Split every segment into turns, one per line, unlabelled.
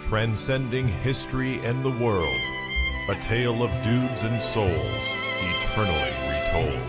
transcending history and the world, a tale of dudes and souls, eternally retold.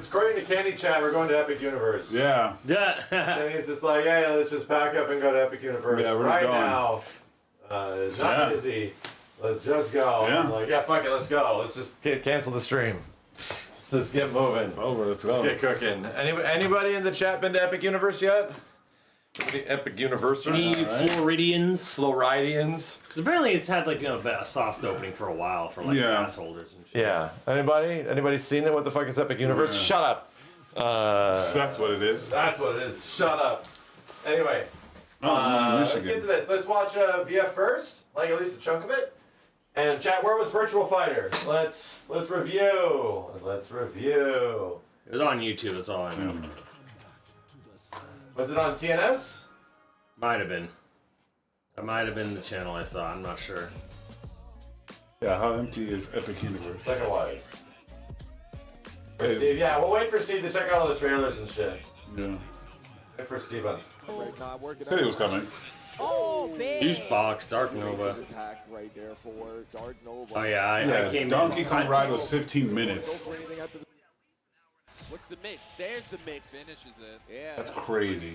According to Candy Chat, we're going to Epic Universe.
Yeah.
And he's just like, yeah, let's just pack up and go to Epic Universe
Yeah, we're
right
just going.
now. It's not busy. Let's just go.
Yeah.
I'm like, yeah, fuck it, let's go. Let's just cancel the stream. Let's get moving.
It's over. Let's go.
Let's get cooking. Anybody in the chat been to Epic Universe yet? The Epic Universe?
Any Floridians?
Floridians?
Because apparently it's had like a soft opening for a while for like pass holders and shit.
Yeah. Anybody seen it? What the fuck is Epic Universe?
Yeah.
Shut up.
That's what it is.
That's what it is. Shut up. Anyway. Let's get to this. Let's watch VF first, like at least a chunk of it. And chat, where was Virtual Fighter? Let's review. Let's review.
It was on YouTube. That's all I know.
Was it on TNS?
Might have been. That might have been the channel I saw. I'm not sure.
Yeah, how empty is Epic Universe?
Like it was. For Steve, yeah, we'll wait for Steve to check out all the trailers and shit.
Yeah.
Wait for Steve.
Said he was coming.
Oh, big.
Juice Box, Dark Nova. Oh yeah, I came
Donkey
in.
Kong Ride was 15 minutes.
What's the mix? There's the mix. Finishes it. Yeah.
That's crazy.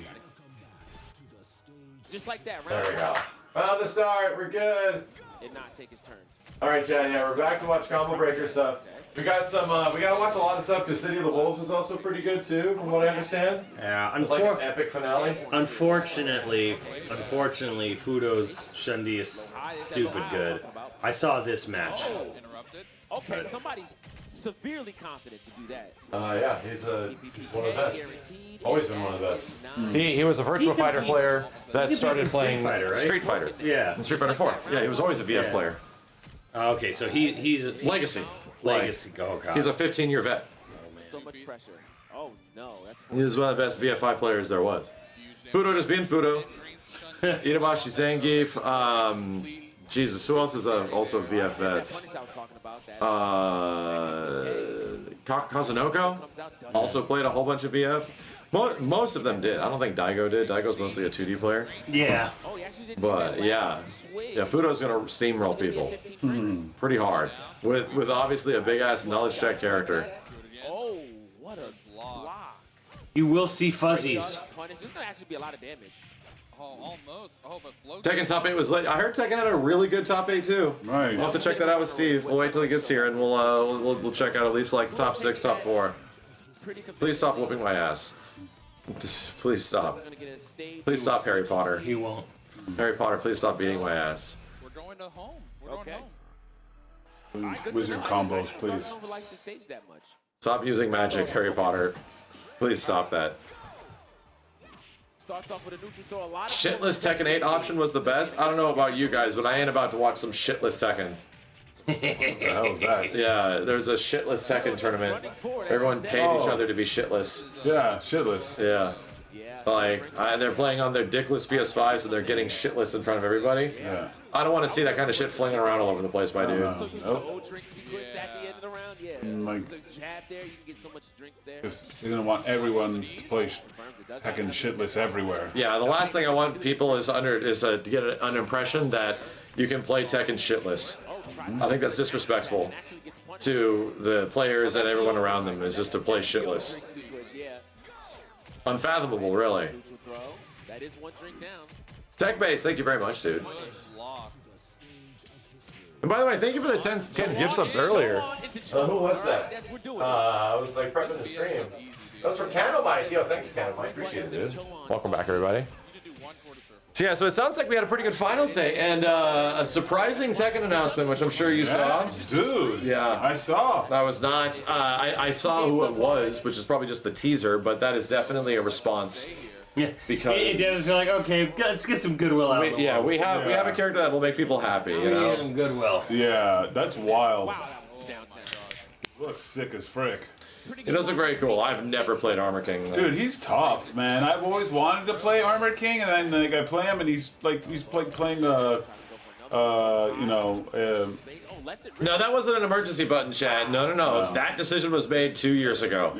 Just like that,
There
right?
we go. Found the start. We're good.
And not take his turn.
All right, Chad. Yeah, we're back to watch Combo Breaker stuff. We got some. We gotta watch a lot of stuff because City of the Wolves was also pretty good too, from what I understand.
Yeah,
It's like an epic finale.
Unfortunately, Fudo's Shundi is stupid good. I saw this match.
Okay, somebody's severely confident to do that.
Yeah, he's one of the best. Always been one of the best. He was a Virtual Fighter player that started playing Street Fighter.
Yeah.
In Street Fighter 4. Yeah, he was always a VF player.
Okay, so he's
Legacy.
Legacy. Oh god.
He's a 15-year vet.
So much pressure. Oh no, that's.
He was one of the best VF5 players there was. Fudo just being Fudo. Itabashi Zangief. Jesus, who else is also VF vets? Kazunoko also played a whole bunch of VF. Most of them did. I don't think Daigo did. Daigo's mostly a 2D player.
Yeah.
But yeah, Fudo's gonna steamroll people pretty hard with obviously a big ass knowledge check character.
Oh, what a block!
You will see fuzzies.
There's gonna actually be a lot of damage.
Oh, almost. Oh, but float.
Tekken top 8 was late. I heard Tekken had a really good top 8 too.
Nice.
We'll have to check that out with Steve. We'll wait till he gets here and we'll check out at least like top 6, top 4. Please stop whooping my ass. Please stop. Please stop, Harry Potter.
He won't.
Harry Potter, please stop beating my ass.
We're going to home. We're going home.
Wizard combos, please.
Stop using magic, Harry Potter. Please stop that. Shitless Tekken 8 option was the best. I don't know about you guys, but I ain't about to watch some shitless Tekken.
What the hell is that?
Yeah, there's a shitless Tekken tournament. Everyone paid each other to be shitless.
Yeah, shitless.
Yeah. Like, they're playing on their dickless PS5s and they're getting shitless in front of everybody.
Yeah.
I don't want to see that kind of shit flinging around all over the place, my dude.
Nope. Like, they're gonna want everyone to play Tekken shitless everywhere.
Yeah, the last thing I want people is to get an impression that you can play Tekken shitless. I think that's disrespectful to the players and everyone around them, is just to play shitless. Unfathomable, really. Tech Base, thank you very much, dude. And by the way, thank you for the 10 gift subs earlier. Who was that? I was like prepping the stream. That was from Candlelight. Yo, thanks, Candlelight. Appreciate it, dude. Welcome back, everybody. So yeah, so it sounds like we had a pretty good finals day and a surprising Tekken announcement, which I'm sure you saw.
Dude.
Yeah.
I saw.
That was not. I saw who it was, which is probably just the teaser, but that is definitely a response.
Yeah,
Because
it does feel like, okay, let's get some goodwill out of the
we have a character that will make people happy, you know.
some goodwill.
Yeah, that's wild. Looks sick as frick.
It does look very cool. I've never played Armor King, though.
Dude, he's tough, man. I've always wanted to play Armored King, and then like I play him, and he's playing
No, that wasn't an emergency button, Chad. No. That decision was made 2 years ago.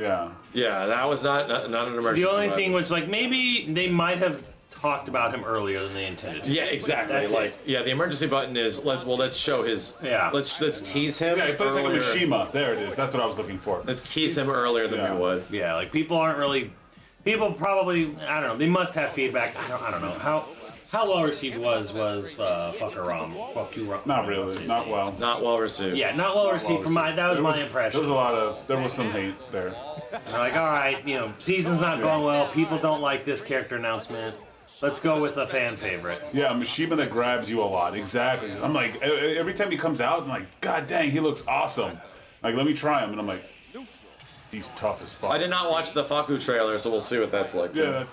Yeah, that was not an emergency.
The only
button.
thing was like maybe they might have talked about him earlier than they intended.
Yeah, exactly.
That's
like, yeah, the emergency button is let's show his.
Yeah.
Let's tease him.
Yeah, he plays like a
earlier.
Mishima. There it is. That's what I was looking for.
Let's tease him earlier than we would.
Yeah, like people probably, I don't know, they must have feedback. I don't know how well received was fucker Rom. Fuck you, Rom.
Not really. Not well.
Not well received.
Yeah, not well received from that was my impression.
There was some hate there.
They're like, all right, season's not going well. People don't like this character announcement. Let's go with a fan favorite.
Yeah, Mishima that grabs you a lot. Exactly. I'm like, every time he comes out, I'm like, God dang, he looks awesome. Like, let me try him. And I'm like, he's tough as fuck.
I did not watch the Faku trailer, so we'll see what that's like, too.
Yeah.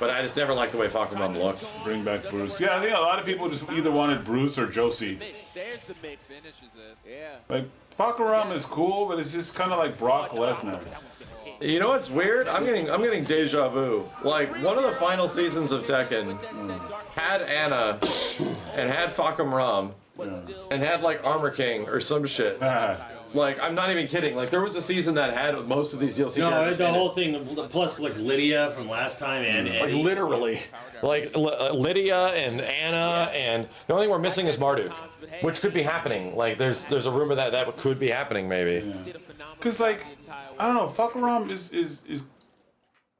But I just never liked the way Fakumon looked.
Bring back Bruce. Yeah, I think a lot of people just either wanted Bruce or Josie.
There's the mix. Finishes it. Yeah.
Like, Fakaram is cool, but it's just kind of like Brock Lesnar.
You know what's weird? I'm getting deja vu. Like, one of the final seasons of Tekken had Anna and had Fakum Ram and had like Armor King or some shit. Like, I'm not even kidding. Like, there was a season that had most of these DLC characters.
No, the whole thing, plus like Lydia from last time and
like
Eddie.
literally, like Lydia and Anna, and the only thing we're missing is Marduk, which could be happening. Like, there's a rumor that could be happening maybe.
Cause like, I don't know, Fakaram is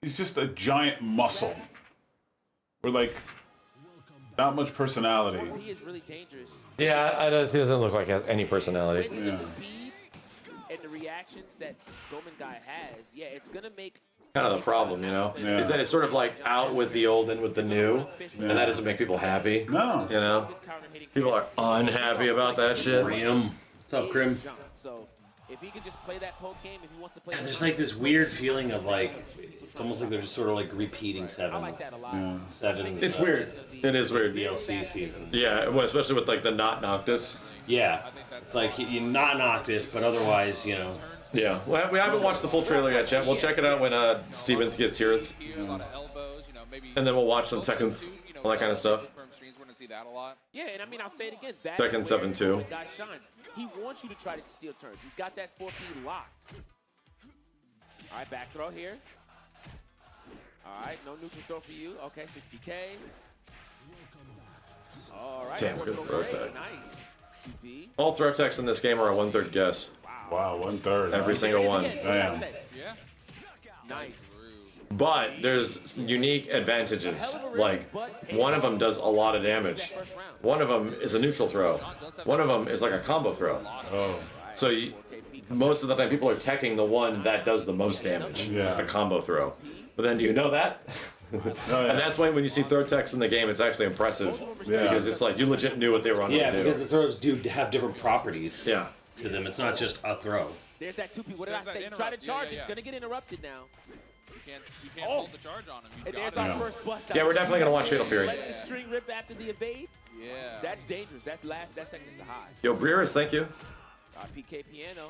just a giant muscle. With like not much personality.
He is really dangerous.
Yeah, he doesn't look like he has any personality.
Yeah.
And the reactions that Gomen guy has, yeah, it's gonna make
Kind of the problem, you know,
Yeah.
is that it's sort of like out with the old and with the new, and that doesn't make people happy.
No.
You know, people are unhappy about that shit.
Grim. What's up, Grim?
So if he could just play that poke game, if he wants to play,
There's like this weird feeling of like, it's almost like they're just sort of like repeating seven. Seven's,
It's weird. It is weird.
DLC season.
Yeah, well, especially with like the not Noctis.
Yeah. It's like you not Noctis, but otherwise,
Yeah, well, we haven't watched the full trailer yet, Chet. We'll check it out when Steven gets here, and then we'll watch some Tekken, all that kind of stuff.
Yeah, and I mean, I'll say it again.
Tekken 7-2.
Guy shines. He wants you to try to steal turns. He's got that 4P locked. All right, back throw here. All right, no neutral throw for you. Okay, 6PK. All right.
Damn, good throw tech.
Nice. 2B.
All throw techs in this game are a 1/3 guess.
Wow, 1/3.
Every single one.
Damn.
Nice.
But there's unique advantages. Like, one of them does a lot of damage. One of them is a neutral throw. One of them is like a combo throw.
Oh.
So most of the time people are teching the one that does the most damage.
Yeah.
The combo throw. But then do you know that? And that's why when you see throw techs in the game, it's actually impressive.
Yeah.
Because it's like, you legit knew what they were on
Yeah,
to do.
because the throws do have different properties
Yeah.
to them. It's not just a throw.
There's that 2P. What did I
There's that
say?
interrupt.
Try to charge.
Yeah.
It's going to get interrupted now.
You can't hold the charge on him.
And
You
there's
got
our
him.
first bust.
Yeah, we're definitely gonna watch Fatal Fury.
Let the string rip after the evade.
Yeah.
That's dangerous. That second is a high.
Yo, Breers, thank you.
PK Piano.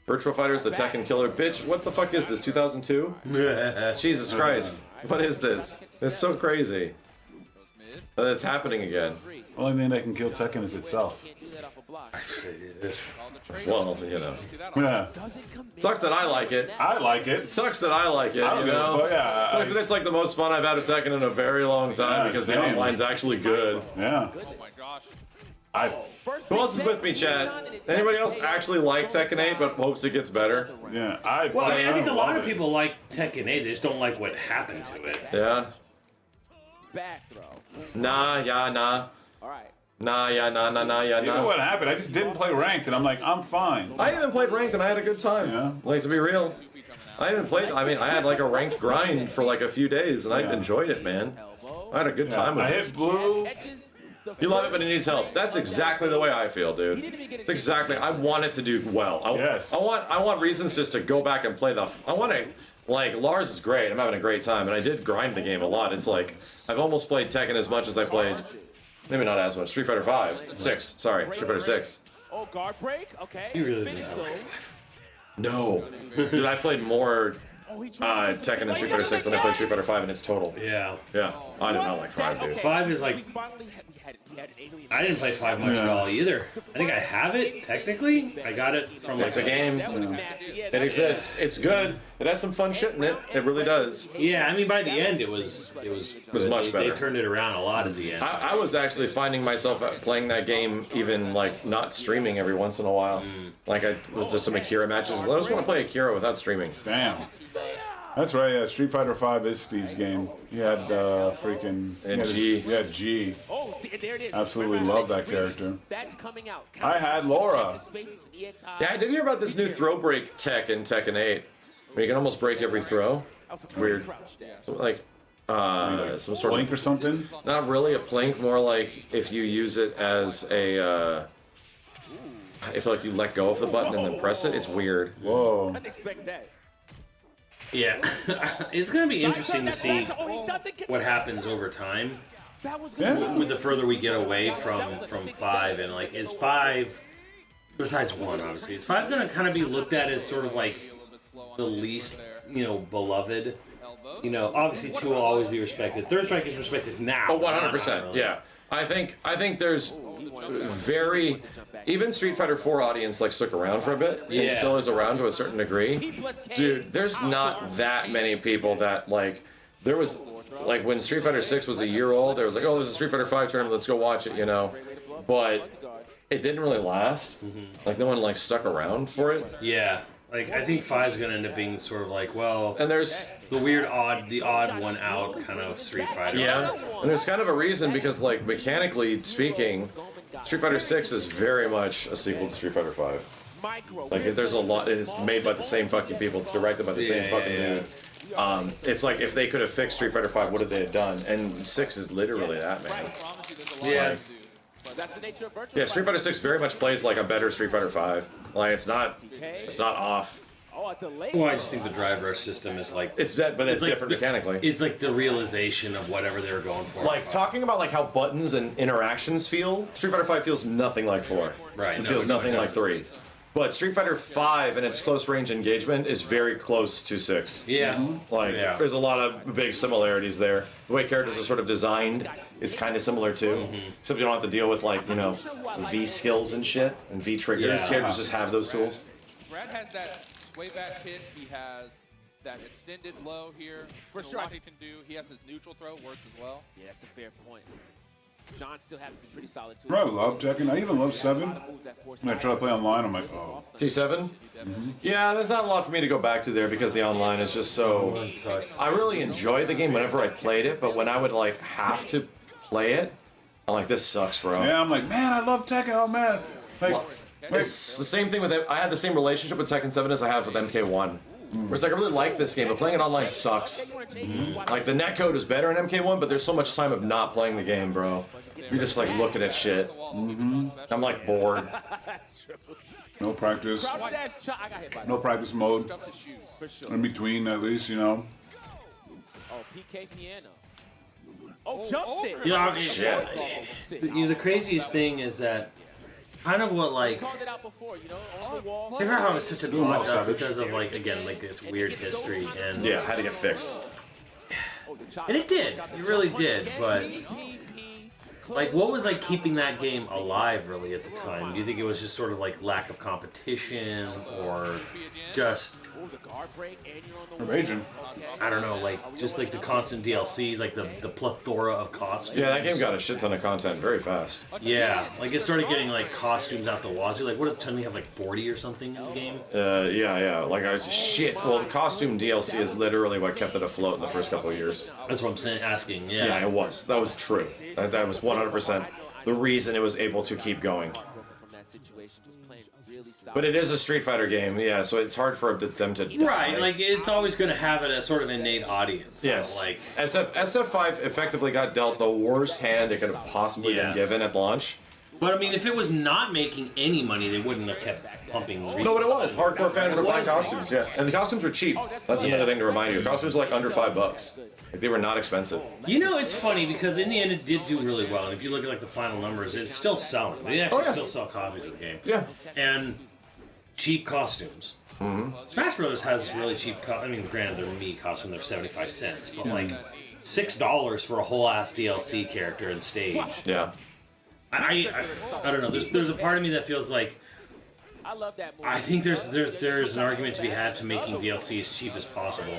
Virtual Fighter's the Tekken killer. Bitch, what the fuck is this, 2002? Jesus Christ. What is this? It's so crazy. That it's happening again.
Only thing that can kill Tekken is itself.
Can't do that off a block.
Well, you know.
Yeah.
Sucks that I like it.
I like it.
Sucks that I like it,
I don't
you
give a
know?
fuck. Yeah,
Sucks that it's like the most fun I've had with Tekken in a very long time
Yeah,
because the
same.
online's actually good.
Yeah.
Oh my gosh.
Who else is with me, Chad? Anybody else actually like Tekken 8 but hopes it gets better?
Yeah.
Well, I mean, I think a lot of
love it.
people like Tekken 8. They just don't like what happened to it.
Yeah?
Back throw.
Nah, yeah, nah.
All right.
Nah, yeah, nah, nah, nah, yeah,
You know
nah.
what happened? I just didn't play ranked, and I'm like, I'm fine.
I even played ranked and I had a good time.
Yeah.
Like, to be real. I even played, I mean, I had like a ranked grind for like a few days and I enjoyed it, man. I had a good time with
I
it.
hit blue.
You love it, but it needs help. That's exactly the way I feel, dude. It's exactly. I want it to do well.
Yes.
I want reasons just to go back and play the. I want to. Like, Lars is great. I'm having a great time, and I did grind the game a lot. It's like I've almost played Tekken as much as I played. Maybe not as much. Street Fighter 5, 6. Sorry, Street Fighter 6.
Oh, guard break. Okay.
You really
Finish
think
though.
No, dude, I played more Tekken and Street Fighter 6 than I played Street Fighter 5 in its total.
Yeah.
Yeah, I did not like 5, dude.
5 is like.
We had an alien.
I didn't play 5 much at all either. I think I have it, technically. I got it from like
It's a game.
That was nasty. Yeah,
It exists. It's good. It has some fun shit in it. It really does.
Yeah, I mean, by the end, it was good.
much
They
better.
turned it around a lot at the end.
I was actually finding myself playing that game, even like not streaming every once in a while. Like I was just some Akira matches. I just want to play Akira without streaming.
Damn. That's right, yeah. Street Fighter 5 is Steve's game. He had freaking...
And G.
Yeah, G.
Oh, see, there it is.
Absolutely
Remember,
love
I
that
said
character.
That's coming out.
I had Laura.
Yeah, I did hear about this new throw break tech in Tekken 8. Where you can almost break every throw. It's weird. So, like, some sort
Blink or
of...
something?
Not really a plank, more like if you use it as a... if like you let go of the button and then press it, it's weird.
Whoa.
I didn't expect that.
Yeah. It's going to be interesting to see
Oh, he doesn't get
what happens over time.
That was
Yeah.
good.
With the further we get away from 5, and like, is 5, besides 1 obviously, is 5 going to kind of be looked at as sort of like the least, you know, beloved? You know, obviously 2 will always be respected. Third Strike is respected now.
Oh, 100%. Yeah. I think there's very... Even Street Fighter 4 audience like stuck around for a bit and still is around to a certain degree. Dude, there's not that many people that like... There was... Like when Street Fighter 6 was a year old, there was like, oh, there's a Street Fighter 5 tournament, let's go watch it, you know. But it didn't really last. Like no one like stuck around for it.
Yeah. Like, I think 5's going to end up being sort of like, well...
And there's...
the odd one out kind of Street Fighter.
Yeah, and there's kind of a reason because, like, mechanically speaking, Street Fighter 6 is very much a sequel to Street Fighter 5. Like, there's a lot. It's made by the same fucking people. It's directed by the same fucking dude. It's like if they could have fixed Street Fighter 5, what would they have done? And 6 is literally that, man.
Yeah.
Yeah, Street Fighter 6 very much plays like a better Street Fighter 5. Like, it's not off.
Well, I just think the drive rush system is like...
It's that, but it's
like
different
the-
mechanically.
It's like the realization of whatever they were going for.
Like, talking about like how buttons and interactions feel, Street Fighter 5 feels nothing like 4.
Right,
It
no,
feels
it
nothing like
doesn't.
3. But Street Fighter 5 and its close range engagement is very close to 6.
Yeah.
Like,
Yeah.
there's a lot of big similarities there. The way characters are sort of designed is kind of similar too. Except you don't have to deal with, like, you know, V skills and shit, and V triggers.
Yeah.
Characters just have those tools.
Brad has that way back hit. He has that extended low here.
For
A
sure.
lot he can do. He has his neutral throw, works as well.
Yeah, that's a fair point. John still has some pretty solid tools.
Bro, I love Tekken. I even love 7. When I try to play online, I'm like, oh.
T7? Yeah, there's not a lot for me to go back to there because the online is just so...
It sucks.
I really enjoyed the game whenever I played it, but when I would, like, have to play it, I'm like, this sucks, bro.
Yeah, I'm like, man, I love Tekken. Oh, man. Like,
It's the same thing with it. I had the same relationship with Tekken 7 as I have with MK1. Where it's like, I really like this game, but playing it online sucks. Like, the netcode is better in MK1, but there's so much time of not playing the game, bro. You're just, like, looking at shit. I'm, like, bored.
No practice.
Crouch dash chop. I got hit by
No practice mode.
Stuff to shoes.
for sure.
In between, at least, you know.
Oh, PK piano. Oh, jumps it.
Yeah,
Shit.
the craziest thing is that kind of what like.
Called it out before, you know, on the wall.
I remember how it's such a
Ooh,
odd
savage.
because of like again like this weird history and
Yeah, had to get fixed.
Oh, the chop.
and it did, it really did, but. Like, what was like keeping that game alive really at the time? Do you think it was just sort of like lack of competition, or just
Oh, the guard break, and you're on the wall.
Raging.
I don't know, like just like the constant DLCs, like the plethora of costumes?
Yeah, that game got a shit ton of content very fast.
Yeah, like it started getting like costumes out the wazoo. Like, what does it tell me? Have like 40 or something in the game?
Yeah. Like, shit. Well, the costume DLC is literally what kept it afloat in the first couple of years.
That's what I'm saying, asking.
Yeah,
Yeah.
it was. That was true. That was 100% the reason it was able to keep going.
From that situation, just playing really solid.
But it is a Street Fighter game, yeah, so it's hard for them to die.
Right, like it's always going to have a sort of innate audience.
Yes.
Like,
SF5 effectively got dealt the worst hand it could have possibly
Yeah.
been given at launch.
but I mean, if it was not making any money, they wouldn't have kept pumping.
No, but it was. Hardcore fans were buying costumes, yeah. And the costumes were cheap. That's another thing to remind you. Costumes were like under $5. Like, they were not expensive.
You know, it's funny because in the end it did do really well. And if you look at like the final numbers, it's still selling. They actually still sell copies of the game.
Yeah.
And cheap costumes. Smash Bros. Has really cheap. I mean, granted, they're Mii costume. They're 75 cents, but like $6 for a whole ass DLC character and stage.
Yeah.
I don't know. There's a part of me that feels like
I love that movie.
I think there's an argument to be had to making DLC as cheap as possible.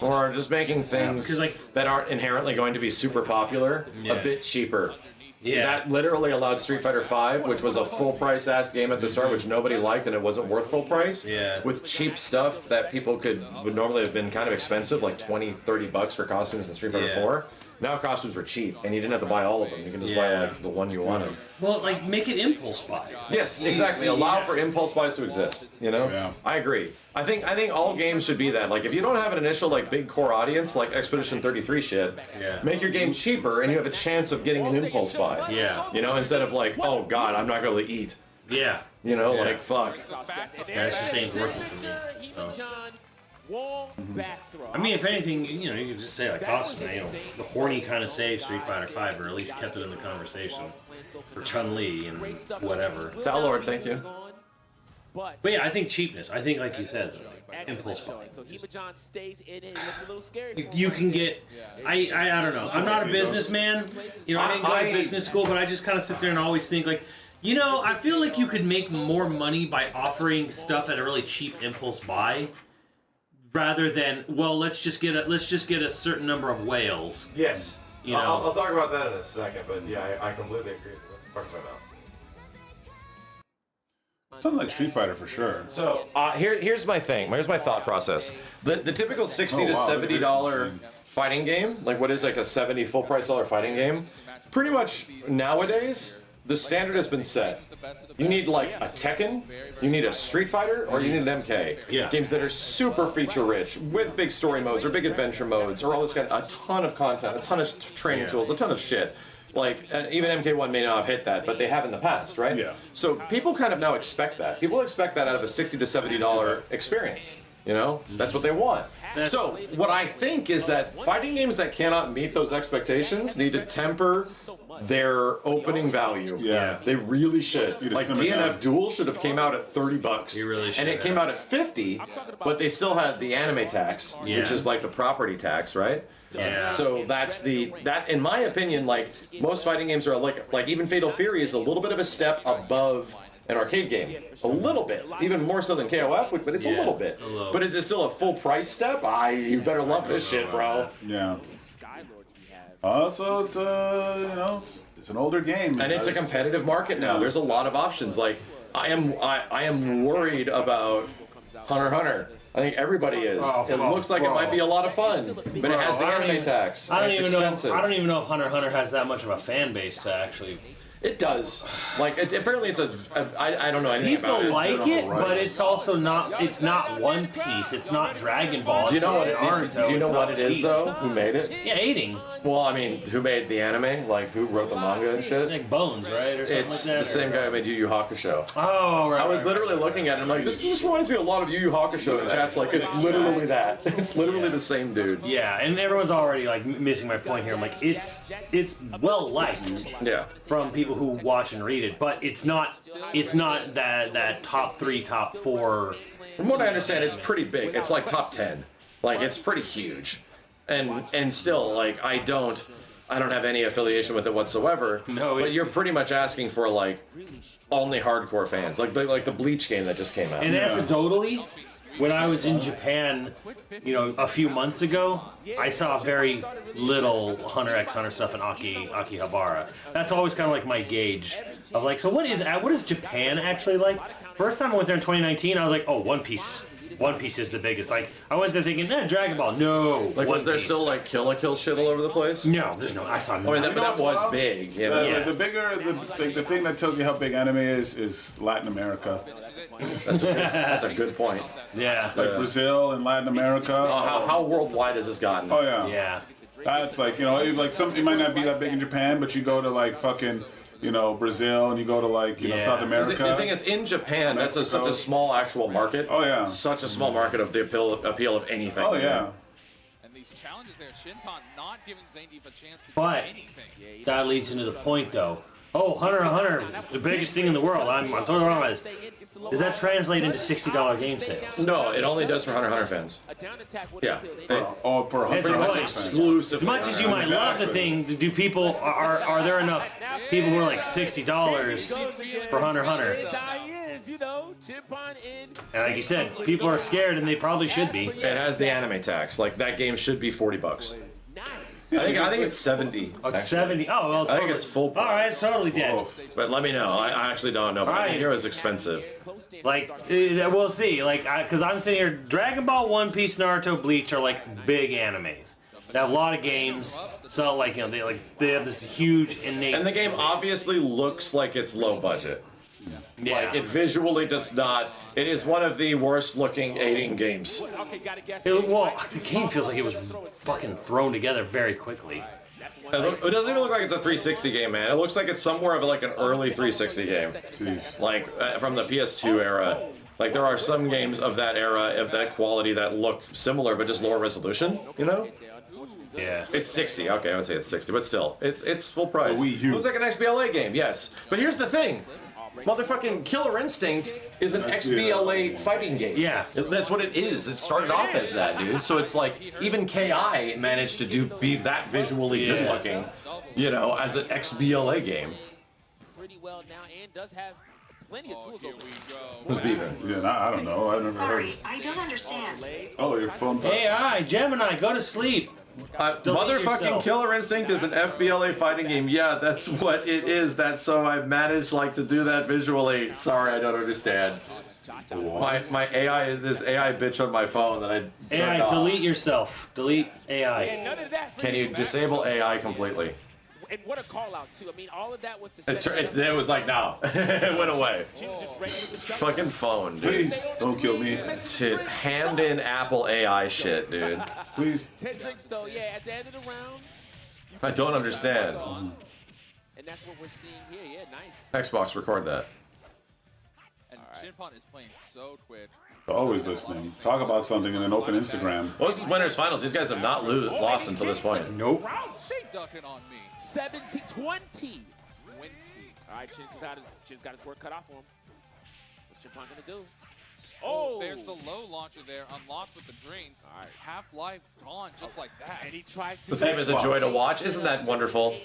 Or just making things
'cause, like-
that aren't inherently going to be super popular
Yeah.
a bit cheaper.
Yeah.
That literally allowed Street Fighter V, which was a full price ass game at the start, which nobody liked and it wasn't worth full price.
Yeah.
With cheap stuff that people would normally have been kind of expensive, like $20-30 for costumes in Street Fighter
Yeah.
4. Now costumes were cheap and you didn't have to buy all of them. You can just buy
Yeah.
like the one you wanted.
Well, like make it impulse buy.
Yes, exactly. Allow for impulse buys to exist. You know,
Yeah.
I agree. I think all games should be that. Like, if you don't have an initial like big core audience, like Expedition 33 shit,
Yeah.
make your game cheaper and you have a chance of getting an impulse buy.
Yeah.
You know, instead of like, oh god, I'm not going to be able to eat.
Yeah.
You know,
Yeah.
like fuck.
Yeah, it's just ain't worth it for me. So. I mean, if anything, you know, you could just say like costume. You know, the horny kind of saved Street Fighter V, or at least kept it in the conversation for Chun-Li and whatever.
Lord, thank you.
But yeah, I think cheapness. I think, like you said, impulse buy.
So Hema-John stays in it. It looks a little scary.
You can get. I don't know. I'm not a businessman. You know, I didn't go to business school, but I just kind of sit there and always think like, you know, I feel like you could make more money by offering stuff at a really cheap impulse buy, rather than, well, let's just get a certain number of whales.
Yes.
You know.
I'll talk about that in a second, but yeah, I completely agree with Parks my mouse.
Something like Street Fighter for sure.
So here's my thing. Here's my thought process. The typical $60 to
wow,
$70 fighting game, like what is like a $70 full price fighting game, pretty much nowadays the standard has been set. You need like a Tekken, you need a Street Fighter, or you need an MK.
Yeah.
Games that are super feature rich with big story modes or big adventure modes or all this kind of a ton of content, a ton of training tools, a ton of shit. Like, and even MK1 may not have hit that, but they have in the past, right?
Yeah.
So people kind of now expect that. People expect that out of a $60 to $70 experience. You know, that's what they want. So what I think is that fighting games that cannot meet those expectations need to temper their opening value.
Yeah.
They really should.
Need to
Like
simmer
DNF
down.
Duel should have came out at $30.
You really should
And it came
have.
out at $50, but they still had the anime tax,
Yeah.
which is like the property tax, right?
Yeah.
So that in my opinion, like most fighting games are like even Fatal Fury is a little bit of a step above an arcade game, a little bit, even more so than KOF, but it's a
Yeah,
little bit.
a little.
But is it still a full price step? You better love this shit, bro.
Yeah.
Skylords we have.
So it's you know, it's an older game.
And it's a competitive market now. There's a lot of options. Like I am worried about Hunter x Hunter. I think everybody is. It looks like it might be a lot of fun, but it has the
I don't
anime
even-
tax.
I don't
and it's
even
expensive.
know. I don't even know if Hunter x Hunter has that much of a fan base to actually.
It does. Like, apparently it's I don't know anything
People
about it.
like it, but it's also not. It's not One Piece. It's not Dragon Ball.
Do you know what it
Naruto.
is? Do you know
It's
what
not
it is,
Bleach.
though? Who made it?
Yeah, aiding.
Well, I mean, who made the anime? Like, who wrote the manga and shit?
Like Bones, right, or something
It's
like that.
the same guy who made Yu Yu Hakusho.
Oh, right.
I was literally looking at it, I'm like, this reminds me a lot of Yu Yu Hakusho, and chat's like, it's literally that. It's literally the same dude.
Yeah, and everyone's already like missing my point here. I'm like, it's well liked
Yeah.
from people who watch and read it, but it's not that top 3, top 4.
From what I understand, it's pretty big. It's like top 10. Like, it's pretty huge. And still, like, I don't have any affiliation with it whatsoever.
No,
but you're pretty much asking for, like, only hardcore fans. Like the Bleach game that just came out.
And anecdotally, when I was in Japan, a few months ago, I saw very little Hunter x Hunter stuff in Akihabara. That's always kind of like my gauge of like, so what is Japan actually like? First time I went there in 2019, I was like, oh, One Piece. One Piece is the biggest. Like, I went there thinking, Dragon Ball. No.
Like, was there
Piece.
still like Kill shit all over the place?
No, there's no. I saw no.
I mean, that was big. You know?
The thing that tells you how big anime is Latin America.
That's a good point.
Yeah.
Like Brazil and Latin America.
How worldwide has this gotten?
Oh yeah.
Yeah.
That's like, it might not be that big in Japan, but you go to like fucking, Brazil, and you go to like, South America.
The thing is, in Japan, that's such a small actual market.
Oh yeah.
Such a small market of the appeal of anything.
Oh yeah.
And these challenges there, Shinpan not giving Zangief a chance to
But
do anything.
that leads into the point, though. Oh, Hunter x Hunter, the biggest thing in the world. I'm totally wrong with this. Does that translate into $60 game sales?
No, it only does for Hunter x Hunter fans. Yeah.
For
That's the point.
Exclusive.
As much as you might love the thing, do people are there enough people who are like $60 for Hunter x Hunter? And like you said, people are scared, and they probably should be.
It has the anime tax. Like, that game should be $40. I think it's 70.
Oh, it's 70. Oh, well,
I think it's full price.
All right, it's totally dead.
But let me know. I actually don't know. But I hear it's expensive.
Like, we'll see. Like, because I'm sitting here, Dragon Ball, One Piece, Naruto, Bleach are like big animes. They have a lot of games. So like, they have this huge innate.
And the game obviously looks like it's low budget.
Yeah.
Like, it visually does not. It is one of the worst looking aiding games.
The game feels like it was fucking thrown together very quickly.
It doesn't even look like it's a 360 game, man. It looks like it's somewhere of like an early 360 game.
Jeez.
Like, from the PS2 era. Like, there are some games of that era, of that quality, that look similar, but just lower resolution,
Yeah.
It's 60. Okay, I would say it's 60, but still, it's full price.
So Wii U.
It looks like an XBLA game, yes. But here's the thing. Motherfucking Killer Instinct is an XBLA fighting game.
Yeah.
That's what it is. It started off as that, dude. So it's like, even KI managed to be that visually good looking, as an XBLA game.
Pretty well now, and does have plenty of tools over
Who's beating?
Yeah, I don't know. I've never
Sorry, I don't understand.
Oh, your phone.
AI, Gemini, go to sleep.
Motherfucking
yourself.
Killer Instinct is an FBLA fighting game. Yeah, that's what it is. That's so I managed to do that visually. Sorry, I don't understand. My AI, this AI bitch on my phone that I turned
AI,
off.
delete yourself. Delete AI.
Can you disable AI completely?
And what a call out too. I mean, all of that was to set
It was like, no. It went away. Fucking phone, dude.
Please don't kill me.
Shit, hand in Apple AI shit, dude.
Please.
10 drinks though, yeah, at the end of the round.
I don't understand.
And that's what we're seeing here. Yeah, nice.
Xbox, record that.
And Shinpan is playing so Twitch.
Always listening. Talk about something and then open Instagram.
Well, this is winners finals. These guys have not lost until this point.
Nope.
Ducking on me.
70, 20. All right, Chin's got his work cut off for him. What's Shinpan gonna do? Oh,
There's the low launcher there, unlocked with the drinks.
All right.
Half-Life gone just like that.
and he tries to.
This game is a joy to watch. Isn't that wonderful?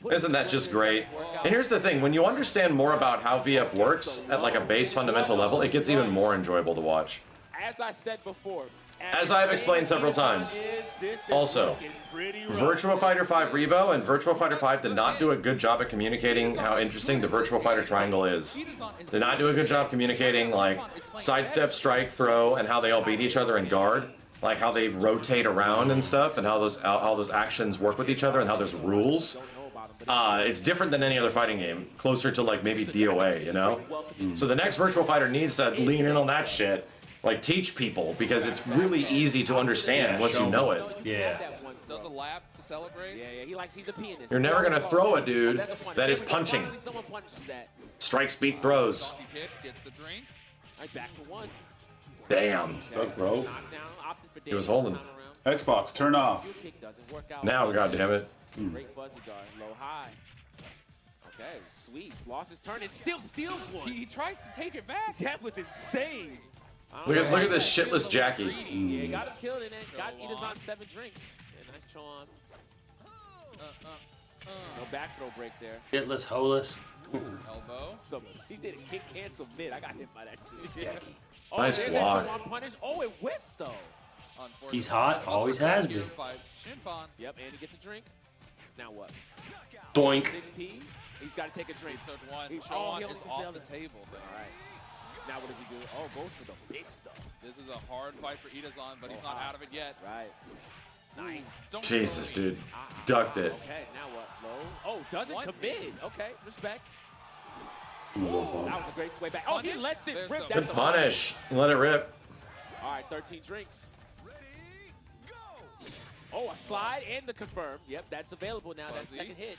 Isn't that just great? And here's the thing, when you understand more about how VF works at like a base fundamental level, it gets even more enjoyable to watch.
As I said before.
As I've explained several times. Also, Virtua Fighter 5 Revo and Virtua Fighter 5 did not do a good job at communicating how interesting the Virtua Fighter triangle is. Did not do a good job communicating like sidestep, strike, throw, and how they all beat each other in guard. Like how they rotate around and stuff, and how those actions work with each other, and how there's rules. it's different than any other fighting game. Closer to like maybe DOA, you know? So the next Virtual Fighter needs to lean in on that shit. Like teach people because it's really easy to understand once you know it.
Yeah.
Does a lap to celebrate.
Yeah, he likes, he's a pianist.
You're never gonna throw a dude that is punching.
Someone punishes that.
Strikes beat throws.
Hit, gets the drink.
All right, back to one.
Damn.
Stuck, bro.
Knockdown, opted for
He was
damage,
holding.
count around.
Xbox, turn off.
Kick doesn't work out.
Now, goddammit.
Great fuzzy guard, low high. Okay, sweet. Lost his turn and still steals one.
He tries to take it back.
That was insane.
Look at this shitless Jackie.
Yeah, got him killed and then got Eaters on 7 drinks. Yeah, nice charm. No back throw break there.
Shitless, holeless.
Elbow.
So he did a kick cancel mid. I got hit by that too. Yeah.
Nice
there's
block.
that Chomon punish. Oh, it whiffs though.
Unfortunately.
He's hot, always has been.
Shinpon.
Yep, and he gets a drink. Now what?
Doink.
6P. He's got to take a drink.
He took one.
He-
Sean
he
is
almost
off
down
the
the-
table, though.
All right. Now what does he do? Oh, goes for the big stuff.
This is a hard fight for Itazan, but he's not out of it yet.
Right. Nice.
Don't
Jesus,
throw me.
dude. Ducked it.
Okay, now what? Low. Oh, doesn't
What?
commit. Okay, respect. That was a great sway back. Oh, he
Punish?
lets it
There's
rip.
the-
That's
Good
a
punish. Let it rip.
All right, 13 drinks. Oh, a slide and the confirm. Yep, that's available now. That
Fuzzy.
second hit.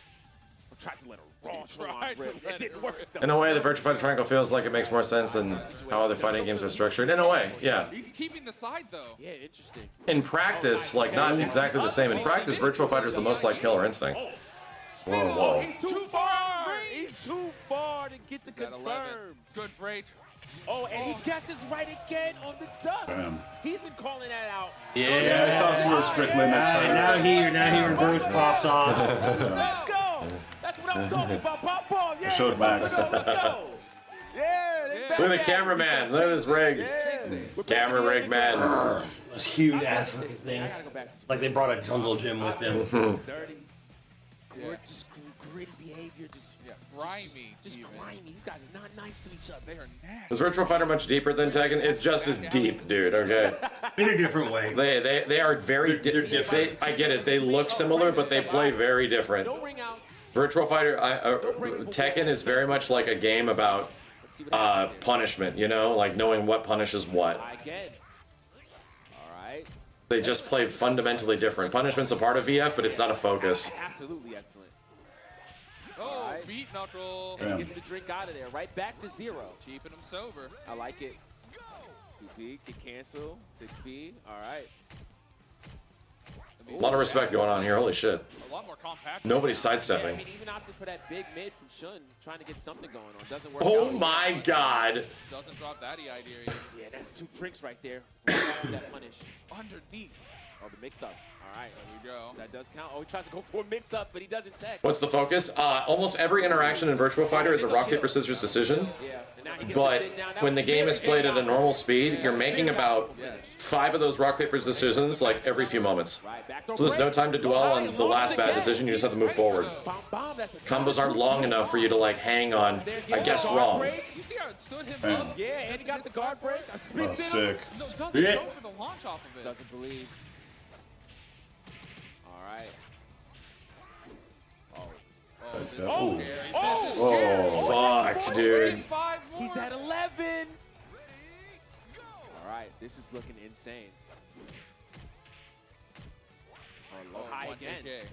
Tries to let a raw
tried to
rip.
let
It didn't
it
work.
rip.
though.
In a way, the Virtual Fighter Triangle feels like it makes more sense than how other fighting games are structured. In a way, yeah.
He's keeping the side, though.
Yeah, interesting.
In practice, like not exactly the same. In practice, Virtual Fighter is the most like Killer Instinct. Whoa, whoa.
He's too far. He's too far to get the
He's at 11.
confirm.
Good break.
Oh, and he guesses right again on the duck.
Bam.
He's been calling that out.
Yeah, I saw some real strict limits.
Now he reverse pops off.
Let's go. That's what I'm talking about. Pop ball. Yeah.
Showed Max.
Let's go. Yeah. they back
Look at
at
the
it.
cameraman. Look at this rig.
Yeah.
Camera rig man.
Those huge ass fucking things. Like they brought a jungle gym with them.
Dirty.
Yeah.
Or just gritty behavior. Just
Grimy.
Just
even.
grimy. These guys are not nice to each other.
They are nasty.
Is Virtual Fighter much deeper than Tekken? It's just as deep, dude. Okay.
In a different way.
They are very
They're different.
I get it. They look similar, but they play very different.
No ring outs.
Virtual Fighter Tekken is very much like a game about
Let's see what happens here.
punishment. You know, like knowing what punishes what.
Again. All right.
They just play fundamentally different. Punishment's a part of VF, but it's not a focus.
Absolutely excellent.
Oh,
Alright.
beat neutral.
And
Yeah.
gets the drink out of there. Right back to 0.
Keeping him sober.
I like it. 2P can cancel. 6P. All right.
A lot of respect going on here. Holy shit.
A lot more compact.
Nobody's
Yeah, I
sidestepping.
mean, even opted for that big mid from Shun, trying to get something going on. Doesn't work
Oh
out.
my god.
Doesn't drop that EID either.
Yeah, that's 2 drinks right there. That punish.
Underneath.
Oh, the mix-up. All right.
There we go.
That does count. Oh, he tries to go for a mix-up, but he doesn't tech.
What's the focus? Almost every interaction in Virtual Fighter is a rock, paper, scissors decision.
Yeah. And now he gets to
But
sit down. That
when the
was
game
very
is played at a
good.
normal speed, you're making about
Yes.
5 of those rock, paper decisions like every few moments.
Right, back throw
So there's no
break.
time to dwell on the last bad decision, you just have to move forward.
Bomb, bomb, that's a
Combos aren't long enough for you to like hang on, I guess wrong.
You see how it stood him
Bam.
up?
Yeah, and he got the guard break. A spin
Oh,
zero.
sick.
No, doesn't
Yeah.
go for the launch off of it.
Doesn't believe. All right.
Sidestep.
Oh,
Ooh.
Oh, fuck, dude.
5 more.
he's at 11. All right, this is looking insane. Oh, low high
1
again.
AK.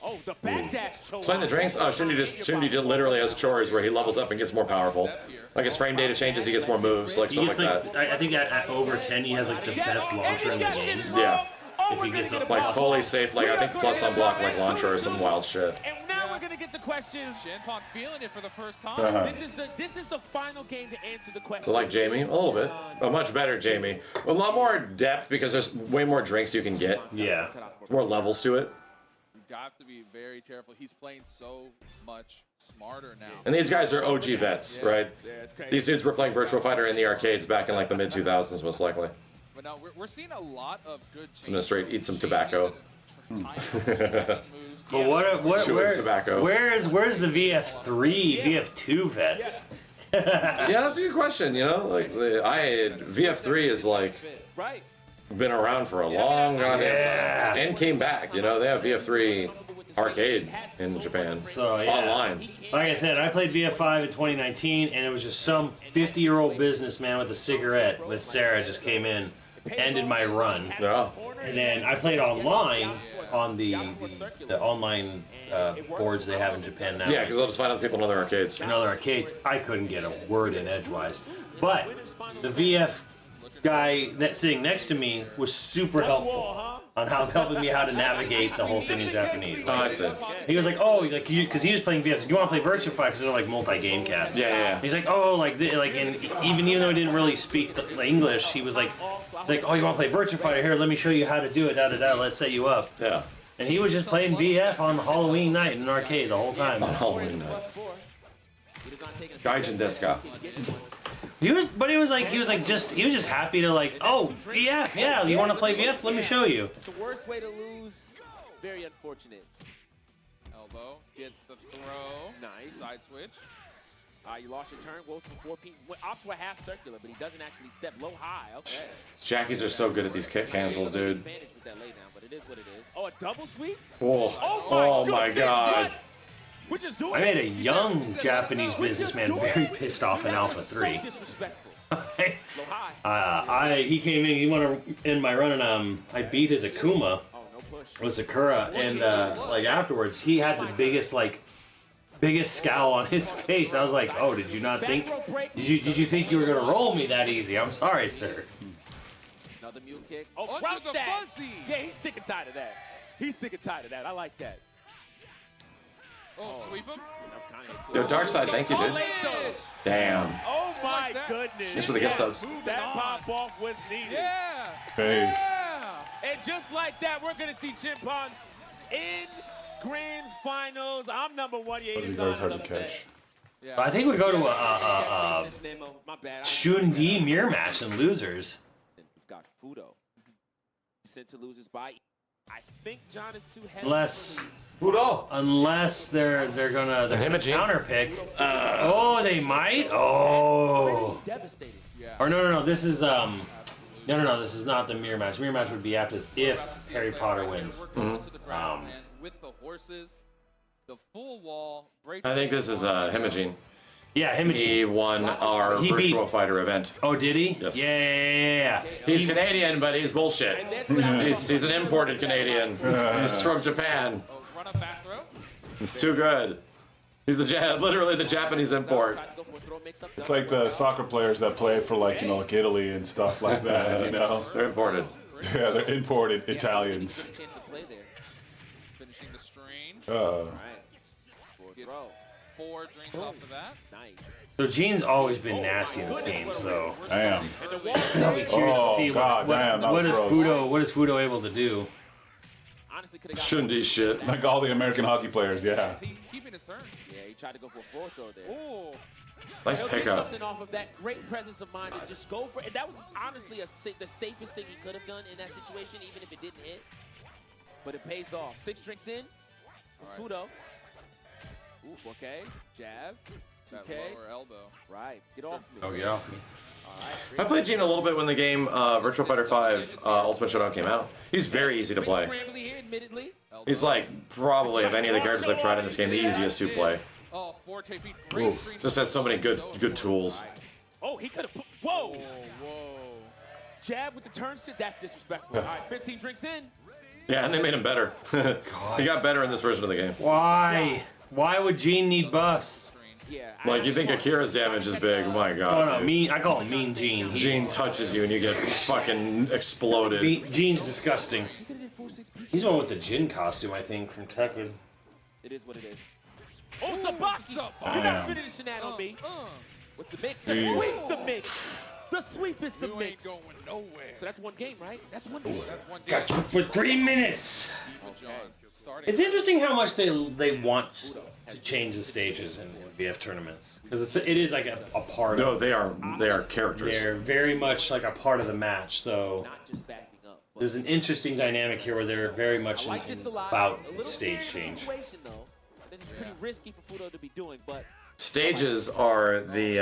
Oh, the backdash choke.
Playing the drinks? Oh, Shindy literally has chores where he levels up and gets more powerful. Like his frame data changes, he gets more moves, like
He
stuff
gets
like
like,
that.
I think at over 10, he has like the best launcher in the game.
Yeah.
Oh,
If he gets up
Like fully safe, like I think plus unblock like launcher or some wild shit.
And now we're gonna get the question.
Shinpon feeling it for the first time.
Uh-huh.
This is the final game to answer the question.
So like Jamie, a little bit, but much better Jamie. A lot more depth because there's way more drinks you can get,
Yeah.
more levels to it.
You have to be very careful. He's playing so much smarter now.
And these guys are OG vets, right?
Yeah, it's crazy.
These dudes were playing Virtual Fighter in the arcades back in like the mid 2000s, most likely.
But now we're seeing a lot of good.
I'm gonna straight eat some tobacco.
But what
Chewing tobacco.
where's the VF3, VF2 vets?
Yeah, that's a good question. You know, like VF3 is like
Right.
been around for a long goddamn time and came back. You know, they have VF3 arcade in Japan.
So yeah.
Online.
Like I said, I played VF5 in 2019, and it was just some 50-year-old businessman with a cigarette with Sarah just came in, ended my run.
Yeah.
And then I played online on the online boards they have in Japan now.
Yeah, because they'll just find out people in other arcades.
In other arcades, I couldn't get a word in edgewise. But the VF guy sitting next to me was super helpful on helping me how to navigate the whole thing in Japanese.
Oh, I see.
He was like, oh, like because he was playing VF. You want to play Virtua Fighter because they're like multi-game cats.
Yeah.
He's like, oh, and even though he didn't really speak the English, he was like, oh, you want to play Virtua Fighter? Here, let me show you how to do it. Let's set you up.
Yeah.
And he was just playing VF on Halloween night in an arcade the whole time.
On Halloween night. Gaijin Deska.
He was just happy to like, oh, VF, yeah, you want to play VF? Let me show you.
It's the worst way to lose. Very unfortunate.
Elbow gets the throw.
Nice.
Side switch.
You lost your turn. Wilson 4P. Opts were half circular, but he doesn't actually step low high. Okay.
Jackies are so good at these kick cancels, dude.
Advantage with that laydown, but it is what it is. Oh, a double sweep?
Whoa. Oh my god.
We're just doing
I made a young Japanese businessman very pissed off in Alpha 3.
Disrespectful. Low high.
He came in, he wanted to end my run, and I beat his Akuma with Sakura, and like afterwards, he had the biggest scowl on his face. I was like, oh, did you not think? Did you think you were gonna roll me that easy? I'm sorry, sir.
Another mule kick. Oh, crouch dash. Yeah, he's sick and tired of that. He's sick and tired of that. I like that.
Oh, sweep him.
Yo, Darkside, thank you, dude. Damn.
Oh my goodness.
Thanks for the gift subs.
That pop off was needed.
Yeah.
Face.
Yeah.
And just like that, we're gonna see Chimpon in grand finals. I'm number 1.
Those guys hard to catch.
Yeah.
I think we go to a
My bad.
Shundi mirror match in losers.
We've got Fudo. Sent to losers by. I think John is too heavy.
Unless they're gonna
Himaging.
counter pick. Oh, they might. Oh.
Devastating.
Yeah.
Or no. This is no. This is not the mirror match. Mirror match would be after this if Harry Potter wins.
To the ground, and with the horses, the full wall break.
I think this is Himaging.
Yeah, him.
He won our Virtual Fighter event.
Oh, did he?
Yes.
Yeah.
He's Canadian, but he's bullshit. He's an imported Canadian. He's from Japan.
Run up back throw.
It's too good. He's literally the Japanese import.
It's like the soccer players that play for like Italy and stuff like that.
They're imported.
Yeah, they're imported Italians.
Finishing the strain.
Get
4 drinks off of that.
nice.
So Gene's always been nasty in this game, so
Damn.
I'll be curious to see what is Fudo able to do.
Shundi shit.
Like all the American hockey players, yeah.
Keeping his turn.
Yeah, he tried to go for a full throw there.
Oh.
Nice pickup.
Something off of that great presence of mind to just go for it. That was honestly the safest thing he could have done in that situation, even if it didn't hit. But it pays off. 6 drinks in.
Right.
Fudo. Oof, okay. Jab.
That
2K.
lower elbow.
Right. Get off me.
Oh, get off me.
I played Gene a little bit when the game Virtua Fighter 5 Ultimate Showdown came out. He's very easy to play.
Scrambly here, admittedly.
He's like probably of any of the characters I've tried in this game the easiest to play.
Oh, 4 KP.
Oof.
Just has so many good tools.
Oh, he could have put. Whoa!
Whoa.
Jab with the turn sit. That's disrespectful. All right, 15 drinks in.
Yeah, and they made him better. He got better in this version of the game.
Why? Why would Gene need buffs?
Yeah.
Like, you think Akira's damage is big. Oh my
Oh
god.
no, I call him Mean Gene.
Gene touches you and you get fucking exploded.
Gene's disgusting. He's the one with the Jin costume, I think, from Tekken.
It is what it is. Oh, Sabaki! You're
Damn.
not finishing that on me. What's the mix? The
Jeez.
sweep's the mix. The sweep is the
You ain't
mix.
going nowhere.
So that's one game, right? That's one game.
That's one game.
Got you for 3 minutes.
John. Starting.
It's interesting how much they want to change the stages in VF tournaments because it is like a part
No,
of.
they are characters.
They're very much like a part of the match. So
Not just backing up. But
there's an interesting dynamic here where they're very much
I like this a lot.
about
A little
stage
scary
change.
situation, though. I think it's pretty risky for Fudo to be doing, but
Stages are the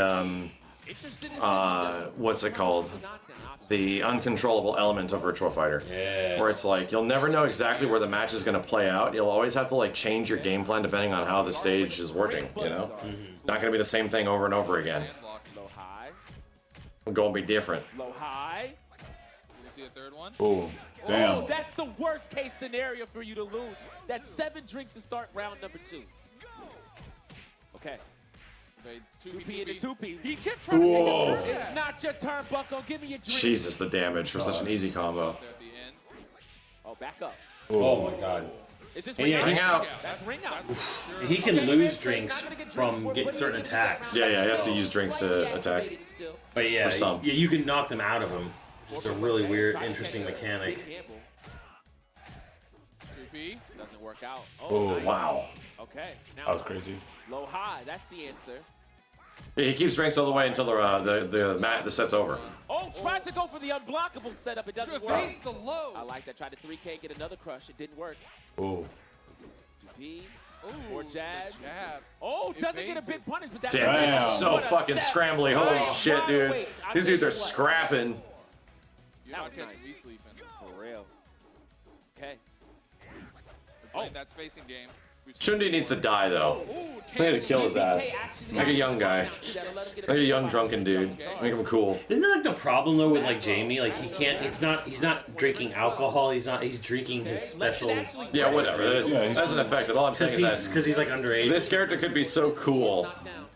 what's it called? The uncontrollable element of Virtua Fighter.
Yeah.
Where it's like, you'll never know exactly where the match is going to play out. You'll always have to like change your game plan depending on how the stage is working, you know? It's not going to be the same thing over and over again.
Low high.
It's going to be different.
Low high.
You see a third one?
Oh, damn.
Oh, that's the worst case scenario for you to lose. That's 7 drinks to start round number 2. Okay.
Okay,
2P into
2P.
2P. He kept trying to
Whoa.
take his turn. It's not your turn, Bucko. Give me your drink.
Jesus, the damage for such an easy combo.
At the end.
Oh, back up.
Oh my god.
Is this
Yeah,
ring
ring
out?
out.
That's ring out.
He can lose drinks from getting certain attacks.
Yeah, he has to use drinks to attack.
But yeah,
For some.
yeah, you can knock them out of him. It's a really weird, interesting mechanic.
2P.
Doesn't work out.
Oh,
nice.
Wow.
Okay. Now
That was crazy.
low high. That's the answer.
Yeah, he keeps drinks all the way until the set's over.
Oh, tried to go for the unblockable setup. It doesn't work.
Evades the low.
I like that. Tried to 3K, get another crush. It didn't work.
Oh.
2P.
Ooh,
More
the
jabs.
jab.
Oh, doesn't get a
Evades
big
it.
punish, but that's
Damn, this
Damn.
is so
What a
fucking
step.
scrambly. Holy
Oh,
shit,
wow,
dude.
wait, I
These
tell
dudes
you
are
what.
scrapping.
You're
That
not
was
catching
nice.
me sleeping.
For real. Okay.
We're playing that spacing game. We've
Shundi needs to die, though. They need to kill his ass. Like a young guy. Like a young drunken dude. Make him cool.
Isn't that like the problem though with like Jamie? Like he can't. He's not drinking alcohol. He's drinking his special.
Yeah, whatever. That doesn't affect it. All I'm saying is that
Because he's like underage.
this character could be so cool,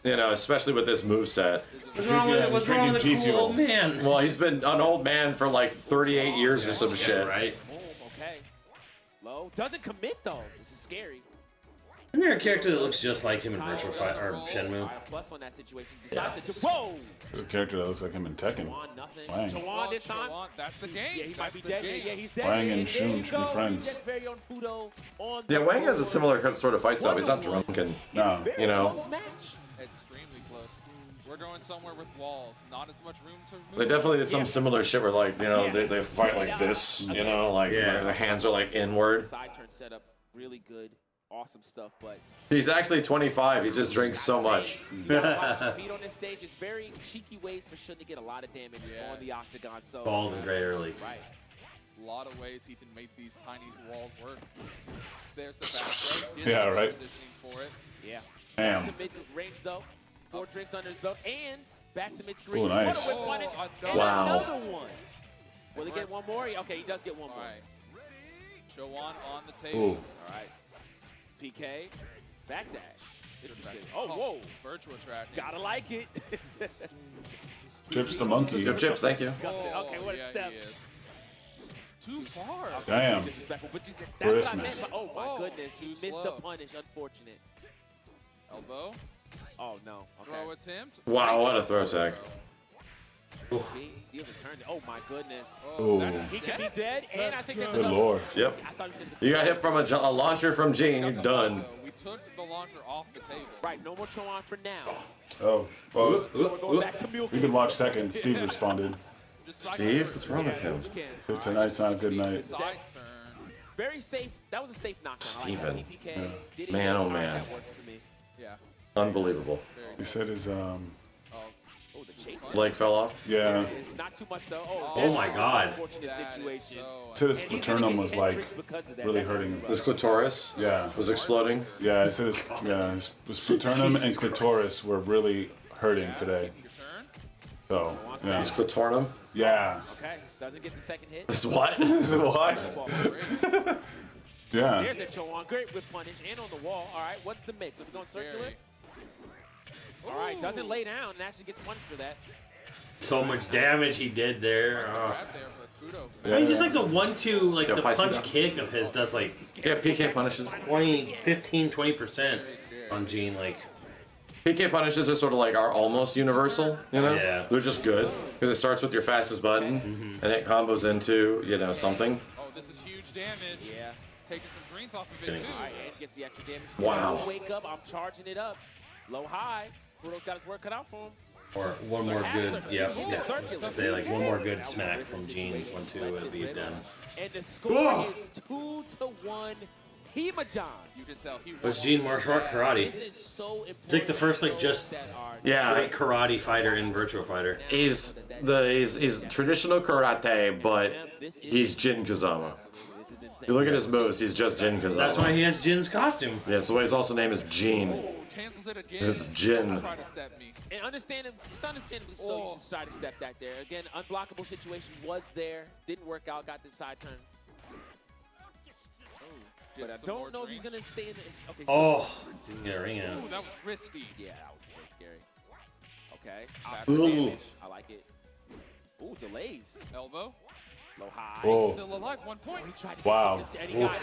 you know, especially with this moveset.
What's wrong with
He's
the
drinking G
cool
Fuel.
old man?
Well, he's been an old man for like 38 years or some shit.
Right?
Okay. Low. Doesn't commit, though. This is scary.
Isn't there a character that looks just like him in Virtual Fight or Shenmue?
Plus on that situation. Decides to. Whoa!
There's a character that looks like him in Tekken.
Juwan, nothing.
Wang.
Juwan this time.
That's the game.
Yeah, he might be
That's the
dead.
game.
Yeah, he's dead.
Wang and
there
Shun
you
should be
go.
friends.
He gets very on Fudo on
Yeah,
the
Wang has a
board.
similar sort of fight style. He's not drunken.
No.
You know?
Close match.
Extremely close. We're going somewhere with walls. Not as much room to move.
They definitely did some similar shit where, like, you know, they fight like this, you know, like
Yeah.
their hands are like inward.
Side turn setup. Really good. Awesome stuff, but
He's actually 25. He just drinks so much.
you gotta watch your feet on this stage. It's very cheeky ways for Shun to get a lot of damage
Yeah.
on the octagon. So
Bald and gray early.
right.
A lot of ways he can make these tiny walls work. There's the back break.
Yeah, right.
Positioning for it.
Yeah.
Damn.
To mid range though. 4 drinks under his belt and back to mid screen.
Ooh, nice.
What a whip punish. And
Wow.
another one. Will he get one more? Okay, he does get one
All
more.
right. Chowan on the table.
Ooh.
All right. PK. Backdash. Interesting. Oh, whoa.
Virtual tracking.
Gotta like it.
Chips the monkey.
Go Chips, thank you.
Okay, what a
yeah,
step.
he is. Too far.
Damn.
Disrespectful, but that's what I meant.
Christmas.
But, oh my
Oh,
goodness, he
too
missed
slow.
the punish. Unfortunate.
Elbow.
Oh no. Okay.
Throw attempt.
Wow, what a throw tag.
He steals a turn. Oh my goodness.
Ooh.
That's
He can be dead, and I think there's
Good
another.
lord.
Yep.
I thought you said
You got hit from a launcher from Gene. You're done.
We took the launcher off the table.
right. No more Chowan for now.
Oh. Well,
So we're going back to Milk.
you can watch Tekken. Steve responded.
Just cycle
Steve,
through.
what's wrong with him?
Said tonight's not a good night.
Side turn.
Very safe. That was a safe knockdown.
Steven.
Like PK. Did it
Man,
get
oh,
hard?
man.
That worked for me.
Yeah.
Unbelievable.
He said his
Oh,
Oh, the chase.
Leg fell off.
yeah.
Not too much though.
Oh my God.
Unfortunate
that is
situation.
so.
Said his
And he's
paternum
gonna
was
get
like
tricks because of that.
really
That's
hurting him.
His clitoris
Yeah.
was exploding.
Yeah. He said his paternum and clitoris were really hurting today.
Your turn.
So yeah.
His clitornum.
Yeah.
Okay, doesn't get the second hit.
His what?
What?
Ball break.
Yeah.
There's that Chowan. Great with punish and on the wall. All right, what's the mix? Are we going circular?
Scary.
All right, doesn't lay down and actually gets punished for that.
So much damage he did there.
Grab there, but kudos.
Yeah.
I mean, just like the 1-2, like
Yeah,
the
Pisces
punch
up.
kick of his does like
Yeah, PK punishes.
15-20% on Gene. Like,
PK punishes are sort of like are almost universal, you know?
Yeah.
They're just good because it starts with your fastest button and it combos into, you know, something.
Oh, this is huge damage.
Yeah.
Taking some dreams off of it too.
All right, and gets the extra damage.
Wow.
Wake up, I'm charging it up. Low high. Kudo's got his work cut out for him.
or one more good, yeah.
Circular.
Say like one more good smack from Gene, 1-2 would be done.
And the score is 2-1 Hima-John.
You can tell he
Was Gene martial art karate?
This is so important.
It's like the first like just
Yeah,
straight karate fighter in Virtua Fighter.
he's traditional karate, but he's Jin Kazama. You look at his moves, he's just Jin Kazama.
That's why he has Jin's costume.
Yeah, so his also name is Gene.
cancels it again.
It's Jin.
Try to step me.
And understandably so, you should try to step that there. Again, unblockable situation was there. Didn't work out, got the side turn. But I don't know if he's going to stay in this. Okay,
Oh, didn't get a ring out.
Ooh, that was risky.
Yeah, that was very scary. Okay.
Ooh.
I like it. Ooh, delays.
Elbow.
Low high.
Whoa.
Still alive. 1 point.
He tried to
Wow.
get some- and he got it.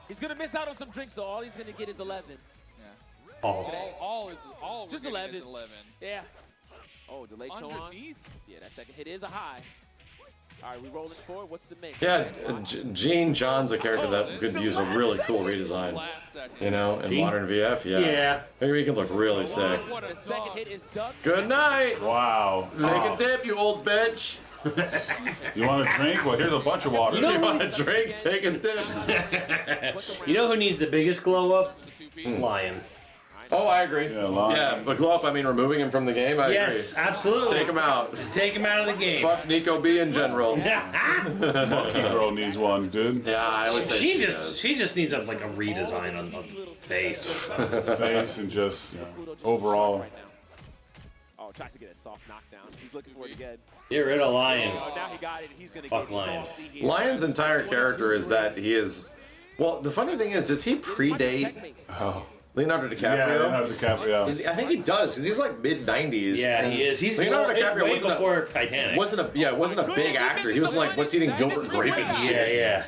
He's going to miss out on some drinks, so all he's going to get is 11.
Yeah.
Oh.
All we're
Just
getting
11.
is 11.
Yeah. Oh, delay Choan.
Underneath.
Yeah, that second hit is a high. All right, we rolling forward. What's the mix?
Yeah, Gene John's a character that could use a really cool redesign.
Last second.
You know, in
Gene?
modern VF, yeah.
Yeah.
Maybe he can look really sick.
What a
The second
dog.
hit is ducked.
Good night.
Wow.
Take a dip, you old bitch.
You want a drink? Well, here's a bunch of water.
You want a drink? Take a dip.
You know who needs the biggest glow up?
The 2B.
Lion.
Oh, I agree.
Yeah, Lion.
Yeah, but glow up, I mean removing him from the game. I
Yes,
agree.
absolutely.
Take him out.
Just take him out of the game.
Fuck Nico B in general.
Monkey Girl needs one, dude.
Yeah, I would say
She
does.
just needs a redesign on the face.
Face and just overall.
Right now. Oh, tries to get a soft knockdown. He's looking for it again.
Get rid of Lion.
Oh, now he got it. He's going to
Fuck
get
Lion.
saucy here.
Lion's entire character is that he is. Well, the funny thing is, does he predate
Oh.
Leonardo
Yeah,
DiCaprio?
Leonardo DiCaprio.
I think he does, because he's like mid 90s.
Yeah, he is. He's
Leonardo
it's
DiCaprio
way
wasn't
before Titanic.
wasn't a big actor. He was like, what's eating Gilbert Grape and shit.
Yeah.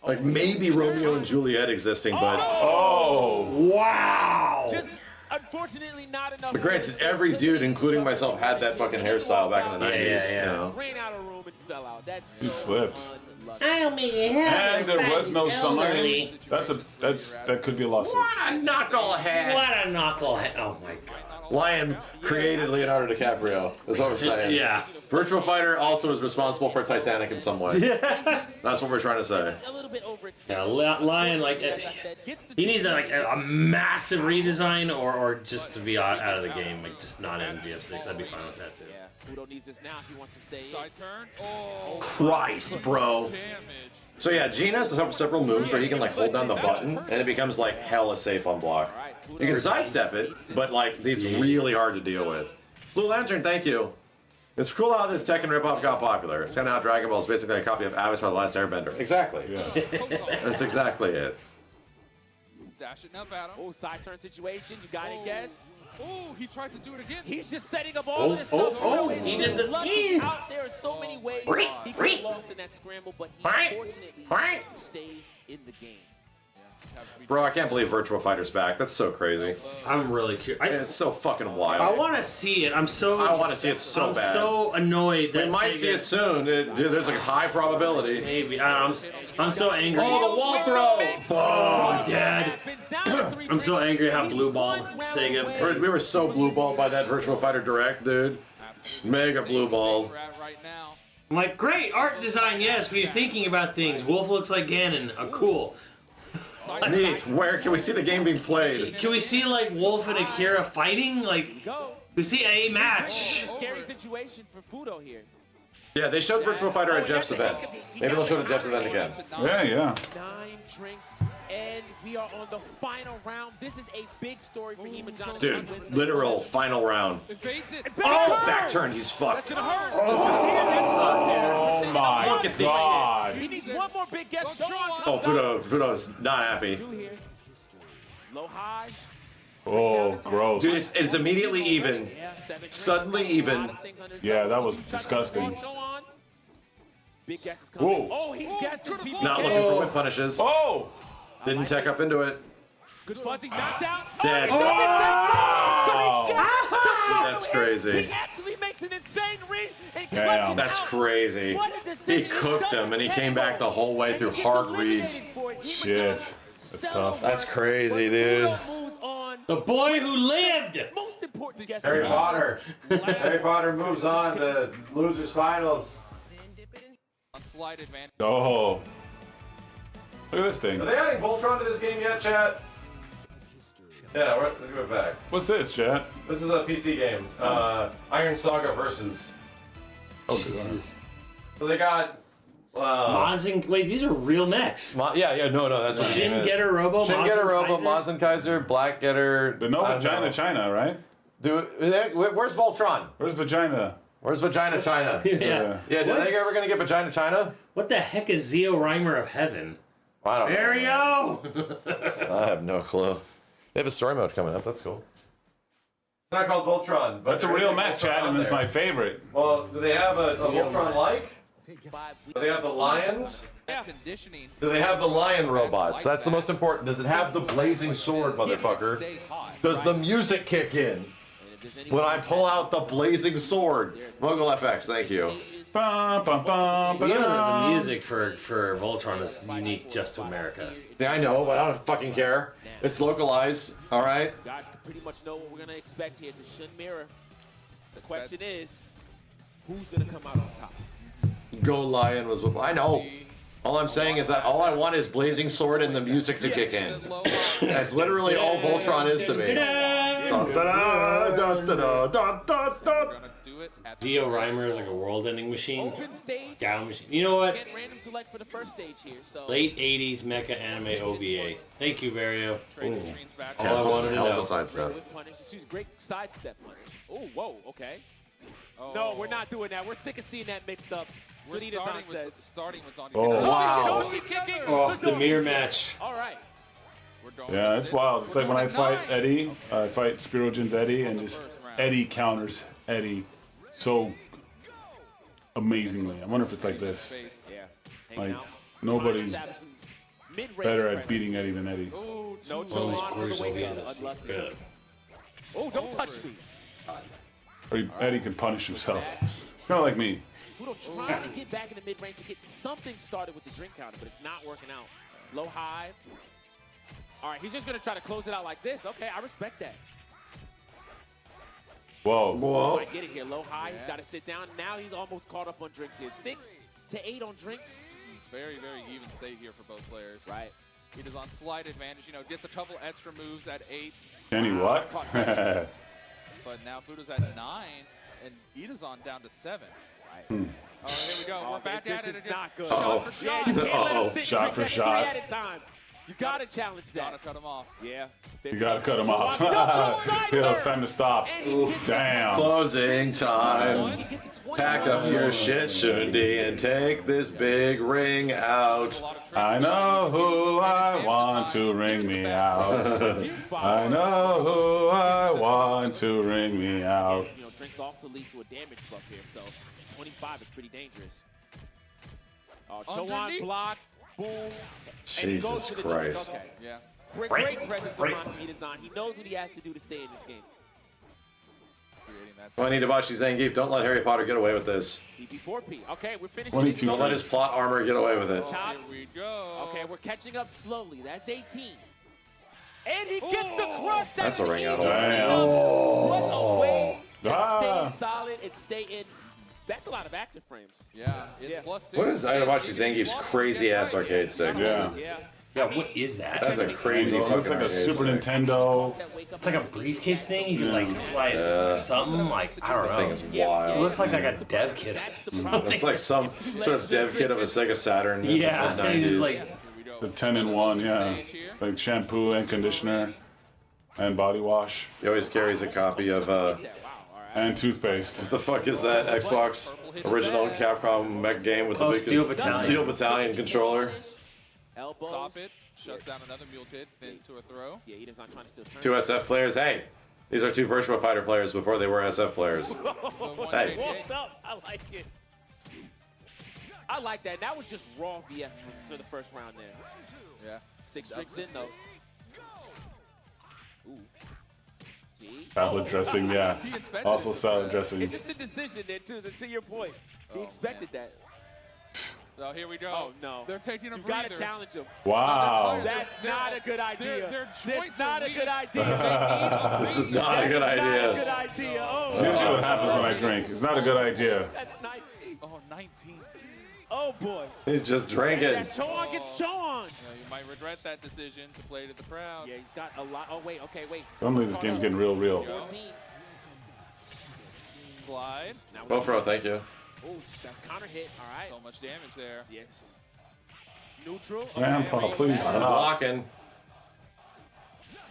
Like maybe Romeo and Juliet existing, but
Oh.
Wow.
Just unfortunately not enough.
but granted, every dude, including myself, had that fucking hairstyle back in the 90s.
yeah.
You know?
Ran out of room and fell out. That's
He slipped.
unlucky.
I don't mean you have
And there was no sunlight. That could be a lawsuit.
What a knucklehead!
What a knucklehead. Oh my god.
Lion created Leonardo DiCaprio. That's what we're saying.
Yeah.
Virtual Fighter also is responsible for Titanic in some way. That's what we're trying to say.
A little bit overextended.
Yeah, Lion, like, he needs a massive redesign or just to be out of the game, like just not in VF6. I'd be fine with that too.
Yeah, Fudo needs this now if he wants to stay in.
Side turn. Oh.
Christ, bro.
Damage.
So yeah, Gene has several moves where he can like hold down the button and it becomes like hella safe on block. You can sidestep it, but like it's really hard to deal with. Blue Lantern, thank you. It's cool how this Tekken ripoff got popular. It's kind of how Dragon Ball is basically a copy of Avatar: The Last Airbender. Exactly.
Yes.
That's exactly it.
Dash it now, battle.
Oh, side turn situation. You got it, guess.
Oh, he tried to do it again.
He's just setting up all of this
oh,
stuff.
oh,
Fudo
he
is
did the-
lucky out there in so many ways. He could have lost in that scramble, but he fortunately stays in the game.
Bro, I can't believe Virtua Fighter's back. That's so crazy.
I'm really curious.
It's so fucking
I
wild.
want to see it. I'm so.
I want to see it so
I'm
bad.
so annoyed that
We might see it soon. Dude, there's a high probability.
Maybe. I'm so angry.
Oh, the wall throw!
Oh, Dad. I'm so angry how blue balled Sega.
We were so blue balled by that Virtua Fighter Direct, dude. Mega blue balled.
We're at right now.
I'm like, great art design, yes. We're thinking about things. Wolf looks like Ganon. Cool.
Neat. Where can we see the game being played?
Can we see like Wolf and Akira fighting? Like, we see a match.
Scary situation for Fudo here.
Yeah, they showed Virtua Fighter at Jeff's event. Maybe they'll show it at Jeff's event again.
Yeah.
9 drinks, and we are on the final round. This is a big story for Hima-John.
Dude, literal final round.
Evades it.
Oh, back turn. He's fucked.
Gonna hurt.
Oh my
Look at this
God.
He needs one more big guess.
Oh, Fudo's not happy.
Low high.
Oh, gross.
Dude, it's immediately even. Suddenly even.
Yeah, that was disgusting.
Big guess is coming.
Whoa.
Oh, he guesses.
Not looking for whip punishes.
Oh!
Didn't tech up into it.
Good fuzzy knockdown.
Dead.
Oh!
That's crazy.
He actually makes an insane read and
Damn.
clutches
That's
out.
crazy.
What a decision.
He cooked him and he came back the whole way through hard reads.
Shit. That's tough.
That's crazy, dude.
Moves on.
The boy who lived.
Most important guess.
Harry Potter. Harry Potter moves on to losers finals.
On slide advantage.
Oh. Look at this thing.
Are they adding Voltron to this game yet, chat? Yeah, let's go back.
What's this, chat?
This is a PC game.
Nice.
Iron Saga Versus.
Oh, good.
So they got.
Wait, these are real mechs.
No, that's what the
Shin
game is.
Getter Robo,
Shin Getter Robo,
Mazen
Mazen Black Getter.
But no Vagina China, right?
Where's Voltron?
Where's Vagina?
Where's Vagina China?
Yeah.
Yeah, do you think ever gonna get Vagina China?
What the heck is Zeo Rhymer of Heaven?
I don't know.
Mario!
I have no clue. They have a story mode coming up. That's cool. It's not called Voltron, but
That's a real mech, chat, and it's my favorite.
Well, do they have a Voltron-like? Do they have the lions?
Conditioning.
Do they have the lion robots? That's the most important. Does it have the blazing sword, motherfucker? Does the music kick in when I pull out the blazing sword? Mogul FX, thank you.
Bum, bum, bum,
You know that
ba-dum.
the music for Voltron is unique just to America.
Yeah, I know, but I don't fucking care. It's localized, all right?
Guys can pretty much know what we're going to expect here. It's a Shun Mirror. The question is, who's going to come out on top?
Go Lion was. I know. All I'm saying is that all I want is blazing sword and the music to kick in. That's literally all Voltron is to me.
Zeo Rhymer is like a world-ending machine.
Open stage.
Down machine. You know what?
Get random select for the first stage here. So
Late 80s mecha anime OVA. Thank you, Vario.
Trading screens back.
All I wanted to
Hell of
know.
a sidestep.
with punish. She's great sidestep punish. Oh, whoa, okay.
Oh.
No, we're not doing that. We're sick of seeing that mix up.
We're
Sweetie Design says.
starting with Donnie.
Oh,
wow.
Don't be kicking.
Oh, the mirror match.
All right.
Yeah, it's wild. It's like when I fight Eddie, I fight Spirojin's Eddie, and just Eddie counters Eddie so amazingly. I wonder if it's like this.
Yeah.
Like, nobody's better at beating Eddie than Eddie.
No
Those
Jolan on
gorgeous
the way
OVAs
down.
are so
Unlucky.
good.
Oh, don't touch me.
Or Eddie can punish himself. It's kind of like me.
Kudo trying to get back in the mid-range to get something started with the drink counter, but it's not working out. Low high. All right, he's just going to try to close it out like this. Okay, I respect that.
Whoa.
I get it here. Low high. He's got to sit down. Now he's almost caught up on drinks here. 6 to 8 on drinks.
Very, very even state here for both players.
Right.
He is on slight advantage. You know, gets a couple extra moves at 8.
Kenny, what?
But now Fudo's at 9, and Idazan down to 7.
Right.
Oh, here we go.
Oh,
We're back
this
at it
is
again.
not good.
Shot for
Yeah,
shot.
you can't let him sit
Shot
and
for
drink
shot.
3 at a time. You got to challenge
Gotta
that.
cut him off.
Yeah.
You gotta cut him off.
Don't
Yeah, it's time to stop. Damn.
Closing time.
He gets to 20.
Pack up your shit, Shundi, and take this big ring out.
I know who I want to ring me out. I know who I want to ring me out.
You know, drinks also lead to a damage buff here, so 25 is pretty dangerous. Chowan
Underneath.
blocks, boom.
Jesus Christ.
Okay.
Yeah.
Great presence on Idazan. He knows what he has to do to stay in this game.
Creating that.
20 Dabashi Zangief, don't let Harry Potter get away with this.
PP4P. Okay, we're finishing.
22
Don't let his plot armor get away with it.
Chops.
Here we go.
Okay, we're catching up slowly. That's 18. And he gets the crush.
That's a ring out.
Damn.
What a way to
Ah.
stay solid and stay in. That's a lot of active frames.
Yeah. It's
Yeah.
+2.
What is Itabashi Zangief's crazy ass arcade stick?
Yeah.
Yeah.
Yeah, what is that?
That's a crazy
It
fucking
looks like a
arcade
Super
stick.
Nintendo.
It's like a briefcase thing. You can like slide something like, I don't
That thing
know.
is
It
wild.
looks like a dev kit.
It's like some sort of dev kit of a Sega Saturn in
Yeah,
the
and it's
90s.
like,
Here we go.
The 10-in-1, yeah. Like shampoo and conditioner and body wash
He always carries a copy of
and toothpaste.
what the fuck is that Xbox original Capcom mech game with the
Oh,
big
Steel Battalion.
Steel Battalion controller?
Elbows.
Stop it. Shuts down another mule kid into a throw.
Yeah, he's not trying to steal turn.
2 SF players. Hey, these are 2 Virtua Fighter players before they were SF players.
The one
Hey.
JJ.
Walked up. I like it. I like that. That was just raw VF for the first round there.
Yeah.
6 drinks in though. Ooh. See?
Salad dressing, yeah.
He expected
Also
it.
salad dressing.
Interesting decision there too. To your point, he expected that.
So here we go.
Oh no!
They're taking a
You
breather.
gotta challenge him.
Wow.
That's not a good idea.
Their
That's
joints
not
are
a good
weak.
idea.
This is not a good
Not a good
idea.
idea. Oh,
It's usually what happens when I drink. It's not a good idea.
that's 19.
Oh, 19.
Oh boy.
He's just drinking.
That Chowan gets Chowan.
know, you might regret that decision to play to the crowd.
Yeah, he's got a lot. Oh, wait, okay, wait.
Suddenly this game's getting real.
14.
Slide.
Now
Both row, thank you.
Oh, that's counter hit. All right.
So much damage there.
Yes. Neutral.
Grandpa,
Okay.
please
I'm
stop.
blocking.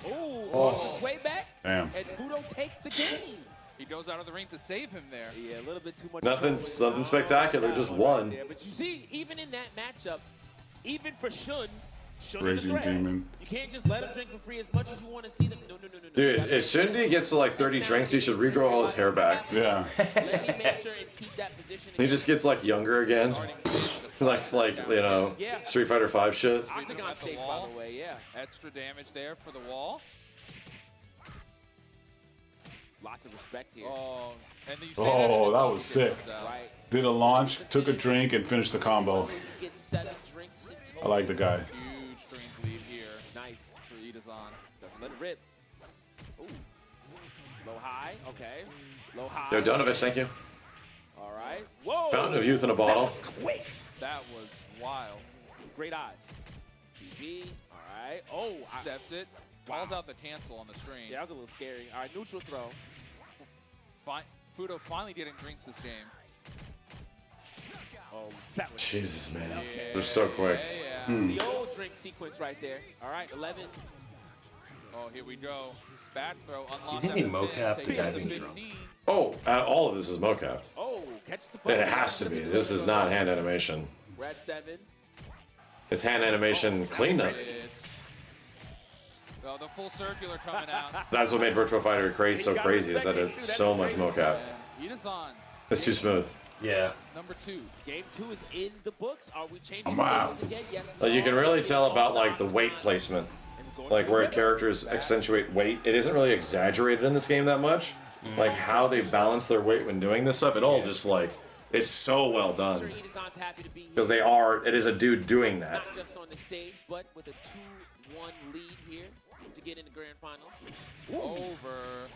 Oh, his way back.
Damn.
And Fudo takes the game.
He goes out of the ring to save him there.
Yeah, a little bit too much.
Nothing spectacular, just one.
Yeah, but you see, even in that matchup, even for Shun is a
Raging
threat.
Demon.
You can't just let him drink for free as much as you want to see them. No.
Dude, if Shindy gets to like 30 drinks, he should regrow all his hair back.
Yeah.
Let me make sure and keep that position.
He just gets like younger again. like you know, Street Fighter 5 shit.
Octagon
At the
stage, by
wall.
the way, yeah.
Extra damage there for the wall.
Lots of respect here.
Oh, and you
Oh, that was sick.
Right.
Did a launch, took a drink, and finished the combo.
Get 7 drinks in
I
total.
like the guy.
Huge strength lead here
Nice.
for Itazan.
Doesn't let it rip. Ooh. Low high. Okay. Low high.
Yo, Donovich, thank you.
All right. Whoa.
Fountain of Youth in a bottle.
Quick.
That was wild.
Great eyes. GG. All right. Oh.
Steps it. Calls out the cancel on the string.
Yeah, that was a little scary. All right. Neutral throw.
Fudo finally getting drinks this game.
Oh, that was
Jesus, man.
Okay.
They're so quick.
Yeah.
the old drink sequence right there. All right. 11.
Oh, here we go. Back throw. Unlocked.
You think they
after 10,
mocapped the
taking
guy
it to
being drunk?
15.
Oh, all of this is mocapped.
Oh, catch the ball.
It has to be. This is not hand animation.
We're at 7.
It's hand animation cleanup.
Oh, the full circular coming out.
That's what made Virtua Fighter crazy so crazy, is that it's so much mocap.
Itazan,
It's too smooth.
Yeah.
number 2.
Game 2 is in the books. Are we changing
Wow.
stages again? Yes.
Like, you can really tell about like the weight placement, like where characters accentuate weight. It isn't really exaggerated in this game that much. Like how they balance their weight when doing this stuff. It all just like it's so well done
Sure, Itazan's happy to be here.
because they are. It is a dude doing that.
Not just on the stage, but with a 2-1 lead here to get in the grand finals.
Over.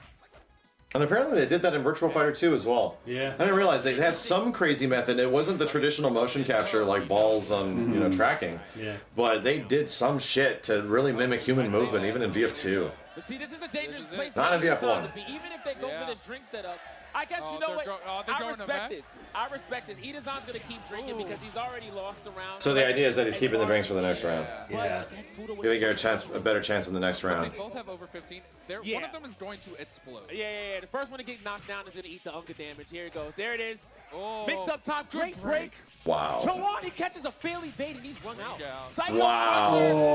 And apparently they did that in Virtua Fighter 2 as well.
Yeah.
I didn't realize they had some crazy method. It wasn't the traditional motion capture like balls on tracking.
Yeah.
But they did some shit to really mimic human movement, even in VF2.
But see, this is a dangerous place
Not
for
in
Itazan
VF1.
to be. Even if they go
Yeah.
for this drink setup, I guess
Oh,
you know
they're
what?
they're
I
going to
respect
Max?
this. I respect this. Itazan's going to keep drinking because he's already lost a round.
So the idea is that he's keeping the drinks for the next round.
Yeah.
You think you have a better chance in the next
They
round.
both have over 15. One
Yeah.
of them is going to explode.
Yeah. The first one to get knocked down is going to eat the Unga damage. Here it goes. There it is.
Oh,
Mix up time. Great break.
Wow.
Chowan, he catches a fail evade and he's run out.
Yeah.
Psycho
Wow.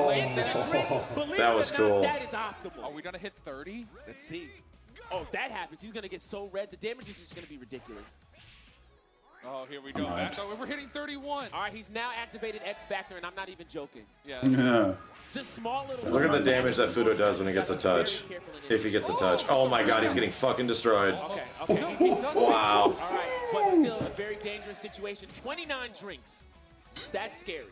Fire into the drink. Believe
That
it
was
or not,
cool.
That is optimal.
Are we going to hit 30?
Let's see. Oh, if that happens, he's going to get so red. The damage is just going to be ridiculous.
Oh, here we go.
Alright.
So we're hitting 31.
All right, he's now activated X Factor, and I'm not even joking.
Yeah.
Yeah.
Just small little...
Look at the damage that Fudo does when he gets a touch. If he gets a touch. Oh my god, he's getting fucking destroyed.
Okay.
He does
Wow.
All right, but still a very dangerous situation. 29 drinks. That's scary.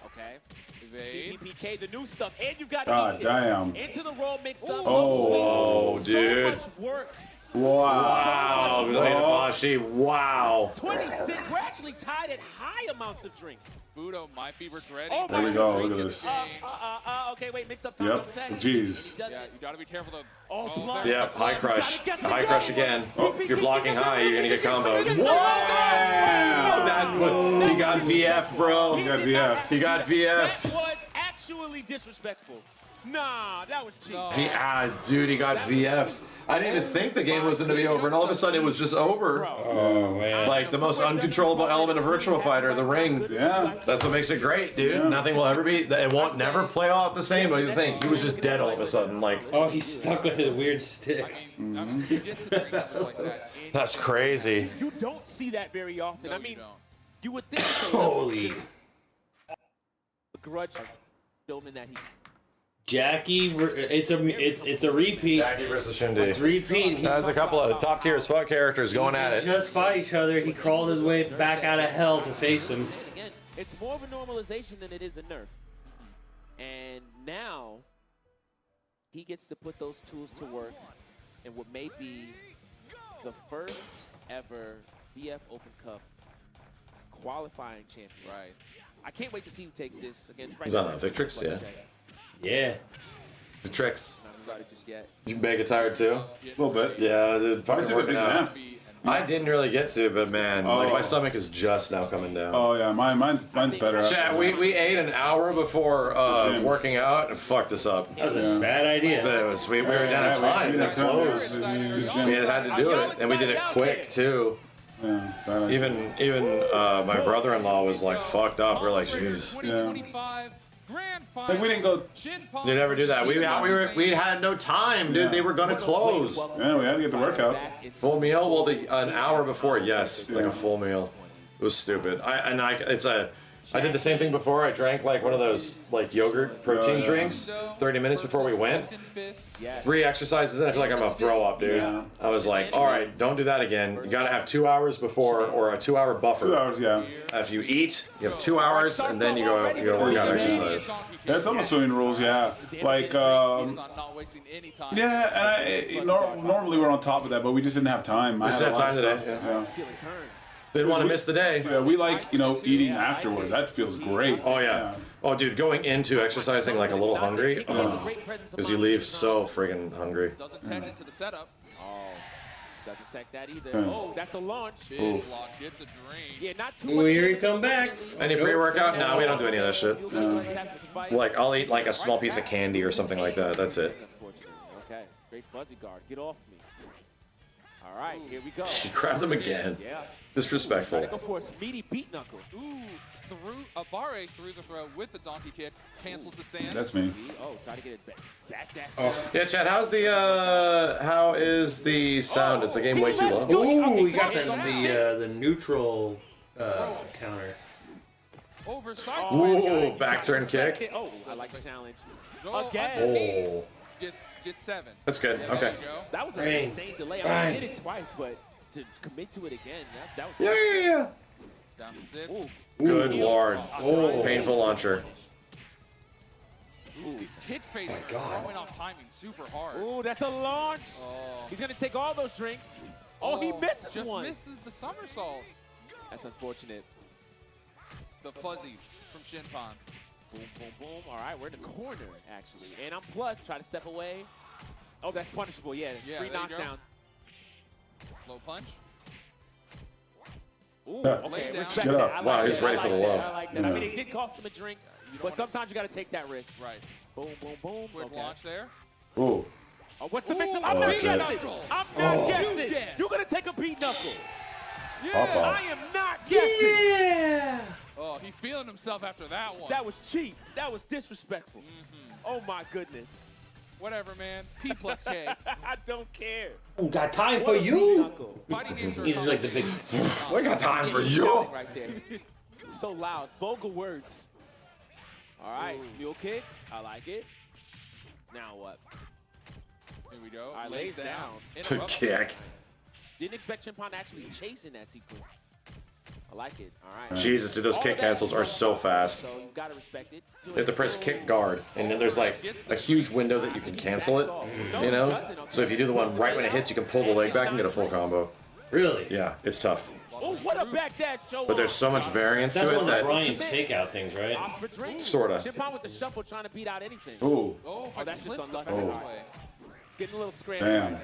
Okay.
evade.
PPK, the new stuff, and you've got
God damn.
into the roll mix up.
Oh,
So
dude.
much work.
Wow. Milabashi, wow.
26. We're actually tied at high amounts of drinks.
Fudo might be regretting.
Oh
There we go. Look at this.
Okay, wait, mix up time.
Yep.
Tag.
Jeez.
Does
Yeah,
it.
you gotta be careful though.
Oh, block.
Yeah, high crush. High crush again. Oh, if you're blocking high, you're gonna get comboed.
Wow.
He got VF'd, bro.
He got VF'd.
He got
That
VF'd.
was actually disrespectful. Nah, that was cheap.
No.
Dude, he got VF'd. I didn't even think the game was going to be over, and all of a sudden it was just over.
Oh, man.
Like the most uncontrollable element of Virtua Fighter, the ring.
Yeah.
That's what makes it great, dude.
Yeah.
Nothing will ever be. It won't never play out the same. What do you think? He was just dead all of a sudden. Like
Oh, he's stuck with his weird stick.
I mean, you get to drink levels like that.
that's crazy.
You don't see that very often.
No,
I mean,
you don't.
you would think
Holy.
a grudge filming that he.
Jackie, it's a repeat.
Jackie versus Shindy.
It's repeat. He
That's a couple of top tier as fuck characters going at it.
just fought each other. He crawled his way back out of hell to face him.
Again, it's more of a normalization than it is a nerf. And now he gets to put those tools to work in what may be the first ever BF Open Cup qualifying champion.
Right.
I can't wait to see who takes this against.
He's on that Victrix, yeah.
Yeah.
The tricks.
Not started just yet.
You mega tired too?
A little bit.
Yeah, dude, fucking
It's a
working
big
out.
nap.
I didn't really get to, but man, like
Oh.
my stomach is just now coming down.
Oh yeah, mine's better.
Chat, we ate an hour before working out and fucked us up.
That was a bad idea.
But it was, we were down at time. They closed. We had to do it, and we did it quick too.
Yeah, bad idea.
Even my brother-in-law was like fucked up. We're like, jeez.
2025 Grand Final.
Like we didn't go.
You never do that. We had no time, dude. They were gonna close.
Yeah, we had to get the workout.
Full meal? Well, an hour before, yes, like a full meal. It was stupid. I did the same thing before. I drank like one of those like yogurt protein drinks 30 minutes before we went. 3 exercises in, I feel like I'm gonna throw up, dude.
Yeah.
I was like, all right, don't do that again. You gotta have 2 hours before or a 2-hour buffer.
2 hours, yeah.
If you eat, you have 2 hours, and then you go work out exercise.
Yeah, it's almost swimming rules, yeah. Like,
Not wasting any time.
yeah, and normally we're on top of that, but we just didn't have time.
Just
had a
had
lot
time
of
today,
stuff.
yeah.
Yeah.
Didn't want to miss the day.
Yeah, we like, eating afterwards. That feels great.
Oh yeah. Oh dude, going into exercising like a little hungry, because you leave so friggin' hungry.
Doesn't tend it to the setup.
Oh, doesn't take that either. Oh, that's a launch.
Big block gets a drain.
Yeah, not too
Ooh,
much.
here he come back.
Any pre-workout? No, we don't do any of that shit.
Like,
Like I'll eat like a small piece of candy or something like that. That's it.
okay, great fuzzy guard. Get off me. All right, here we go.
You grabbed them again.
Yeah.
Disrespectful.
Go for a meaty beat knuckle.
Ooh, Barre through the throw with the donkey kick. Cancels the stand.
That's me.
Oh, try to get it back dash.
Yeah, Chad. How is the sound? Is the game way too low?
Ooh, we got the neutral counter.
Oversight.
Ooh, back turn kick.
Oh, I like the challenge.
Go
Again.
Oh,
Get 7.
that's good.
There
Okay.
you go.
That was an
Rain.
insane delay. I mean, I did it twice, but to commit to it again, that was
Yeah.
Down to 6.
Ooh.
Good lord.
Oh.
Painful launcher.
These kid fades are throwing off timing super hard.
Ooh, that's a launch.
Oh.
He's gonna take all those drinks. Oh, he misses
just
one.
misses the somersault.
That's unfortunate.
The fuzzies from Shinpon.
Boom, boom, boom. All right, we're in the corner, actually. And I'm plus. Try to step away. Oh, that's punishable. Yeah,
Yeah,
free
there you go.
knockdown.
Low punch.
Ooh,
Yeah.
okay,
Lay down.
respect
Get
that.
up.
I like
Wow,
that.
he's ready
I
for
like
the
that.
low.
I like that. I
Yeah.
mean, it did cost him a drink, but sometimes you got to take that risk.
Right.
Boom, boom, boom.
Good
Okay.
launch there.
Ooh.
Oh, what's the mix up?
Ooh,
I'm not
that's it.
guessing. I'm not guessing.
You guess.
You're going to take a beat knuckle.
Pop off.
I am not guessing.
Yeah.
Oh, he feeling himself after that one.
That was cheap. That was disrespectful. Oh, my goodness.
Whatever, man. P plus K.
I don't care.
Got time for
What a beat
you.
knuckle.
Fighting games are
He's like the big.
We got time for you.
Shouting right there. So loud. Vulgar words. All right. Mule kick. I like it. Now what?
Here we go.
All right,
Lays
lays down.
Good kick.
Didn't expect Chimpon to actually chase in that sequence. I like it. All right.
Jesus, dude, those
All
kick
of that
cancels are so fast.
So you gotta respect it.
You have to press kick guard, and then there's like a huge window that you can cancel it, you know? So if you do the one right when it hits, you can pull the leg back and get a full combo.
Really?
Yeah, it's tough.
Oh, what a back dash, Joe.
But there's so much variance
That's
to
one
it
of
that
Brian's fake out things, right?
Sorta.
Chimpon with the shuffle trying to beat out anything.
Ooh.
Oh,
Oh, that's just
flips the
unlucky.
back
Oh.
way.
It's getting a little scrambled.
Damn.
Yeah.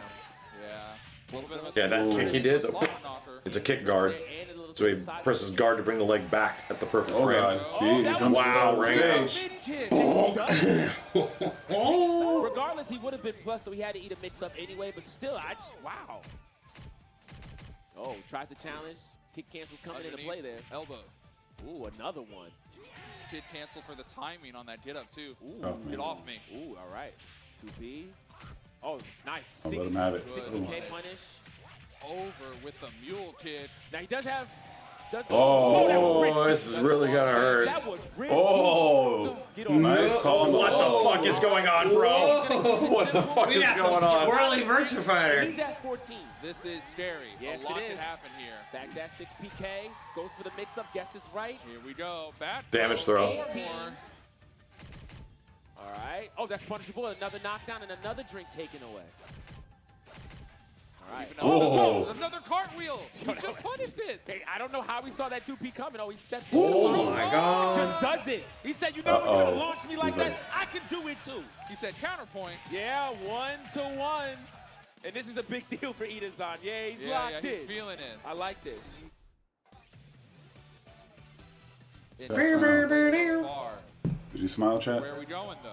A little bit of a
Yeah, that kick he did,
slot knocker.
it's a kick guard. So he presses guard to bring the leg back at the perfect
Oh
frame.
god. See, he comes
Wow,
to the
Ray.
stage.
Mid kick.
Regardless, he would have been plus, so he had to eat a mix-up anyway, but still, wow. Oh, tries to challenge. Kick cancels coming into play there.
Elbow.
Ooh, another one.
Kid cancel for the timing on that get up too.
Ooh,
Get off me.
Ooh, all right. 2B. Oh, nice.
I'll let him have it.
60K punish.
Over with the mule kid.
Now he does have.
Oh.
that was risky.
this is really gonna hurt.
That was risky.
Oh.
Get on.
Nice call.
What the fuck is going on, bro? What the fuck
We
is
got some
going on?
squirrely virtue fighter.
He's at 14.
This is scary.
Yes,
a lot
it
can
is.
happen here.
Back that 6PK. Goes for the mix-up. Guesses right.
Here we go. Back
Damage throw.
18. All right. Oh, that's punishable. Another knockdown and another drink taken away. All right.
Whoa.
Another cartwheel. He just punished it.
Hey, I don't know how he saw that 2P coming. Oh, he steps in.
Oh my god.
Just does it. He said, you never gonna launch me like
He's
that.
like-
I can do it too.
He said counterpoint.
Yeah, 1-1. And this is a big deal for Itazan. Yeah, he's locked
he's
in.
feeling it.
I like this.
So far.
Did you smile, chat?
Where are we going though?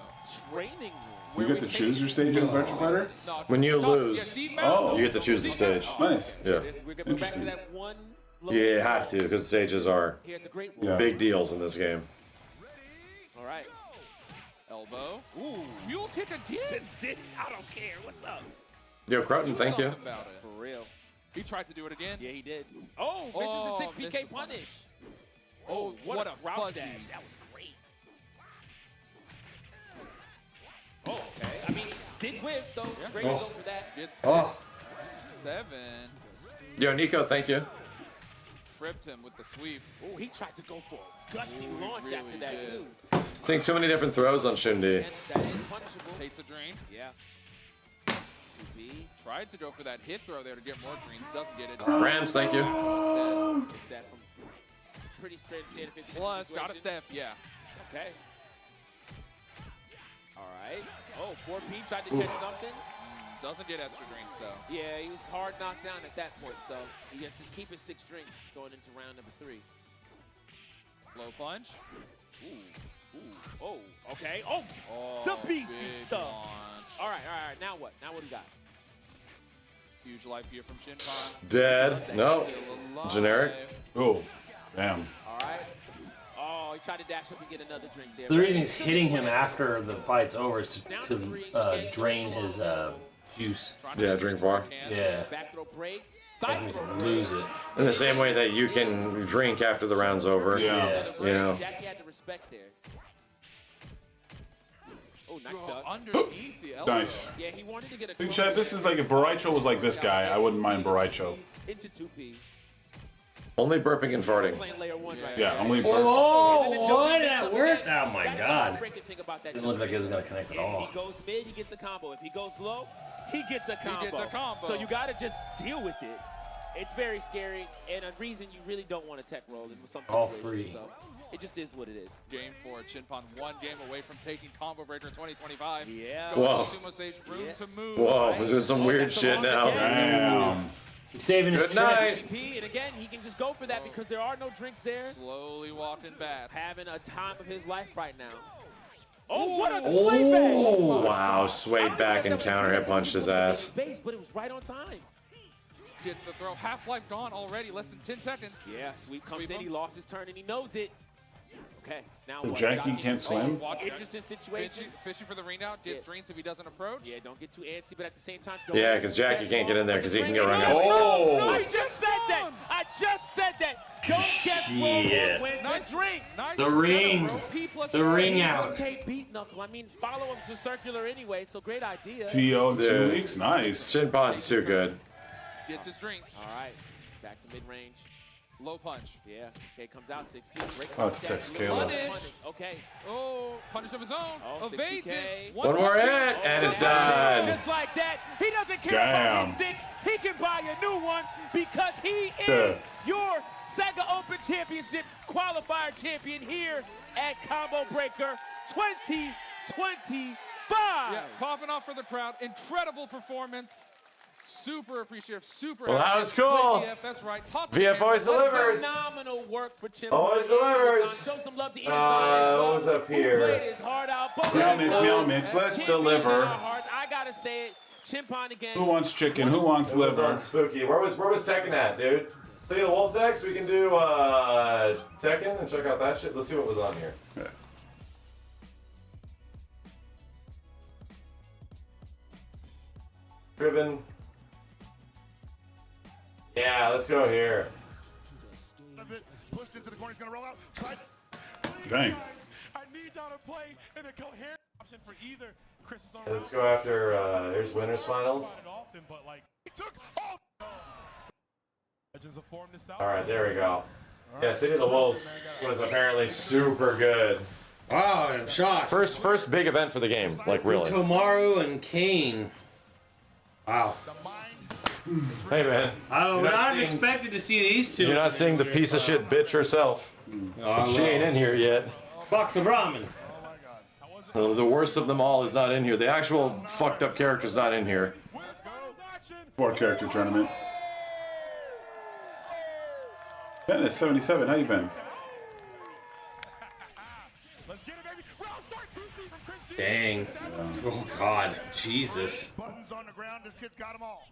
Training room.
You get to choose your stage in Virtua Fighter?
No,
When you
yeah,
lose,
Steve
Oh.
you get to choose the stage.
Nice.
Yeah.
We're going to go back to
Interesting.
that one.
Yeah, you have to, because stages are
Here at the Great Wall.
Yeah.
big deals in this game.
All right.
elbow.
Ooh.
Mule kick again.
Just did it. I don't care. What's up?
Yo, Croton, thank you.
Something about it.
For real.
He tried to do it again.
Yeah, he did. Oh,
Oh,
misses the 6
missed
PK
the
punish.
punish. Oh, what a
crouch
fuzzy.
dash. That was great. Oh, okay. I mean, he did whip, so great
Oh.
result for that.
Gets
Oh.
7.
Yo, Nico, thank you.
Tripped him with the sweep.
Oh, he tried to go for a gutsy
Ooh, he
launch
really
after that,
did.
too.
Seeing too many different throws on Shundi.
And that is punishable.
Takes a drain.
Yeah. 2B.
Tried to go for that hit throw there to get more dreams. Doesn't get it.
Rams, thank you.
It's that from pretty straight shade of 50.
Plus, got a step. Yeah.
Okay. All right. Oh, 4P tried to catch something.
Doesn't get extra drinks though.
Yeah, he was hard knocked down at that point, so he gets to keep his 6 drinks going into round number 3.
Low punch.
Ooh. Ooh. Oh, okay. Oh,
Oh,
the beast
big
stuff.
launch.
All right. Now what? Now what do you got?
Huge life here from Shinpan.
Dead. No.
Still alive.
Generic.
Oh, damn.
All right. Oh, he tried to dash up and get another drink there.
The reason he's hitting him after the fight's over is to drain his juice.
Yeah, drink bar.
Yeah.
Back throw break.
Make
Side throw
him
break.
lose it.
In the same way that you can drink after the round's over.
Yeah.
You know.
Jackie had the respect there. Oh, nice
Oh,
duck.
underneath the elbow.
Nice.
Yeah, he wanted to get a
Think, chat, this is like if Baraicho was like this guy, I wouldn't mind Baraicho.
into 2P.
Only burping and farting.
Playing layer 1 right
Yeah,
now.
only
Oh, what? That worked? Oh my
That's the
god.
heartbreaking thing about that
Didn't look like it was gonna connect at all.
If he goes mid, he gets a combo. If he goes low, he gets a combo.
gets a combo.
So you gotta just deal with it. It's very scary, and a reason you really don't want to tech roll in some
All
situations.
free.
So it just is what it is.
Game 4. Shinpan 1 game away from taking Combo Breaker in 2025.
Yeah.
Going
Whoa.
to Sumo Stage, room
Yeah.
to move.
Whoa, we're doing some weird shit now.
Damn.
He's saving his
Good night.
tricks.
P, and again, he can just go for that because there are no drinks there.
Slowly walking back.
Having a time of his life right now. Oh, what a swing back!
Oh, wow. Swayed back and counter hit punched his ass.
Base, but it was right on time.
Gets the throw. Half-life gone already. Less than 10 seconds.
Yeah, Sweep comes
Sweep
in.
him.
He lost his turn and he knows it. Okay, now
If
what?
Jackie can't swim?
Interesting situation.
Fishing for the ring out. Get
Yeah.
dreams if he doesn't approach.
Yeah, don't get too antsy, but at the same time, don't
Yeah,
get
because
too
Jackie can't get in there because he can get
ring
run
out.
out.
Oh!
I just said that. I just said that. Don't get
Shit.
rolled when
Nice.
to drink.
Nice
The
center
ring.
row. P plus
The
one.
ring out.
Okay, beat Knuckle. I mean, follow him to circular anyway, so great idea.
TO in 2
Dude.
weeks? Nice.
Shinpon's too good.
Gets his drinks.
All right, back to mid-range.
Low punch.
Yeah, okay, comes out 6P. Great
Oh, it's
contact.
text Caleb.
Punish.
Okay.
Oh, punish of his own.
Oh,
Evades
60K.
it.
One more hit, and it's done.
Just like that. He doesn't care
Damn.
about his stick. He can buy a new one because he is
Yeah.
your Sega Open Championship qualifier champion here at Combo Breaker 2025.
Yeah, popping off for the crowd. Incredible performance. Super appreciative. Super.
Well, that
happy.
was cool.
Play VF, that's right. Talk to
VF
the
always
camera.
delivers.
Phenomenal work for Chimp.
Always delivers.
Show some love to
What was up here?
Played his heart out. Both
Meow
guys
mix,
love
meow mix, let's
champions
deliver.
in our hearts. I gotta say it. Chimpon again.
Who wants chicken? Who wants
It was on
liver?
Spooky. Where was Tekken at, dude? City of the Wolves next. We can do Tekken and check out that shit. Let's see what was on here.
Yeah.
Driven. Yeah, let's go here.
Pushed into the corner, he's gonna roll out.
Dang.
I need y'all to play in a coherent option for either Chris is on
Let's go after, here's winners finals.
often, but like he took all Legends of Form this out.
Alright, there we go. Yeah, City of the Wolves was apparently super good.
Wow, I'm shocked.
First big event for the game, like really.
Komaru and Kane. Wow.
The mind
Hey man,
I would
You're not
not have
seeing-
expected to see these two.
you're not seeing the piece of shit bitch herself. She ain't in here yet.
Box of ramen.
The worst of them all is not in here. The actual fucked up character's not in here.
4-character tournament. Ben is 77. How you been?
Dang. Oh God. Jesus.
Buttons on the ground. This kid's got them all.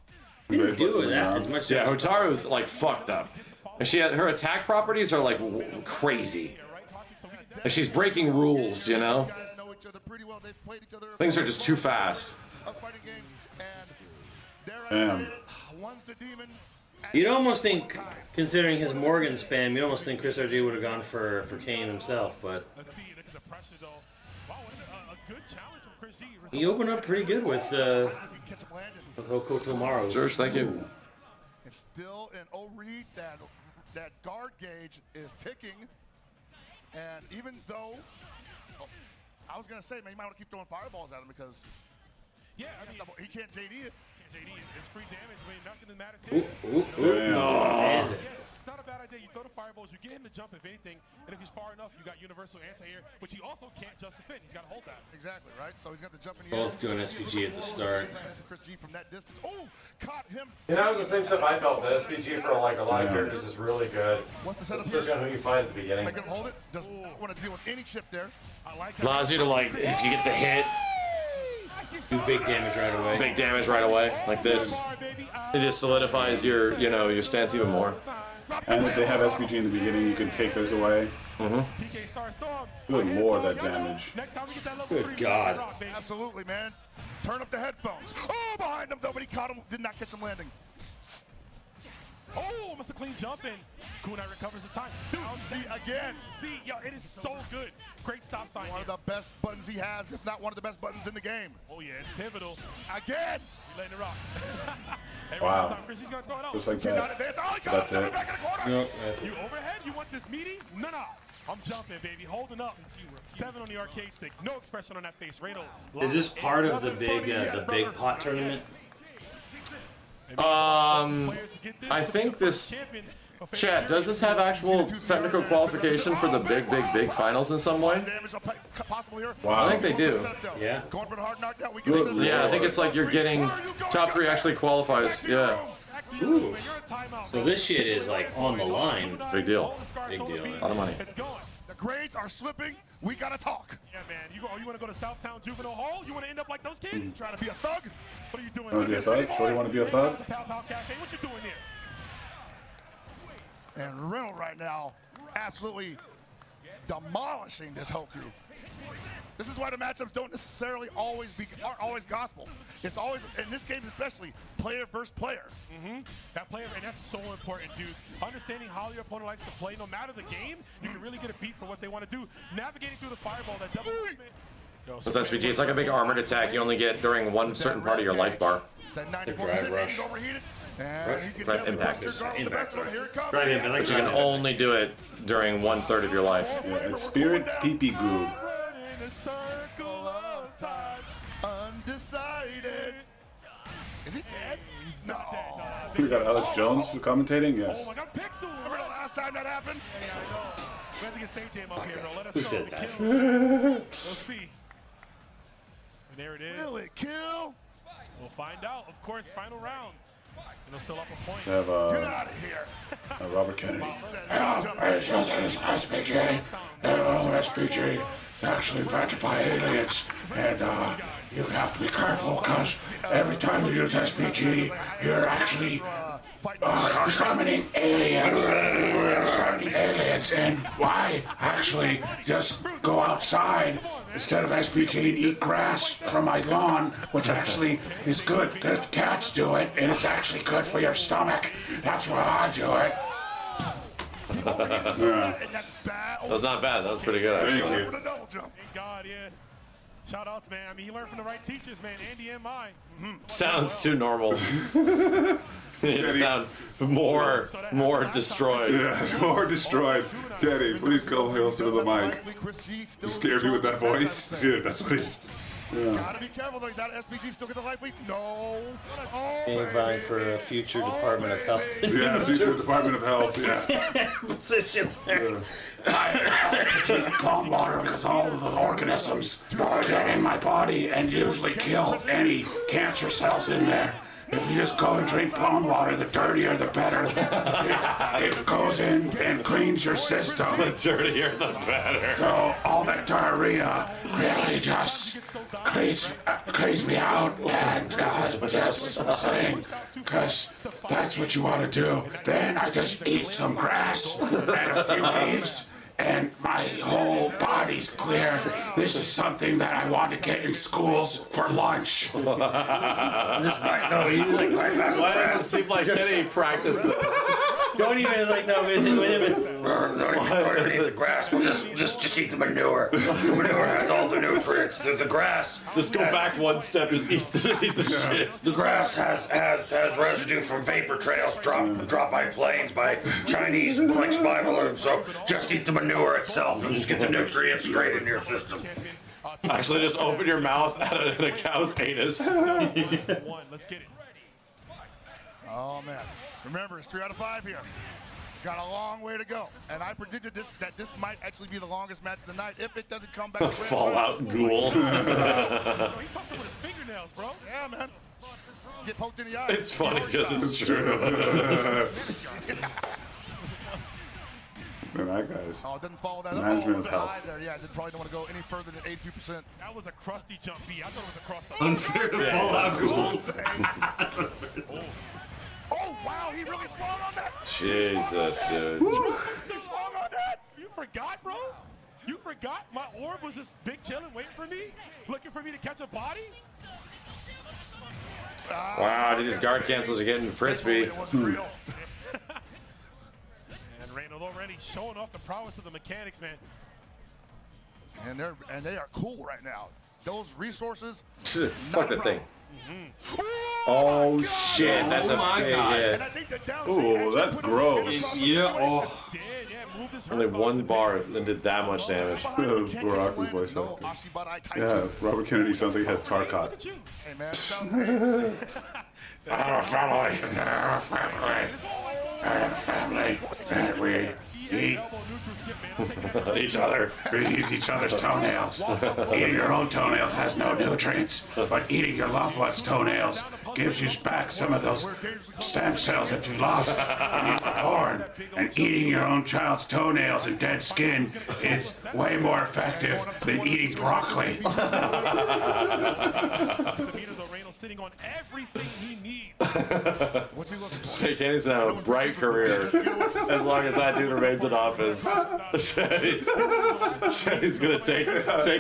Didn't do that as much.
Yeah, Hotaru's like fucked up. And her attack properties are like crazy. And she's breaking rules, you know?
Guys know each other pretty well. They've played each other.
Things are just too fast.
Of fighting games, and dare I
Damn.
say, one's the demon.
You'd almost think, considering his Morgan spam, you'd almost think Chris RG would have gone for Kane himself, but
Let's see. Look at the pressure, though. Wow, a good challenge from Chris G.
he opened up pretty good with
Catch him landing.
Hokoto Maru.
George, thank you.
It's still an O-read. That guard gauge is ticking. And even though, I was going to say, man, you might want to keep throwing fireballs at him because he can't JD it.
JD, it's free damage, but nothing that matters
Ooh,
here.
ooh, ooh. No.
It's not a bad idea. You throw the fireballs, you get him to jump if anything, and if he's far enough, you got universal anti-air, which he also can't just defend. He's got to hold that.
Exactly, right? So he's got to jump in the
Both doing SPG at the start.
Chris G from that distance. Oh, caught him.
And that was the same stuff I felt. The SPG for like a lot of characters is really good.
What's the setup
Especially on who you find at the beginning.
Make him hold it. Doesn't want to deal with any chip there.
I like that.
Allows you to like, if you get the hit,
Do big damage right away.
big damage right away, like this. It just solidifies your, your stance even more.
And if they have SPG in the beginning, you can take those away.
PK Star Storm.
Good lord, that damage.
Next time we get that level
Good
3,
God.
rock, baby.
Absolutely, man. Turn up the headphones. Oh, behind him, though, but he caught him. Did not catch him landing.
Oh, almost a clean jump in. Kunai recovers the time. Dude,
See, again.
see, yo, it is so good. Great stop sign
One of
here.
the best buttons he has, if not one of the best buttons in the game.
Oh, yeah, it's pivotal.
Again.
He's letting it rock. Every
Wow.
time Chris, he's going to throw it out.
Just like
Did not
that.
advance. Oh, he got
That's
him
it.
back in the corner.
No, that's
You overhead? You want this meaty? No. I'm jumping, baby. Holding up. 7 on the arcade stick. No expression on that face. Rado.
Is this part of the big pot tournament?
I think this. Chat, does this have actual technical qualification for the big finals in some way?
Damage possible here.
Wow.
I think they do.
Yeah.
Going for the hard knockdown. We get
Good
it.
Yeah, I think it's like you're getting top 3 actually qualifies. Yeah,
Ooh. So this shit is like on the line.
big deal.
Big deal.
A lot of money.
It's going.
The grades are slipping. We gotta talk.
Yeah, man. You want to go to Southtown Juvenile Hall? You want to end up like those kids?
Trying to be a thug.
What are you doing?
Want to be a thug? Shorty want to be a thug?
The Pow Pow Cafe. What you doing here?
And Reynolds right now, absolutely demolishing this Hoku. This is why the matchups don't necessarily aren't always gospel. It's always, in this game especially, player versus player.
That player, and that's so important, dude. Understanding how your opponent likes to play, no matter the game, you can really get a beat for what they want to do. Navigating through the fireball, that double movement.
This SPG, it's like a big armored attack you only get during one certain part of your life bar.
Said
Drive
94%
rush.
overheated. And
Rush?
he can
Drive
definitely
impact.
bust your guard with the best one. Here it comes.
Drive impact.
But you can only do it during 1/3 of your life.
Yeah, and Spirit Pee-Pee Goo.
Run in a circle of time, undecided. Is he dead? No.
We got Alex Jones commentating? Yes.
Oh my God, Pixel!
Remember the last time that happened?
Yeah, I know. We have to get Save Jam up here, bro. Let us
Who
know.
said
We
that?
kill. We'll see. And there it is.
Will it kill?
We'll find out. Of course, final round. And they'll still up a point.
We have
Get out of here.
Robert Kennedy.
It's just an SPG. SPG is actually invented by aliens, and you have to be careful because every time you use SPG, you're actually summoning aliens. Summoning aliens, and why actually just go outside instead of SPG and eat grass from my lawn, which actually is good. The cats do it, and it's actually good for your stomach. That's why I do it.
And that's bad.
That was not bad. That was pretty good,
Thank
actually.
you.
With a double jump.
Thank God, yeah. Shout outs, man. I mean, he learned from the right teachers, man. Andy and mine.
Sounds too normal. You sound more destroyed.
Yeah, more destroyed. Kenny, please come closer to the mic. You scared me with that voice? Dude, that's what he's...
Gotta be careful though. He's out of SPG. Still get the life lead. No. Oh,
Ain't vying for a future Department of Health.
Yeah, future Department of Health. Yeah.
Position there.
I drink calm water because all of the organisms get in my body and usually kill any cancer cells in there. If you just go and drink pond water, the dirtier the better. It goes in and cleans your system.
The dirtier the better.
So all that diarrhea really just cleans me out and just saying, because that's what you want to do. Then I just eat some grass and a few leaves. And my whole body's clear. This is something that I want to get in schools for lunch.
Why does it seem like Kenny practiced this?
Don't even like no. Wait a minute.
Don't eat the grass. Just eat the manure. The manure has all the nutrients. The grass.
Just go back one step. Just eat the shit.
The grass has residue from vapor trails dropped by planes by Chinese like spy balloons. So just eat the manure itself and just get the nutrients straight in your system.
Actually, just open your mouth at a cow's anus.
Let's get it.
Oh man. Remember, it's 3 out of 5 here. Got a long way to go. And I predicted that this might actually be the longest match of the night if it doesn't come back.
Fallout ghoul.
He touched him with his fingernails, bro.
Yeah, man. Get poked in the eye.
It's funny because it's true.
Man, that guy's
Oh, it didn't follow that
management
up.
of health.
There. Yeah, it probably don't want to go any further than 82%.
That was a crusty jump B. I thought it was across the
Unfair Fallout ghouls.
That's unfair.
Oh, wow, he really swung on that.
Jesus, dude.
He swung on that.
You forgot, bro? You forgot my orb was just big chilling, waiting for me, looking for me to catch a body?
Wow, dude, these guard cancels are getting crispy.
It wasn't real.
And Reynolds already showing off the prowess of the mechanics, man.
And they are cool right now. Those resources.
Fuck that thing. Oh shit, that's a big hit.
And I think the down
Oh, that's gross.
Yeah. Oh.
Only one bar and did that much damage.
Barack was voice acting. Yeah, Robert Kennedy sounds like he has Tarkot.
Hey man, sounds great.
I have a family. I have a family. And we eat
Each other.
We eat each other's toenails. Eating your own toenails has no nutrients, but eating your loved one's toenails gives you back some of those stem cells that you lost when you were born. And eating your own child's toenails and dead skin is way more effective than eating broccoli.
Sitting on everything he needs.
What's he looking for?
Hey, Kenny's gonna have a bright career as long as that dude remains in office. Kenny's gonna take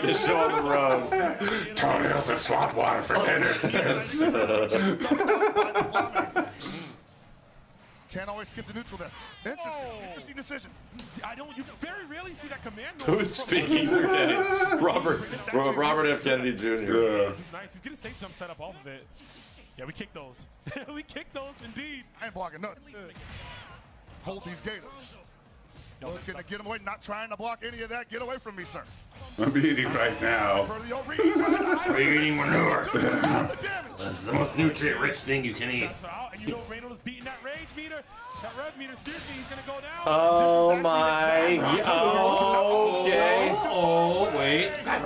his show on the road.
Toenails and swamp water for dinner.
Can't always skip the neutral there. Interesting decision.
You very rarely see that command.
Who's speaking through Kenny? Robert F. Kennedy Jr.
He's nice. He's getting safe jump set up off of it. Yeah, we kicked those. We kicked those indeed.
I ain't blocking nothing. Hold these gators. Looking to get him away, not trying to block any of that. Get away from me, sir.
I'm eating right now.
We're eating manure.
That's the most nutrient-rich thing you can eat.
And you know Reynolds is beating that rage meter. That rev meter scares me. He's going to go down.
Oh my. Okay.
Oh, wait.
I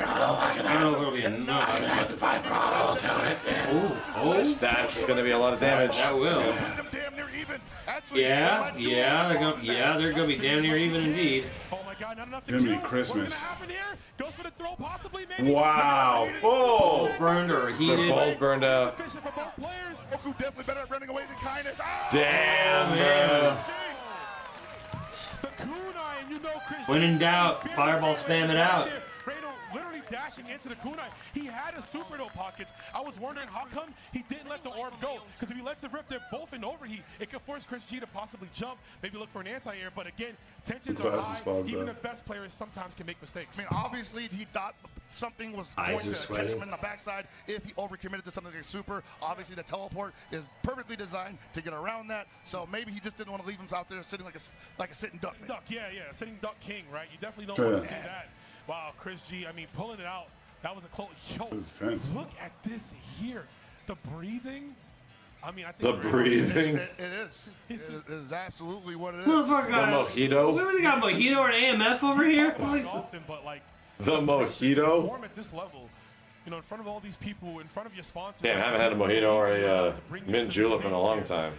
don't know if it'll be enough. I can add the vibrato to it.
Oh.
That's gonna be a lot of damage.
That will. Yeah, they're gonna be damn near even indeed.
Oh my God, not enough to
Gonna be
kill.
Christmas.
What's gonna happen here? Goes for the throw, possibly, maybe.
Wow.
Oh,
Burned or
they're
heated.
both burned out.
Efficient for both players.
Goku definitely better at running away than kindness.
Damn, man.
The kunai, and you know Chris.
When in doubt, fireball spam it out.
Reno literally dashing into the kunai. He had his super no pockets. I was wondering how come he didn't let the orb go. Because if he lets it rip, they're both in overheat. It could force Chris G to possibly jump, maybe look for an anti-air. But again, tensions are high. Even the best players sometimes can make mistakes.
I mean, obviously, he thought something was going to catch him in the backside if he overcommitted to something like super. Obviously, the teleport is perfectly designed to get around that. So maybe he just didn't want to leave him out there sitting like a sitting duck.
Duck, yeah, sitting duck king, right? You definitely don't want to see that. Wow, Chris G, I mean, pulling it out That was a close. Yo,
was tense.
look at this here. The breathing. I mean, I think
The breathing.
It is. It is absolutely what it is.
Motherfucker got
mojito.
We got a mojito or an AMF over here.
often, but like
The mojito.
perform at this level, you know, in front of all these people, in front of your sponsors.
Damn, haven't had a mojito or a mint julep in a long time.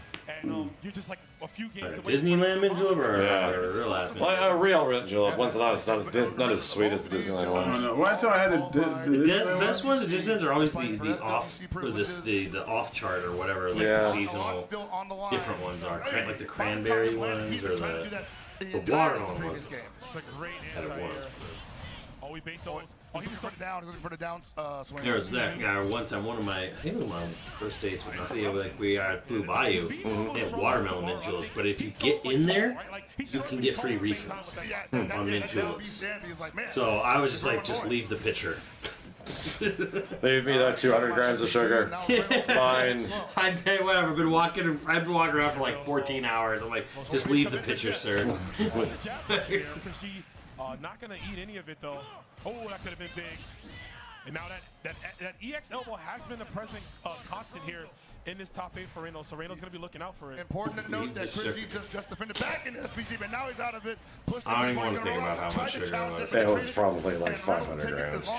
And you're just like a few games away.
Disneyland mint julep or
Yeah.
real last mint?
Well, a real mint julep. One's not as sweet as the Disneyland
I
ones.
don't know. Well, until I had
The best ones, the Disneylands are always the off or the off chart or whatever, like the
Yeah.
seasonal different ones are, like the cranberry ones or the watermelon ones.
It's a great
That it
anti-air.
was.
Oh, we bait those. Oh, he was
Put it down. He's looking for the down swing.
There was that guy one time, one of my, I think it was my first dates with Nathia, like we are at Blue Bayou, they have watermelon mint juleps, but if you get in there, you can get free refills on mint juleps. So I was just like, just leave the pitcher.
Leave me that 200 grams of sugar. It's mine.
I've been walking around for like 14 hours. I'm like, just leave the pitcher, sir.
Not gonna eat any of it though. Oh, that could have been big. And now that EX elbow has been the present constant here in this top 8 for Reynolds, so Reynolds gonna be looking out for it.
Important to note that Chris G just defended back in SPG, but now he's out of it.
I don't even want to think about how much sugar it was.
It was probably like 500 grams.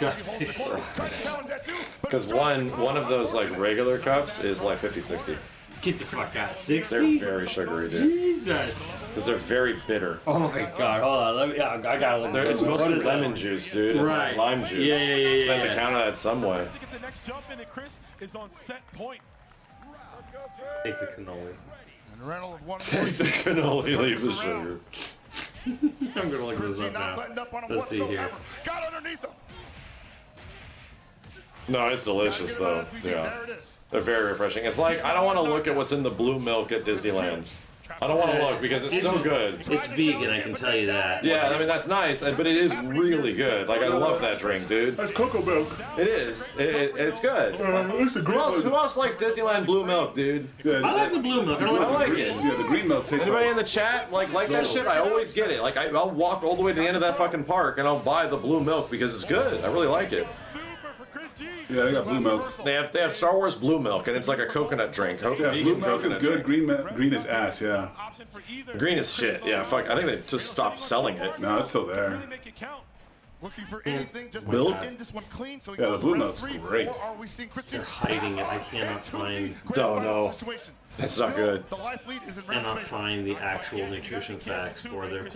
Because one of those like regular cups is like 50, 60.
Get the fuck out. 60?
They're very sugary, dude.
Jesus.
Because they're very bitter.
Oh my god, hold on. I gotta look.
It's mostly lemon juice, dude.
Right.
And lime juice.
Yeah.
So I have to count on it some way.
The next jump in and Chris is on set point.
Take the cannoli.
And Reynolds
Take the cannoli, leave the sugar.
I'm gonna look this up now. Let's see here.
Got underneath him.
No, it's delicious though. Yeah. They're very refreshing. It's like, I don't want to look at what's in the blue milk at Disneyland. I don't want to look because it's so good.
It's vegan, I can tell you that.
Yeah, I mean, that's nice, but it is really good. Like, I love that drink, dude.
That's cocoa milk.
It is. It's good. Who else likes Disneyland blue milk, dude?
Yeah,
I like the blue milk. I don't
I
like
like
the
it.
green.
Yeah, the green milk tastes
Anybody
like...
in the chat like that shit? I always get it. Like, I'll walk all the way to the end of that fucking park and I'll buy the blue milk because it's good. I really like it.
Yeah, they got blue milk.
They have Star Wars blue milk, and it's like a coconut drink.
Yeah, blue milk is good. Green is ass, yeah.
Green is shit. Yeah, fuck. I think they just stopped selling it.
No, it's still there.
Looking for anything, just
Milk?
get this one clean so he
Yeah, the
goes
blue
round
milk's
3,
great.
or are we seeing Christian
Hiding it. I cannot find.
Don't know. That's not good.
The life lead is in
Cannot find the actual nutrition facts for their.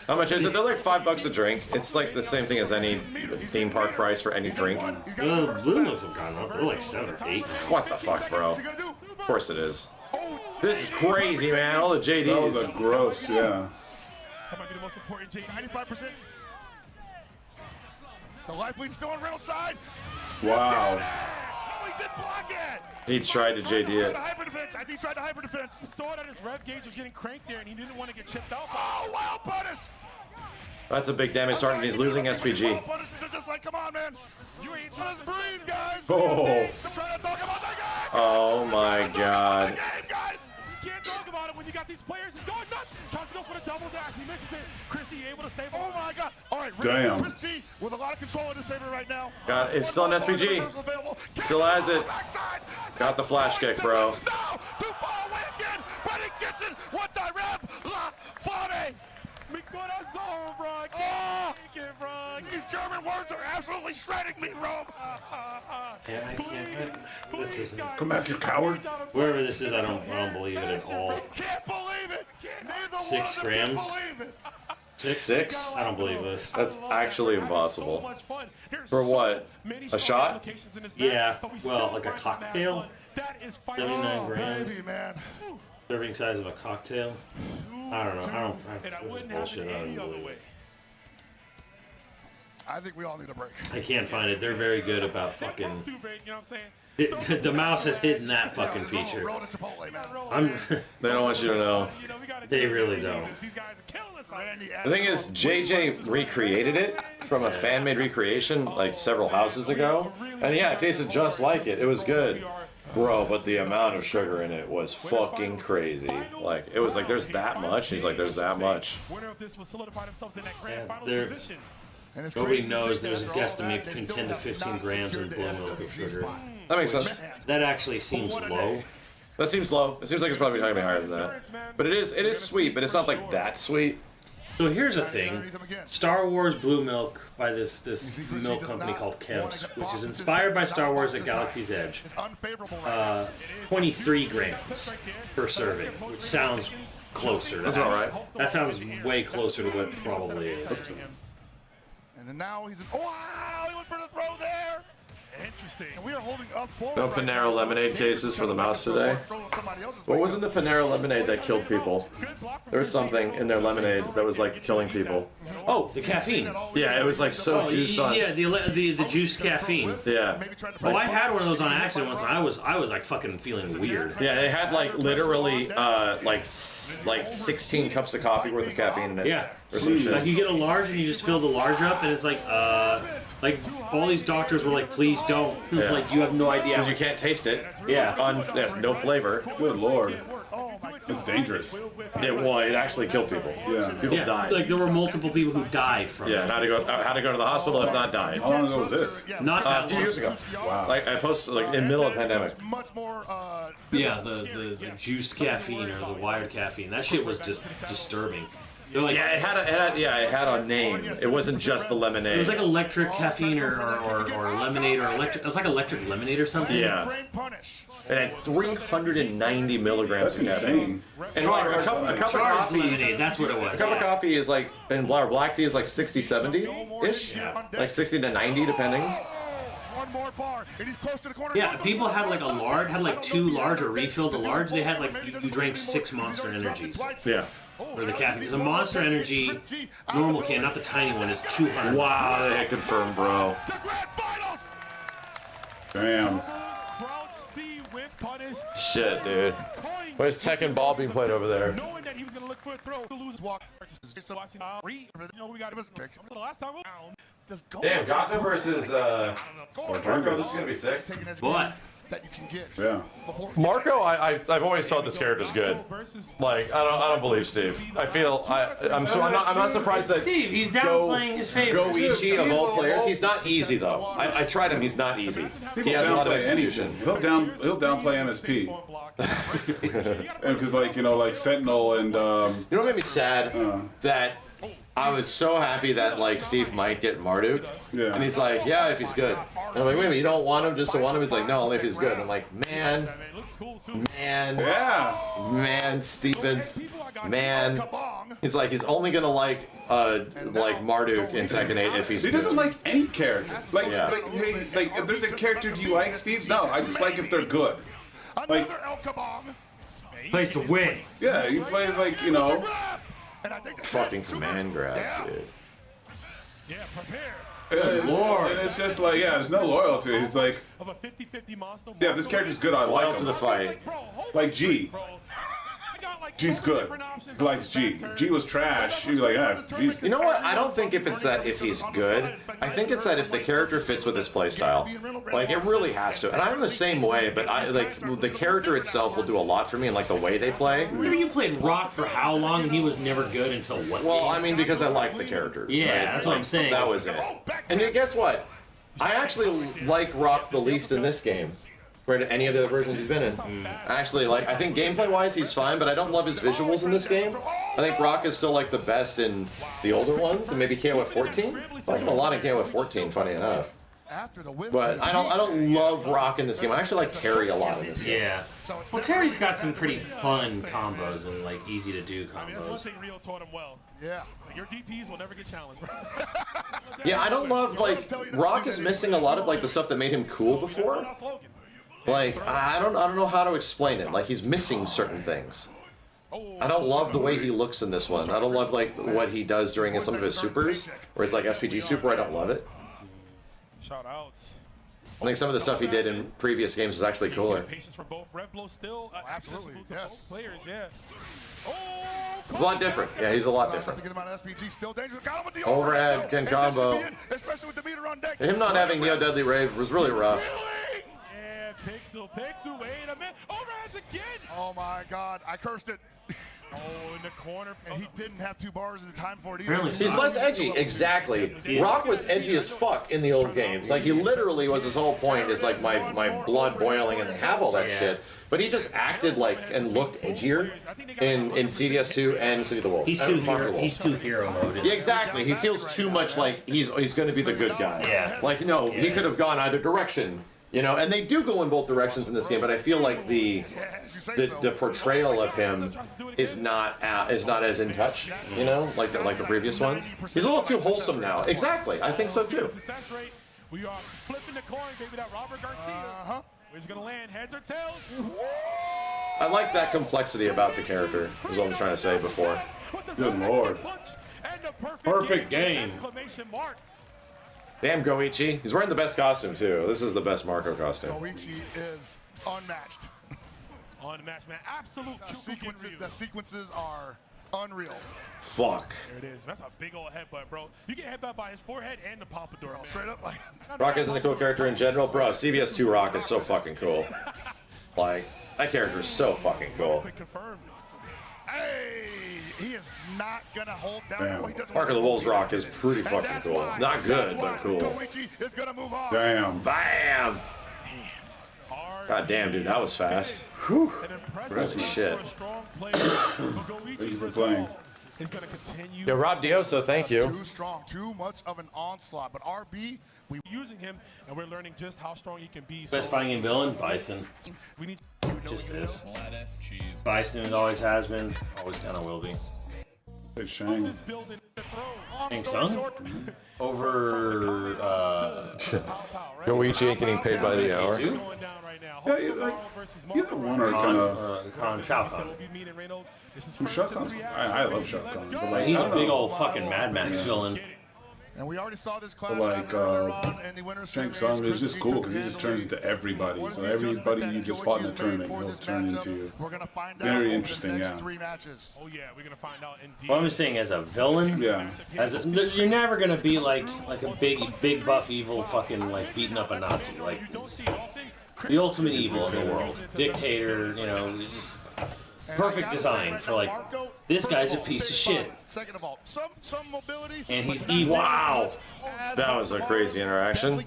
How much is it? They're like $5 a drink. It's like the same thing as any theme park price for any drink.
Blue milks have gone up. They're like 7 or 8 now.
What the fuck, bro? Of course it is. This is crazy, man. All the
That was a
JDs.
gross, yeah.
That might be the most important JD.
95%. The life lead still on Reynolds' side.
Wow.
Oh, he did block it.
He tried to JD it.
Hyper defense. I think he tried to hyper defense.
He saw that his rev gauge was getting cranked there and he didn't want to get chipped out.
Oh, wild punish.
That's a big damage start, and he's losing SPG.
Wild punishes are just like, come on, man. You ain't let us breathe, guys.
Oh.
I'm trying to talk about that guy.
Oh my god.
Game, guys.
You can't talk about it when you got these players. He's going nuts. Tries to go for the double dash. He misses it. Christie able to stay.
Oh my god. All right,
Damn.
Chris G with a lot of control in his favor right now.
God, it's still an SPG. Still has it. Got the flash kick, bro.
No, too far away again, but he gets it. What the rev? La Fane.
Mi corazón, bro. I
Oh,
can't take it, bro.
these German words are absolutely shredding me, Rome.
Yeah, I can't. This isn't.
Come back, you coward.
Wherever this is, I don't believe it at all.
Can't believe it. Neither
6
one of them
grams?
can believe it.
6?
I don't believe this.
That's actually impossible. For what? A shot?
Yeah, well, like a cocktail. 79 grams.
Baby, man.
Serving size of a cocktail. I don't know. This is bullshit. I don't believe it.
I think we all need a break.
I can't find it. They're very good about fucking.
You know what I'm saying?
The mouse has hidden that fucking feature.
Roll to Chipotle, man.
I'm.
They don't want you to know.
They really don't.
These guys are killing us.
The thing is, JJ recreated it from a fan-made recreation like several houses ago. And yeah, it tasted just like it. It was good. Bro, but the amount of sugar in it was fucking crazy. Like, it was like, there's that much? He's like, there's that much.
Winner of this will solidify themselves in that grand
Yeah,
final
they're-
position.
Nobody knows there's a guesstimate between 10 to 15 grams in blue milk of sugar.
That makes sense.
That actually seems low.
That seems low. It seems like it's probably going to be higher than that. But it is sweet, but it's not like that sweet.
So here's the thing. Star Wars Blue Milk by this milk company called Kemp's, which is inspired by Star Wars at Galaxy's Edge. 23 grams per serving, which sounds closer.
That's about right.
That sounds way closer to what it probably is.
And then now he's in. Oh, wow! He went for the throw there.
Interesting.
And we are holding up forward.
No Panera lemonade cases for the mouse today. What was in the Panera lemonade that killed people? There was something in their lemonade that was like killing people.
Oh, the caffeine.
Yeah, it was like so juiced on.
Yeah, the juiced caffeine.
Yeah.
Oh, I had one of those on accident once, and I was like fucking feeling weird.
Yeah, they had like literally like 16 cups of coffee worth of caffeine in it.
Yeah.
Or some shit.
Like you get a large and you just fill the large up, and it's like all these doctors were like, please don't.
Yeah.
Like you have no idea.
Because you can't taste it.
Yeah.
There's no flavor.
Good lord. It's dangerous.
It actually killed people.
Yeah.
People died.
Like there were multiple people who died from it.
Yeah, how to go to the hospital if not died.
How long ago was this?
Not
A few years ago.
Wow.
Like I posted like in the middle of the pandemic.
Yeah, the juiced caffeine or the wired caffeine. That shit was just disturbing. Like,
Yeah, it had a name. It wasn't just the lemonade.
it was like electric caffeine or lemonade or electric. It was like electric lemonade or something.
Yeah. It had 390 milligrams of
That's
caffeine.
insane.
And a cup of
Charged
coffee.
lemonade. That's what it was.
A cup of coffee is like, and black tea is like 60, 70-ish? Like 60 to 90, depending.
One more bar, and he's close to the corner.
Yeah, people had like had like 2 large or refilled the large. They had like you drank 6 Monster Energies.
Yeah.
Or the caffeine. Because a Monster Energy normal can, not the tiny one, is 200.
Wow, they hit confirmed, bro.
Damn.
Shit, dude. Where's Tekken ball being played over there?
Knowing that he was going to look for a throw to lose walk. We got the last time
Damn, Gato versus Marco. This is gonna be sick.
But
that you can get.
Yeah.
Marco, I've always thought this character's good. Like I don't believe Steve. I'm not surprised that
Steve, he's downplaying his favorite.
Goichi of all players, he's not easy though. I tried him, he's not easy. He has a lot of execution.
He'll downplay MSP. Because like Sentinel and
You know what made me sad? That I was so happy that like Steve might get Marduk.
Yeah.
And he's like, yeah, if he's good. And I'm like, wait a minute, you don't want him just to want him? He's like, no, only if he's good. I'm like, man, Steven, man. He's like, he's only gonna like Marduk in Tekken 8 if he's
he
good.
doesn't like any character. Like if there's a character, do you like Steve? No, I just like if they're good. Like
plays to win.
Yeah, he plays
fucking command grab, dude.
Yeah, prepare.
And it's just like, there's no loyalty. It's like,
Of a 50-50 monster.
yeah, if this character's good, I
Loyal
like
to
him.
the fight.
Like G. G's good. He likes G. If G was trash, he'd be like, G's good.
You know what? I don't think if he's good. I think it's that if the character fits with his playstyle. Like, it really has to. And I'm the same way, but the character itself will do a lot for me and like the way they play.
Remember you played Rock for how long and he was never good until what?
Well, I mean, because I like the character.
Yeah, that's what I'm saying.
That was it. And guess what? I actually like Rock the least in this game. Compared to any of the other versions he's been in. Actually, I think gameplay-wise he's fine, but I don't love his visuals in this game. I think Rock is still like the best in the older ones, and maybe KOF 14. I like him a lot in KOF 14, funny enough. But I don't love Rock in this game. I actually like Terry a lot in this game.
Yeah. Well, Terry's got some pretty fun combos and like easy to do combos.
Yeah. Your DPs will never get challenged, bro.
Yeah, I don't love Rock is missing a lot of the stuff that made him cool before. I don't know how to explain it. Like, he's missing certain things. I don't love the way he looks in this one. I don't love what he does during some of his supers, where it's like SPG super. I don't love it.
Shout outs.
I think some of the stuff he did in previous games was actually cooler.
Patience from both. Rev Blow still
absolutely, yes.
Both players, yeah.
He's a lot different. Yeah, he's a lot different. Overhead can combo. Him not having Neo Deadly Rave was really rough.
Yeah, Pixel, wait a minute. Overheads again.
Oh my God, I cursed it.
Oh, in the corner.
And he didn't have 2 bars at the time for it either.
Apparently
He's less edgy, exactly. Rock was edgy as fuck in the old games. Like, he literally was, his whole point is like my blood boiling and they have all that shit. But he just acted like and looked edgier in CDS2 and City of the Wolves.
He's too hero mode.
Yeah, exactly. He feels too much like he's going to be the good guy.
Yeah.
Like, no, he could have gone either direction. You know, and they do go in both directions in this game, but I feel like the portrayal of him is not as in touch, you know, like the previous ones. He's a little too wholesome now. Exactly, I think so too.
We are flipping the coin, baby. That Robert Garcia. Where's gonna land? Heads or tails?
I like that complexity about the character. Is what I was trying to say before.
Good lord.
Perfect game.
Exclamation mark.
Damn Goichi. He's wearing the best costume too. This is the best Marco costume.
Goichi is unmatched.
Unmatched, man. Absolute
the sequences are unreal.
Fuck.
There it is. That's a big old headbutt, bro. You get headbutt by his forehead and the pompadour, man.
Straight up, like.
Rock isn't a cool character in general, bro. CVS 2 Rock is so fucking cool. Like, that character is so fucking cool.
Hey, he is not gonna hold down.
Damn.
Mark of the Wolves Rock is pretty fucking cool. Not good, but cool.
Goichi is gonna move on.
Damn.
Bam! God damn, dude, that was fast. Whew. That's some shit.
Thank you for playing.
Is going to continue.
Yo, Rob Dioso, thank you.
Too strong, too much of an onslaught. But RB,
we using him, and we're learning just how strong he can be.
Best fighting villain, Bison.
We need
just is. Bison always has been, always kind of will be.
Say Shang.
Shang Tsung? Over
Goichi ain't getting paid by the hour.
Yeah, either one or kind of.
Shao Kahn.
Shao Kahn's, I love Shao Kahn. But like,
He's a big old fucking Mad Max villain.
And we already saw this clash
like, Shang Tsung is just cool because he just turns into everybody. So everybody you just fought in the tournament, he'll turn into you. Very interesting, yeah.
Oh yeah, we're gonna find out indeed.
Well, I'm just saying, as a villain,
yeah,
you're never gonna be like a big buff evil fucking like beating up a Nazi, like the ultimate evil in the world, dictator. You know, just perfect design for like this guy's a piece of shit.
Second of all, some mobility.
And he's evil.
Wow, that was a crazy interaction.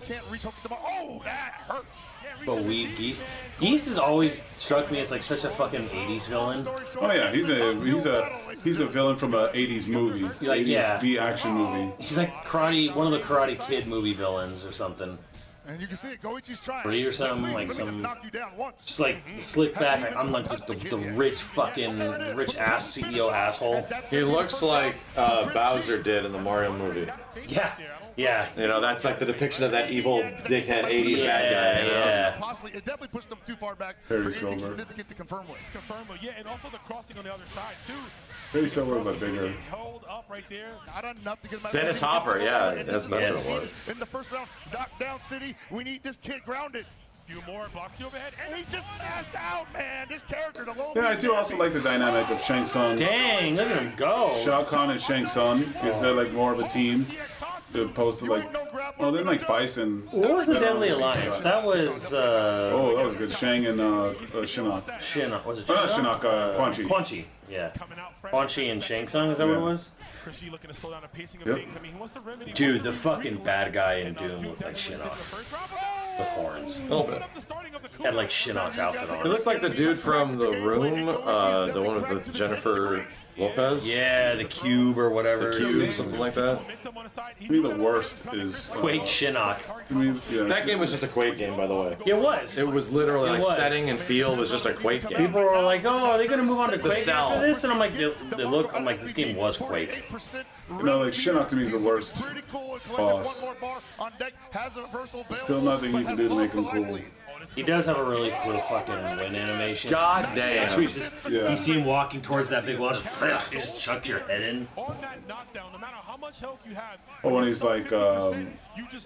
Oh, that hurts.
But Geese has always struck me as like such a fucking 80s villain.
Oh yeah, he's a villain from a 80s movie,
like,
80s B action movie.
He's like one of the Karate Kid movie villains or something.
And you can see it, Goichi's trying.
3 or something, like some, just like slick back. Like, I'm like just the rich ass CEO asshole.
He looks like Bowser did in the Mario movie.
Yeah. Yeah.
You know, that's like the depiction of that evil dickhead 80s bad guy. You know?
Yeah.
Possibly, it definitely pushed them too far back.
Very similar.
Significant to confirm with.
Yeah, and also the crossing on the other side too.
Very similar but bigger.
Hold up right there.
Not enough to get him out.
Dennis Hopper, yeah, that's what it was.
In the first round, knockdown city. We need this kid grounded.
Few more blocks the overhead,
and he just mashed out, man. This character, the low.
Yeah, I do also like the dynamic of Shang Tsung.
Dang, look at him go.
Shao Kahn and Shang Tsung, because they're like more of a team, opposed to like, oh, they're like Bison.
What was the Deadly Alliance? That was.
Oh, that was good. Shang and Shinnok.
Shinnok, was it
Shinnok?
Shinnok?
Quan Chi.
Quan Chi, yeah. Quan Chi and Shang Tsung, is that what it was? Dude, the fucking bad guy in Doom looked like Shinnok. With horns.
A little bit.
Had like Shinnok's outfit on.
He looked like the dude from The Room, the one with Jennifer Lopez.
Yeah, the Cube or whatever.
The Cube, something like that.
To me, the worst is
Quake Shinnok.
To me, yeah,
that game was just a Quake game, by the way.
It was.
It was literally like setting and feel was just a Quake game.
People were like, "Oh, are they gonna move on to
The
Quake
Cell.
after this?" And I'm like, "They look." I'm like, "This game was Quake."
You know, like Shinnok to me is the worst boss. Still nothing you can do to make him cool.
He does have a really cool fucking win animation.
God damn.
So you see him walking towards that big wall, just chuck your head in.
Or when he's like, when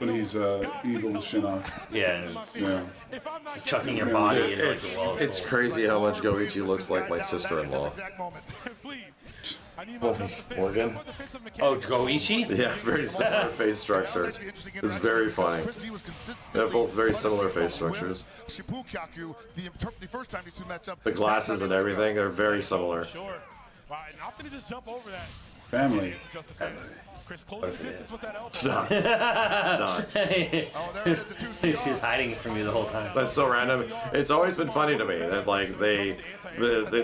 he's evil Shinnok.
Yeah.
Yeah.
Chucking your body into like
It's
the wall.
it's crazy how much Goichi looks like my sister-in-law. Morgan?
Oh, Goichi?
Yeah, very similar face structure. It's very funny. They have both very similar face structures. The glasses and everything, they're very similar.
Wow, and opting to just jump over that.
Family.
Chris, close the distance with that elbow.
It's not. It's not.
Oh, there it is, the 2CR.
She's hiding it from you the whole time.
That's so random. It's always been funny to me that like they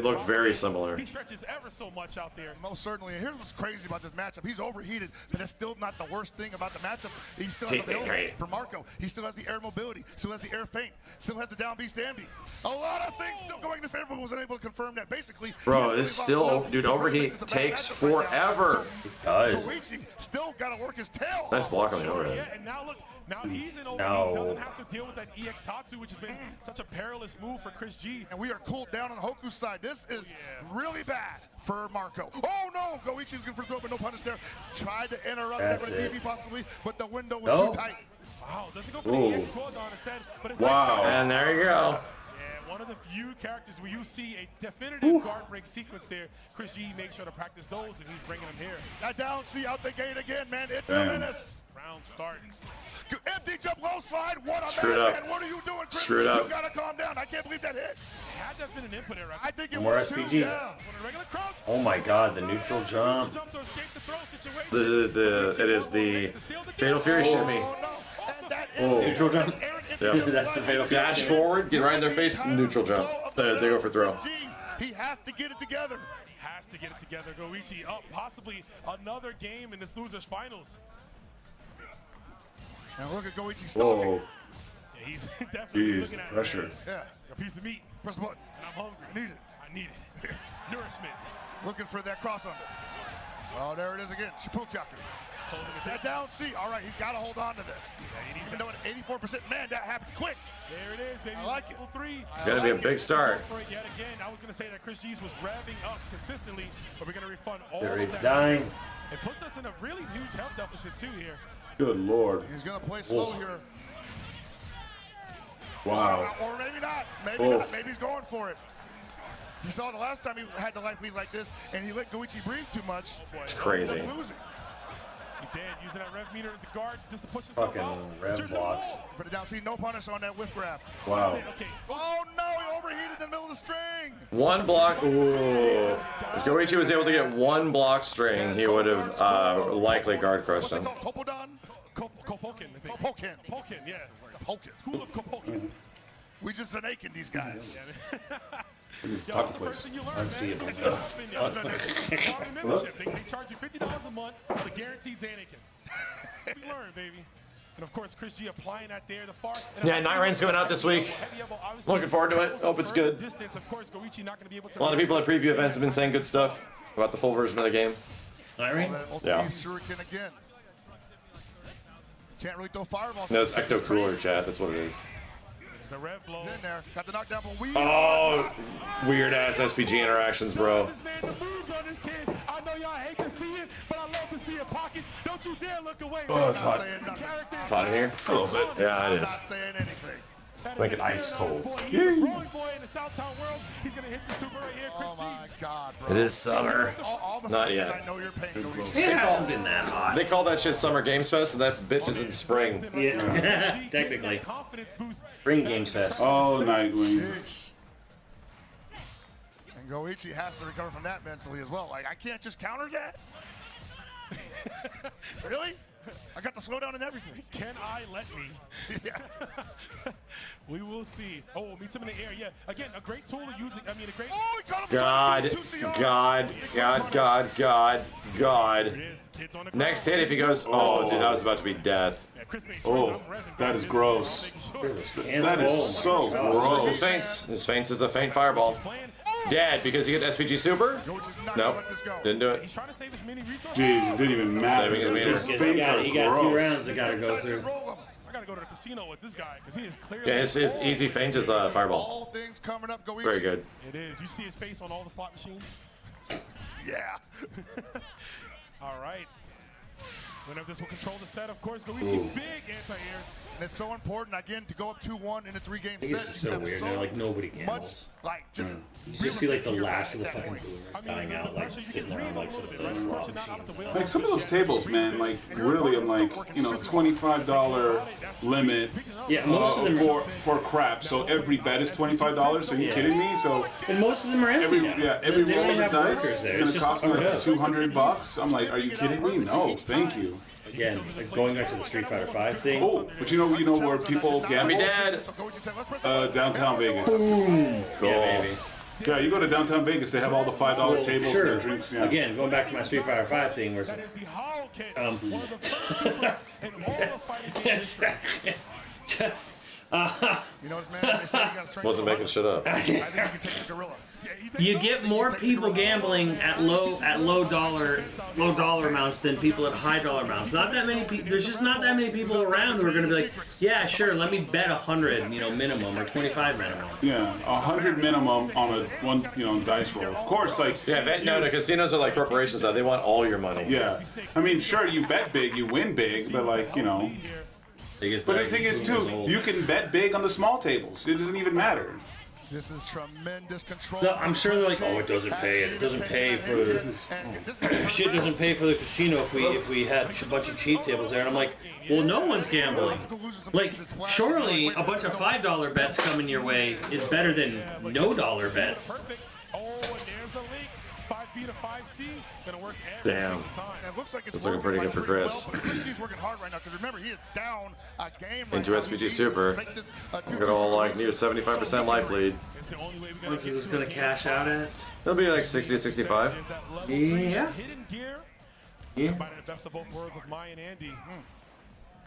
look very similar.
He stretches ever so much out there.
Most certainly. And here's what's crazy about this matchup. He's overheated, but that's still not the worst thing about the matchup. He still has the ability for Marco. He still has the air mobility, still has the air feint, still has the down B stand B. A lot of things still going in his favor, but wasn't able to confirm that. Basically,
Bro, this still, dude, overheat takes forever.
It does.
Koichi still got to work his tail.
Nice block on the overhead.
Yeah, and now look, now he's in overheat.
No.
Doesn't have to deal with that EX Tatsu, which has been such a perilous move for Chris G.
And we are cooled down on Hoku's side. This is really bad for Marco. Oh no, Goichi's looking for throw, but no punish there. Tried to interrupt that with DB possibly, but the window was too tight.
Wow, doesn't go for the EX Quad on instead, but it's
Wow.
And there you go.
Yeah, one of the few characters where you see a definitive guard break sequence there. Chris G makes sure to practice those, and he's bringing them here.
That down C out the gate again, man. It's
Damn.
a menace.
Round start.
Empty jump, low slide. What a
Screwed
man,
up.
man. What are you doing, Chris?
Screwed up.
You gotta calm down. I can't believe that hit.
Had that been an input error,
I think it
More
was
SPG.
too. Yeah.
on a regular crouch.
Oh my god, the neutral jump.
Jump to escape the throw situation.
It is the Fatal Fury shimmy.
Oh no. And that
Oh.
is
Neutral jump.
Yeah.
That's the Fatal Fury.
Dash forward, get right in their face, neutral jump. They go for throw.
He has to get it together.
Has to get it together. Goichi up, possibly another game in this losers finals.
And look at Goichi stalking.
Whoa.
Yeah, he's definitely
Jeez,
looking at
pressure.
Yeah.
a piece of meat,
Press the button.
and I'm hungry.
Need it.
I need it. Nourishment.
Looking for that cross under. Oh, there it is again. Shipukyaku.
Closing it
That down C. All right, he's got to hold on to this. Even though at 84%, man, that happened quick.
There it is, baby.
I like it.
Level 3.
It's gonna be a big start.
For it yet again. I was going to say that Chris G's was revving up consistently, but we're going to refund all
Their
of
rate's
that.
dying.
It puts us in a really huge health deficit, too, here.
Good lord.
He's going to play slow here.
Wow.
Or maybe not. Maybe not. Maybe he's going for it. You saw the last time he had the life lead like this, and he let Goichi breathe too much.
It's crazy.
Losing.
He did, using that rev meter at the guard just to push himself
Fucking
out.
rev
Turns
blocks.
the wall.
But down C, no punish on that whip grab.
Wow.
Okay.
Oh no, he overheated in the middle of the string.
One block. Ooh. If Goichi was able to get one block string, he would have likely guard crushed him.
Kopodon?
Kopoken, I think.
Kopoken.
Kopoken, yeah.
Kopoken.
School of Kopoken.
We just an these guys.
Taco place.
I see it. Membership. They charge you $50 a month for the guaranteed Anakin. We learn, baby. And of course, Chris G applying that there. The far.
Yeah, Night Reign's coming out this week. Looking forward to it. Hope it's good.
Distance, of course, Goichi not going to be able to.
A lot of people at preview events have been saying good stuff about the full version of the game.
Irene?
Yeah.
Shuriken again. Can't really throw fireballs.
No, it's Ecto Cooler, chat. That's what it is.
The rev blow.
He's in there. Got the knockdown, but we.
Oh, weird ass SPG interactions, bro.
This man, the moves on this kid. I know y'all hate to see it, but I love to see it. Pockets. Don't you dare look away.
Oh, it's hot.
It's hot in here?
A little bit.
Yeah, it
Not
is.
saying anything.
Make it ice cold.
He's a growing boy in the Southtown world. He's going to hit the super right here.
Oh my God, bro.
It is summer.
All of a
Not
sudden,
yet.
I know your pain, Goichi.
It hasn't been that hot.
They call that shit Summer Games Fest, and that bitch is in spring.
Yeah, technically. Spring Games Fest.
Oh, Nightwing.
And Goichi has to recover from that mentally as well. Like, I can't just counter that. Really? I got the slowdown and everything.
Can I let me?
Yeah.
We will see. Oh, meets him in the air. Yeah. Again, a great tool to use. I mean, a great.
Oh, he got him.
God, God, God, God, God, God. Next hit, if he goes, oh, dude, that was about to be death.
Oh, that is gross. That is so
This is
gross.
feints. His feints is a feint fireball. Dead because you get SPG super? Nope. Didn't do it.
He's trying to save his mini resources.
Jeez, it didn't even matter.
Saving his meter.
His feints are
He got 2
gross.
rounds that got to go through.
I got to go to the casino with this guy because he is clearly.
Yeah, his easy feint is fireball.
All things coming up, Goichi.
Very good.
It is. You see his face on all the slot machines.
Yeah.
All right. Whenever this will control the set, of course, Goichi big anti-airs.
And it's so important, again, to go up 2-1 in a 3-game set.
This is so weird. Now, like, nobody gambles.
Like, just
You just see, like, the last of the fucking boomers dying out, like, sitting there on, like, some of those slot machines.
Like some of those tables, man, like really, I'm like, you know, $25 limit.
Yeah, most of them
for crap. So every bet is $25. Are you kidding me? So
and most of them are empty.
Every
They
roll
don't
of the
have
dice
workers there.
is
It's
gonna
just
cost me like
hard up.
$200. I'm like, are you kidding me? No, thank you.
Again, like going back to the Street Fighter V thing.
Oh, but you know where people gamble? Downtown Vegas.
Boom. Cool.
Yeah, baby.
Yeah, you go to downtown Vegas, they have all the $5 tables
Sure.
and drinks. Yeah.
Again, going back to my Street Fighter V thing, where just
You know, man, they say you gotta strength
Wasn't making shit up.
I think you can take the gorilla.
you get more people gambling at low dollar amounts than people at high dollar amounts. Not that many people. There's just not that many people around who are going to be like, yeah, sure, let me bet 100, minimum, or 25 minimum.
Yeah, 100 minimum on a one, dice roll. Of course, like
No, casinos are like corporations though. They want all your money.
Yeah, I mean, sure, you bet big, you win big, but like But the thing is too, you can bet big on the small tables. It doesn't even matter.
This is tremendous control.
So I'm sure they're like, oh, it doesn't pay. It doesn't pay for shit. Doesn't pay for the casino if we had a bunch of cheap tables there. And I'm like, well, no one's gambling. Like, surely a bunch of $5 bets coming your way is better than no dollar bets.
Damn.
It looks like
It's looking pretty good for Chris.
He's working hard right now because remember he is down a game.
Into SPG Super. We're gonna all like need a 75% life lead.
How much is this gonna cash out at?
It'll be like 60 to 65.
Yeah.
Combining the best of both worlds of Mai and Andy.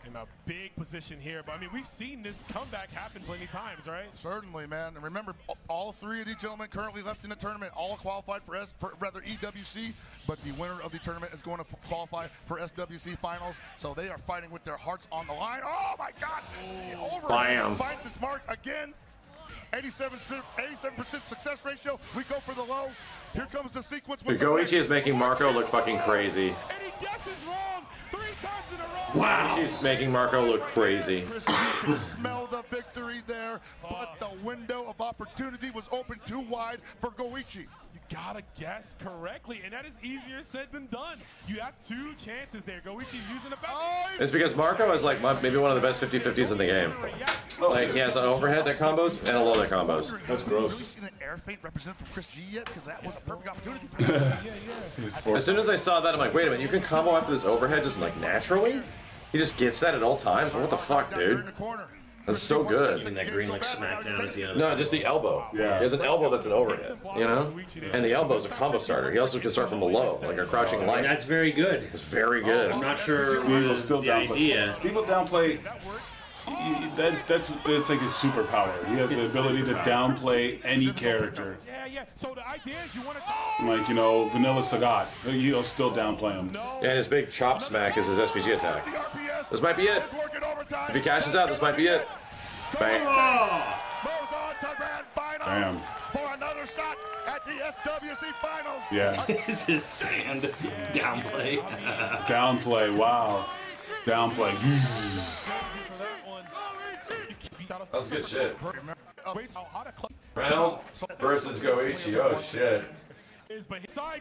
In a big position here, but I mean, we've seen this comeback happen plenty times, right?
Certainly, man. And remember, all three of these gentlemen currently left in the tournament, all qualified for EWC, but the winner of the tournament is going to qualify for SWC finals. So they are fighting with their hearts on the line. Oh my God!
Bam.
Finds its mark again. 87% success ratio. We go for the low. Here comes the sequence.
Goichi is making Marco look fucking crazy.
And he guesses wrong 3 times in a row.
Wow. She's making Marco look crazy.
Smell the victory there, but the window of opportunity was open too wide for Goichi.
You gotta guess correctly, and that is easier said than done. You have 2 chances there. Goichi using a
It's because Marco is like maybe one of the best 50-50s in the game. Like he has an overhead that combos and a low that combos.
That's
Have you
gross.
seen an air feint represented from Chris G yet? Because that was a perfect opportunity for him.
As soon as I saw that, I'm like, wait a minute, you can combo after this overhead just like naturally? He just gets that at all times? What the fuck, dude? That's so good.
And that green like smackdown at the end.
No, just the elbow.
Yeah.
He has an elbow that's an overhead, And the elbow's a combo starter. He also can start from below, like a crouching light.
That's very good.
It's very good.
I'm not sure
Steve will
what
still
the
downplay.
idea.
Steve will downplay. That's like his superpower. He has the ability to downplay any character.
Yeah. So the idea is you want to.
Like Vanilla Sagat, he'll still downplay him.
Yeah, and his big chop smack is his SPG attack. This might be it. If he cashes out, this might be it. Bang.
Moves on to grand finals
Bam.
for another shot at the SWC finals.
Yeah.
This is stand downplay.
Downplay. Wow. Downplay.
That was good shit. Reynolds versus Goichi. Oh shit.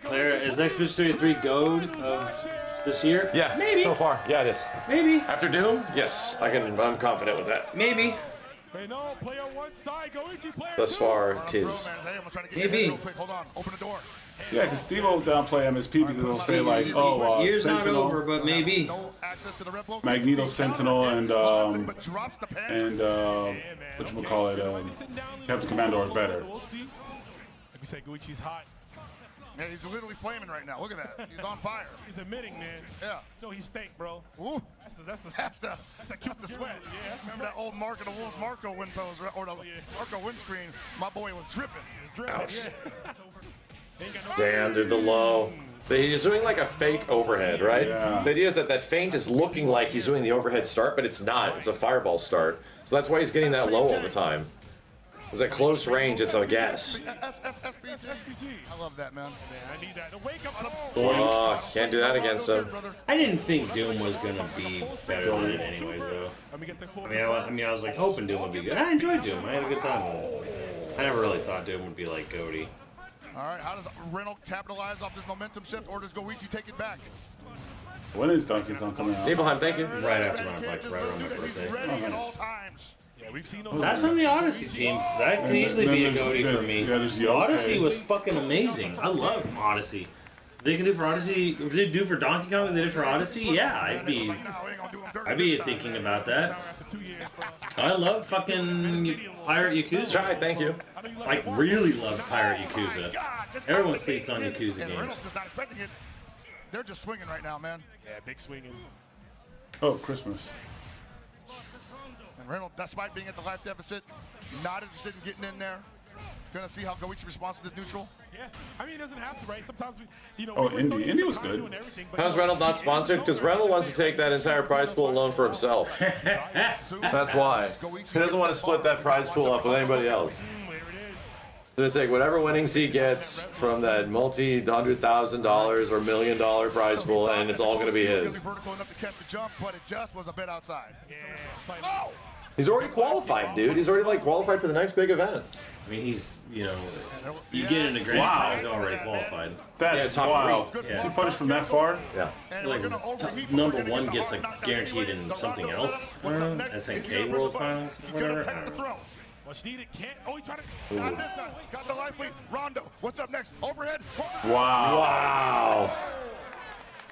Claire, is Xbox 33 GOAT of this year?
Yeah,
Maybe.
so far. Yeah, it is.
Maybe.
After Doom? Yes, I'm confident with that.
Maybe.
Thus far, tis.
Maybe.
Hold on, open the door.
Yeah, because Steve will downplay MSP because he'll say like, oh,
Year's not
Sentinel,
over, but maybe.
No access to the red block.
Magneto Sentinel, and
But drops the pants.
whatchamacallit, Captain Commando are better.
We'll see. Like we said, Goichi's hot.
Yeah, he's literally flaming right now. Look at that. He's on fire.
He's admitting, man.
Yeah.
No, he stank, bro.
Ooh.
That's the
That's the sweat.
Yeah, that's the
Remember that old Mark of the Wolves Marco win pose, or the Marco windscreen? My boy was dripping.
Ouch. Damn, dude, the low. But he's doing like a fake overhead, right?
Yeah.
So the idea is that feint is looking like he's doing the overhead start, but it's not. It's a fireball start. So that's why he's getting that low all the time. Because at close range, it's a guess.
SPG. I love that, man.
I need that. Wake up.
Oh, can't do that against him.
I didn't think Doom was gonna be better than it anyways, though. I mean, I was like hoping Doom would be good. I enjoyed Doom. I had a good time with it. I never really thought Doom would be like Goaty.
All right, how does Reynolds capitalize off this momentum shift, or does Goichi take it back?
When is Donkey Kong coming out?
Nibelheim, thank you.
Right after my right around my
He's
birthday.
ready at all times.
Yeah, we've seen those.
That's from the Odyssey team. That could easily be a Goaty for me.
Yeah, there's the
Odyssey was fucking amazing. I love Odyssey. If they can do for Odyssey, if they do for Donkey Kong, if they did for Odyssey, yeah, I'd be thinking about that. I love fucking Pirate Yakuza.
Try, thank you.
Like, really love Pirate Yakuza. Everyone sleeps on Yakuza
And
games.
Reynolds just not expecting it. They're just swinging right now, man.
Yeah, big swinging.
Oh, Christmas.
And Reynolds, despite being at the life deficit, not interested in getting in there. Gonna see how Goichi responds to this neutral.
Yeah, I mean, it doesn't have to, right? Sometimes we,
Oh, Indy was good.
How's Reynolds not sponsored? Because Reynolds wants to take that entire prize pool alone for himself. That's why. He doesn't want to split that prize pool up with anybody else. He's gonna take whatever winnings he gets from that multi-$100,000 or $1 million prize pool, and it's all gonna be his.
Vertical enough to catch the jump, but it just was a bit outside.
Oh!
He's already qualified, dude. He's already like qualified for the next big event.
I mean, he's, you know, you get into Grand Final, he's already qualified.
That's
top
wild.
three.
Yeah.
He punished from that far?
Yeah.
Like, number one gets a guaranteed in something else. I don't know, SNK World Finals, whatever. I don't know.
What's needed can't. Oh, he tried to.
Not this time. Got the life lead. Rondo. What's up next? Overhead.
Wow.
Wow.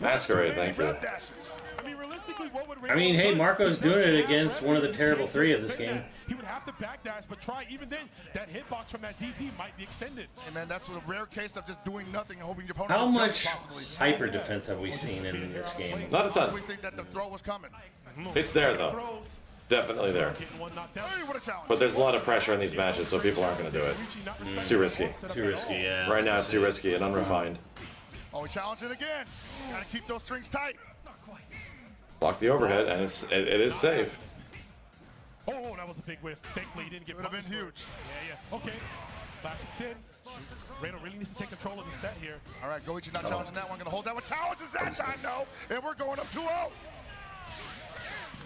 Masquerade, thank you.
I mean, realistically, what would
I mean, hey, Marco's doing it against one of the terrible three of this game.
He would have to backdash, but try. Even then, that hitbox from that DP might be extended.
Hey, man, that's a rare case of just doing nothing and hoping your opponent
How
just
much
jumps, possibly.
hyper defense have we seen in this game?
Not a ton.
We think that the throw was coming.
It's there, though. It's definitely there.
Hey, what a challenge.
But there's a lot of pressure in these matches, so people aren't going to do it. It's too risky.
Too risky, yeah.
Right now, it's too risky and unrefined.
Oh, we challenge it again. Gotta keep those strings tight.
Block the overhead, and it is safe.
Oh, that was a big whiff. Thankfully, he didn't get
It would have been huge.
Yeah. Okay. Flash kicks in. Reno really needs to take control of the set here.
All right, Goichi not challenging that one. Gonna hold that one. Challenges that time, no. And we're going up 2-0.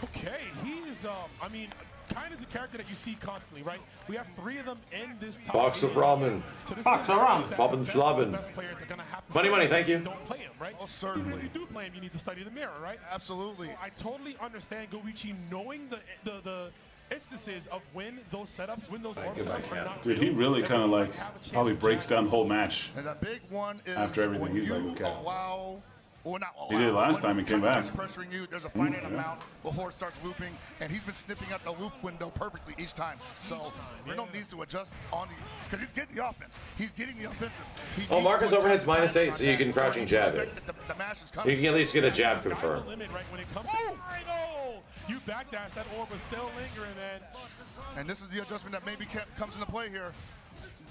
Okay, he's, I mean, kind of is a character that you see constantly, right? We have three of them in this top
Box of
game.
ramen.
So this
Box
is
of ramen.
Fobbin' flobbin'.
best players are gonna have to
Money,
study
money, thank you.
Don't play him, right?
Oh, certainly.
If you do play him, you need to study the mirror, right?
Absolutely.
So I totally understand Goichi knowing the instances of when those setups, when those orb setups are not
Dude, he really kind of like probably breaks down the whole match.
And a big one is
After everything,
when
he's
you
like, okay.
allow, well, not allow,
He did it last time he came back.
Just pressuring you. There's a finite amount before it starts looping, and he's been snipping out the loop window perfectly each time. So Reynolds needs to adjust on the, because he's getting the offense. He's getting the offensive. He
Well,
needs
Marcus
to
overhead's
adjust
-8, so you can crouching jab it.
expect that the mash is
You
coming.
can at least get a jab
Sky's the
confirmed.
limit, right? When it comes to final, you backdash, that orb is still lingering, man.
And this is the adjustment that maybe comes into play here.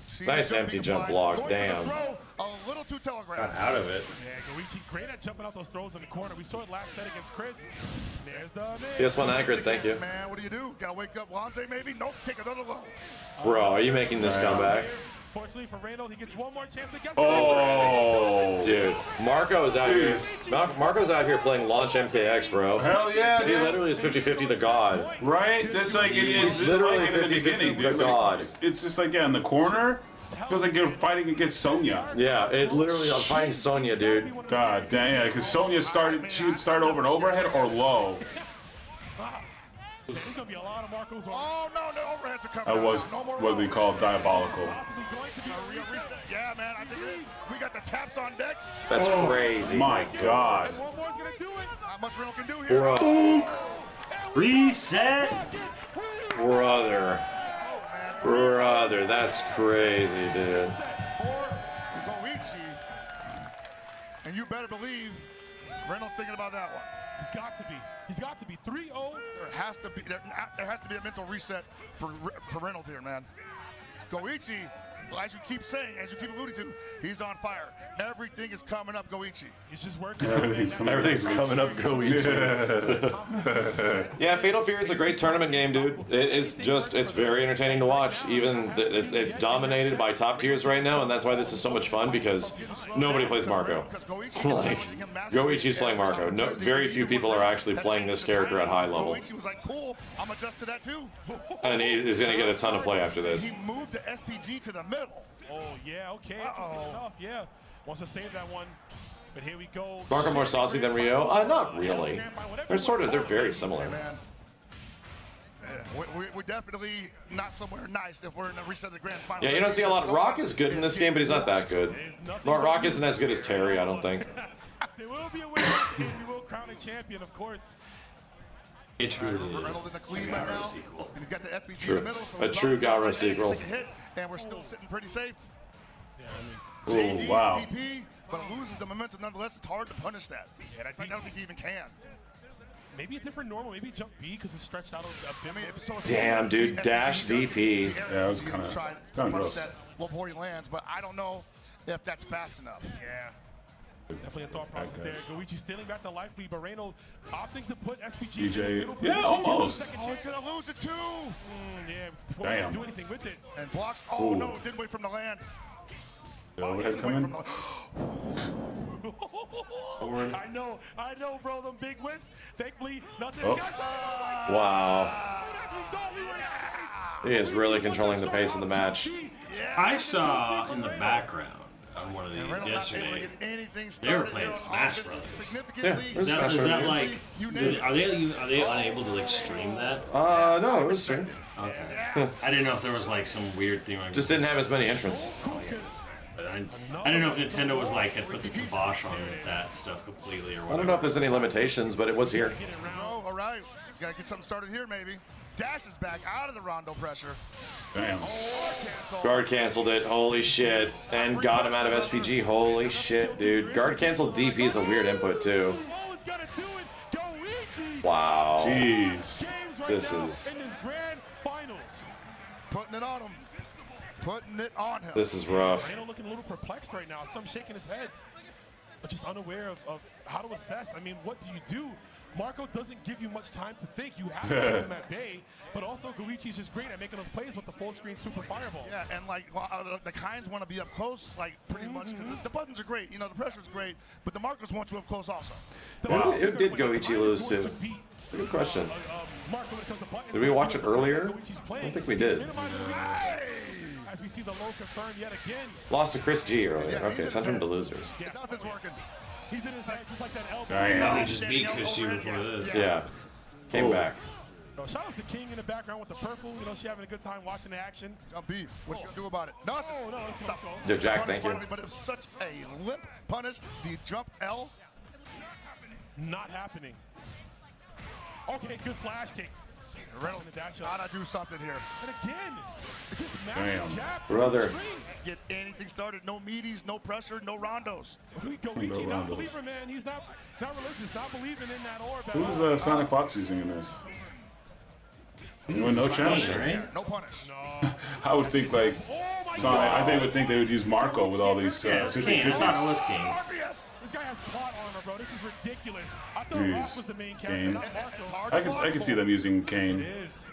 See,
Nice
it's gonna
empty
be
jump
applied.
block,
Going for the
damn.
throw, a little too telegraphed.
Got out of it.
Yeah, Goichi great at jumping out those throws in the corner. We saw it last set against Chris. There's the miss.
PS1 accurate, thank you.
Man, what do? Gotta wake up Wanze maybe? Nope, take another low.
Bro, are you making this comeback?
Fortunately for Reynolds, he gets one more chance to guess.
Oh,
Dude, Marco's out here. Marco's out here playing Launch MKX, bro.
hell yeah,
He
dude.
literally is 50-50 the god.
Right? That's like it is. It's
Literally
like in the
50-50
beginning,
the
dude.
god.
It's just like, yeah, in the corner. Feels like you're fighting against Sonya.
Yeah, it literally, I'm fighting Sonya, dude.
God damn, yeah, because Sonya she would start over and overhead or low.
There's going to be a lot of Marcos on.
Oh, no, the overheads are coming.
That was
No more
what we
lows.
call diabolical.
Possibly going to be a reset.
Yeah, man, I think it is. We got the taps on deck.
That's crazy.
My God.
One more is going to do it.
Not much Reynolds can do here.
Bro,
Reset.
brother, that's crazy, dude.
For Goichi. And you better believe Reynolds thinking about that one.
He's got to be. He's got to be 3-0.
There has to be a mental reset for Reynolds here, man. Goichi as you keep saying, as you keep alluding to, he's on fire. Everything is coming up, Goichi.
He's just working.
Everything's coming up, Goichi. Yeah, Fatal Fury is a great tournament game, dude. It's very entertaining to watch. Even it's dominated by top tiers right now, and that's why this is so much fun because nobody plays Marco. Like, Goichi's playing Marco. No, very few people are actually playing this character at high level.
Goichi was like, cool, I'm adjust to that too.
And he is going to get a ton of play after this.
He moved the SPG to the middle.
Oh, yeah, okay. Interesting enough, yeah. Wants to save that one. But here we go.
Marco more saucy than Rio? Not really. They're very similar.
Man. We're definitely not somewhere nice if we're in the reset of the grand final.
Yeah, you don't see a lot of Rock is good in this game, but he's not that good. Rock isn't as good as Terry, I don't think.
There will be a winner, and we will crown a champion, of course.
It truly is.
Garo sequel. And he's got the SPG
True.
in the middle, so
A true Garo sequel.
And we're still sitting pretty safe.
Oh, wow.
DP, but it loses the momentum nonetheless. It's hard to punish that. And I don't think he even can.
Maybe a different normal. Maybe jump B because it's stretched out a bit.
Damn, dude, dash DP.
Yeah, it was kind of gross.
Before he lands, but I don't know if that's fast enough.
Yeah. Definitely a thought process there. Goichi stealing back the life lead, but Reino opting to put SPG
DJ, yeah, almost.
Oh, he's gonna lose it too.
Yeah, before he can do anything with it.
And blocks. Oh no, didn't wait for him to land.
Overhead coming.
I know, bro. Them big whips. Thankfully, nothing.
Wow. He is really controlling the pace of the match.
I saw in the background on one of these yesterday, they were playing Smash Brothers.
Yeah,
Is that like, are they unable to like stream that?
No, it was streamed.
Okay. I didn't know if there was like some weird thing. Like
Just didn't have as many entrants.
But I didn't know if Nintendo was like had put the kibosh on that stuff completely or whatever.
I don't know if there's any limitations, but it was here.
Oh, all right. Gotta get something started here, maybe. Dash is back out of the Rondo pressure.
Damn.
Guard canceled it. Holy shit. And got him out of SPG. Holy shit, dude. Guard canceled DP is a weird input, too. Wow.
Jeez.
This is...
Putting it on him. Putting it on him.
This is rough.
Reino looking a little perplexed right now. Some shaking his head, but just unaware of how to assess. I mean, what do you do? Marco doesn't give you much time to think. You have to put him at bay, but also Goichi's just great at making those plays with the full screen super fireballs.
Yeah, and like the Kinds want to be up close, like pretty much, because the buttons are great. You know, the pressure's great, but the Marcos want you up close also.
Who did Goichi lose to? That's a good question. Did we watch it earlier? I don't think we did.
As we see the low confirmed yet again.
Lost to Chris G earlier. Okay, sent him to losers.
Yeah, nothing's working.
He's in his head just like that elbow.
Damn.
He just beat Chris G before this.
Yeah. Came back.
Shout out to King in the background with the purple. You know, she having a good time watching the action.
Jump B. What you gonna do about it? Nothing.
Oh, no, let's go.
Yo, Jack, thank you.
But it was such a limp punish. The jump L.
Not happening. Okay, good flash kick.
Reynolds gotta do something here.
And again, it's just massive jab.
Brother.
Get anything started. No meaties, no pressure, no rondos.
Goichi, not a believer, man. He's not religious, not believing in that orb.
Who's Sonic Fox using in this? No chance.
No punish.
No.
I would think like Sonic. I think they would use Marco with all these.
King. I thought it was King.
This guy has plot armor, bro. This is ridiculous. I thought Rock was the main character, not Marco.
I can see them using Kane.
It is.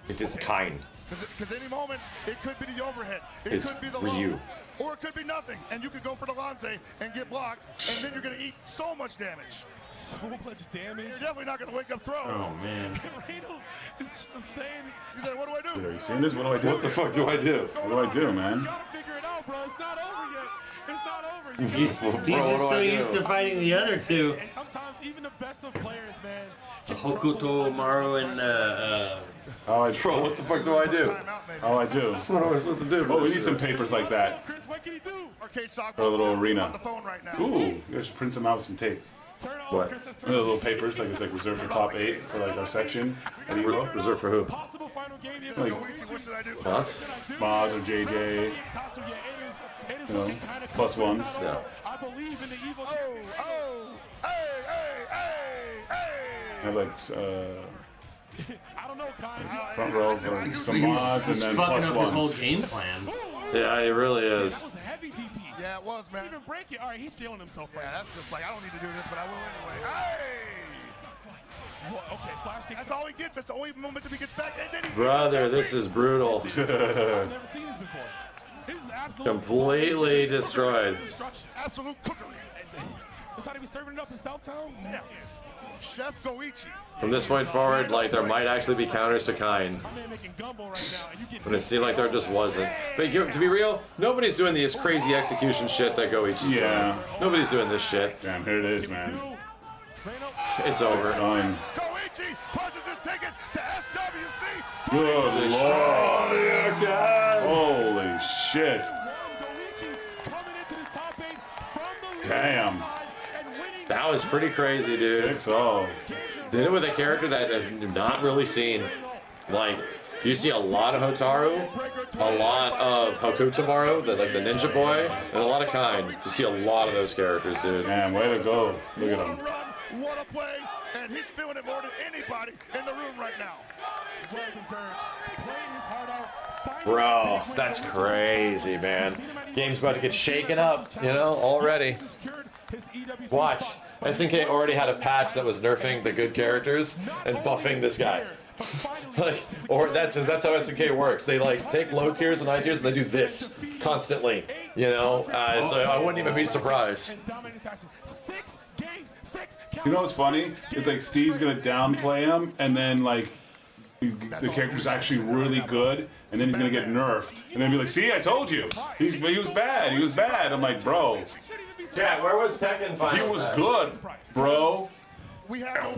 It is kind.
Because any moment, it could be the overhead.
It's
could be the
Ryu.
low. Or it could be nothing. And you could go for the Lanze and get blocked. And then you're going to eat so much damage.
So much damage.
You're definitely not going to wake up throw.
Oh, man.
Reino is insane.
He's like, what do I do?
Are you seeing this? What do I do?
What the fuck do I do?
What do I do, man?
You gotta figure it out, bro. It's not over yet. It's not over.
He's just so used to fighting the other two.
And sometimes even the best of players, man.
Hokuto, Maru, and
Bro, what the fuck do I do?
Oh, I do.
What am I supposed to do?
Oh, we need some papers like that
Chris, what can he do?
Arcade sock
for a little arena.
on the phone right now.
Ooh, you should print some out with some tape.
What?
The little papers, like it's like reserved for top 8 for like our section. At Evo.
Reserved for who?
Possible final game.
Like
What should I do?
Mods?
mods or JJ, you know, plus ones.
Yeah.
I believe in the evil.
I have like
I don't know, Kai.
front row for some mods and then
fucking
plus
up his whole
ones.
game plan.
Yeah, he really
That
is.
was a heavy DP.
Yeah, it was, man.
Even break it. All right, he's feeling himself right
Yeah,
now.
that's just like, I don't need to do this, but I will anyway. Hey!
Well, okay, flash kicks.
That's all he gets. That's the only momentum he gets back. And then he
Brother, this is brutal.
I've never seen this before. This is absolute
Completely destroyed.
destruction.
absolute cookery.
That's how they be serving it up in Southtown?
Yeah. Chef Goichi.
From this point forward, like, there might actually be counters to Kind.
My man making gumbo right now, and you get
When it seemed like there just wasn't. But to be real, nobody's doing this crazy execution shit that Goichi's doing. Nobody's doing this shit.
Damn, here it is, man.
It's over.
Done.
Goichi punches his ticket to SWC.
Good lord. Holy shit. Damn.
That was pretty crazy, dude.
6-0.
Did it with a character that is not really seen. Like, you see a lot of Hotaru, a lot of Hokutomaru, like the ninja boy, and a lot of Kind. You see a lot of those characters, dude.
Damn, way to go. Look at him.
What a play, and he's feeling it more than anybody in the room right now.
Bro, that's crazy, man. Game's about to get shaken up, you know, already. Watch. SNK already had a patch that was nerfing the good characters and buffing this guy. Like, or that's how SNK works. They like take low tiers and high tiers and they do this constantly, you know. So I wouldn't even be surprised.
You know what's funny? It's like Steve's gonna downplay him, and then like the character's actually really good, and then he's gonna get nerfed, and then be like, "See, I told you, he was bad. He was bad." I'm like, bro.
Chat, where was Tekken finals?
He was
at?
good, bro.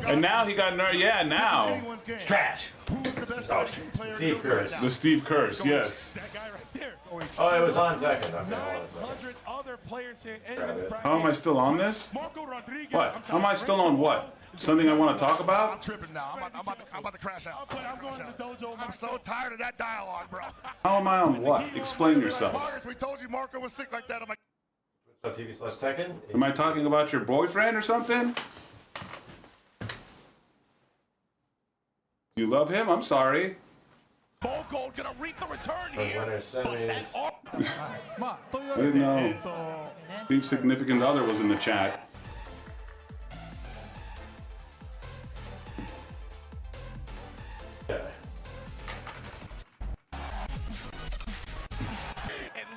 And now he got nerfed. Yeah, now.
It's trash. Steve Curse.
The Steve Curse, yes.
Oh, it was on Tekken. Okay, hold on a second.
How am I still on this? What? How am I still on what? Something I want to talk
I'm
about?
tripping now. I'm about to crash out. I'm so tired of that dialogue, bro.
How am I on what? Explain yourself.
Marcus, we told you Marco was sick like that. I'm like,
TV/Tekken.
Am I talking about your boyfriend or something? You love him? I'm sorry.
Gold gonna reap the return
here. Winner semis.
I didn't know. Steve's significant other was in the chat.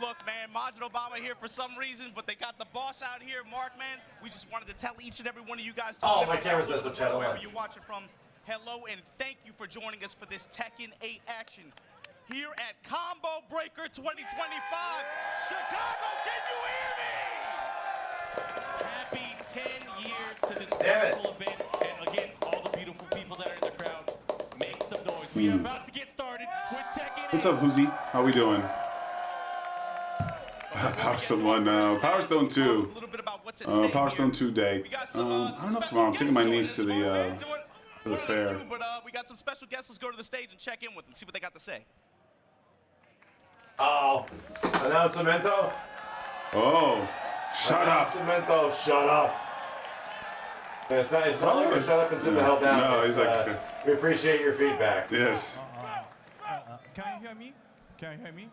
Look, man, Majid Obama here for some reason, but they got the boss out here, Mark, man. We just wanted to tell each and every one of you guys.
Oh, my camera's messed up, chat.
Wherever you're watching from, hello, and thank you for joining us for this Tekken 8 action here at Combo Breaker 2025. Chicago, can you hear me? Happy 10 years to this wonderful event, and again, all the beautiful people that are in the crowd, make some noise. We are about to get started with Tekken 8.
What's up, Hoosie? How we doing? Power Stone 1 now. Power Stone 2. Power Stone 2 day. I don't know if tomorrow. I'm taking my niece to the fair.
But we got some special guests. Let's go to the stage and check in with them, see what they got to say.
Oh, announcemento.
Oh, shut up.
Announcemento, shut up. Yeah, it's not like a shut up and sit the hell down.
No, he's like,
we appreciate your feedback.
Yes.
Can you hear me? Can you hear me?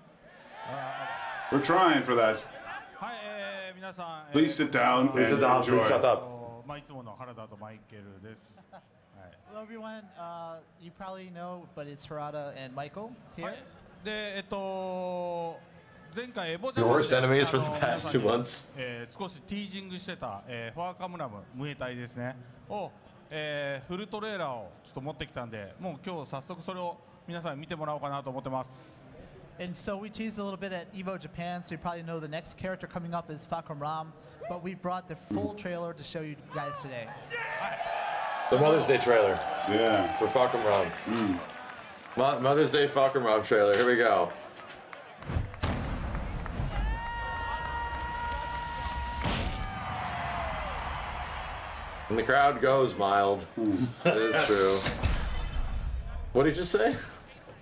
We're trying for that. Please sit down.
Please sit down. Please shut up.
Hello everyone, you probably know, but it's Harada and Michael here.
Your worst enemies for the past 2 months.
少しティージングしてた、フォアカムラムムエタイですねを、フルトレーラーをちょっと持ってきたんで、もう今日早速それを皆さんに見てもらおうかなと思ってます。
And so we teased a little bit at Evo Japan, so you probably know the next character coming up is Fakam Ram, but we brought the full trailer to show you guys today.
The Mother's Day trailer.
Yeah.
For Fakam Ram. Mother's Day Fakam Ram trailer. Here we go. And the crowd goes mild. That is true. What did you just say?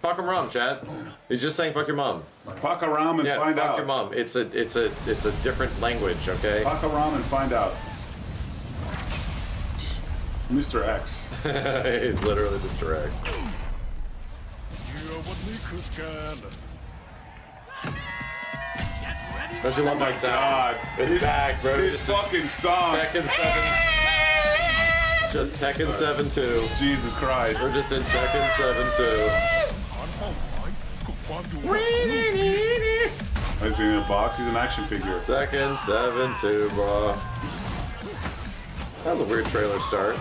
Fuck 'em rum, chat. He's just saying fuck your mom.
Fuck a rum and find out.
Fuck your mom. It's a different language, okay?
Fuck a rum and find out. Mr. X.
He's literally Mr. X. Don't you love my sound? It's back, bro.
This fucking song.
Tekken 7. Just Tekken 7 2.
Jesus Christ.
We're just in Tekken 7 2.
Is he in a box? He's an action figure.
Tekken 7 2, bro. That was a weird trailer start.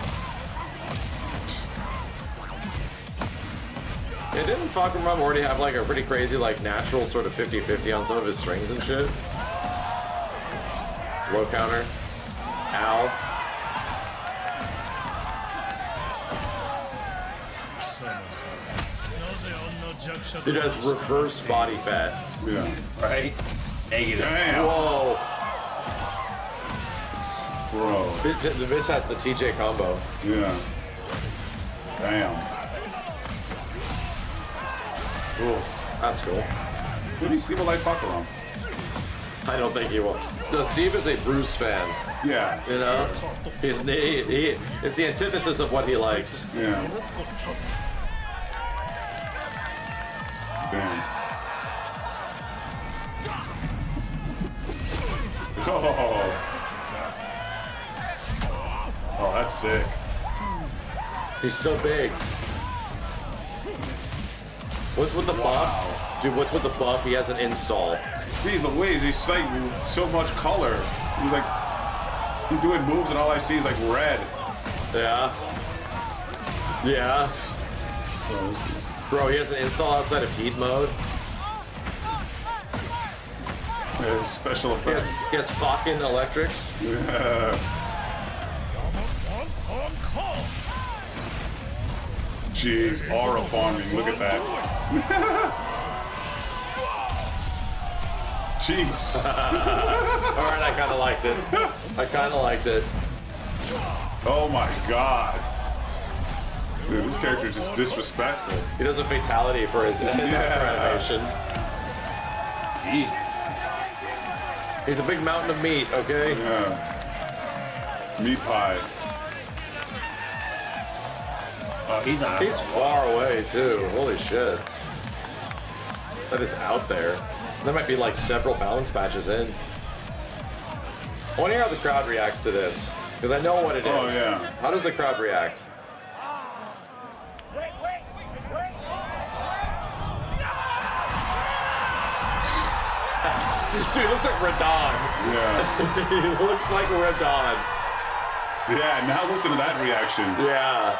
Yeah, didn't Falcon Rum already have like a pretty crazy, like natural sort of 50-50 on some of his strings and shit? Low counter. Ow. Dude has reverse body fat.
Yeah.
Right? Negative.
Damn.
Whoa.
Bro.
The bitch has the TJ combo.
Yeah. Damn.
Oof. That's cool.
Who do you Steve will like fuck around?
I don't think he will. So Steve is a Bruce fan.
Yeah.
You know? It's the antithesis of what he likes.
Yeah. Damn. Oh, that's sick.
He's so big. What's with the buff? Dude, what's with the buff? He has an install.
These the ways he's like so much color. He's like he's doing moves and all I see is like red.
Yeah. Yeah. Bro, he has an install outside of heat mode.
Yeah, special effects.
He has fucking electrics.
Yeah. Jeez, aura farming. Look at that. Jeez.
Alright, I kinda liked it. I kinda liked it.
Oh my god. Dude, this character is just disrespectful.
He does a fatality for his after animation.
Jesus.
He's a big mountain of meat, okay?
Yeah. Meat pie.
Oh, he's not.
He's far away too. Holy shit. That is out there. There might be like several balance patches in. I want to hear how the crowd reacts to this. Because I know what it is.
Oh, yeah.
How does the crowd react? Dude, he looks like Radon.
Yeah.
He looks like Radon.
Yeah, now listen to that reaction.
Yeah.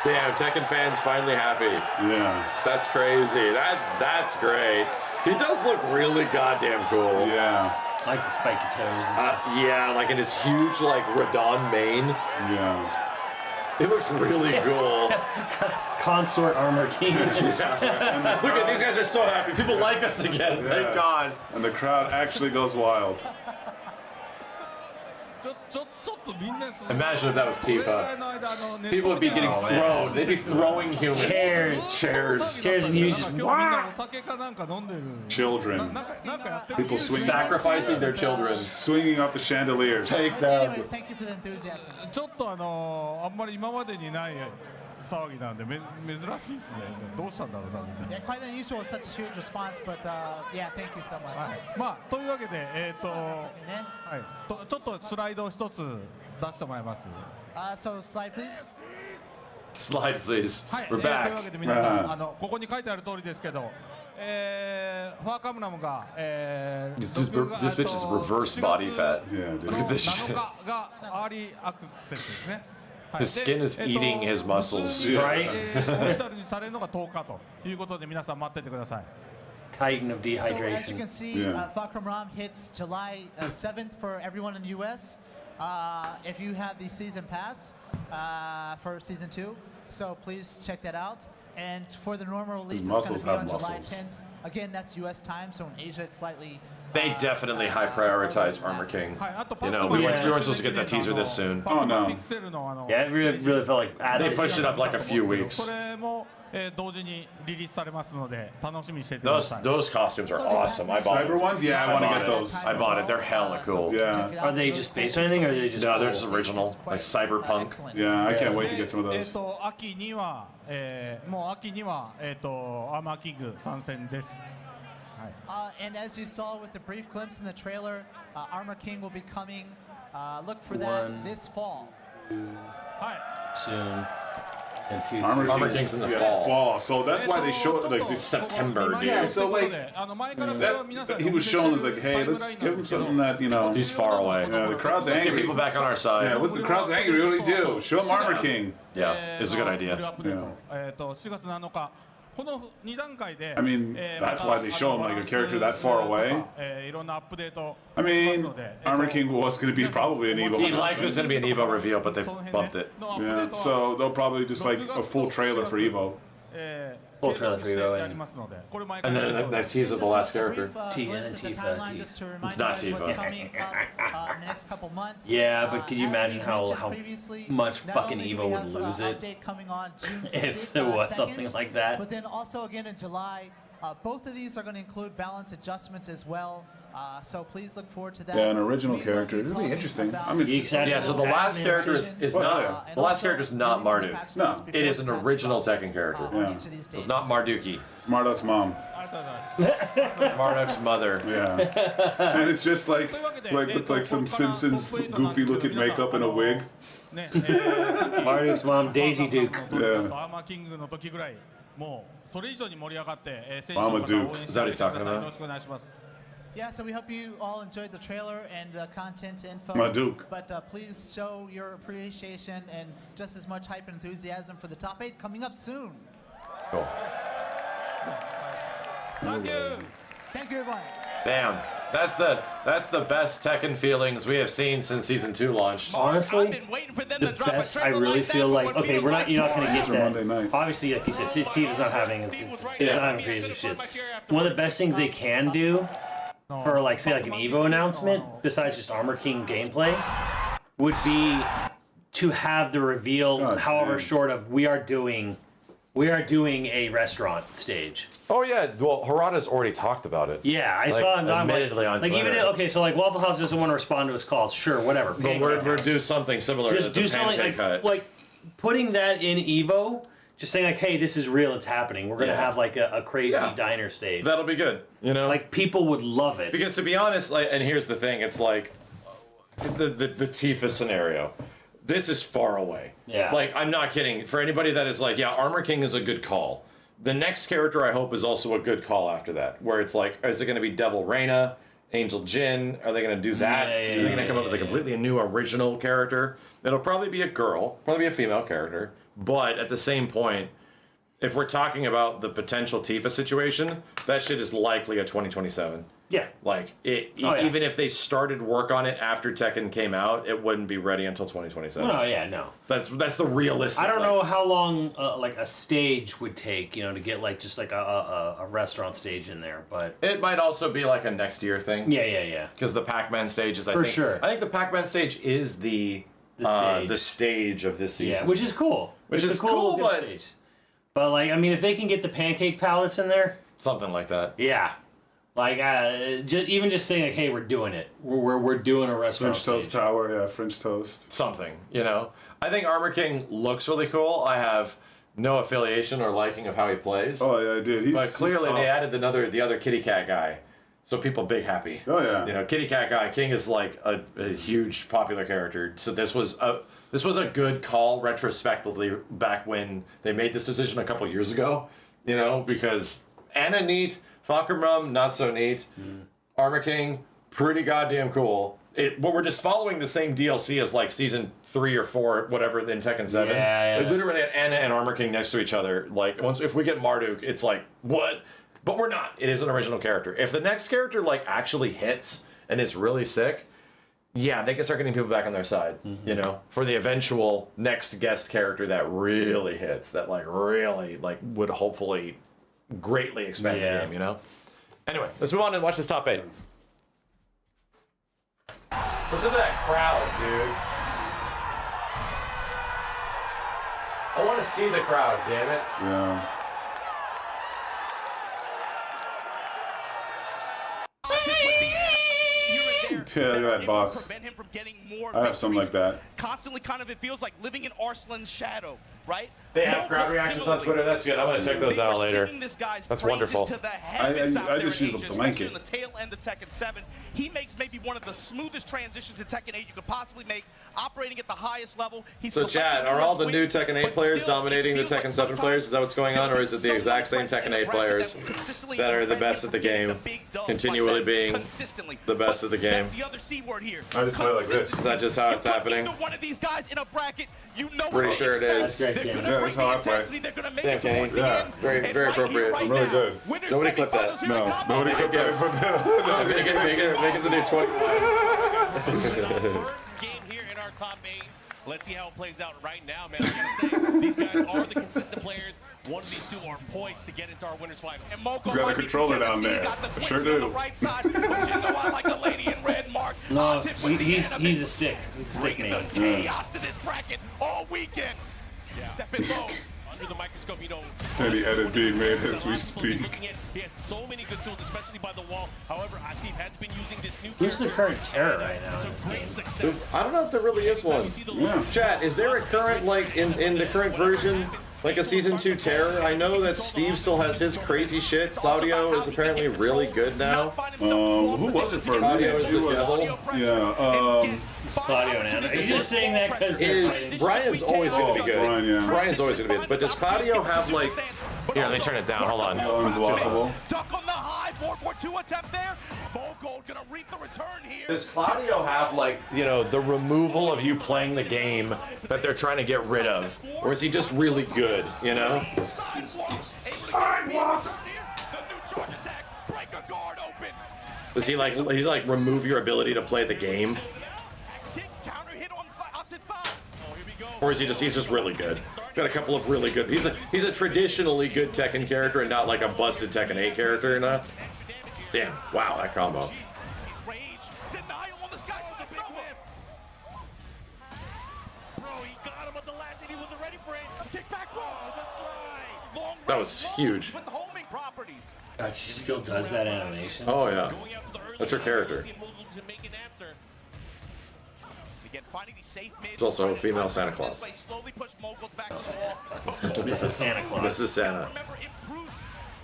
Damn, Tekken fans finally happy.
Yeah.
That's crazy. That's great. He does look really goddamn cool.
Yeah.
I like the spiky toes and stuff.
Yeah, like in his huge, like, Radon mane.
Yeah.
He looks really cool.
Consort Armor King.
Yeah. Look at these guys are so happy. People like us again.
Yeah.
Thank God.
And the crowd actually goes wild.
Imagine if that was Tifa. People would be getting thrown. They'd be throwing humans. Chairs.
And you just
Children. People swinging.
Sacrificing their children.
Swinging off the chandeliers.
Take them.
Anyways, thank you for the enthusiasm.
ちょっとあんまり今までにない騒ぎなんで珍しいですね。どうしたんだろうなみんな。
Yeah, quite unusual with such a huge response, but yeah, thank you so much.
まあというわけではいちょっとスライドを一つ出してもらいます。
So slide please.
Slide, please.
はい。
We're
という
back.
わけで皆さんここに書いてある通りですけど。ファーカムナムが
This bitch is reverse body fat.
Yeah, dude.
Look at this shit.
7日がアーリーアクセスですね。
His skin is eating his muscles.
Right.
オフィシャルにされるのが10日ということで皆さん待っててください。
Titan of
So as you
dehydration.
can see,
Yeah.
Fakram Ram hits July 7th for everyone in the US. If you have the season pass for season 2, so please check that out. And for the normal release, it's going to be on July 10th. Again, that's US time, so in Asia it's slightly.
They definitely high prioritize Armor King. You know, we weren't supposed to get that teaser this soon.
Oh no.
Yeah, it really felt like
They pushed it up like a few weeks.
それも同時にリリースされますので楽しみにしていてくだ
Those
さい。
those costumes are awesome. I bought
Cyber
it.
ones? Yeah, I want to get those.
I bought it. They're hella cool.
Yeah.
Are they just based on anything, or are they just?
No, they're just original, like cyberpunk.
Yeah, I can't wait to get some of
で
those.
秋にはもう秋にはアーマーキング参戦です。は
And as you saw with the brief glimpse in the trailer, Armor King will be coming. Look for that this fall.
Soon. And
Armor King's in the fall.
So that's why they show it like this
September, dude.
Yeah, so like that, he was showing us like, hey, let's give him something that
he's far away.
Yeah, the crowd's angry.
Let's get people back on our side.
Yeah, with the crowd's angry, what do we do? Show him Armor King.
Yeah, it's a good idea.
I mean, that's why they show him like a character that far away. I mean, Armor King was going to be probably an Evo.
He likely was going to be an Evo reveal, but they bumped it.
Yeah, so they'll probably just like a full trailer for Evo.
Full trailer for Evo.
And then that teases the last character.
Tifa.
It's not Tifa.
Coming up in the next couple months.
Yeah, but can you imagine how much
not
fucking
only do
Evo
we
would
have,
lose it
update coming on June
if there was something like that?
But then also again in July, both of these are going to include balance adjustments as well. So please look forward to that.
Yeah, an original character. It'll be interesting. I mean,
yeah. So the last character is not the last character is not Marduk.
No,
it is an original Tekken character.
Yeah,
it's not Marduki.
It's Marduk's mom.
Marduk's mother.
Yeah, and it's just like with like some Simpsons goofy looking makeup and a wig.
Marduk's mom, Daisy Duke.
Yeah. Mama Duke.
Is that what he's talking about?
Yeah, so we hope you all enjoyed the trailer and the content info.
My Duke.
But please show your appreciation and just as much hype and enthusiasm for the top 8 coming up soon.
Cool.
Thank you. Thank you, everyone.
Damn. That's the best Tekken feelings we have seen since season 2 launched.
Honestly, the best. I really feel like you're not going to get that. Obviously, like you said, Tifa's not having crazy shit. One of the best things they can do for like say like an Evo announcement, besides just Armor King gameplay, would be to have the reveal, however short of we are doing a restaurant stage.
Oh yeah, well Harada's already talked about it.
Yeah, I saw him
admittedly on Twitter.
Even so like Waffle House doesn't want to respond to his calls. Sure, whatever.
But we're do something similar.
Just
to
do something like putting that in Evo. Just saying like, hey, this is real. It's happening. We're gonna have like a crazy diner stage.
That'll be good. You know,
like people would love it.
Because to be honest, like, and here's the thing, it's like the Tifa scenario. This is far away.
Yeah.
Like, I'm not kidding. For anybody that is like, yeah, Armor King is a good call. The next character I hope is also a good call after that. Where it's like, is it going to be Devil Reina, Angel Jin? Are they going to do that? Are they going to come up with a completely new original character? It'll probably be a girl, probably be a female character. But at the same point, if we're talking about the potential Tifa situation, that shit is likely a 2027.
Yeah.
Like, even if they started work on it after Tekken came out, it wouldn't be ready until 2027.
Oh, yeah, no.
That's the realistic.
I don't know how long like a stage would take, to get like just like a restaurant stage in there, but
it might also be like a next year thing.
Yeah.
Because the Pac-Man stage is, I think the Pac-Man stage is the stage of this season.
Yeah, which is cool.
Which is cool, but
stage. But like, I mean, if they can get the Pancake Palace in there,
something like that.
Yeah. Like, just saying, like, hey, we're doing it. We're doing a restaurant.
French Toast Tower, yeah, French Toast.
Something, I think Armor King looks really cool. I have no affiliation or liking of how he plays.
Oh, yeah, I did.
But clearly they added the other Kitty Cat guy. So people big happy.
Oh, yeah.
Kitty Cat guy, King is like a huge popular character. So this was a good call retrospectively back when they made this decision a couple years ago. Because Anna neat, Falkermum not so neat, Armor King pretty goddamn cool. But we're just following the same DLC as like season 3 or 4, whatever in Tekken 7.
Yeah.
Like, literally had Anna and Armor King next to each other. Like if we get Marduk, it's like what? But we're not. It is an original character. If the next character like actually hits and is really sick, yeah, they can start getting people back on their side. For the eventual next guest character that really hits, that like really like would hopefully greatly expand the game. Anyway, let's move on and watch this top 8. Listen to that crowd, dude. I want to see the crowd, damn it.
Yeah. Yeah, look at that box. I have something like that.
Constantly it feels like living in Arslan's shadow, right?
They have crowd reactions on Twitter. That's good. I'm gonna check those out later. That's wonderful.
I just use a blanket.
In the tail end of Tekken 7, he makes maybe one of the smoothest transitions in Tekken 8 you could possibly make, operating at the highest level.
So, Chad, are all the new Tekken 8 players dominating the Tekken 7 players? Is that what's going on, or is it the exact same Tekken 8 players that are the best at the game, continually being the best at the game?
The other C word here.
I just play like this.
Is that just how it's happening?
One of these guys in a bracket, you know.
Pretty sure it is.
Yeah, that's how I play.
Damn, Kenny.
Yeah.
Very, very appropriate.
I'm really good.
Nobody clip that.
No, nobody clip that.
Make it the new 20.
First game here in our top 8. Let's see how it plays out right now, man. I gotta say, these guys are the consistent players. One of these two are poised to get into our winners final.
You got a controller down there. I sure do.
No, he's a stick. He's a stick man.
Chaos to this bracket all weekend. Stepping low.
Under the microscope, you know.
Any edit being made as we speak.
He has so many good tools, especially by the wall. However, Atif has been using this new.
Who's the current terror right now in this game?
I don't know if there really is one.
Yeah.
Chat, is there a current, like, in the current version, like a Season 2 terror? I know that Steve still has his crazy shit. Claudio is apparently really good now.
Who was it for?
Claudio is the devil.
Yeah,
Claudio and Anna. Are you just saying that because
Brian's always going to be good.
Brian, yeah.
Brian's always going to be good. But does Claudio have, like... Here, let me turn it down. Hold on.
unblockable.
Duck on the high, 4-4-2 attempt there. Mogold gonna reap the return here.
Does Claudio have, like, you know, the removal of you playing the game that they're trying to get rid of? Or is he just really good, you know? Does he, like, he's like remove your ability to play the game? Or is he's just really good? He's got a couple of really good. He's a traditionally good Tekken character and not like a busted Tekken 8 character, you know? Damn, wow, that combo. That was huge.
God, she still does that animation.
Oh yeah, that's her character. It's also a female Santa Claus.
Mrs. Santa Claus.
Mrs. Santa.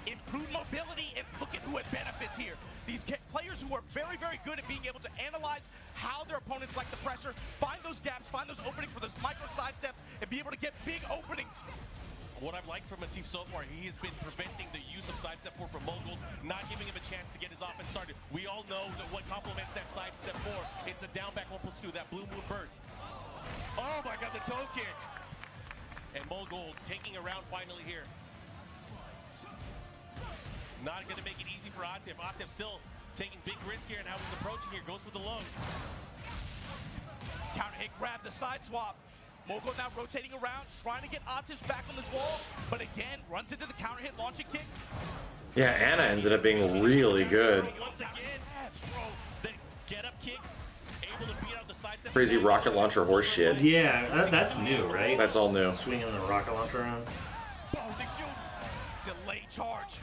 Improved mobility, and look at who it benefits here. These players who are very, very good at being able to analyze how their opponents like the pressure, find those gaps, find those openings for those micro side steps, and be able to get big openings.
What I've liked from Atif so far, he has been preventing the use of sidestep 4 from Moguls, not giving him a chance to get his offense started. We all know that what complements that sidestep 4, it's a down back 1+2, that blue moon burst. Oh my god, the toe kick. And Mogul taking a round finally here. Not going to make it easy for Atif. Atif still taking big risk here, and how he's approaching here, goes for the lows.
Counter hit, grab the side swap. Mogul now rotating around, trying to get Atif's back on this wall, but again, runs into the counter hit, launching kick.
Yeah, Anna ended up being really good.
Once again, the get up kick, able to beat out the side step.
Crazy rocket launcher horse shit.
Yeah, that's new, right?
That's all new.
Swinging the rocket launcher around.
Delay charge.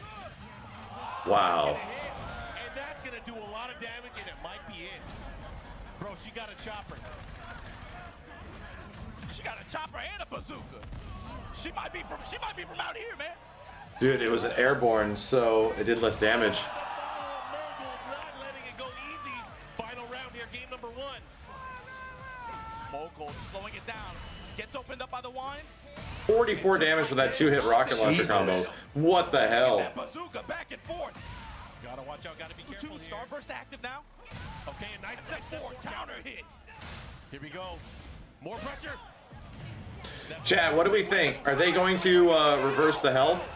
Wow.
And that's gonna do a lot of damage, and it might be it. Bro, she got a chopper.
She got a chopper and a bazooka. She might be from out here, man.
Dude, it was an airborne, so it did less damage.
Not letting it go easy. Final round here, game number 1.
Mogul slowing it down. Gets opened up by the wine.
44 damage for that 2-hit rocket launcher combo. What the hell?
Bazooka back and forth.
Gotta watch out, gotta be careful here.
Starburst active now.
Okay, a nice step forward, counter hit. Here we go. More pressure.
Chat, what do we think? Are they going to reverse the health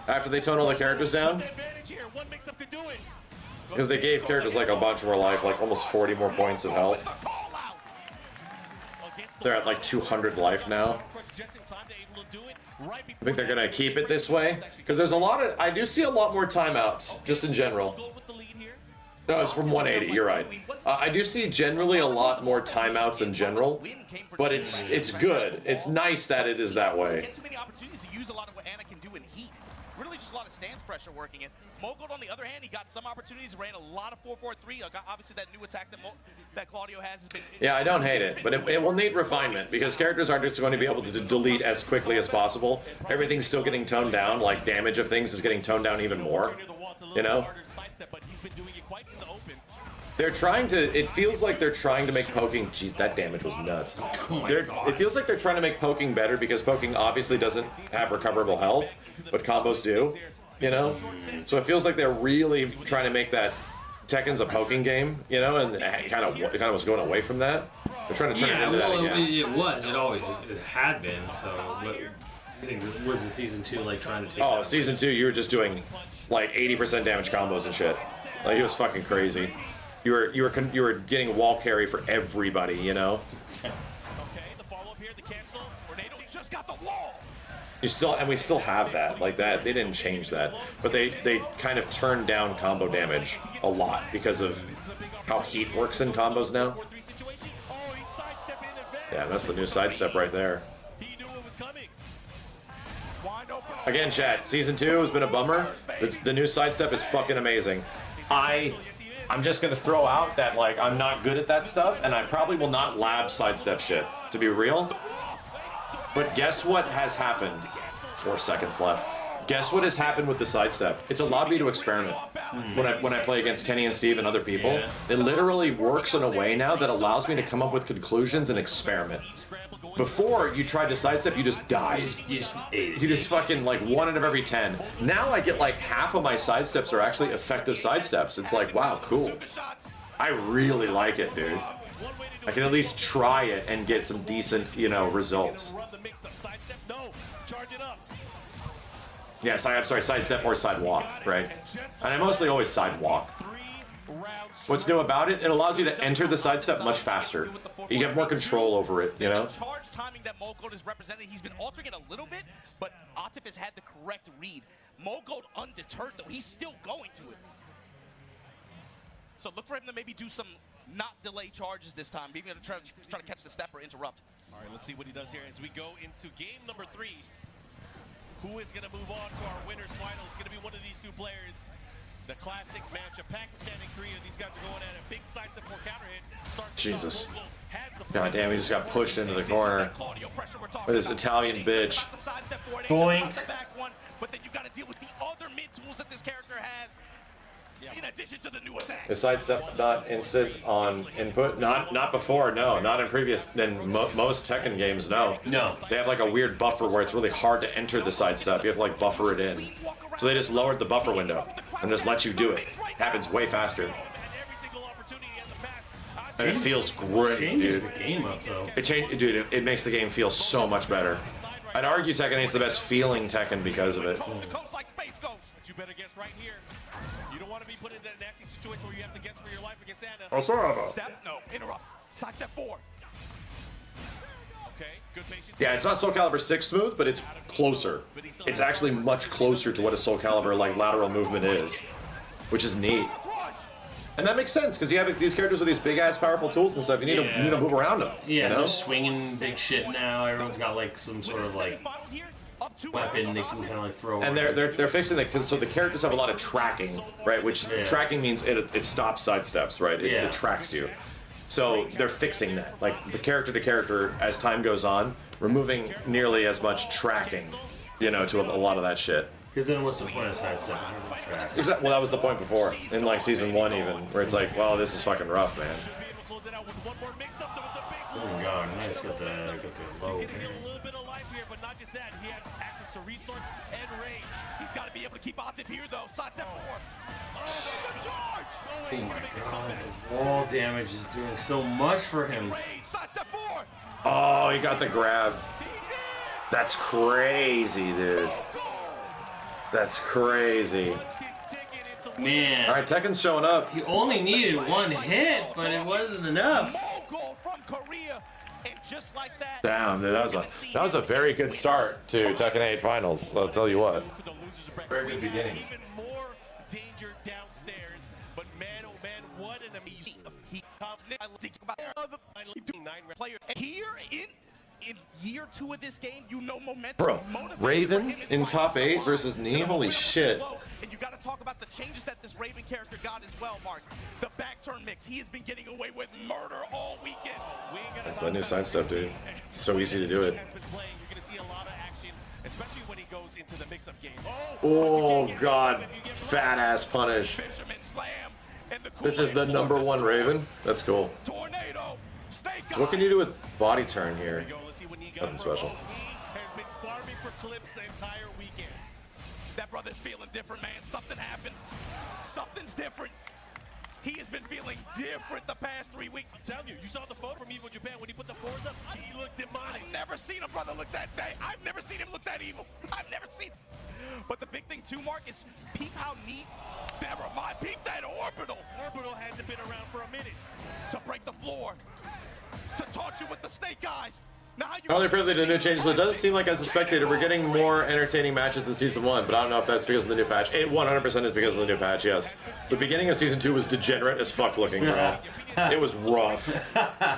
after they tone all the characters down? Because they gave characters like a bunch more life, like almost 40 more points of health. They're at like 200 life now. I think they're going to keep it this way. Because there's a lot of... I do see a lot more timeouts, just in general. No, it's from 180, you're right. I do see generally a lot more timeouts in general. But it's good. It's nice that it is that way.
Get too many opportunities to use a lot of what Anna can do in heat. Really just just a lot of stance pressure working it. Mogold, on the other hand, he got some opportunities, ran a lot of 4-4-3. Obviously, that new attack that Claudio has been...
Yeah, I don't hate it, but it will need refinement because characters aren't just going to be able to delete as quickly as possible. Everything's still getting toned down, like damage of things is getting toned down even more, you know? They're trying to, it feels like they're trying to make poking, jeez, that damage was nuts. It feels like they're trying to make poking better because poking obviously doesn't have recoverable health, but combos do, you know? So it feels like they're really trying to make that Tekken's a poking game, you know, and it kind of was going away from that. They're trying to turn it into that again.
It had been, so, but I think was in Season 2, like, trying to take
Oh, Season 2, you were just doing, like, 80% damage combos and shit. Like, it was fucking crazy. You were getting wall carry for everybody, you know.
Okay, the follow-up here, the cancel. Tornado just got the wall.
We still have that, like that. They didn't change that, but they kind of turned down combo damage a lot because of how heat works in combos now. Yeah, that's the new sidestep right there. Again, chat, Season 2 has been a bummer. The new sidestep is fucking amazing. I'm just gonna throw out that, like, I'm not good at that stuff, and I probably will not lab sidestep shit, to be real. But guess what has happened? 4 seconds left. Guess what has happened with the sidestep? It's allowed me to experiment. When I play against Kenny and Steve and other people, it literally works in a way now that allows me to come up with conclusions and experiment. Before, you tried to sidestep, you just died. You just fucking, like, 1 out of every 10. Now I get, like, half of my sidesteps are actually effective sidesteps. It's like, wow, cool. I really like it, dude. I can at least try it and get some decent, you know, results. Yes, I'm sorry, sidestep or sidewalk, right? And I mostly always sidewalk. What's new about it? It allows you to enter the sidestep much faster. You get more control over it, you know?
Charge timing that Mogold is represented, he's been altering it a little bit, but Atif has had the correct read. Mogold undeterred, though. He's still going to it. So look for him to maybe do some not delay charges this time. Maybe try to catch the step or interrupt.
All right, let's see what he does here as we go into game number 3. Who is going to move on to our winners final? It's going to be one of these two players. The classic matchup, Pakistan and Korea. These guys are going at a big sidestep for counter hit.
Jesus. God damn, he just got pushed into the corner with this Italian bitch.
Boink.
But then you got to deal with the other mid tools that this character has. In addition to the new attack.
Is sidestep not instant on input? Not before, no. Not in most Tekken games, no.
No.
They have like a weird buffer where it's really hard to enter the sidestep. You have to like buffer it in. So they just lowered the buffer window and just let you do it. It happens way faster. And it feels great, dude.
The game up, though.
It makes the game feel so much better. I'd argue Tekken 8's the best feeling Tekken because of it.
But you better guess right here. You don't want to be put in that nasty situation where you have to guess for your life against Anna.
Step, no, interrupt. Side step 4.
Okay, good patience.
Yeah, it's not Soul Calibur 6 smooth, but it's closer. It's actually much closer to what a Soul Calibur like lateral movement is, which is neat. And that makes sense because you have these characters with these big ass powerful tools and stuff. You need to move around them.
Yeah,
you know?
they're swinging big shit now. Everyone's got like some sort of like weapon they can kind of like throw.
And they're fixing it so the characters have a lot of tracking, right? Which tracking means it stops sidesteps, right? It tracks you. So they're fixing that, like the character to character as time goes on, removing nearly as much tracking, you know, to a lot of that shit.
Because then what's the point of sidestep if you're tracks?
Well, that was the point before, in like Season 1 even, where it's like, well, this is fucking rough, man.
Oh god, nice, got the low.
He's gonna get a little bit of life here, but not just that. He has access to resource and range.
He's got to be able to keep Atif here, though. Side step 4.
Oh, the charge!
Oh my god, the wall damage is doing so much for him.
Side step 4.
Oh, he got the grab. That's crazy, dude. That's crazy.
Man.
All right, Tekken's showing up.
He only needed 1 hit, but it wasn't enough.
Damn, dude, that was a very good start to Tekken 8 Finals. I'll tell you what. Very good beginning.
Even more danger downstairs, but man, oh man, what an amazing. He comes. I think about the player in
in year 2 of this game, you know momentum.
Bro, Raven in top 8 versus Knee? Holy shit.
And you got to talk about the changes that this Raven character got as well, Mark. The back turn mix, he has been getting away with murder all weekend.
That's that new sidestep, dude. It's so easy to do it.
You're going to see a lot of action, especially when he goes into the mix-up game.
Oh, God. Fat ass punish. This is the #1 Raven. That's cool. So what can you do with body turn here? Nothing special.
Has been farming for clips the entire weekend. That brother's feeling different, man. Something happened. Something's different. He has been feeling different the past 3 weeks.
I'm telling you, you saw the photo from Evo Japan when he put the fours up. He looked demonic.
I've never seen a brother look that bad. I've never seen him look that evil. I've never seen. But the big thing too, Mark, is peep how neat. Never mind. Peep that orbital.
Orbital hasn't been around for a minute.
To break the floor. To taunt you with the snake eyes.
Probably apparently the new changes, but it doesn't seem like as a spectator we're getting more entertaining matches than Season 1, but I don't know if that's because of the new patch. It 100% is because of the new patch, yes. The beginning of Season 2 was degenerate as fuck looking, bro. It was rough.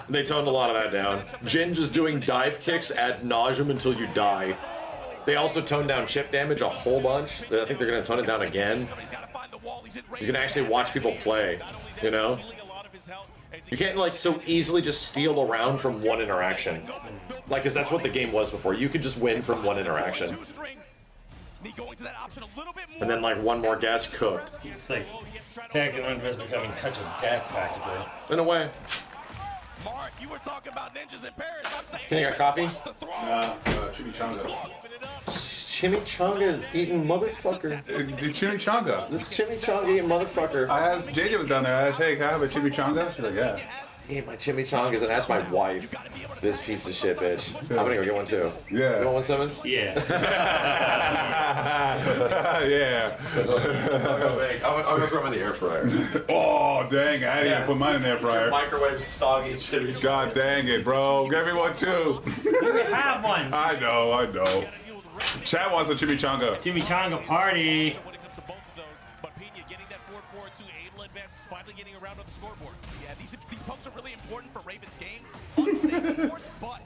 They toned a lot of that down. Jin just doing dive kicks ad nauseum until you die. They also toned down chip damage a whole bunch. I think they're going to tone it down again. You can actually watch people play, you know? You can't like so easily just steal around from one interaction. Like, cause that's what the game was before. You could just win from one interaction. And then like one more guess cooked.
It's like Tekken is becoming touch of death practically.
In a way.
Mark, you were talking about ninjas in Paris. I'm saying
Can you get coffee?
Chimichanga.
Chimichanga eating motherfucker.
Chimichanga.
This chimichanga eating motherfucker.
I asked, JJ was down there, I asked, hey, can I have a chimichanga? She's like, yeah.
Eat my chimichangas and ask my wife. This piece of shit, bitch. I'm gonna go get one too.
Yeah.
You want one, Simmons?
Yeah.
Yeah.
I'll go throw them in the air fryer.
Oh, dang, I didn't even put mine in the air fryer.
Microwave soggy chimichanga.
God dang it, bro. Get me one too.
You can have one.
I know. Chad wants a chimichanga.
Chimichanga party.
But Pena getting that 4-4-2 able advance, finally getting around on the scoreboard.
Yeah, these pumps are really important for Raven's game. Unsafe, of course, but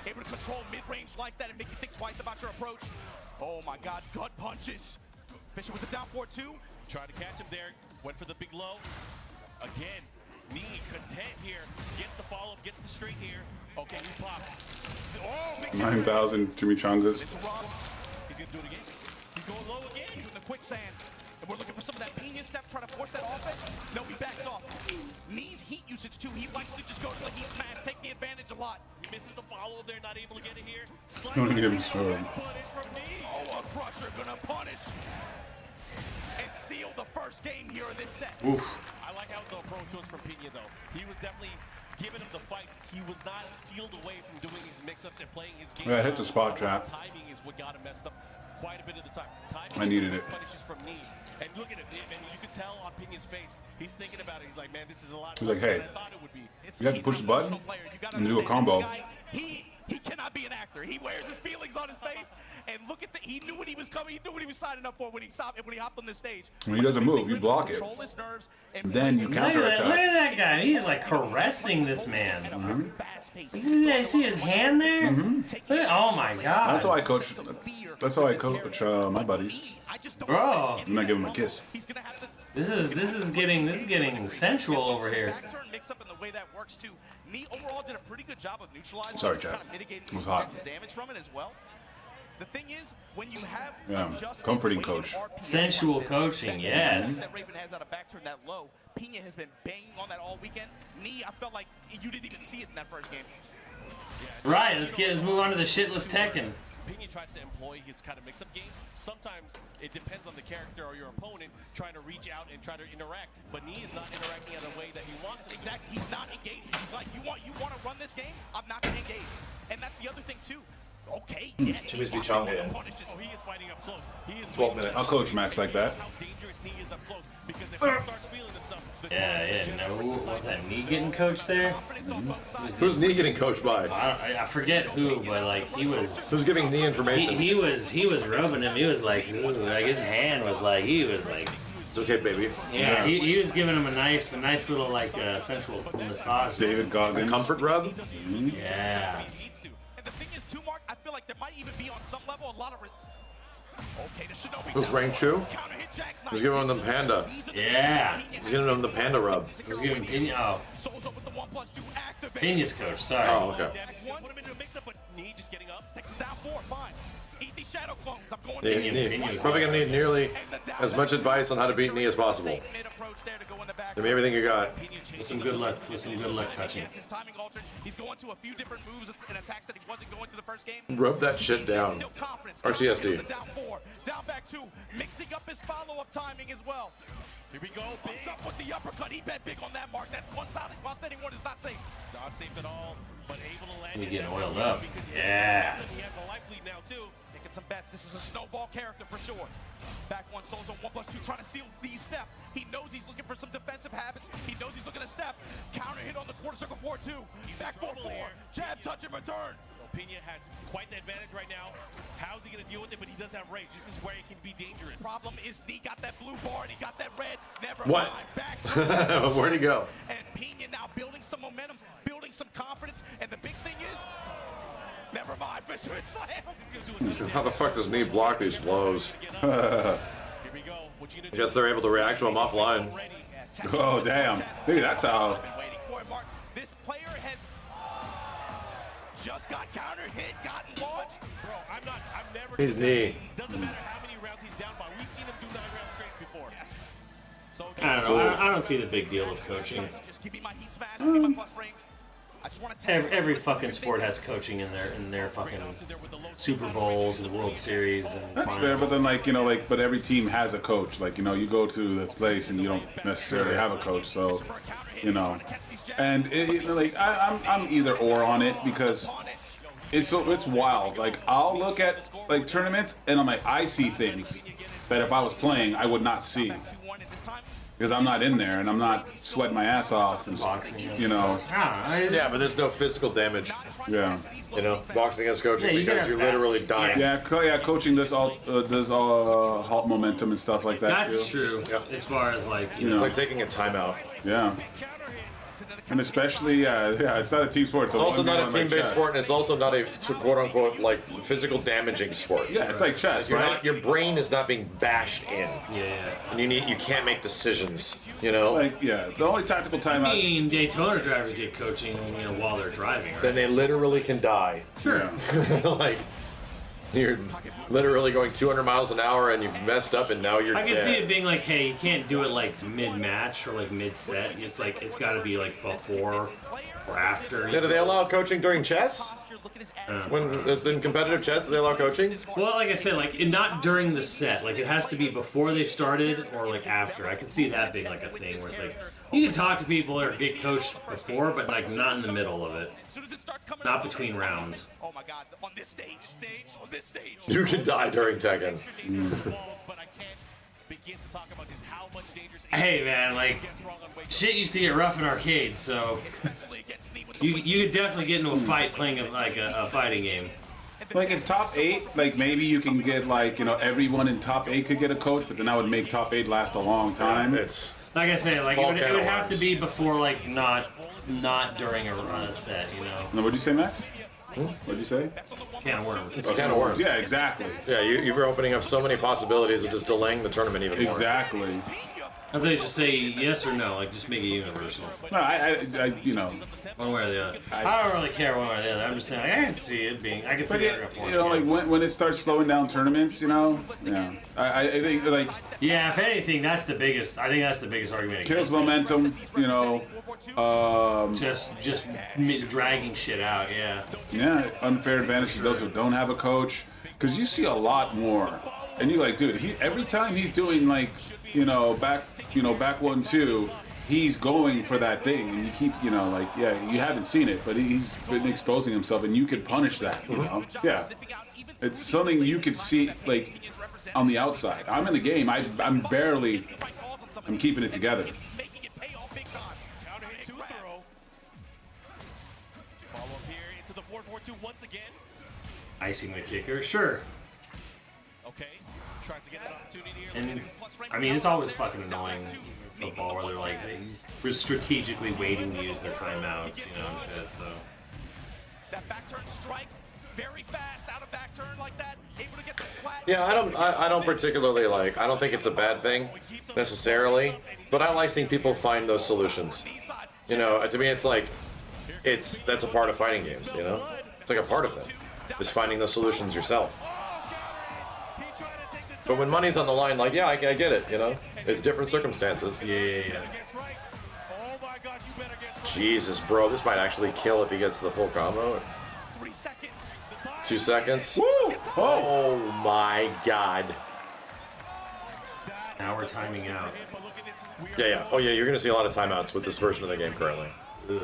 able to control mid-range like that and make you think twice about your approach. Oh my God, gut punches. Fisher with the down 4-2.
Tried to catch him there, went for the big low. Again, Knee content here, gets the follow-up, gets the straight here. Okay, he pops. Oh,
9,000 chimichangas.
He's gonna do it again. He's going low again. Doing the quicksand. And we're looking for some of that Pena step, trying to force that offense. No, he backs off. Knee's heat usage too. He likes to just go to the heat smash, take the advantage a lot.
He misses the follow there, not able to get it here.
Don't even get me started.
Oh, a crusher gonna punish and seal the first game here in this set.
Oof.
I like how the approach was from Pena though. He was definitely giving him the fight. He was not sealed away from doing his mix-ups and playing his game.
Yeah, hit the spot trap.
Timing is what got him messed up quite a bit of the time. Timing
I needed it.
Punishes from Knee. And look at it, and you can tell on Pena's face, he's thinking about it. He's like, man, this is a lot
He's like, hey,
than I thought it would be.
you have to push the button and do a combo.
He cannot be an actor. He wears his feelings on his face. And look at he knew what he was coming. He knew what he was signing up for when he hopped on the stage.
When he doesn't move, you block it. And then you counterattack.
Look at that guy. He's like caressing this man. You see his hand there? Look at, oh my God.
That's how I coach. That's how I coach my buddies.
Bro.
I'm not giving him a kiss.
This is getting sensual over here.
Mix up in the way that works too. Knee overall did a pretty good job of neutralizing.
Sorry, Chad. It was hot.
Damage from it as well. The thing is, when you have
comforting coach.
Sensual coaching, yes.
That Raven has out of back turn that low. Pena has been banging on that all weekend. Knee, I felt like you didn't even see it in that first game.
Right, let's move on to the shitless Tekken.
Pena tries to employ his kind of mix-up game. Sometimes it depends on the character or your opponent trying to reach out and try to interact. But Knee is not interacting in a way that he wants.
Exactly, he's not engaging. He's like, you want to run this game? I'm not going to engage. And that's the other thing too. Okay, yes.
Jimmy's be chonga in.
Oh, he is fighting up close. He is
12 minutes.
I'll coach Max like that.
How dangerous Knee is up close. Because if he starts feeling himself,
Yeah, no. Was that Knee getting coached there?
Who's Knee getting coached by?
I forget who, but like he was.
Who's giving Knee information?
He was rubbing him. He was like, ooh, like his hand was like, he was like.
It's okay, baby.
Yeah, he was giving him a nice little like sensual massage.
David Goggins.
Comfort rub?
Yeah.
even be on some level a lot of. Okay, the Shinobi.
Who's Rang Chu? He's giving him the panda.
Yeah.
He's giving him the panda rub.
He's giving Pena. Oh. Pena's coach. Sorry.
Oh, okay. He's probably gonna need nearly as much advice on how to beat knee as possible. Give me everything you got.
With some good luck. With some good luck touching.
He's going to a few different moves and attacks that he wasn't going to the first game.
Rub that shit down. RTSD.
Down 4, down back 2, mixing up his follow-up timing as well. Here we go. Big up with the uppercut. He bet big on that mark. That one side, whilst anyone is not safe.
Not safe at all, but able to land.
He's getting oiled up. Yeah.
He has a life lead now too.
Taking some bets. This is a snowball character for sure. Back one, Souls on 1+2, trying to seal the step. He knows he's looking for some defensive habits. He knows he's looking to step. Counter hit on the quarter circle 4-2. Back 4-4. Jab, touch, and return.
Pena has quite the advantage right now. How's he going to deal with it? But he does have rage. This is where it can be dangerous.
Problem is, he got that blue bar and he got that red. Never
What?
mind. Back.
Where'd he go?
And Pena now building some momentum, building some confidence. And the big thing is, never mind. Fisherman slam.
How the fuck does knee block these blows? I guess they're able to react to him offline.
Oh, damn. Maybe that's how.
This player has just got counter hit, gotten launched.
Bro, I've never.
His knee.
Doesn't matter how many rounds he's down by. We've seen him do 9 rounds straight before. Yes. So
I don't know. I don't see the big deal with coaching. Every fucking sport has coaching in their fucking Super Bowls and World Series and
That's
finals.
fair, but then but every team has a coach. Like, you go to the place and you don't necessarily have a coach, so, and I'm either or on it because it's wild. Like, I'll look at tournaments and I'm like, I see things that if I was playing I would not see. Because I'm not in there and I'm not sweating my ass off and
Yeah, but there's no physical damage.
Yeah.
Boxing against coaching because you're literally dying.
Yeah, coaching does halt momentum and stuff like that.
That's
too.
true. Yep. As far as
it's like taking a timeout.
Yeah. And especially, it's not a team sport.
It's also not a team-based sport, and it's also not a quote-unquote physical damaging sport.
Yeah, it's like chess, right?
Your brain is not being bashed in.
Yeah.
And you can't make decisions.
The only tactical timeout.
I mean, Daytona drivers get coaching, while they're driving. Right?
Then they literally can die.
Sure.
You're literally going 200 miles an hour and you've messed up and now you're
I can
dead.
see it being like, hey, you can't do it mid-match or mid-set. It's got to be before or after.
Yeah, do they allow coaching during chess? When is in competitive chess, do they allow coaching?
Well, like I said, not during the set. It has to be before they've started or after. I could see that being a thing where it's you can talk to people or get coached before, but not in the middle of it. Not between rounds.
Oh my God! On this stage.
You can die during Tekken.
Hey man, shit used to get rough in arcades, so you could definitely get into a fight playing a fighting game.
If top 8, maybe you can get everyone in top 8 could get a coach, but then that would make top 8 last a long time.
It's
like I say, it would have to be before not during a set,
No, what'd you say, Max? What'd you say?
Can of worms.
It's a can of worms.
Yeah, exactly.
Yeah, you were opening up so many possibilities of just delaying the tournament even more.
Exactly.
I thought you just say yes or no, just make it universal.
No, I
one way or the other. I don't really care one way or the other. I'm just saying, I can see it being. I can see it.
When it starts slowing down tournaments, yeah. I think
Yeah, if anything, that's the biggest. I think that's the biggest argument.
Kills momentum,
Just dragging shit out, yeah.
Yeah, unfair advantage to those who don't have a coach, because you see a lot more, and you're dude, every time he's doing back 1-2, he's going for that thing, and you keep you haven't seen it, but he's been exposing himself, and you could punish that, Yeah, it's something you could see on the outside. I'm in the game. I'm keeping it together.
Icing the kicker, sure.
Okay. Tries to get an opportunity here.
And I mean, it's always fucking annoying football where they're strategically waiting to use their timeouts, and shit. So.
That back turn strike very fast out of back turn like that, able to get the splat.
Yeah, I don't particularly like. I don't think it's a bad thing necessarily, but I like seeing people find those solutions. You know, to me, it's like that's a part of fighting games. You know, it's like a part of them, is finding those solutions yourself. But when money's on the line, like, yeah, I get it. You know, it's different circumstances.
Yeah.
Jesus, bro, this might actually kill if he gets the full combo. 2 seconds. Woo! Oh my God.
Now we're timing out.
Yeah. Oh yeah, you're gonna see a lot of timeouts with this version of the game currently. Ugh.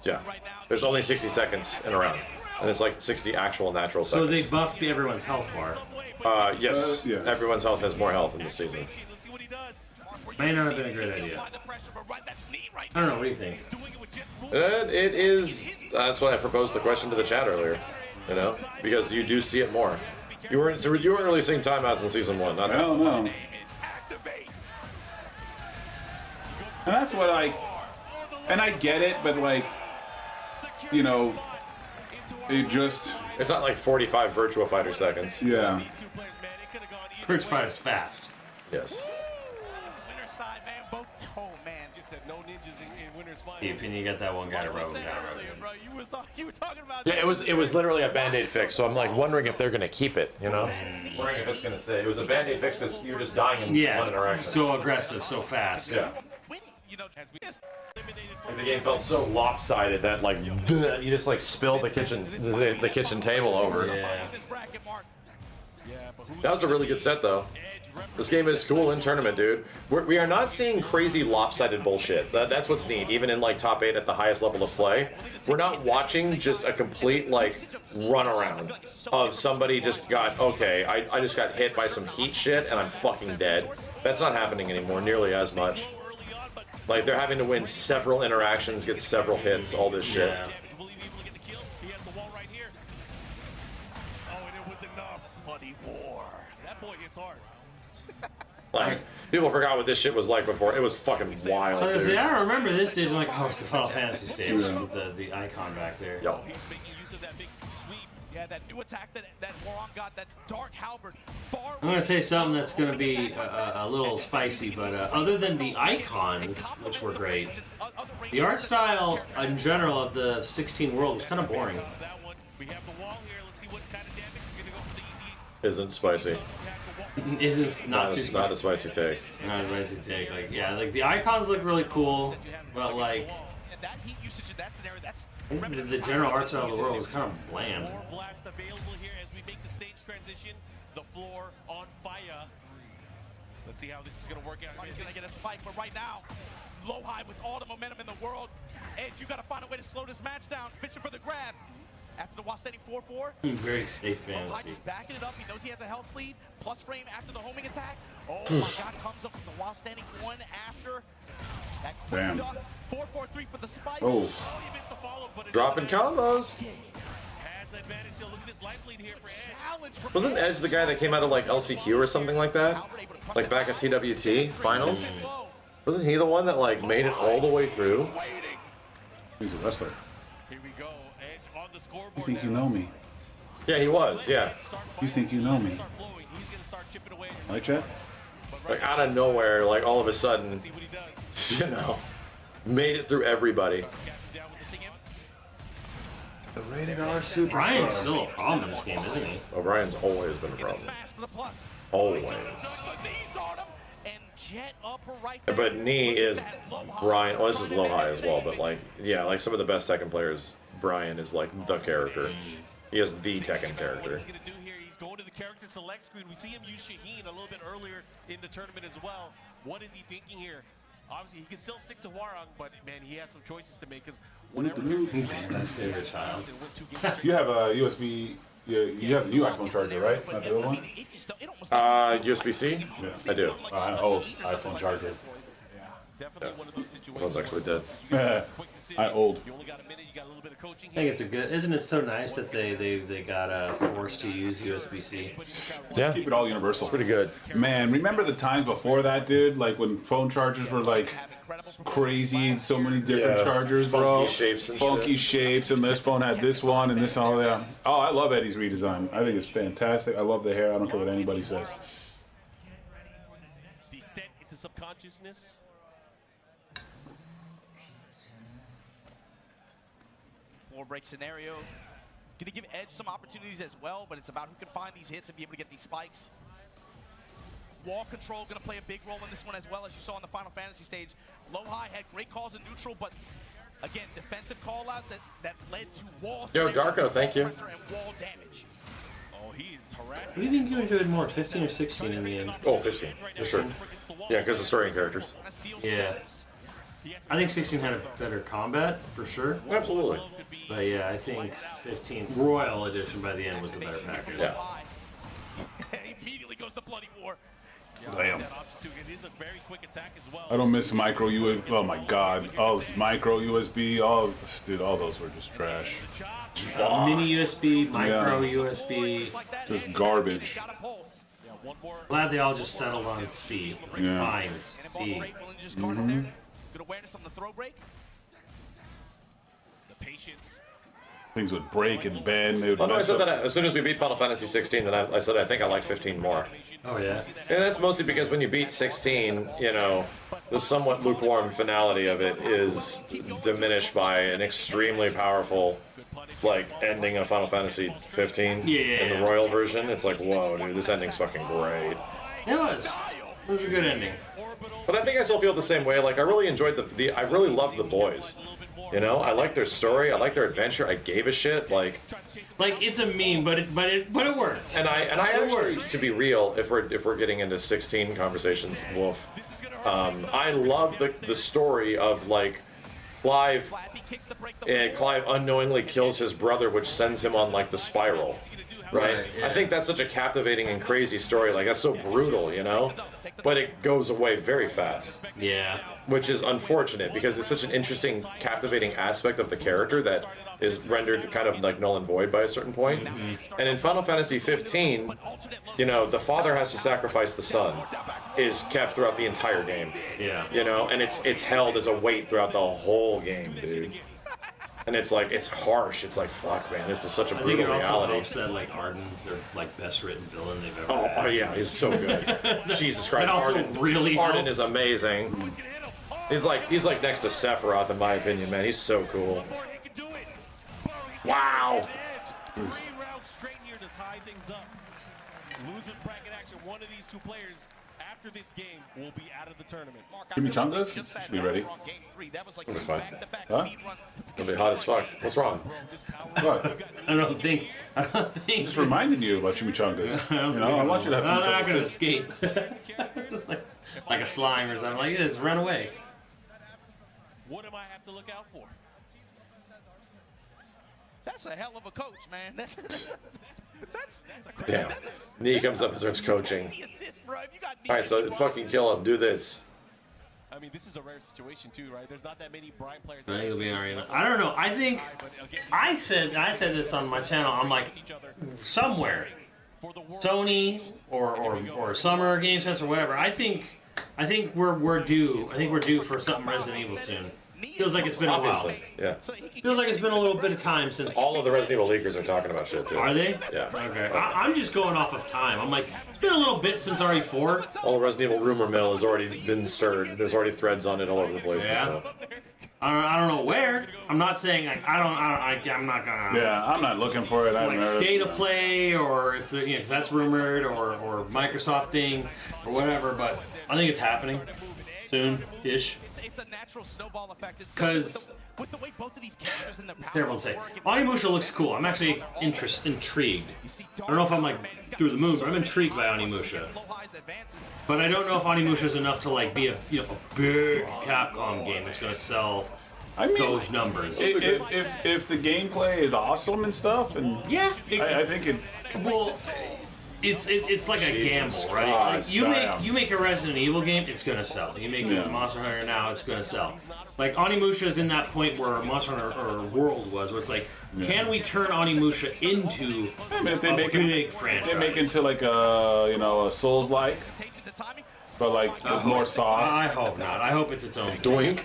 Yeah. There's only 60 seconds in a round, and it's like 60 actual natural seconds.
So they buffed everyone's health bar.
Yes.
Yeah.
Everyone's health has more health in this season.
May not have been a great idea. I don't know. What do you think?
It is. That's why I proposed the question to the chat earlier. You know, because you do see it more. You weren't really seeing timeouts in season 1. Not
Hell no. And that's what and I get it, but like, you know,
it's not like 45 Virtua Fighter seconds.
Yeah.
Virtua Fighter's fast.
Yes.
And you got that one guy to rub him down.
Yeah, it was literally a band-aid fix, so I'm like wondering if they're gonna keep it, you know? Wondering if it's gonna stay. It was a band-aid fix because you were just dying in one interaction.
So aggressive, so fast.
Yeah. Like the game felt so lopsided that like you just like spilled the kitchen table over.
Yeah.
That was a really good set though. This game is cool in tournament, dude. We are not seeing crazy lopsided bullshit. That's what's neat. Even in like top 8 at the highest level of play, we're not watching just a complete like runaround of somebody just got, okay, I just got hit by some heat shit and I'm fucking dead. That's not happening anymore nearly as much. Like they're having to win several interactions, get several hits, all this shit.
Yeah.
Like, people forgot what this shit was like before. It was fucking wild, dude.
I don't remember this stage. I'm like, oh, it's the Final Fantasy stage with the icon back there.
Yo.
Yeah, that new attack that Moron got, that Dark Halberd.
I'm gonna say something that's gonna be a little spicy, but other than the icons, which were great, the art style in general of the 16 world was kind of boring.
Isn't spicy.
Isn't not
a spicy take.
Not a spicy take. Like like the icons look really cool, but like the general art style of the world was kind of bland.
Blast available here as we make the stage transition. The floor on fire. Let's see how this is going to work out.
He's going to get a spike, but right now, low high with all the momentum in the world. Edge, you got to find a way to slow this match down. Fishing for the grab. After the while standing 4-4.
Very safe fantasy.
He's backing it up. He knows he has a health lead. Plus frame after the homing attack. Oh my God, comes up with the while standing 1 after. That quick
Damn.
duck. 4-4-3 for the spike.
Oh.
He missed the follow, but
Dropping combos.
Has advantage. So look at this life lead here for Edge.
Wasn't Edge the guy that came out of like LCQ or something like that? Like back at TWT finals? Wasn't he the one that like made it all the way through?
He's a wrestler.
Here we go. Edge on the scoreboard.
You think you know me?
Yeah, he was. Yeah.
You think you know me? Right, Chet?
Like out of nowhere, like all of a sudden, you know, made it through everybody.
The rated R super.
Brian's still a problem in this game, isn't he?
Oh, Brian's always been a problem. Always. But knee is Brian. Well, this is low high as well, but like, yeah, like some of the best Tekken players, Brian is like the character. He is the Tekken character.
He's going to the character select screen. We see him use Shaheen a little bit earlier in the tournament as well. What is he thinking here? Obviously, he can still stick to Warang, but man, he has some choices to make. Because whatever.
That's favorite child.
You have a USB. You have the new iPhone charger, right? Not the old one.
USB-C?
Yeah.
I do.
Old iPhone charger.
Definitely one of those situations.
I was actually dead.
Old.
I think it's a good. Isn't it so nice that they got forced to use USB-C?
Yeah.
Keep it all universal.
Pretty good.
Man, remember the times before that, dude? Like when phone chargers were like crazy, so many different
Yeah,
chargers,
funky
bro.
shapes and
funky
shit.
shapes, and this phone had this one and this all that. Oh, I love Eddie's redesign. I think it's fantastic. I love the hair. I don't care what anybody says.
Descent into subconsciousness.
Floor break scenario. Gonna give Edge some opportunities as well, but it's about who can find these hits and be able to get these spikes. Wall control gonna play a big role in this one as well, as you saw in the Final Fantasy stage. Low-high had great calls in neutral, but again, defensive call-outs that led to wall.
Yo, Darko, thank you.
And wall damage.
Oh, he's harassing.
What do you think you enjoyed more, 15 or 16 in the end?
Oh, 15, for sure. Yeah, because of story and characters.
Yeah. I think 16 had a better combat, for sure.
Absolutely.
But yeah, I think 15, Royal Edition by the end was the better package.
Yeah.
Immediately goes the bloody war.
Damn.
It is a very quick attack as well.
I don't miss micro USB. Oh my god. Oh, micro USB. Oh, dude, all those were just trash.
Mini USB, micro USB.
Just garbage.
Glad they all just settled on C. Like,
Yeah.
fine. C.
Mm-hmm.
Good awareness on the throw break.
The patience.
Things would break and bend. They would
Oh no, I
mess
said
up.
that as soon as we beat Final Fantasy 16, then I said I think I like 15 more.
Oh yeah.
And that's mostly because when you beat 16, you know, the somewhat lukewarm finality of it is diminished by an extremely powerful, like, ending of Final Fantasy 15 in the Royal version. It's like, whoa, dude, this ending's fucking great.
It was. It was a good ending.
But I think I still feel the same way. Like, I really enjoyed I really loved the boys. You know, I like their story. I like their adventure. I gave a shit. Like
it's a meme, but it worked.
And I actually, to be real, if we're getting into 16 conversations, woof. I love the story of like Clive, and Clive unknowingly kills his brother, which sends him on like the spiral. Right?
Yeah.
I think that's such a captivating and crazy story. Like, that's so brutal, you know? But it goes away very fast.
Yeah.
Which is unfortunate because it's such an interesting, captivating aspect of the character that is rendered kind of like null and void by a certain point. And in Final Fantasy 15, you know, the father has to sacrifice the son is kept throughout the entire game.
Yeah.
You know, and it's held as a weight throughout the whole game, dude. And it's like, it's harsh. It's like, fuck, man, this is such a
I think
brutal
it also
reality.
helps that like Arden's their like best written villain they've ever
Oh,
had.
oh yeah, he's so good. Jesus Christ,
That also
Arden
really
Arden
helps.
is amazing. He's like next to Sephiroth in my opinion, man. He's so cool. Wow.
3 rounds straight here to tie things up. Losers bracket action. One of these two players after this game will be out of the tournament.
Chimichangas? Should be ready.
It'll be fine. Huh? It'll be hot as fuck. What's wrong?
What?
I don't think.
Just reminding you about chimichangas. You know, I want you to have
No, they're not
chimichangas
gonna
too.
escape. like a slime or something. Like it is. Run away.
What do I have to look out for?
That's a hell of a coach, man. That's
Damn. Knee comes up and starts coaching. Alright, so fucking kill him. Do this.
I mean, this is a rare situation too, right? There's not that many Brian players.
I think it'll be alright. I don't know. I think I said this on my channel. I'm like somewhere, Sony or Summer Games Fest or whatever. I think we're due. I think we're due for something Resident Evil soon. Feels like it's been a while.
Obviously, yeah.
Feels like it's been a little bit of time since.
All of the Resident Evil leakers are talking about shit too.
Are they?
Yeah.
Okay. I'm just going off of time. I'm like, it's been a little bit since RE4.
All the Resident Evil rumor mill has already been stirred. There's already threads on it all over the place and
Yeah.
stuff.
I don't know where. I'm not saying like, I'm not gonna.
Yeah, I'm not looking for it. I haven't
Like
heard
state
it.
of play, or if you know, 'cause that's rumored, or Microsoft thing, or whatever. But I think it's happening soon-ish.
It's a natural snowball effect.
Because
with the way both of these characters and their
it's terrible to say. Onimusha looks cool. I'm actually intrigued. I don't know if I'm like through the moon, but I'm intrigued by Onimusha. But I don't know if Onimusha is enough to like be a big Capcom game that's going to sell those numbers.
If the gameplay is awesome and stuff, and
yeah,
I think it.
Well, it's like a
Jesus
gamble, right?
Christ,
Like you make a Resident Evil game, it's gonna sell. You make a Monster Hunter now, it's gonna sell. Like Onimusha is in that point where Monster Hunter or World was, where it's like, can we turn Onimusha into
I mean, if they
a
make
big
it,
franchise?
they make it into like a a Souls-like. but like with more sauce.
I hope not. I hope it's its own
Doink.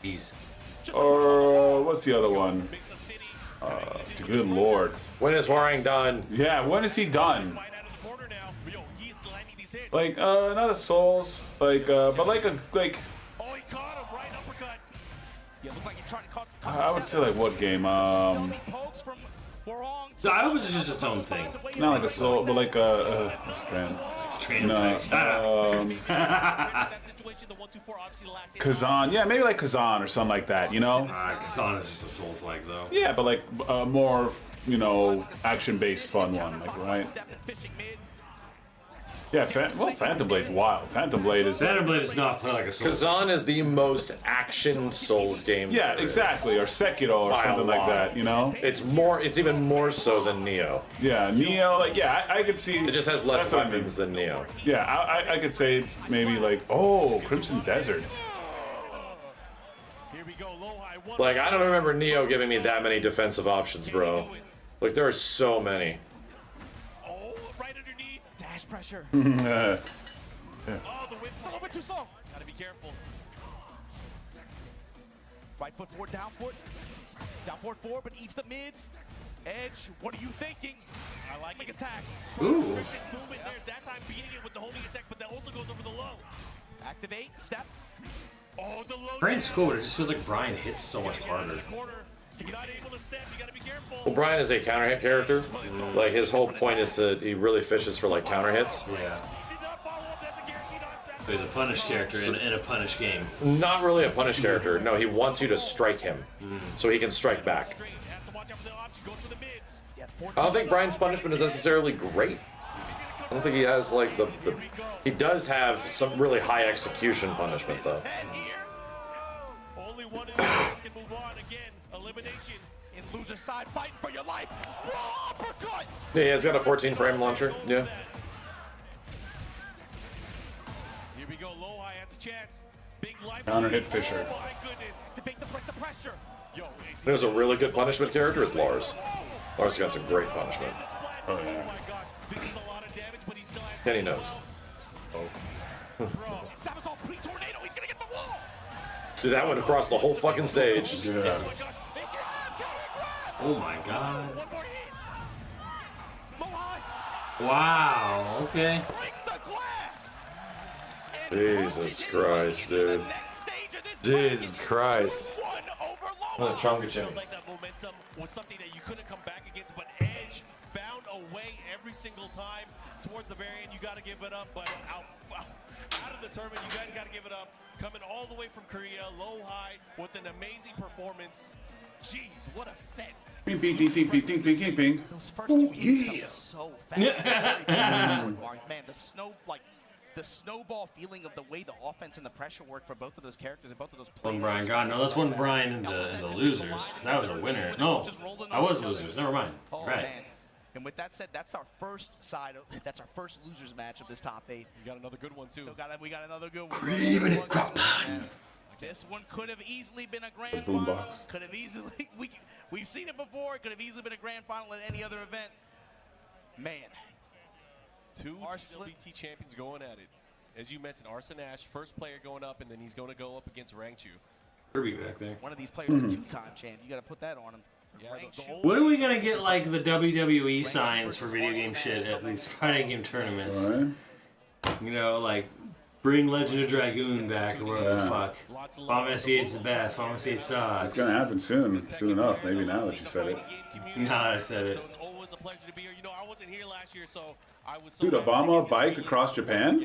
Jeez.
Or what's the other one? Good lord.
When is Hwoarang done?
Yeah, when is he done? Like not a Souls, like but like a like. I would say like what game?
So I hope it's just its own thing.
Not like a Soul, but like a Strand.
Strand.
No, Kazan, yeah, maybe like Kazan or something like that, you know?
Kazan is just a Souls-like, though.
Yeah, but like a more, you know, action-based fun one, like, right? Yeah, Phantom Blade's wild. Phantom Blade is
not play like a Souls.
Kazan is the most action Souls game.
Yeah, exactly, or Sekiro or something like that, you know?
It's even more so than Neo.
Yeah, Neo, like, yeah, I could see...
It just has less weapons than Neo.
Yeah, I could say maybe like, oh, Crimson Desert.
Like, I don't remember Neo giving me that many defensive options, bro. Like, there are so many.
Dash pressure.
Oh, the wind's a little bit too slow. Gotta be careful.
Right foot forward, down foot. Down forward, forward, but eats the mids. Edge, what are you thinking?
I like
Big attacks.
Ooh.
Movement there. That time beating it with the holding attack, but that also goes over the low.
Activate, step.
Oh, the low.
Brian's cool, but it just feels like Brian hits so much harder.
You're not able to step. You gotta be careful.
Well, Brian is a counter hit character. Like, his whole point is that he really fishes for, like, counter hits.
Yeah. So he's a punish character in a punish game.
Not really a punish character. No, he wants you to strike him so he can strike back. I don't think Brian's punishment is necessarily great. I don't think he has, like, he does have some really high execution punishment, though.
Only one of these can move on again. Elimination.
In loser side, fighting for your life. Raw uppercut.
Yeah, he's got a 14 frame launcher. Yeah.
Here we go. Lowhigh has a chance. Big life.
Counter hit Fisher.
Oh my goodness.
Activate the pressure.
Yo,
There's a really good punishment character is Lars. Lars got some great punishment.
Oh, yeah.
this is a lot of damage, but he still has.
And he knows.
That was all pre-tornado. He's gonna get the wall.
Dude, that went across the whole fucking stage.
Yeah.
Oh my god. Wow, okay.
Jesus Christ, dude. Jesus Christ. What a chonka
Like that momentum was something that you couldn't come back against, but Edge found a way every single time towards the very end. You got to give it up, but out of the tournament, you guys got to give it up. Coming all the way from Korea, low high with an amazing performance. Jeez, what a set.
Ping, ping, ping, ping, ping, ping, ping, ping.
Oh yeah. So fast. Man, the snowball feeling of the way the offense and the pressure worked for both of those characters and both of those players.
One Brian, God, no, that's one Brian in the losers. Cause I was a winner. No, I was losers. Never mind.
Oh,
Right.
man. And with that said, that's our first side. That's our first losers match of this top 8.
We got another good one too.
We got another good one.
Cream
This one could have easily been a grand
boom
final.
box.
Could have easily. We've seen it before. It could have easily been a grand final at any other event. Man.
Two TWT champions going at it. As you mentioned, Arson Ash, first player going up, and then he's going to go up against Rangchu.
Kirby back there.
One of these players is a 2-time champ. You got to put that on him.
Yeah,
When are we gonna get like the WWE signs for video game shit at these fighting game tournaments?
Right.
You know, like bring Legend of Dragoon back or whatever the fuck. Final 8's the best. Final 8 sucks.
It's gonna happen soon enough. Maybe now that you said it.
Now that I said it.
It's always a pleasure to be here. You know, I wasn't here last year, so I was so
Dude, Obama biked across Japan?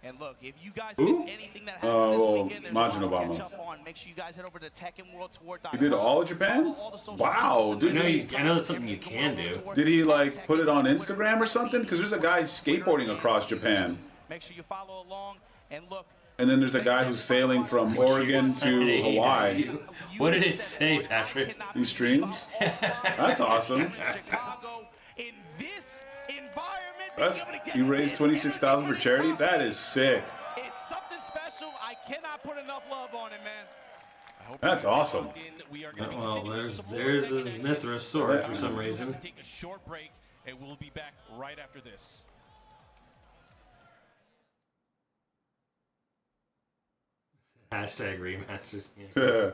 And look, if you guys missed anything that happened this weekend, there's
Majin
a lot to
Obama.
catch up on. Make sure you guys head over to TekkenWorldTour.com.
He did all of Japan? Wow, dude.
I know that's something you can do.
Did he like put it on Instagram or something? Because there's a guy skateboarding across Japan.
Make sure you follow along and look.
And then there's a guy who's sailing from Oregon to Hawaii.
What did it say, Patrick?
He streams? That's awesome.
In this environment,
You raised $26,000 for charity? That is sick.
it's something special. I cannot put enough love on it, man.
That's awesome.
Well, there's this Mithras sword for some reason.
Take a short break, and we'll be back right after this.
Hashtag remasters.
Yeah.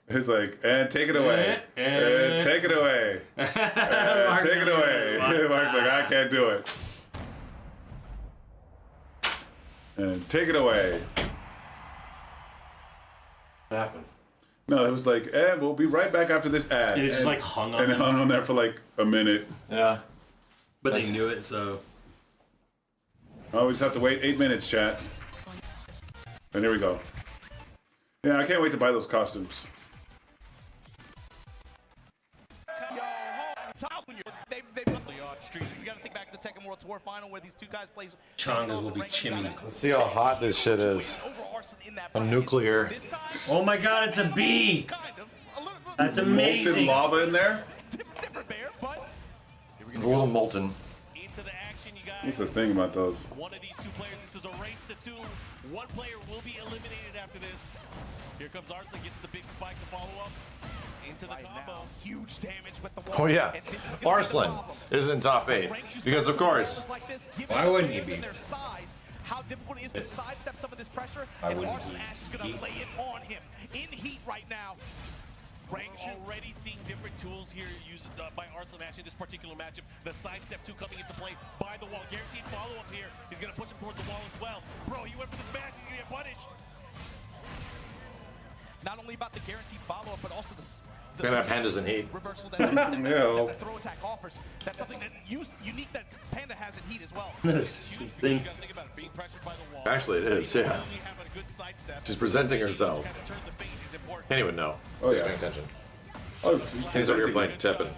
It's like, and take it away. And take it away. And take it away. Mark's like, I can't do it. And take it away.
What happened?
No, it was like, and we'll be right back after this ad.
And it just like hung on.
And it hung on there for like a minute.
Yeah.
But they knew it, so.
Oh, we just have to wait 8 minutes, chat. And here we go. Yeah, I can't wait to buy those costumes.
You gotta think back to the Tekken World Tour final where these two guys play.
Chongas will be chimney.
Let's see how hot this shit is. On nuclear.
Oh my god, it's a bee! That's amazing.
Molten lava in there?
A little molten.
What's the thing about those?
One of these two players, this is a race to two. One player will be eliminated after this. Here comes Arslan, gets the big spike to follow up. Into the combo.
Huge damage with the
Oh yeah, Arslan is in top 8 because of course.
Why wouldn't he be?
How difficult it is to sidestep some of this pressure,
I
and
wouldn't
Arslan Ash is going to lay it on him in heat right now.
Already seeing different tools here used by Arslan Ash in this particular matchup. The sidestep 2 coming into play by the wall. Guaranteed follow-up here. He's going to push him towards the wall as well. Bro, he went for this match. He's going to get punished.
Not only about the guaranteed follow-up, but also the
Gonna have pandas in heat.
reversal that
Yeah.
the throw attack offers. That's something that unique that Panda has in heat as well.
Actually, it is. Yeah. She's presenting herself. Can't even know.
Oh,
Who's
yeah.
paying attention?
Oh,
He's over here playing Tekken.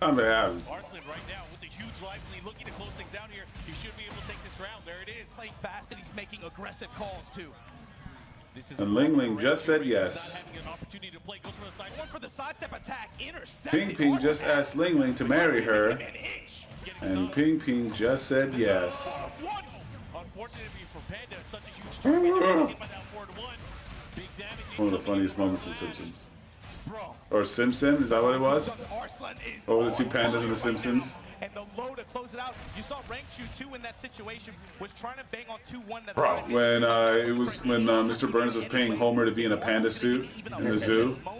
I'm yeah.
Arslan right now with the huge life lead looking to close things out here. He should be able to take this round. There it is.
Playing fast and he's making aggressive calls too.
And Ling Ling just said yes.
One for the sidestep attack, intercept.
Ping Ping just asked Ling Ling to marry her. And Ping Ping just said yes.
Unfortunately for Panda, such a huge target.
One of the funniest moments in Simpsons. Or Sim Sim, is that what it was? What were the two pandas in The Simpsons?
And the low to close it out. You saw Rankshu 2 in that situation was trying to bang on 2-1 that
When it was when Mr. Burns was paying Homer to be in a panda suit in the zoo.
Oh,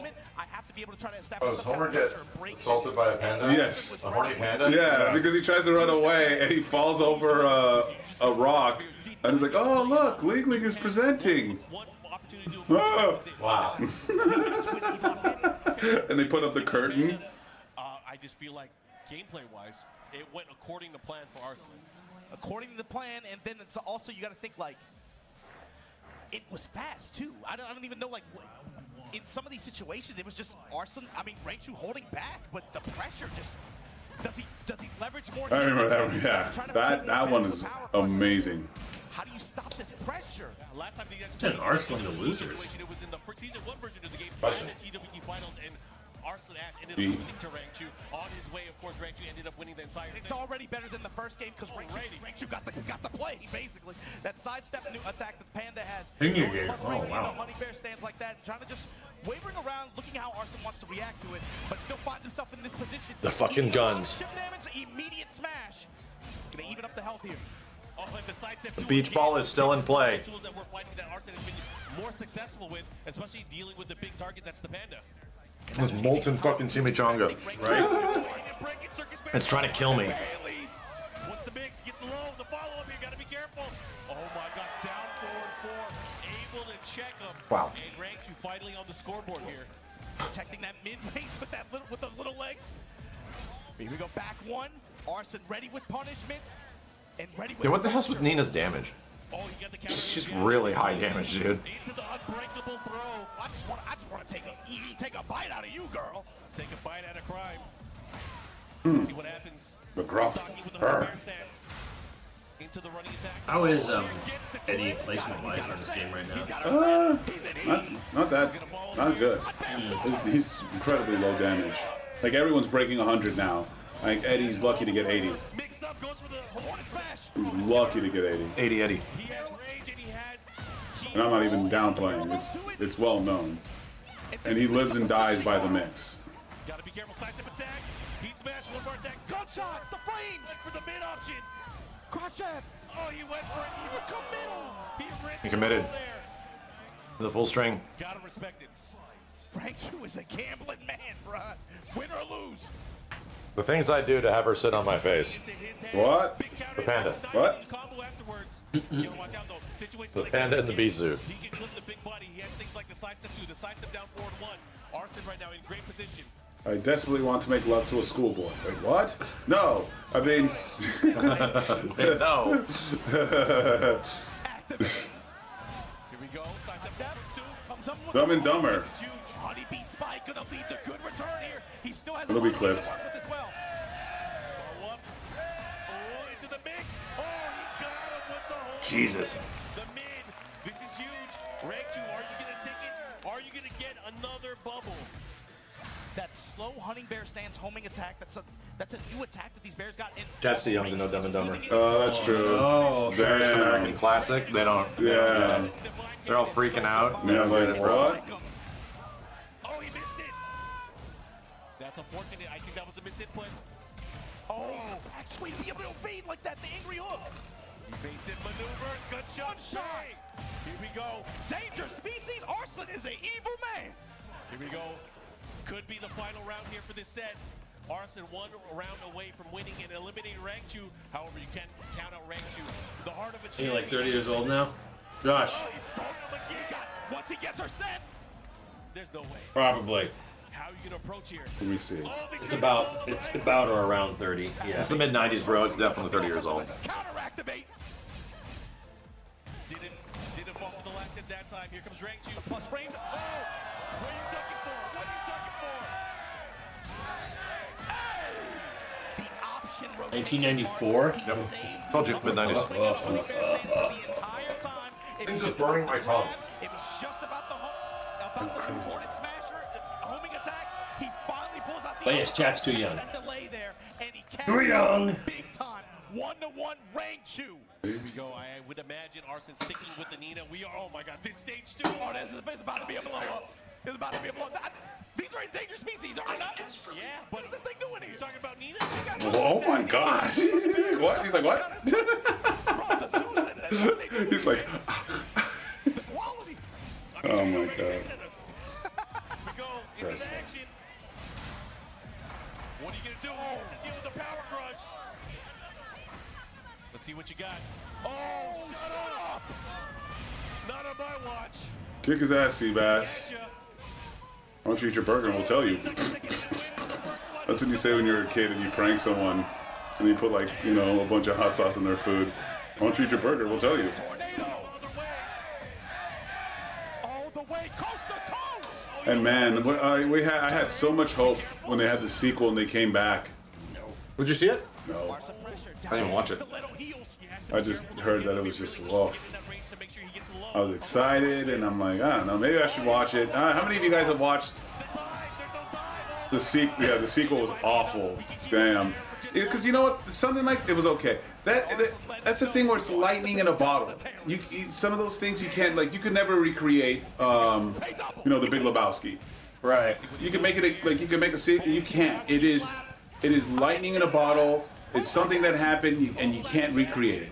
does Homer get assaulted by a panda?
Yes.
A horny panda?
Yeah, because he tries to run away and he falls over a rock and he's like, oh look, Ling Ling is presenting. Oh.
Wow.
And they put up the curtain.
I just feel like gameplay-wise, it went according to plan for Arslan.
According to the plan, and then it's also you got to think like it was fast too. I don't even know like in some of these situations it was just Arslan. I mean, Rankshu holding back, but the pressure just does he leverage more?
I remember that one. Yeah, that one is amazing.
How do you stop this pressure?
Last time
It's an Arslan to losers.
It was in the season 1 version of the game,
Question.
the TWT finals, and Arslan Ash ended
Me.
up losing to Rankshu. On his way, of course, Rankshu ended up winning the entire thing.
It's already better than the first game because Rankshu got the play basically. That sidestep new attack that Panda has.
Finger game.
Plus
Oh,
Rankshu,
wow.
Honey Bear stands like that, trying to just wavering around, looking how Arslan wants to react to it, but still finds himself in this position.
The fucking guns.
Chip damage, immediate smash. Gonna even up the health here.
Oh, and the sidestep
The beach ball is still in play.
tools that we're finding that Arslan has been more successful with, especially dealing with the big target that's the Panda.
This molten fucking chimichanga, right? It's trying to kill me.
Once the mix gets low, the follow-up here, gotta be careful. Oh my gosh, down 4-4, able to check him.
Wow.
And Rankshu finally on the scoreboard here.
Protecting that mid-range with those little legs. Here we go, back one. Arslan ready with punishment. And ready with
Yeah, what the hell's with Nina's damage?
Oh, you got the counter.
She's really high damage, dude.
Into the unbreakable throw.
I just want to take a bite out of you, girl.
Take a bite out of crime. See what happens.
McGruff.
Stocky with the bear stance. Into the running attack.
How is Eddie placement wise in this game right now?
Not good. He's incredibly low damage. Like everyone's breaking 100 now. Like Eddie's lucky to get 80.
Mix up, goes for the horn smash.
He's lucky to get 80.
80 Eddie.
He has range and he has
And I'm not even downplaying. It's well known. And he lives and dies by the mix.
Gotta be careful, sidestep attack. Heat smash, one more attack. Gunshots, the flames for the mid option.
Cross jab.
Oh, he went for it. He committed. He ripped
He committed.
there.
The full string.
Gotta respect it. Rangchu is a gambling man, bruh. Win or lose.
The things I do to have her sit on my face.
What?
The panda.
What?
The panda and the bee suit.
He can clip the big body. He has things like the side step 2, the side step down forward 1. Arson right now in great position.
I desperately want to make love to a schoolboy. Wait, what? No. I mean...
no.
Here we go. Side step 2 comes up with
Dumb and Dumber.
Honeybee Spike gonna lead the good return here. He still has
It'll be clipped.
as well. Follow up. Oh, into the mix. Oh, he got him with the hold.
Jesus.
The mid. This is huge. Rangchu, are you gonna take it? Are you gonna get another bubble?
That slow hunting bear stance homing attack. That's a new attack that these bears got in.
Chat's too young to know Dumb and Dumber.
Oh, that's true.
Oh,
damn.
American classic. They don't.
Yeah.
They're all freaking out.
Yeah, like, what?
Oh, he missed it. That's unfortunate. I think that was a misinput.
Oh, back sweep. Be able to evade like that. The angry hook.
Evasive maneuvers. Good shot. Here we go.
Danger species. Arson is an evil man.
Here we go. Could be the final round here for this set. Arson 1 round away from winning and eliminating Rangchu. However, you can't count out Rangchu. The heart of a
You're
champion.
like 30 years old now? Josh.
Once he gets her set.
There's no way.
Probably.
How are you gonna approach here?
Let me see.
It's about or around 30. Yeah.
It's the mid 90s, bro. It's definitely 30 years old.
Counter-activate.
Didn't fall with the last hit that time. Here comes Rangchu.
Plus frames. Oh,
what are you ducking for? What are you ducking for?
Hey! The option
1994?
Yep. Told you, mid 90s.
the entire time.
It's just burning my tongue.
It was just about the Hornet Smasher homing attack. He finally pulls out the.
But yes, chat's too young.
Delay there, and he
Too young.
Big time. 1-to-1 Rangchu.
Here we go. I would imagine Arson sticking with the Nina. We are. Oh my God. This stage 2.
Oh, this is about to be a blow up. It's about to be a blow up. These are endangered species, are they not?
Yeah,
What is this thing doing here?
You're talking about Nina?
Oh my gosh. What? He's like, what? He's like, oh my God.
We go into the action. What are you gonna do to deal with the power crush? Let's see what you got. Oh, shut up! Not on my watch.
Kick his ass, Seabass. Why don't you eat your burger and we'll tell you. That's what you say when you're a kid and you prank someone and you put like, you know, a bunch of hot sauce in their food. Why don't you eat your burger, we'll tell you.
All the way coast to coast.
And man, I had so much hope when they had the sequel and they came back.
Would you see it?
No.
I didn't even watch it.
I just heard that it was just rough. I was excited and I'm like, I don't know, maybe I should watch it. How many of you guys have watched the sequel? Yeah, the sequel was awful. Damn. Because you know what? Something like it was okay. That's the thing where it's lightning in a bottle. Some of those things you can't you could never recreate. You know, The Big Lebowski.
Right.
You can make it you can make a sequel. You can't. It is lightning in a bottle. It's something that happened and you can't recreate it.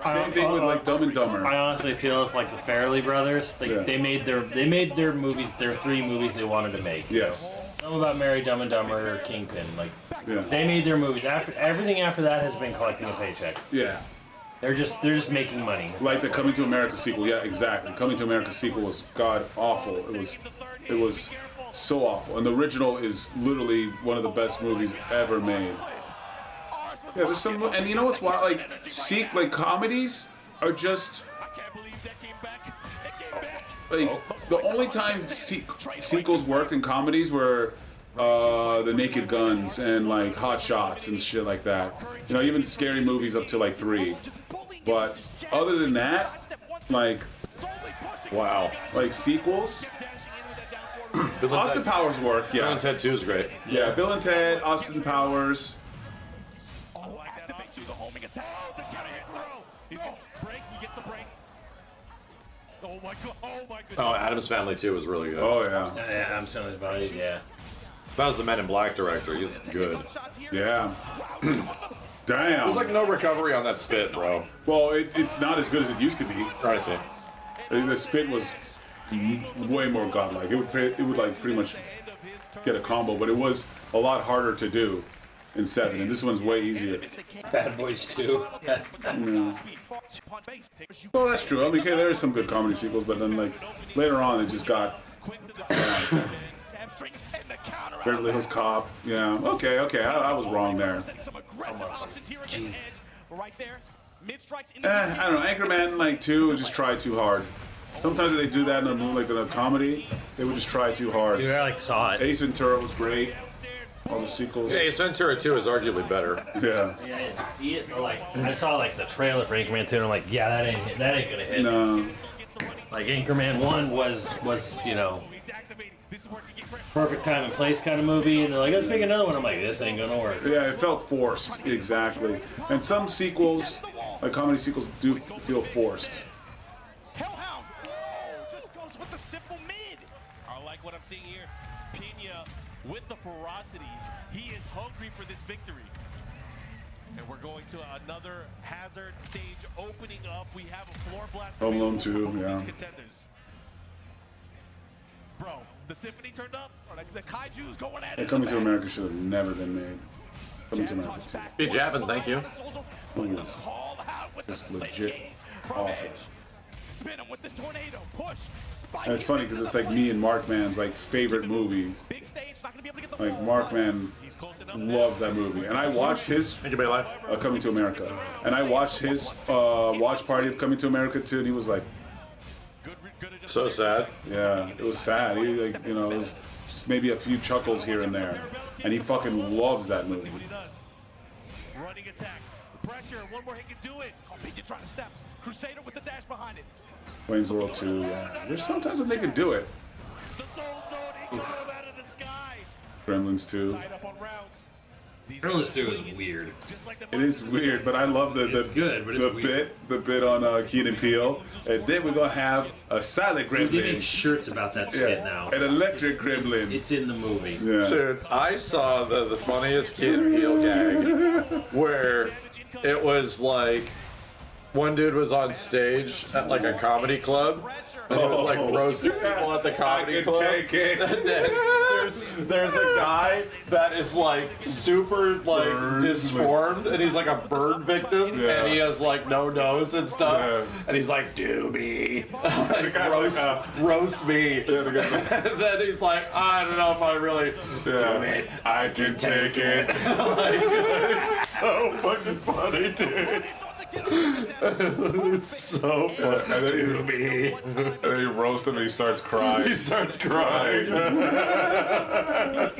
Same thing with like Dumb and Dumber.
I honestly feel it's like the Farrelly brothers. They made their movies, their 3 movies they wanted to make.
Yes.
Some about Mary, Dumb and Dumber, Kingpin.
Yeah.
They made their movies. Everything after that has been collecting a paycheck.
Yeah.
They're just making money.
Like the Coming to America sequel. Yeah, exactly. Coming to America sequel was god awful. It was so awful. And the original is literally one of the best movies ever made. Yeah, there's some, and you know what's wild? Like comedies are just the only time sequels worked in comedies were the Naked Guns and like Hot Shots and shit like that. You know, even scary movies up to like 3. But other than that, wow, sequels. Austin Powers worked. Yeah.
Bill and Ted 2 is great.
Yeah, Bill and Ted, Austin Powers.
Oh my God! Oh my goodness!
Oh, Addams Family 2 was really good.
Oh yeah.
Yeah, Addams Family's Body. Yeah.
That was the Men in Black director. He's good.
Yeah. Damn.
There's like no recovery on that spit, bro.
Well, it's not as good as it used to be.
I see.
The spit was way more godlike. It would like pretty much get a combo, but it was a lot harder to do in 7, and this one's way easier.
Bad Boys 2.
Yeah. Well, that's true. I mean, okay, there is some good comedy sequels, but then like later on, it just got Beverly Hills Cop. Yeah. Okay. I was wrong there.
Jesus.
I don't know. Anchorman like 2 was just try too hard. Sometimes they do that in a movie, like in a comedy, they would just try too hard.
Dude, I like saw it.
Ace Ventura was great. All the sequels.
Yeah, Ace Ventura 2 is arguably better.
Yeah.
Yeah, I didn't see it, but like I saw like the trailer for Anchorman 2, and I'm like, yeah, that ain't gonna hit.
No.
Like Anchorman 1 was perfect time and place kind of movie, and they're like, let's make another one. I'm like, this ain't gonna work.
Yeah, it felt forced, exactly. And some sequels, like comedy sequels, do feel forced.
Hellhound. Just goes with the simple mid.
I like what I'm seeing here. Pena with the ferocity. He is hungry for this victory. And we're going to another hazard stage opening up. We have a floor blast.
Home Alone 2, yeah.
Contenders. Bro, the symphony turned up, or like the kaiju's going at
And
it.
Coming to America should have never been made. Coming to America 2.
Be jabbing, thank you.
It's legit awful.
Spin him with this tornado. Push.
And it's funny because it's like me and Markman's like favorite movie. Like Markman loves that movie, and I watched his Coming to America, and I watched his watch party of Coming to America too, and he was like,
so sad.
Yeah, it was sad. He like it was just maybe a few chuckles here and there, and he fucking loves that movie.
Running attack. Pressure. One more hit can do it. Pena trying to step. Crusader with the dash behind it.
Wayne's World 2, yeah. There's sometimes when they can do it. Gremlins 2.
Gremlins 2 is weird.
It is weird, but I love the bit on Key and Peele. And then we're gonna have a silent gremlin.
They're making shirts about that skit now.
An electric gremlin.
It's in the movie.
Yeah.
Dude, I saw the funniest Key and Peele gag where it was like one dude was on stage at like a comedy club, and he was like roasting people at the comedy club.
Take it.
And then there's a guy that is like super like disformed, and he's like a burn victim, and he has like no nose and stuff, and he's like, "Do me, like, roast me." And then he's like, "I don't know if I really do it. I can take it." Like, it's so fucking funny, dude. It's so funny.
And then he roasts him and he starts crying.
He starts crying. That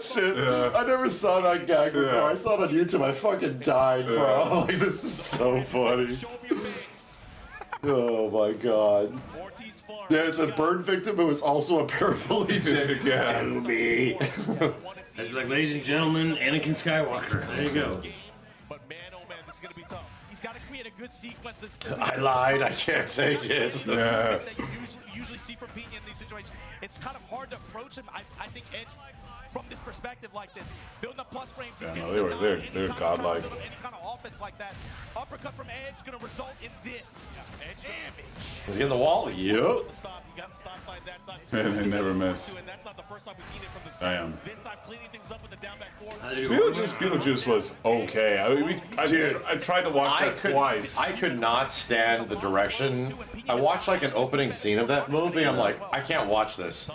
shit. Yeah. I never saw that gag before. Yeah. I saw it on YouTube. I fucking died, bro. Yeah. Like, this is so funny. Oh my god. Yeah, it's a burn victim who is also a paraplegic.
Yeah.
Do me.
I'd be like, ladies and gentlemen, Anakin Skywalker. There you go.
Good sequence.
I lied. I can't take it.
Yeah.
Usually see from Pena in these situations. It's kind of hard to approach him. I think Edge, from this perspective like this, building up plus frames.
Yeah, no, they're godlike.
Any kind of offense like that. Uppercut from Edge going to result in this damage.
Is he in the wall? Yep.
And they never miss. Damn. Beetlejuice was okay. I mean, I tried to watch that twice.
I could not stand the direction. I watched like an opening scene of that movie. I'm like, I can't watch this.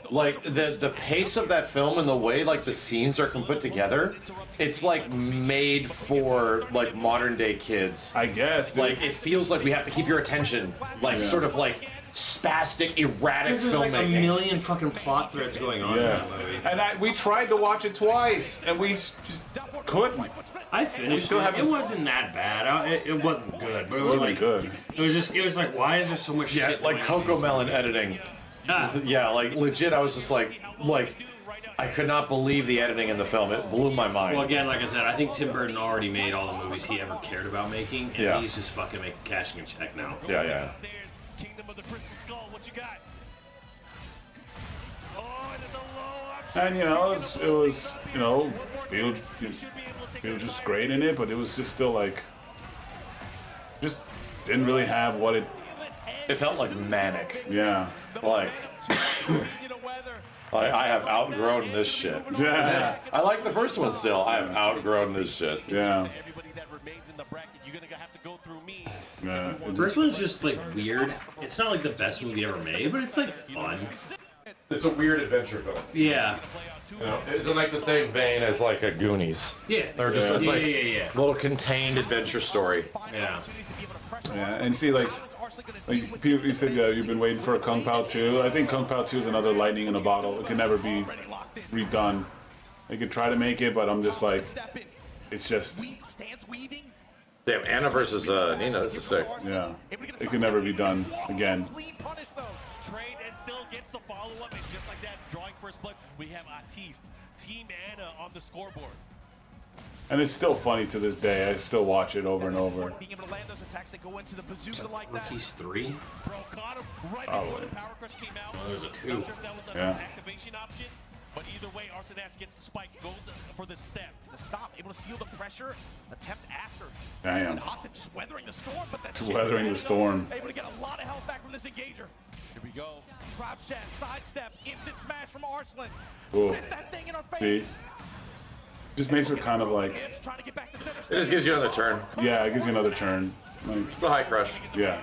Like the pace of that film and the way like the scenes are put together, it's like made for like modern day kids.
I guess. Dude.
Like it feels like we have to keep your attention. Like sort of like spastic, erratic
filmmaking. There's like a million fucking plot threads going on in that movie.
And we tried to watch it twice, and we just couldn't.
I finished it. It wasn't that bad. It wasn't good, but it was like
good.
It was like, why is there so much shit?
Like Coco Melon editing. Yeah, like legit. I was just like, I could not believe the editing in the film. It blew my mind.
Well, again, like I said, I think Tim Burton already made all the movies he ever cared about making, and he's just fucking cashing a check now.
Yeah.
Kingdom of the Crystal Skull, what you got?
And it was Beetlejuice was great in it, but it was just still like, just didn't really have what it
It felt like manic.
Yeah.
Like, I have outgrown this shit.
Yeah.
I like the first one still. I have outgrown this shit.
Yeah.
The first one's just like weird. It's not like the best movie ever made, but it's like fun.
It's a weird adventure film.
Yeah.
You know, it's in like the same vein as like a Goonies.
Yeah.
They're just it's like
yeah.
little contained adventure story.
Yeah.
Yeah, and see, like people, you said you've been waiting for a Kung Pao 2. I think Kung Pao 2 is another lightning in a bottle. It can never be redone. They could try to make it, but I'm just like, it's just.
Damn, Anna versus Nina, this is sick.
Yeah, it can never be done again.
Trade and still gets the follow-up, and just like that, drawing first blood, we have Atif, Team Anna on the scoreboard.
And it's still funny to this day. I still watch it over and over.
Being able to land those attacks that go into the bazooka like that.
Rookies 3?
Bro, caught him right
Oh,
before the power crush came out.
Well, there's a 2.
Not sure if that was an
Yeah.
activation option, but either way, Arsenash gets the spike, goes for the step.
The stop, able to seal the pressure, attempt after.
Damn.
And Atif just weathering the storm, but that
Weathering the storm.
Able to get a lot of health back from this engager. Here we go. Crouch jab, sidestep, instant smash from Arslan.
Ooh.
Spit that thing in her face.
See? Just makes it kind of like.
It just gives you another turn.
Yeah, it gives you another turn. Like,
it's a high crush.
Yeah.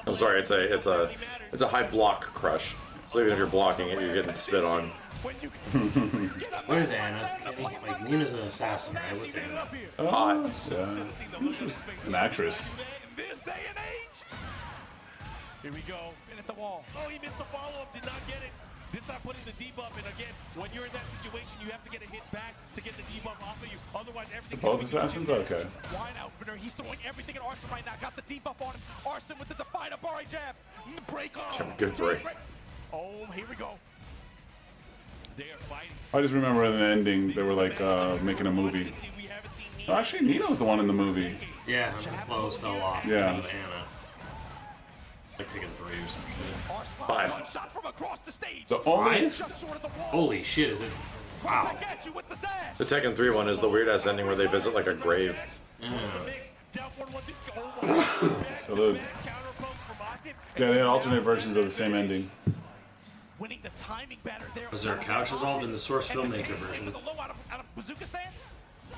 I'm sorry, it's a high block crush. So even if you're blocking it, you're getting spit on.
What is Anna? Like, Nina's an assassin, right? What's Anna?
Hot.
Yeah. She's an actress.
Here we go. In at the wall. Oh, he missed the follow-up, did not get it. This time putting the debuff, and again, when you're in that situation, you have to get a hit back to get the debuff off of you. Otherwise, everything's
Both assassins? Okay.
Wide opener. He's throwing everything at Arson right now. Got the debuff on him. Arson with the Define Abari jab. Break off.
Good break.
Oh, here we go.
They are fighting.
I just remember in the ending, they were like making a movie. Oh, actually, Nina was the one in the movie.
Yeah, the clothes fell off
Yeah.
because of Anna. Like taking 3 or some shit.
5.
Shot from across the stage.
The only.
5? Holy shit, is it? Wow.
The Tekken 3 one is the weird ass ending where they visit like a grave.
So the, yeah, they had alternate versions of the same ending.
Winning the timing better there.
Was there a couch involved in the Source Filmmaker version?
Out of bazooka stance.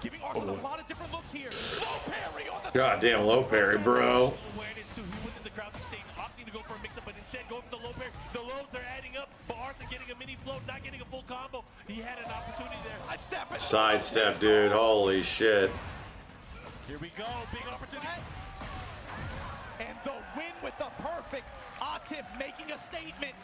Giving Arson a lot of different looks here. Low parry on the
Goddamn low parry, bro.
Opting to go for a mix-up, but instead going for the low parry. The lows, they're adding up, but Arson getting a mini float, not getting a full combo. He had an opportunity there.
Sidestep, dude. Holy shit.
Here we go, big opportunity.
And the win with the perfect. Atif making a statement.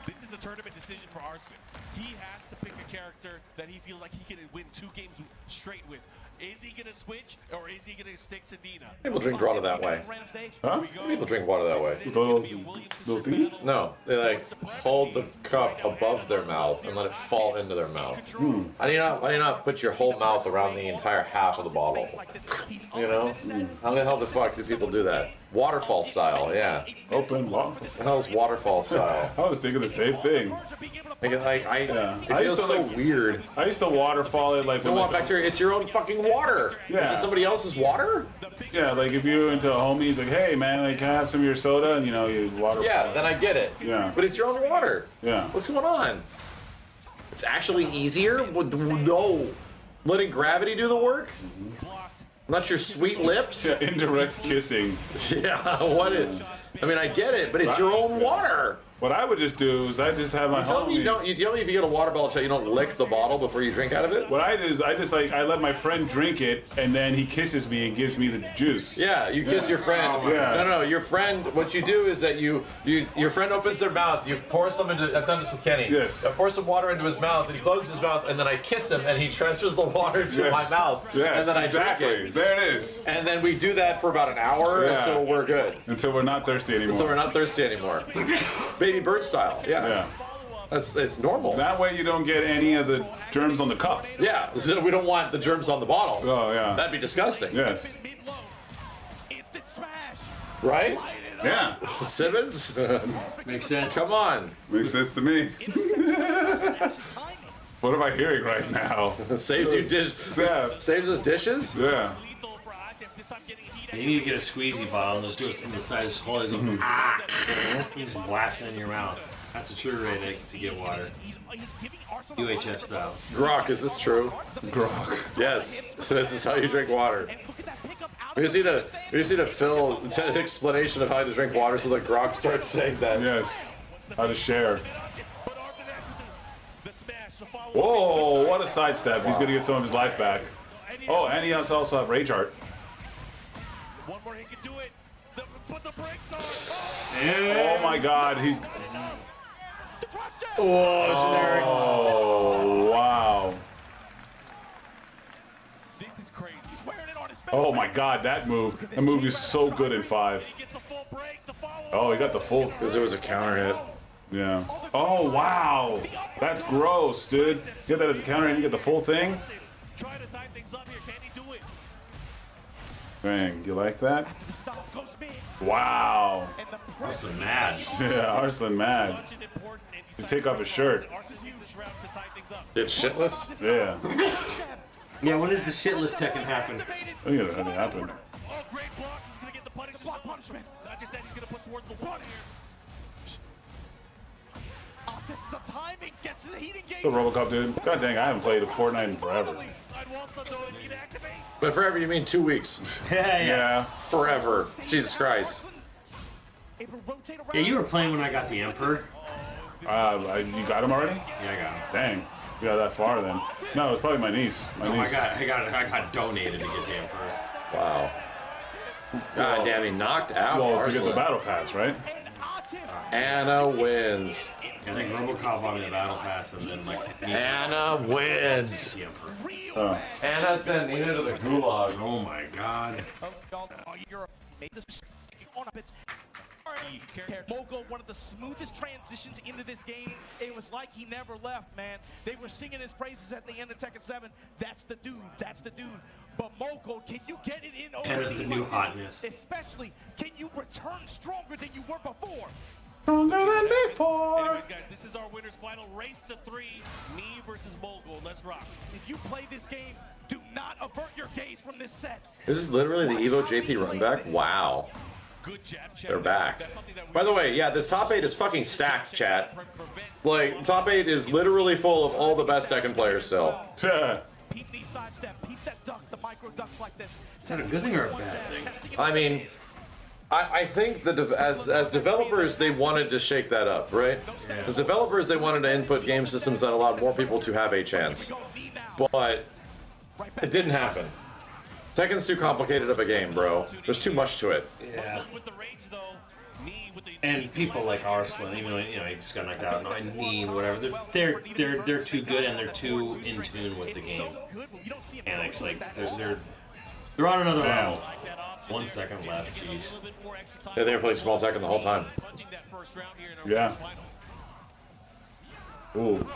This is a tournament decision for Arson. He has to pick a character that he feels like he can win 2 games straight with. Is he going to switch, or is he going to stick to Nina?
People drink water that way.
Huh?
People drink water that way.
Little thing?
No, they like hold the cup above their mouth and let it fall into their mouth. How do you not put your whole mouth around the entire half of the bottle? You know? How the hell the fuck do people do that? Waterfall style, yeah.
Open waterfall.
What the hell's waterfall style?
I was thinking the same thing.
It
I
feels
used to,
so
like,
weird.
I used to waterfall it like.
You don't want bacteria. It's your own fucking water.
Yeah.
Is it somebody else's water?
Yeah, like if you're into a homie, he's like, hey man, like, can I have some of your soda? And you know, you waterfall.
Yeah, then I get it.
Yeah.
But it's your own water.
Yeah.
What's going on? It's actually easier? No. Letting gravity do the work? Not your sweet lips?
Yeah, indirect kissing.
Yeah, what is... I mean, I get it, but it's your own water.
What I would just do is I just have my
You tell me
homie.
you tell me if you get a water bottle, you don't lick the bottle before you drink out of it?
What I do is I just like I let my friend drink it and then he kisses me and gives me the juice.
Yeah, you kiss your friend.
Yeah.
No, your friend. What you do is that your friend opens their mouth. You pour some into. I've done this with Kenny.
Yes.
I pour some water into his mouth, and he closes his mouth, and then I kiss him, and he transfers the water to my mouth.
Yes,
and then I
exactly.
drink it.
There it is.
And then we do that for about an hour until we're good.
Until we're not thirsty anymore.
Until we're not thirsty anymore. Baby bird style. Yeah. It's normal.
That way you don't get any of the germs on the cup.
Yeah. So we don't want the germs on the bottle.
Oh yeah.
That'd be disgusting.
Yes.
Right?
Yeah.
Simmons?
Makes sense.
Come on.
Makes sense to me. What am I hearing right now?
Saves you dish.
Yeah.
Saves us dishes?
Yeah.
You need to get a squeezy bottle and just do it from the side of his hole. He's just blasting in your mouth. That's a true way to get water. UHF style.
Grok, is this true?
Grok.
Yes, this is how you drink water. We just need to fill an explanation of how to drink water so that Grok starts saying that.
Yes. How to share. Whoa, what a sidestep. He's going to get some of his life back. Oh, and he has also have Rage Art.
One more hit can do it. Put the brakes on.
Oh my god, he's...
generic.
Oh, wow.
This is crazy. He's wearing it on his face.
Oh my god, that move. That move is so good in 5. Oh, he got the full...
Because it was a counter hit.
Yeah. Oh, wow. That's gross, dude. You get that as a counter and you get the full thing?
Try to tie things up here. Can he do it?
Dang, you like that? Wow.
Arslan mad.
Yeah, Arslan mad. To take off his shirt.
It's shitless?
Yeah.
Yeah, when did the shitless Tekken happen?
I think it happened.
Oh, great block. He's going to get the punishment. Not just that, he's going to push towards the wall here.
The Robocop dude. God dang, I haven't played a Fortnite in forever.
But forever, you mean 2 weeks?
Yeah.
Forever. Jesus Christ.
Yeah, you were playing when I got the Emperor.
You got him already?
Yeah, I got him.
Dang. You got that far then. No, it was probably my niece.
I got donated to get the Emperor.
Wow. God damn, he knocked out
Well, to get
Arslan.
the battle pass, right?
Anna wins.
I think Robocop bought me the battle pass and then like...
Anna wins.
The Emperor.
Oh.
Anna sent Nina to the gulag.
Oh my god.
Mogul, one of the smoothest transitions into this game. It was like he never left, man. They were singing his praises at the end of Tekken 7. That's the dude. That's the dude. But Mogul, can you get it in over
And the new hotness.
Especially, can you return stronger than you were before?
Stronger than before.
Anyways, guys, this is our winner's final. Race to 3. Me versus Mogul. Let's rock.
If you play this game, do not avert your gaze from this set.
This is literally the Evo JP run back? Wow. They're back. By the way, yeah, this top 8 is fucking stacked, chat. Like, top 8 is literally full of all the best Tekken players still.
Peep these sidestep, peep that duck, the micro ducks like this.
Is that a good thing or a bad thing?
I mean, I think that as developers, they wanted to shake that up, right? As developers, they wanted to input game systems that allowed more people to have a chance. But it didn't happen. Tekken's too complicated of a game, bro. There's too much to it.
Yeah. And people like Arslan, even though he just got knocked out, and Knee, whatever, they're too good and they're too in tune with the game. And it's like they're on another level. 1 second left, jeez.
Yeah, they were playing small Tekken the whole time.
Yeah. Ooh.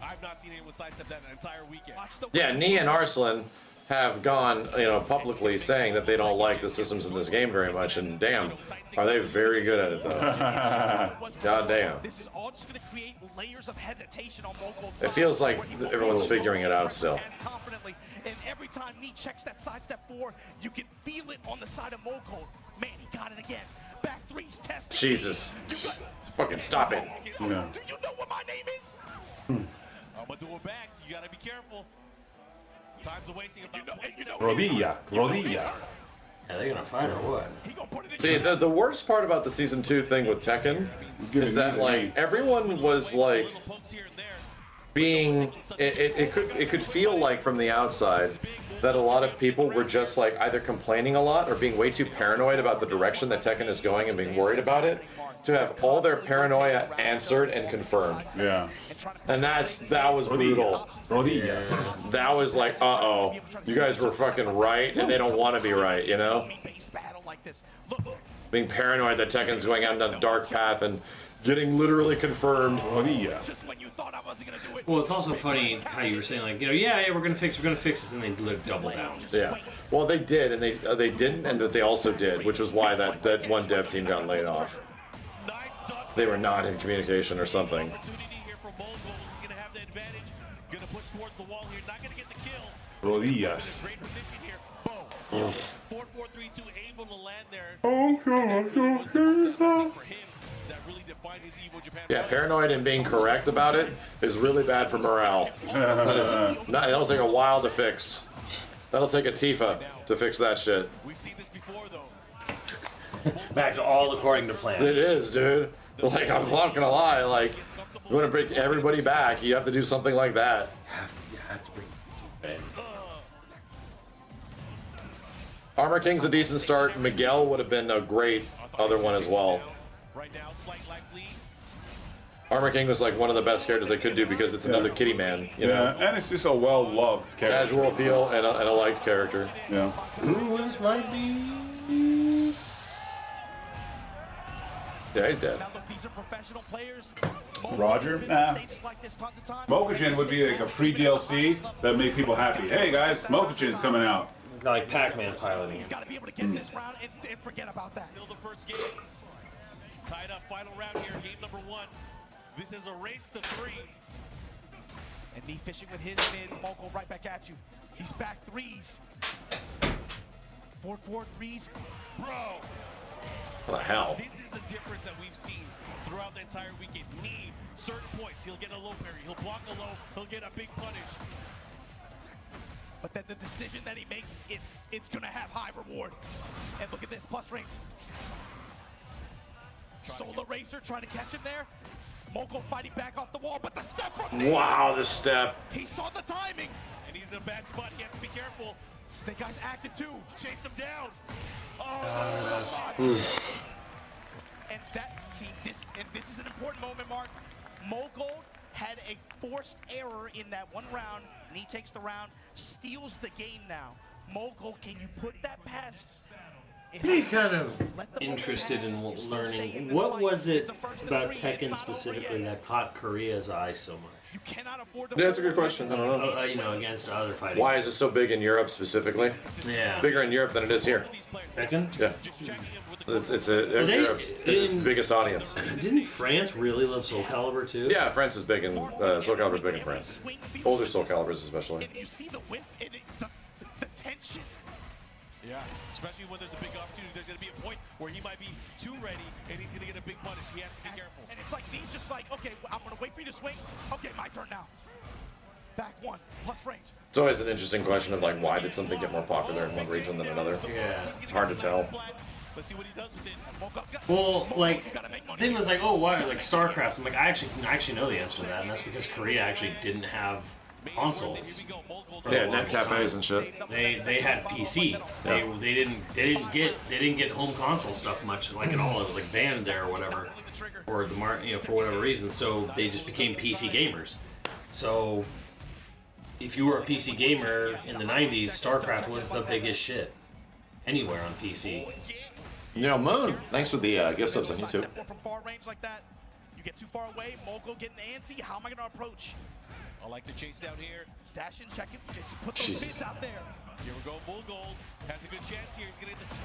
I've not seen anyone sidestep that an entire weekend.
Yeah, Knee and Arslan have gone, publicly saying that they don't like the systems in this game very much, and damn, are they very good at it though. God damn.
This is all just going to create layers of hesitation on Mogul's
It feels like everyone's figuring it out still.
confidently, and every time Nee checks that sidestep 4, you can feel it on the side of Mogul. Man, he got it again. Back 3's testing.
Jesus. Fucking stop it.
Yeah.
Do you know what my name is?
I'm gonna do it back. You gotta be careful. Time's wasting about 20 seconds.
Rodilla.
Yeah, they're gonna fight or what?
See, the worst part about the Season 2 thing with Tekken is that, like, everyone was, like, being... It could feel like, from the outside, that a lot of people were just, like, either complaining a lot or being way too paranoid about the direction that Tekken is going and being worried about it, to have all their paranoia answered and confirmed.
Yeah.
And that was brutal.
Rodilla.
That was like, uh-oh, you guys were fucking right, and they don't want to be right, you know? Being paranoid that Tekken's going out on a dark path and getting literally confirmed.
Rodilla.
Well, it's also funny how you were saying, like, yeah, we're gonna fix this, and they double down.
Yeah. Well, they did, and they didn't, and that they also did, which was why that one dev team got laid off. They were not in communication or something.
Rodillas.
Yeah, paranoid and being correct about it is really bad for morale. That'll take a while to fix. That'll take a Tifa to fix that shit.
Back to all according to plan.
It is, dude. Like, I'm not gonna lie, like, you wanna bring everybody back, you have to do something like that.
You have to bring Ben.
Armor King's a decent start. Miguel would have been a great other one as well. Armor King was like one of the best characters they could do because it's another kitty man, you know?
And it's just a well-loved character.
Casual appeal and a liked character.
Yeah.
Who was my B?
Yeah, he's dead.
Roger? Nah. Mokujin would be like a free DLC that make people happy. Hey guys, Mokujin's coming out.
It's like Pac-Man piloting.
He's got to be able to get this round and forget about that. Still the first game. Tied up, final round here, game number 1. This is a race to 3. And me fishing with his mids, Moko right back at you. He's back threes. 4-4 threes. Bro.
What the hell?
This is the difference that we've seen throughout the entire weekend. Knee, certain points, he'll get a low parry. He'll block a low, he'll get a big punish.
But then the decision that he makes, it's gonna have high reward. And look at this, plus range. Solar Racer trying to catch him there. Moko fighting back off the wall, but the step from Nate.
Wow, the step.
He saw the timing.
And he's in a bad spot, he has to be careful.
Snake Eyes acted too.
Chase him down.
And this is an important moment, Mark. Mogul had a forced error in that one round, and he takes the round, steals the game now. Mogul, can you put that past?
Be kind of interested in learning what was it about Tekken specifically that caught Korea's eye so much.
You cannot afford to.
Yeah, that's a good question. I don't know.
You know, against other fighting.
Why is it so big in Europe specifically?
Yeah.
Bigger in Europe than it is here.
Tekken?
Yeah. It's its biggest audience.
Didn't France really love Soul Calibur too?
Yeah, France is big in Soul Calibur's big in France. Older Soul Caliburs especially.
You see the width and the tension.
Yeah, especially when there's a big opportunity. There's going to be a point where he might be too ready, and he's going to get a big punish. He has to be careful.
And it's like, he's just like, okay, I'm going to wait for you to swing. Okay, my turn now. Back one, plus range.
It's always an interesting question of like, why did something get more popular in one region than another?
Yeah.
It's hard to tell.
Let's see what he does with it.
Well, like, thing was like, oh, why? Like StarCraft. I'm like, I actually know the answer to that, and that's because Korea actually didn't have consoles.
Yeah, net cafes and shit.
They had PC. They didn't get home console stuff much like at all. It was like banned there or whatever, or for whatever reason. So they just became PC gamers. So if you were a PC gamer in the '90s, StarCraft was the biggest shit anywhere on PC.
Yo, Moon, thanks for the gift subs on YouTube.
From far range like that, you get too far away. Mogul getting antsy. How am I going to approach?
I like the chase down here.
Dash in, check it. Just put those bits out there.
Here we go. Bull Gold has a good chance here. He's going to hit the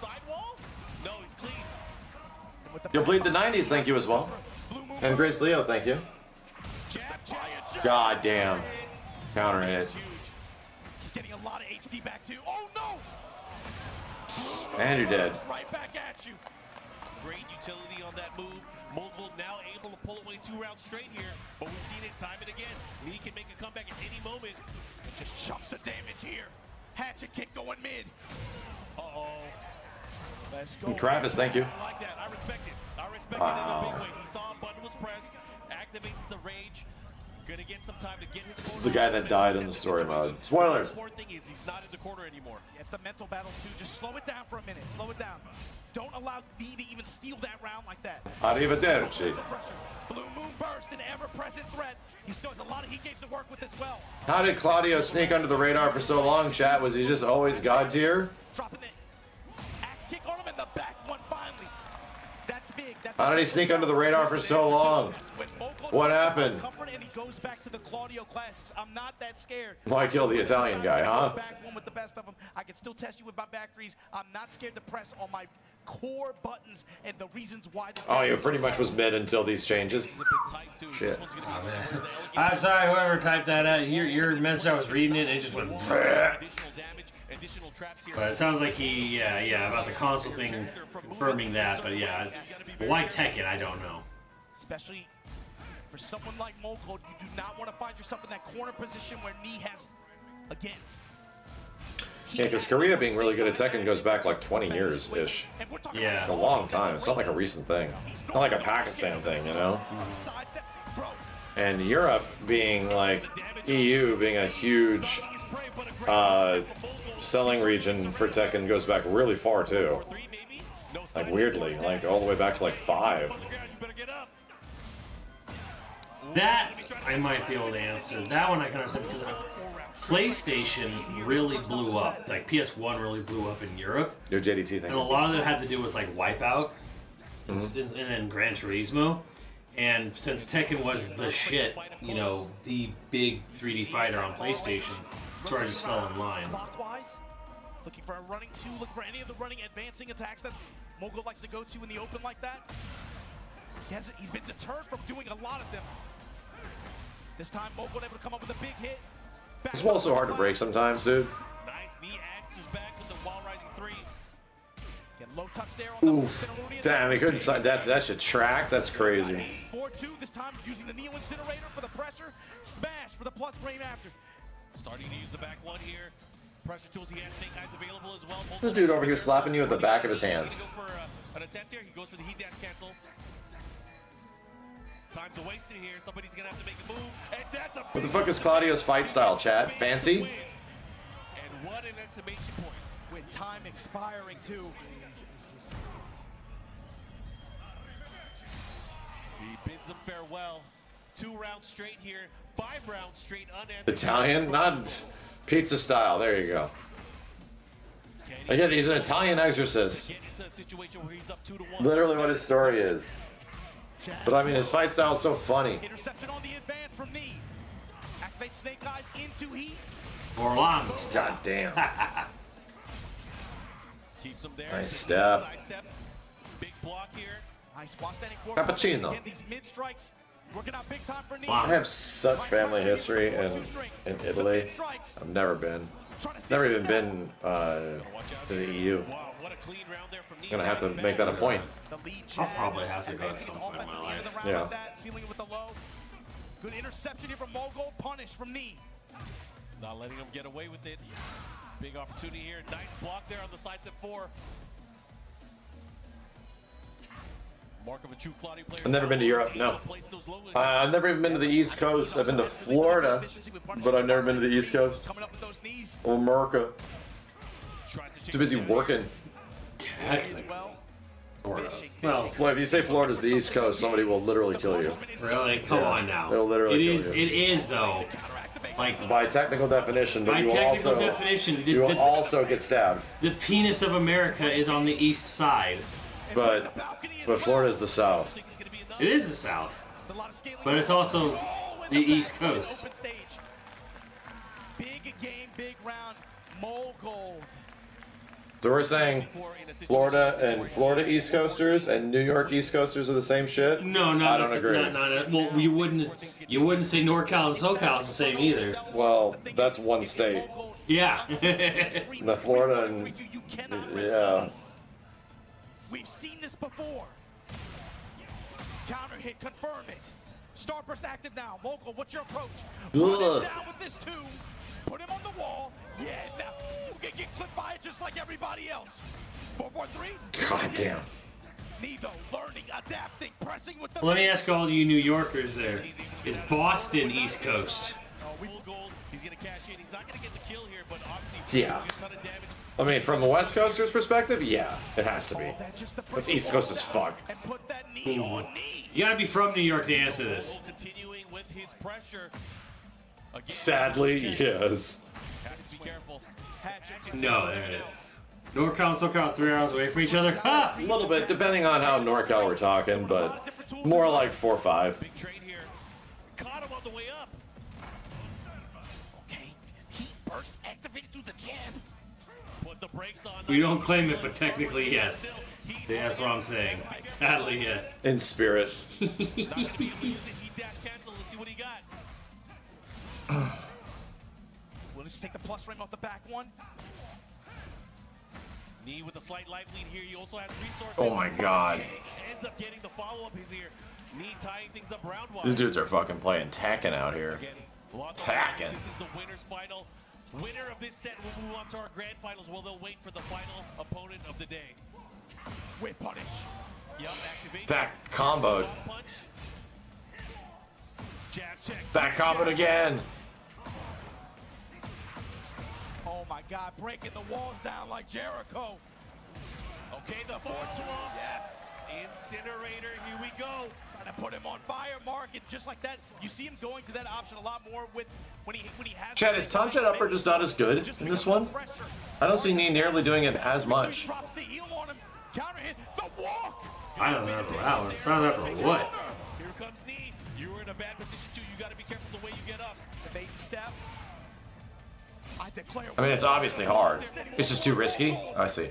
sidewall. No, he's clean.
You'll bleed the 90s, thank you as well. And Grace Leo, thank you. God damn. Counter hit.
He's getting a lot of HP back too. Oh no!
And you're dead.
Right back at you.
Great utility on that move. Mogul now able to pull away 2 rounds straight here, but we've seen it time and again. Lee can make a comeback at any moment.
Just chunks of damage here. Hatchet kick going mid.
Uh-oh.
Let's go.
And Travis, thank you.
I like that. I respect it. I respect it in a big way. He saw a button was pressed, activates the rage. Gonna get some time to get his.
This is the guy that died in the story mode. Spoilers.
The important thing is he's not in the corner anymore.
It's the mental battle too. Just slow it down for a minute. Slow it down. Don't allow D to even steal that round like that.
Arrivederci.
Blue Moon Burst, an ever-present threat. He still has a lot of heat games to work with as well.
How did Claudio sneak under the radar for so long, chat? Was he just always God tier?
Dropping the axe kick on him in the back one finally. That's big. That's
How did he sneak under the radar for so long? What happened?
And he goes back to the Claudio classics. I'm not that scared.
Why kill the Italian guy, huh?
Back one with the best of them. I can still test you with my back threes. I'm not scared to press on my core buttons and the reasons why.
Oh, he pretty much was mid until these changes. Shit.
I'm sorry, whoever typed that out. Your message, I was reading it, and it just went.
additional traps here.
But it sounds like he, yeah, about the console thing, confirming that. But yeah, why Tekken? I don't know.
Especially for someone like Mogul, you do not want to find yourself in that corner position where Knee has, again.
Yeah, because Korea being really good at Tekken goes back like 20 years-ish.
Yeah.
A long time. It's not like a recent thing. Not like a Pakistan thing, you know? And Europe being like, EU being a huge selling region for Tekken goes back really far too. Like weirdly, like all the way back to like 5.
That I might be able to answer. That one I can understand because PlayStation really blew up. Like PS1 really blew up in Europe.
Your JDT thing.
And a lot of it had to do with like Wipeout and then Gran Turismo. And since Tekken was the shit, you know, the big 3D fighter on PlayStation, so I just fell in line.
Looking for a running two, look for any of the running advancing attacks that Mogul likes to go to in the open like that. He's been deterred from doing a lot of them. This time Mogul able to come up with a big hit.
This wall's so hard to break sometimes, dude.
Nice knee answers back with the wall rising 3.
Get low touch there on
Oof. Damn, he couldn't sign that. That should track. That's crazy.
4-2 this time using the Neo Incinerator for the pressure. Smash for the plus frame after.
Starting to use the back one here. Pressure tools, he has Snake Eyes available as well.
This dude over here slapping you with the back of his hands.
Go for an attempt here. He goes for the heat dash cancel. Time's wasted here. Somebody's gonna have to make a move. And that's a
What the fuck is Claudio's fight style, chat? Fancy?
And what an exclamation point.
With time expiring too.
He bids them farewell. 2 rounds straight here. 5 rounds straight unanswered.
Italian? Not pizza style. There you go. Again, he's an Italian exorcist. Literally what his story is. But I mean, his fight style is so funny.
Interception on the advance from Knee. Activate Snake Eyes into heat.
Orlando.
God damn.
Keeps him there.
Nice step.
Big block here.
Nice while standing forward.
Cappuccino.
Again, these mid strikes working out big time for Knee.
I have such family history in Italy. I've never been. Never even been to the EU. I'm gonna have to make that a point.
I'll probably have to go at some point in my life.
Yeah.
Sealing it with the low. Good interception here from Mogul. Punish from Knee.
Not letting him get away with it. Big opportunity here. Nice block there on the side step 4. Mark of a true Claudio player.
I've never been to Europe, no. I've never even been to the East Coast. I've been to Florida, but I've never been to the East Coast. Or America. Too busy working.
Well,
Floyd, if you say Florida's the East Coast, somebody will literally kill you.
Really? Come on now.
They'll literally kill you.
It is though. Like
by technical definition, but
by
you will
technical
also
definition,
you will also get stabbed.
The penis of America is on the east side.
But Florida is the South.
It is the South, but it's also the East Coast.
Big game, big round. Mogul.
So we're saying Florida and Florida East Coasters and New York East Coasters are the same shit?
No,
I don't agree.
Well, you wouldn't say NorCal and SoCal is the same either.
Well, that's one state.
Yeah.
The Florida and yeah.
We've seen this before. Counter hit, confirm it. Starburst active now. Mogul, what's your approach? Put him down with this two. Put him on the wall. Yeah, now you can get clipped by it just like everybody else. 4-4-3.
God damn.
Nevo learning, adapting, pressing with the.
Let me ask all you New Yorkers there: is Boston East Coast?
He's gonna cash in. He's not gonna get the kill here, but obviously
Yeah. I mean, from a West Coaster's perspective, yeah, it has to be. It's East Coast as fuck.
You gotta be from New York to answer this.
Continuing with his pressure.
Sadly, yes.
No, there it is. NorCal and SoCal 3 hours away from each other? Ha!
A little bit, depending on how NorCal we're talking, but more like 4 or 5.
Big trade here. Caught him on the way up.
Okay, heat burst activated through the jam.
Put the brakes on.
We don't claim it, but technically, yes. Yeah, that's what I'm saying. Sadly, yes.
In spirit.
Not gonna be able to use the heat dash cancel. Let's see what he got.
We'll just take the plus frame off the back one.
Knee with a slight life lead here. He also has resources.
Oh my god.
Ends up getting the follow-up here. Knee tying things up round-wise.
These dudes are fucking playing Tekken out here. Tekken.
This is the winner's final. Winner of this set will move on to our grand finals. Well, they'll wait for the final opponent of the day. Whip punish. Yup, activate.
That combo.
Jab check.
That combo again.
Oh my God, breaking the walls down like Jericho.
Okay, the 4-2. Yes. Incinerator, here we go.
Trying to put him on fire, Mark, and just like that, you see him going to that option a lot more with when he has.
Chad, is Tom Chad Upper just not as good in this one? I don't see Nee nearly doing it as much.
Drops the heel on him. Counter hit. The walk.
I don't know how. It's not that for what?
Here comes Nee. You were in a bad position too. You got to be careful the way you get up.
The bait step.
I mean, it's obviously hard. It's just too risky. I see.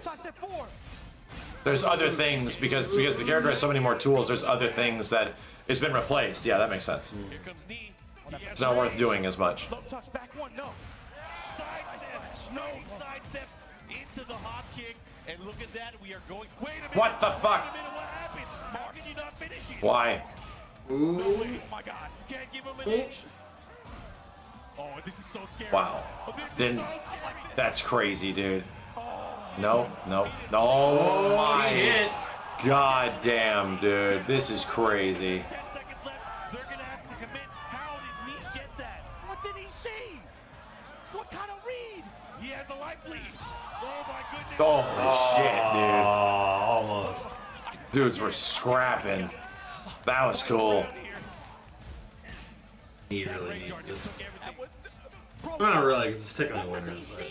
There's other things because the character has so many more tools. There's other things that it's been replaced. Yeah, that makes sense.
Here comes Nee.
It's not worth doing as much.
Low touch, back one, no.
Sidestep. No sidestep into the hop kick. And look at that. We are going. Wait a minute.
What the fuck?
Wait a minute. What happened? How can you not finish it?
Why?
Ooh. Oh my God. You can't give him an inch. Oh, this is so scary.
Wow.
Oh,
Then that's crazy, dude. No, no, no. Oh my god damn, dude. This is crazy.
10 seconds left. They're going to have to commit. How did Nee get that?
What did he see? What kind of read?
He has a life lead. Oh my goodness.
Oh shit, dude.
Almost.
Dudes were scrapping. That was cool.
He really needs this. Not really, because it's taking the winners. But.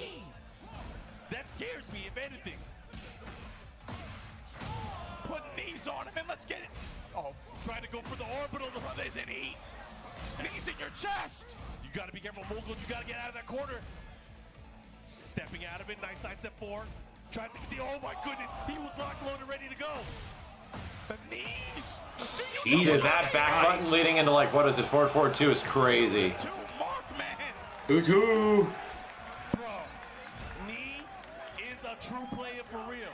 That scares me, if anything.
Put knees on him and let's get it.
Oh, trying to go for the orbital. The
Brothers in heat. Knees in your chest.
You got to be careful, Mogul. You got to get out of that corner. Stepping out of it. Nice side step 4. Tries to steal. Oh my goodness. He was locked, loaded, ready to go.
The knees.
Dude, that back button leading into like, what is it, 4-4-2 is crazy.
Ooh.
Bro, Nee is a true player for real.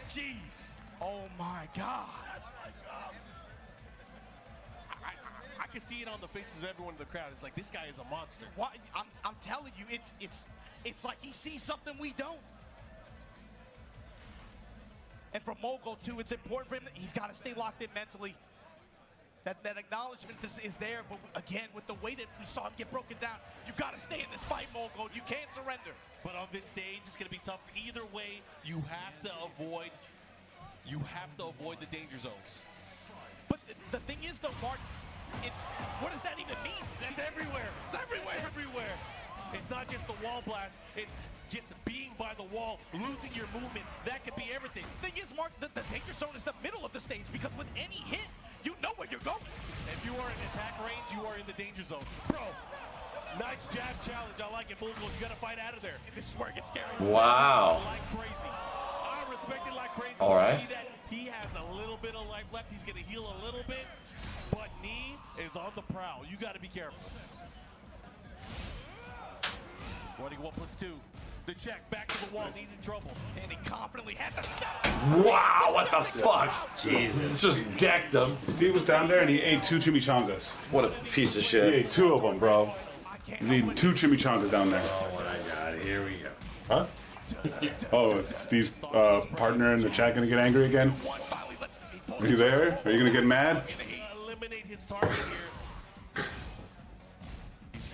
Jeez.
Oh my God.
I can see it on the faces of everyone in the crowd. It's like, this guy is a monster.
What? I'm telling you, it's like he sees something we don't. And for Mogul too, it's important for him that he's got to stay locked in mentally. That acknowledgement is there, but again, with the way that we saw him get broken down, you got to stay in this fight, Mogul. You can't surrender.
But on this stage, it's going to be tough. Either way, you have to avoid the danger zones.
But the thing is, though, Mark, what does that even mean?
That's everywhere.
It's everywhere.
It's everywhere. It's not just the wall blast. It's just being by the wall, losing your movement. That could be everything.
Thing is, Mark, the danger zone is the middle of the stage because with any hit, you know where you're going.
If you are in attack range, you are in the danger zone. Bro, nice jab challenge. I like it, Mogul. You got to fight out of there.
And this is where it gets scary.
Wow.
Like crazy. I respect it like crazy.
All right.
See that he has a little bit of life left. He's going to heal a little bit. But Nee is on the prowl. You got to be careful. Running 1+2. The check back to the wall. He's in trouble.
And he confidently had the
Wow, what the fuck?
Jesus.
It's just decked him.
Steve was down there and he ate 2 chimichangas.
What a piece of
He
shit.
ate 2 of them, bro. He's eating 2 chimichangas down there.
Oh my God, here we go.
Huh?
Oh, is Steve's partner in the chat gonna get angry again? Are you there? Are you gonna get mad?
Eliminate his target here.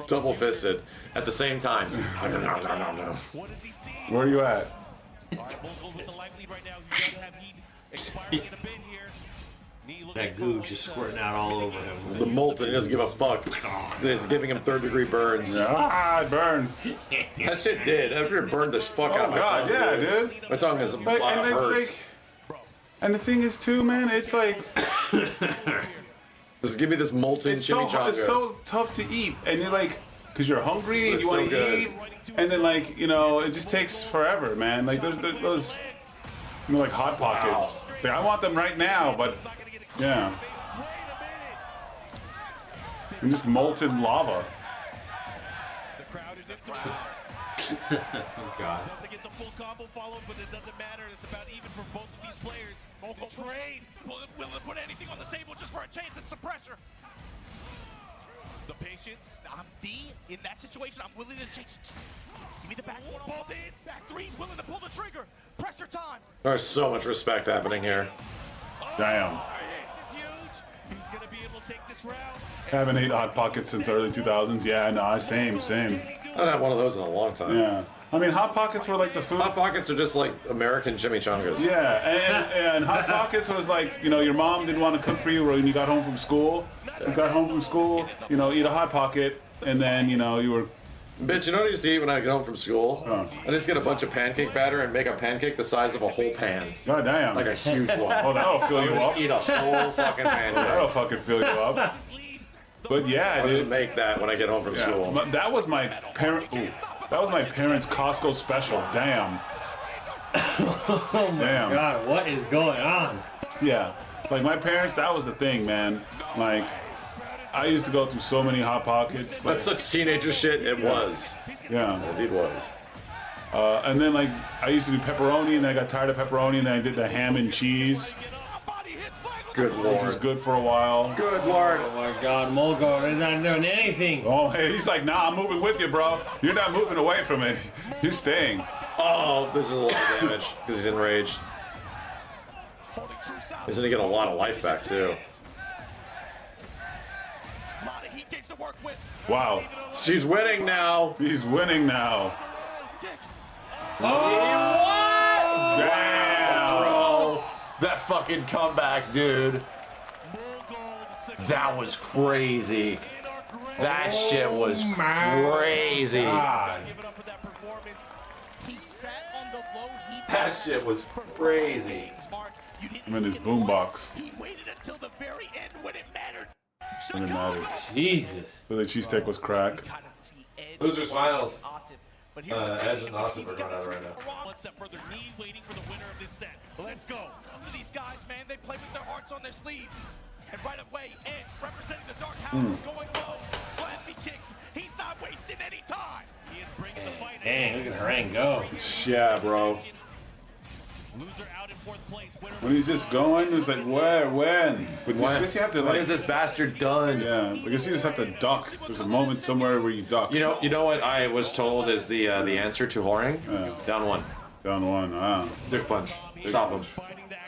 Double fisted at the same time.
What does he see?
Where are you at?
Mogul with the life lead right now. He does have heat expiring in a bit here. Nee looking
That goo just squirting out all over him.
The molten, he doesn't give a fuck. It's giving him 3rd-degree burns.
Ah, it burns.
That shit did. After it burned the fuck out of my
God,
tongue.
yeah, dude.
My tongue is
But, and it's
hurts.
like, and the thing is too, man, it's like,
Just give me this molten chimichanga.
it's so tough to eat, and you're like, because you're hungry and
It's
you want
so
to
good.
eat, and then like, you know, it just takes forever, man. Like those you know, like Hot Pockets. It's like, I want them right now, but yeah. And just molten lava.
The crowd is into it.
Oh God.
Doesn't get the full combo follow, but it doesn't matter. It's about even for both of these players. Mogul trade. Willing to put anything on the table just for a chance and some pressure. The patience.
I'm B in that situation. I'm willing to change. Give me the back one. Both hits. Back three. Willing to pull the trigger. Pressure time.
There's so much respect happening here.
Damn.
He's gonna be able to take this round.
Haven't ate Hot Pockets since early 2000s. Yeah, no, same.
I haven't had one of those in a long time.
Yeah. I mean, Hot Pockets were like the food.
Hot Pockets are just like American chimichangas.
Yeah, and Hot Pockets was like, you know, your mom didn't want to cook for you when you got home from school. You got home from school, you know, eat a Hot Pocket, and then, you know, you were...
Bitch, you know what I used to eat when I get home from school? I just get a bunch of pancake batter and make a pancake the size of a whole pan.
God damn.
Like a huge one.
Oh, that'll fill you up.
Eat a whole fucking pancake.
That'll fucking fill you up. But yeah,
I just make that when I get home from school.
That was my That was my parents' Costco special. Damn.
Oh my God, what is going on?
Yeah, like my parents, that was the thing, man. Like, I used to go through so many Hot Pockets.
That's such teenager shit. It was.
Yeah,
it was.
And then like I used to do pepperoni, and then I got tired of pepperoni, and then I did the ham and cheese.
Good lord.
Which was good for a while.
Good lord.
Oh my God, Mogul is not doing anything.
Oh, hey, he's like, nah, I'm moving with you, bro. You're not moving away from it. You're staying.
Oh, this is a lot of damage because he's enraged. He's gonna get a lot of life back too.
Wow.
She's winning now.
He's winning now.
Oh!
Damn.
Bro. That fucking comeback, dude. That was crazy. That shit was crazy. That shit was crazy.
I'm in his boombox.
He waited until the very end when it mattered.
When it mattered.
Jesus.
So the cheesesteak was crack.
Losers finals. Edge and Austin are going at it right now.
One step further, knee waiting for the winner of this set. Let's go.
These guys, man, they play with their hearts on their sleeve. And right away, Edge representing the Dark House is going low. Flatby kicks. He's not wasting any time.
He is bringing the fight.
Dang, look at Harang go.
Yeah, bro.
Loser out in fourth place.
When he's just going, it's like, where, when? But I guess you have to, like...
When is this bastard done?
Yeah, I guess you just have to duck. There's a moment somewhere where you duck.
You know what I was told is the answer to whoring? Down one.
Down one, ah.
Dick punch. Stop him.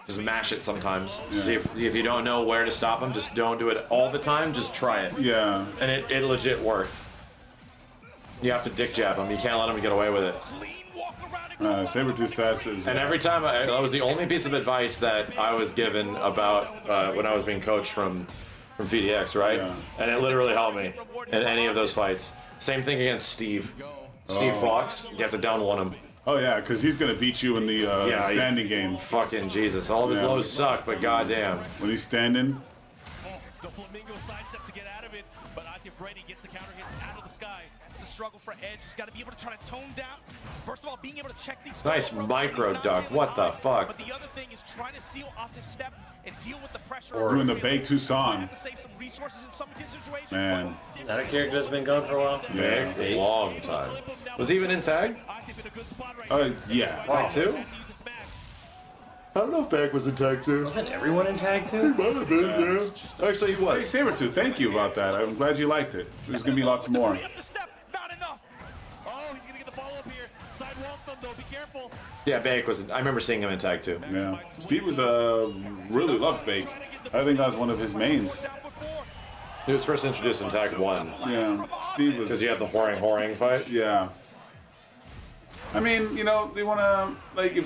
Just mash it sometimes.
Yeah.
See if you don't know where to stop him, just don't do it all the time, just try it.
Yeah.
And it legit worked. You have to dick jab him. You can't let him get away with it.
Sabertooth Sass is...
And every time, that was the only piece of advice that I was given about when I was being coached from VDX, right?
Yeah.
And it literally helped me in any of those fights. Same thing against Steve. Steve Fox, you have to down one him.
Oh yeah, because he's gonna beat you in the standing game.
Fucking Jesus. All of his lows suck, but goddamn.
When he's standing.
The Flamingo sidestep to get out of it, but Atif Reddy gets the counter hits out of the sky.
That's the struggle for Edge. He's got to be able to try to tone down. First of all, being able to check these.
Nice micro duck. What the fuck?
But the other thing is trying to seal Atif's step and deal with the pressure.
Or doing the Big Tucson. Man.
Is that a character that's been going for a while?
Yeah.
A long time. Was he even in tag?
Yeah.
Tag 2? I don't know if Bag was in tag 2.
Wasn't everyone in tag 2?
He might have been, yeah. Actually, he was.
Hey, Sabertooth, thank you about that. I'm glad you liked it. There's gonna be lots more.
Oh, he's gonna get the follow-up here. Side wall stun though, be careful.
Yeah, Bake was. I remember seeing him in tag 2.
Yeah. Steve was really loved Bake. I think that was one of his mains.
He was first introduced in tag 1.
Yeah. Steve was.
Because he had the whoring fight.
Yeah. I mean, you know, they wanna like if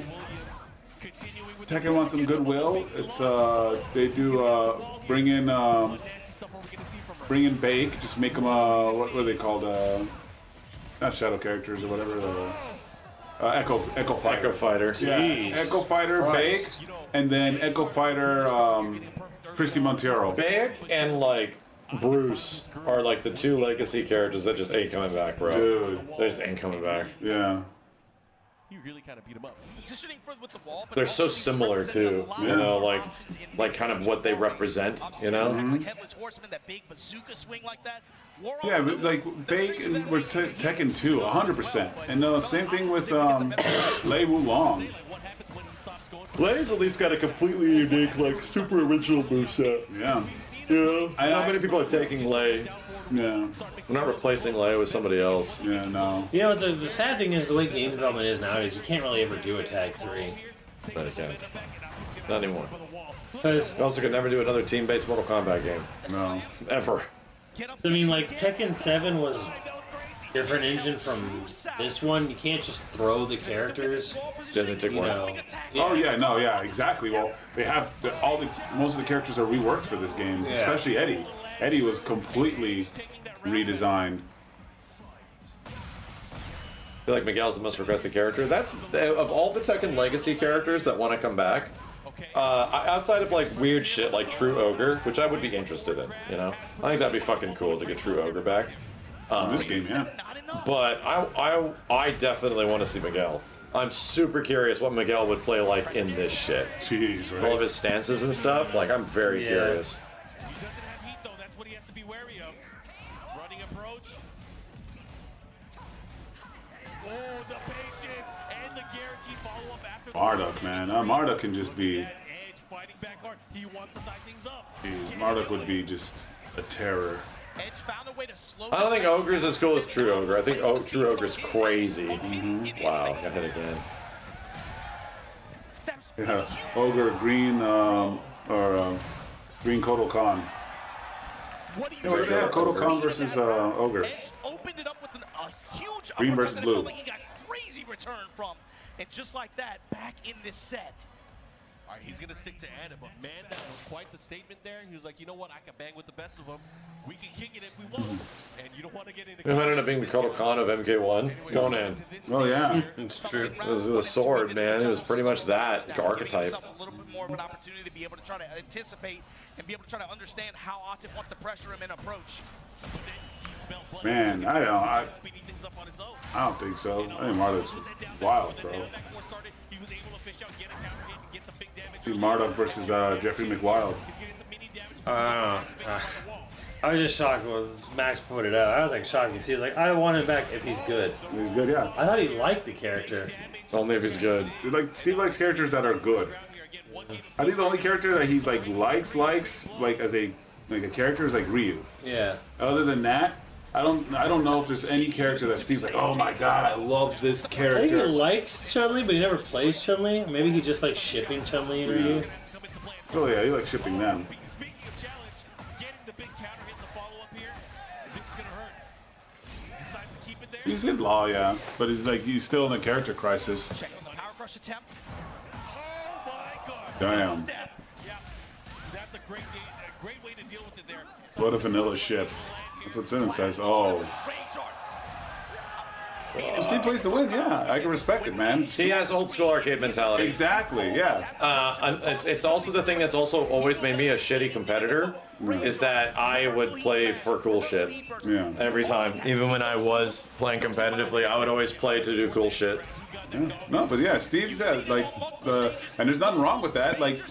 Tekken wants some goodwill. It's they do bring in Bake, just make them what are they called? Not shadow characters or whatever. Echo Fighter.
Echo Fighter.
Yeah. Echo Fighter, Bake, and then Echo Fighter, Christy Montero.
Bake and like Bruce are like the two legacy characters that just ain't coming back, bro.
Dude.
They just ain't coming back.
Yeah.
You really kind of beat him up.
They're so similar too, you know, like kind of what they represent, you know.
Headless horseman, that big bazooka swing like that.
Yeah, but like Bake and with Tekken 2, 100%. And same thing with Lei Wulong.
Lei's at least got a completely unique, like, super original moveset.
Yeah.
You know? Not many people are taking Lei.
Yeah.
We're not replacing Lei with somebody else.
Yeah, no.
You know, the sad thing is the way game development is nowadays, you can't really ever do a tag 3.
No, you can't. Not anymore.
Because
you also could never do another team-based Mortal Kombat game.
No.
Ever.
I mean, like, Tekken 7 was different engine from this one. You can't just throw the characters.
Yeah, they took one.
Oh yeah, no, yeah, exactly. Well, they have most of the characters are reworked for this game,
Yeah.
especially Eddie. Eddie was completely redesigned.
I feel like Miguel's the most requested character. That's of all the Tekken Legacy characters that want to come back. Outside of like weird shit like True Ogre, which I would be interested in, you know, I think that'd be fucking cool to get True Ogre back.
This game, yeah.
But I definitely want to see Miguel. I'm super curious what Miguel would play like in this shit.
Jeez, right?
All of his stances and stuff. Like I'm very curious.
Marduk, man. Marduk can just be. Jeez, Marduk would be just a terror.
I don't think Ogre's as cool as True Ogre. I think True Ogre's crazy. Wow, got hit again.
Yeah, Ogre, Green, Green Kotal Khan. Yeah, Kotal Khan versus Ogre. Green versus blue.
Crazy return from, and just like that, back in this set.
All right, he's going to stick to Anna, but man, that was quite the statement there. He was like, you know what, I can bang with the best of them. We can kick it if we want. And you don't want to get into...
It ended up being the Kotal Khan of MK1. Conan.
Oh, yeah.
It's true. It was the sword, man. It was pretty much that archetype.
A little bit more of an opportunity to be able to try to anticipate and be able to try to understand how Atif wants to pressure him and approach.
Man, I don't think so. I think Marduk's wild, bro. See Marduk versus Jeffrey McWild.
I was just shocked when Max put it out. I was like shocked because he was like, I want him back if he's good.
He's good, yeah.
I thought he liked the character.
Only if he's good.
Like Steve likes characters that are good. I think the only character that he's like likes like as a character is like Ryu.
Yeah.
Other than that, I don't know if there's any character that Steve's like, oh my god, I love this character.
I think he likes Chun-Li, but he never plays Chun-Li. Maybe he just likes shipping Chun-Li and Ryu.
Oh yeah, he likes shipping them. He's in law, yeah, but he's still in a character crisis. Damn. What a vanilla ship. That's what Simmons says. Oh. Steve plays to win, yeah. I can respect it, man.
He has old school arcade mentality.
Exactly, yeah.
It's also the thing that's also always made me a shitty competitor, is that I would play for cool shit.
Yeah.
Every time. Even when I was playing competitively, I would always play to do cool shit.
Yeah. No, but yeah, Steve said, like, and there's nothing wrong with that. Like,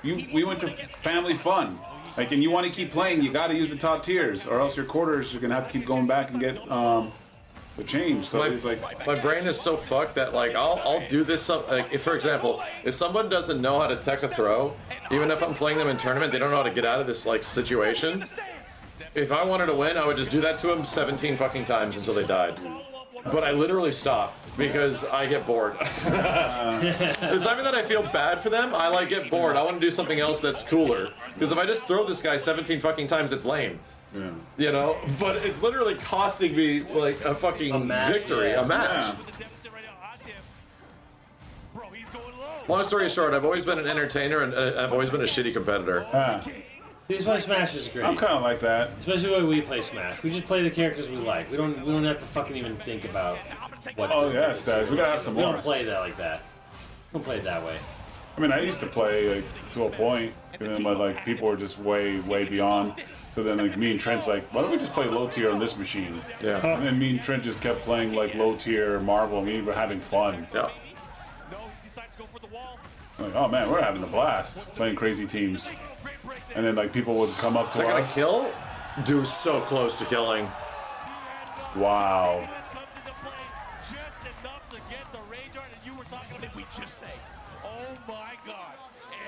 we went to family fun. Like, and you want to keep playing, you got to use the top tiers, or else your quarters, you're going to have to keep going back and get the change. So he's like...
My brain is so fucked that, like, I'll do this, like, if, for example, if someone doesn't know how to tech a throw, even if I'm playing them in tournament, they don't know how to get out of this, like, situation. If I wanted to win, I would just do that to them 17 fucking times until they died. But I literally stop because I get bored. It's not even that I feel bad for them. I like get bored. I want to do something else that's cooler. Because if I just throw this guy 17 fucking times, it's lame.
Yeah.
You know? But it's literally costing me like a fucking victory, a match. Long story short, I've always been an entertainer and I've always been a shitty competitor.
This play Smash is great.
I'm kind of like that.
Especially the way we play Smash. We just play the characters we like. We don't have to fucking even think about what.
Oh yeah, Staz. We gotta have some more.
We don't play that like that. We don't play it that way.
I mean, I used to play like to a point, and then like people were just way beyond. So then like me and Trent's like, why don't we just play low tier on this machine?
Yeah.
And then me and Trent just kept playing like low tier Marvel, and we were having fun.
Yeah.
Like, oh man, we're having a blast playing crazy teams. And then like people would come up to
Is that
us.
gonna kill? Dude was so close to killing.
Wow.
Just enough to get the range on, and you were talking about, we just say, oh my God.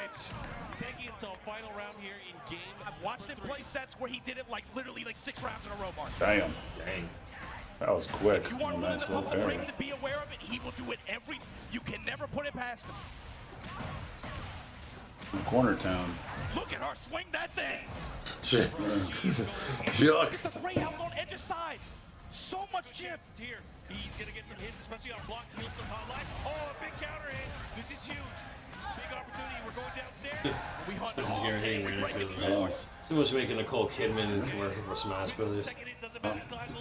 Edge taking it to a final round here in game.
I've watched him play sets where he did it like literally like 6 rounds in a row, Mark.
Damn.
Dang.
That was quick.
You want to win
Nice
the
little
couple
parry.
breaks and be aware of it, he will do it every. You can never put it past him.
Corner town.
Look at her swing that thing.
Yuck.
Ray out on Edge's side. So much chip.
Here, he's gonna get some hits, especially on block, feel some hotline. Oh, a big counter hit. This is huge. Big opportunity. We're going downstairs.
We hunt
That's
all
guaranteeing
day.
winner feels bad. Someone's making Nicole Kidman commercial for Smash Brothers.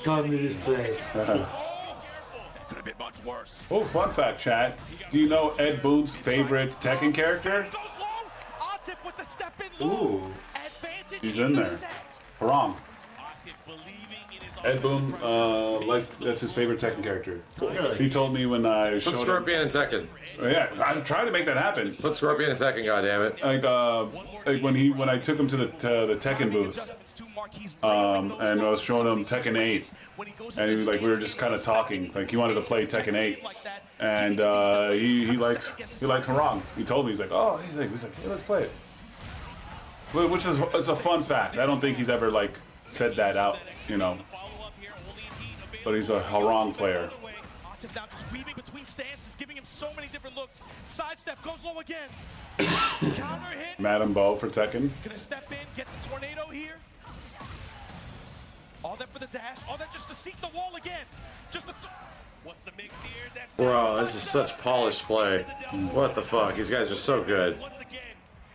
Come to this place.
Could have been much worse.
Oh, fun fact, chat. Do you know Ed Boon's favorite Tekken character?
Goes low. Otif with the step in low.
Ooh.
Advantage
He's in there. Wrong. Ed Boon, that's his favorite Tekken character.
Really?
He told me when I
Put
showed him.
Scorpion in Tekken.
Yeah, I'm trying to make that happen.
Put Scorpion in Tekken, goddammit.
Like when I took him to the Tekken booth, and I was showing him Tekken 8, and he was like, we were just kind of talking, like he wanted to play Tekken 8, and he likes Harang. He told me, he's like, hey, let's play it. Which is it's a fun fact. I don't think he's ever like said that out, you know. But he's a Harang player.
Otif now just weaving between stances, giving him so many different looks. Sidestep goes low again. Counter hit.
Madam Bo for Tekken.
Gonna step in, get the tornado here. All that for the dash, all that just to seek the wall again. Just the.
What's the mix here? That's
Bro, this is such polished play. What the fuck? These guys are so good.
once again,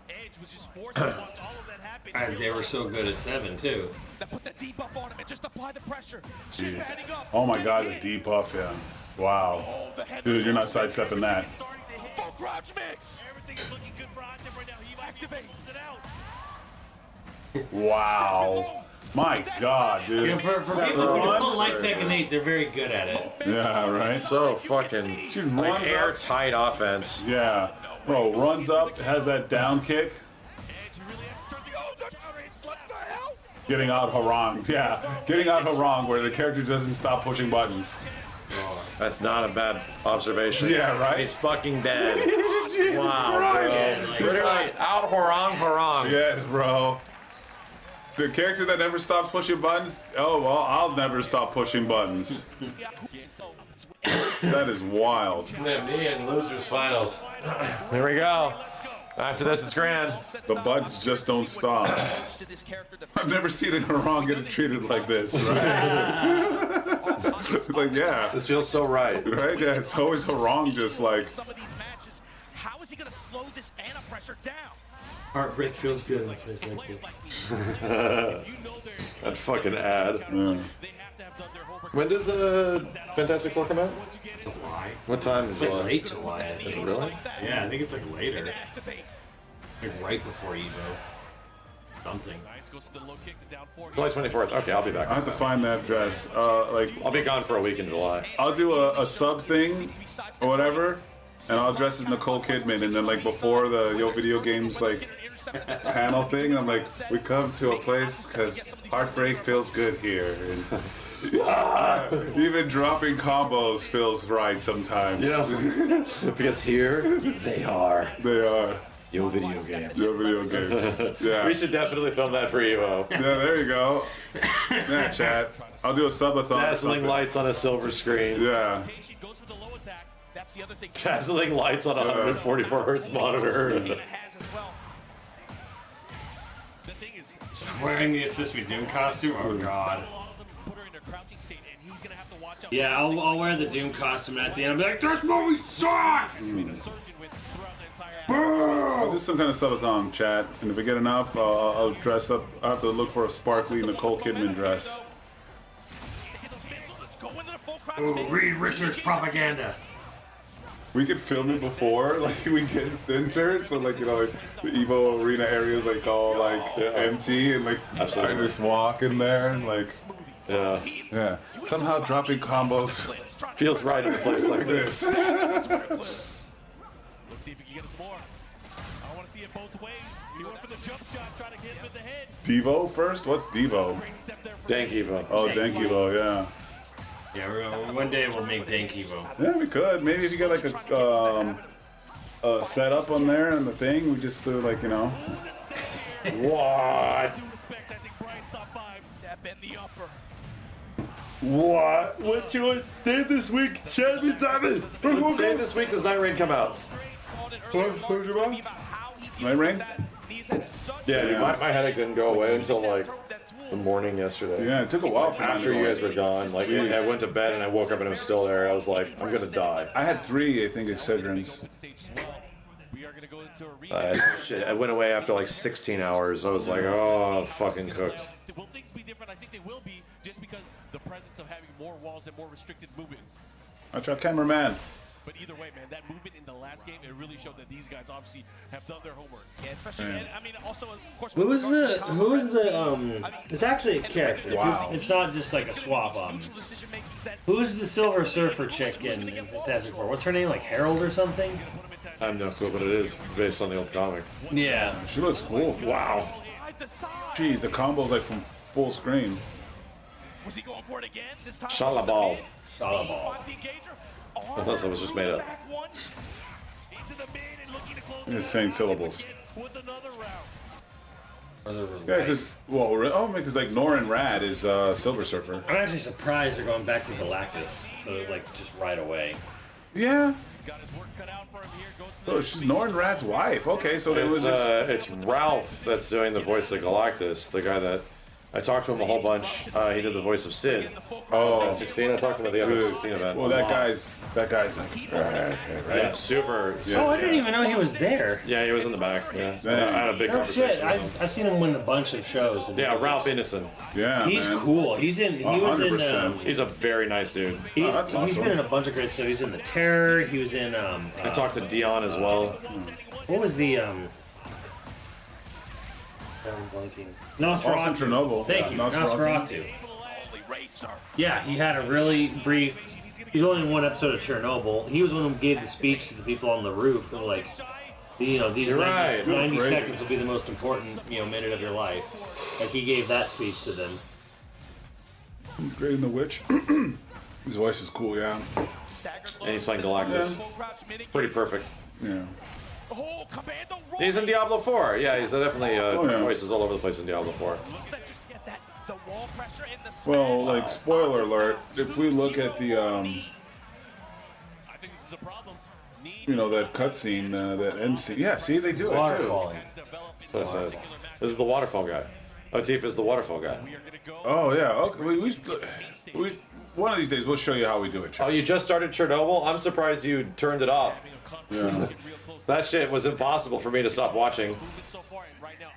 Edge was just forced to watch all of that happen.
And they were so good at 7 too.
That put that debuff on him and just apply the pressure.
Jeez.
Adding up.
Oh my god, the debuff, yeah. Wow. Dude, you're not sidestepping that.
Full crouch mix.
Everything's looking good for Otif right now. He might be able to close it out.
Wow. My god, dude.
Yeah, for people who don't like Tekken 8, they're very good at it.
Yeah, right?
So fucking like airtight offense.
Yeah. Bro, runs up, has that down kick. Getting out Harang. Yeah. Getting out Harang where the character doesn't stop pushing buttons.
That's not a bad observation.
Yeah, right?
He's fucking dead.
Jesus
Wow,
Christ.
bro.
Yeah, like-
Literally out Harang.
Yes, bro. The character that never stops pushing buttons, oh, well, I'll never stop pushing buttons. That is wild.
Me and losers finals. Here we go. After this, it's grand.
The buttons just don't stop. I've never seen a Harang get treated like this, right? Like, yeah.
This feels so right.
Right? Yeah, it's always Harang just like...
How is he gonna slow this Ana pressure down?
Heartbreak feels good in a place like this.
That fucking ad.
Yeah.
When does Fantastic Four come out?
July.
What time is
It's like
July?
late July. I
Is it
think.
really?
Yeah, I think it's like later. Like right before Evo. Something.
July 24th. Okay, I'll be back.
I have to find that dress. Like,
I'll be gone for a week in July.
I'll do a sub thing or whatever, and I'll dress as Nicole Kidman, and then like before the YoVideogames like panel thing, and I'm like, we come to a place because heartbreak feels good here. And even dropping combos feels right sometimes.
Yeah. Because here they are.
They are.
YoVideogames.
YoVideogames. Yeah.
We should definitely film that for Evo.
Yeah, there you go. Yeah, chat. I'll do a subathon.
Dazzling lights on a silver screen.
Yeah.
Dazzling lights on a 144 hertz monitor.
Wearing the Assist Me Doom costume? Oh god. Yeah, I'll wear the Doom costume and at the end I'll be like, this movie sucks!
I'll do some kind of subathon, chat, and if I get enough, I'll dress up. I'll have to look for a sparkly Nicole Kidman dress.
Ooh, Reed Richards propaganda.
We could film it before, like we get inserts, so like, you know, like the Evo Arena area is like all like empty, and like I just walk in there and like, yeah. Somehow dropping combos
feels right in a place like this.
Let's see if we can get us more. I want to see it both ways. He went for the jump shot, trying to get him in the head.
Devo first? What's Devo?
Dank Evo.
Oh, Dank Evo, yeah.
Yeah, one day we'll make Dank Evo.
Yeah, we could. Maybe if you get like a setup on there and the thing, we just do like, you know. What? What you did this week? Tell me, Tommy.
What day this week does Night Rain come out?
What's your mom? Night Rain?
Yeah, dude, my headache didn't go away until like the morning yesterday.
Yeah, it took a while for mine to
after
go
you guys
away.
were gone. Like, I went to bed and I woke up and it was still there. I was like, I'm gonna die.
I had 3, I think, Excedrins.
Shit, I went away after like 16 hours. I was like, oh, I'm fucking cooked.
Will things be different? I think they will be, just because the presence of having more walls and more restricted movement.
Watch out, cameraman.
But either way, man, that movement in the last game, it really showed that these guys obviously have done their homework.
Yeah, especially, and, I mean, also, of course.
Who is the it's actually a character.
Wow.
It's not just like a swap. Who's the Silver Surfer chick in Fantastic Four? What's her name? Like Harold or something?
I have no clue what it is based on the old comic.
Yeah.
She looks cool. Wow. Jeez, the combo's like from full screen.
Was he going for it again? This time
Shalabal.
Shalabal.
Unless that was just made up.
I'm just saying syllables.
Yeah,
because because like Norin Rad is Silver Surfer.
I'm actually surprised they're going back to Galactus, so like just right away.
Yeah. Oh, she's Norin Rad's wife. Okay, so there was.
It's Ralph that's doing the voice of Galactus, the guy that I talked to him a whole bunch. He did the voice of Sid.
Oh,
16. I talked to him at the other 16 event.
Well, that guy's like,
yeah, super.
Oh, I didn't even know he was there.
Yeah, he was in the back. Yeah, I had a big
No
conversation
shit,
with him.
I've seen him win a bunch of shows. And
Yeah, Ralph Innocent.
Yeah,
he's
man.
cool. He was in.
100%.
He's a very nice dude.
He's,
that's
he's
awesome.
been in a bunch of great stuff. He's in The Terror. He was in.
I talked to Dion as well.
What was the I'm blanking. Nosferatu.
Also Chernobyl.
Thank you, Nosferatu. Yeah, he had a really brief. He was only in one episode of Chernobyl. He was the one who gave the speech to the people on the roof, and like, these
You're
90
right.
seconds will be the most important, minute of your life. Like he gave that speech to them.
He's great in The Witch. His voice is cool, yeah.
And he's playing Galactus. Pretty perfect.
Yeah.
He's in Diablo 4. Yeah, he's definitely voices all over the place in Diablo 4.
Well, like spoiler alert, if we look at the that cutscene, that end scene. Yeah, see, they do it too.
Waterfalling.
This is the waterfall guy. Otif is the waterfall guy.
Oh yeah, okay. We one of these days we'll show you how we do it.
Oh, you just started Chernobyl? I'm surprised you turned it off.
Yeah.
That shit was impossible for me to stop watching.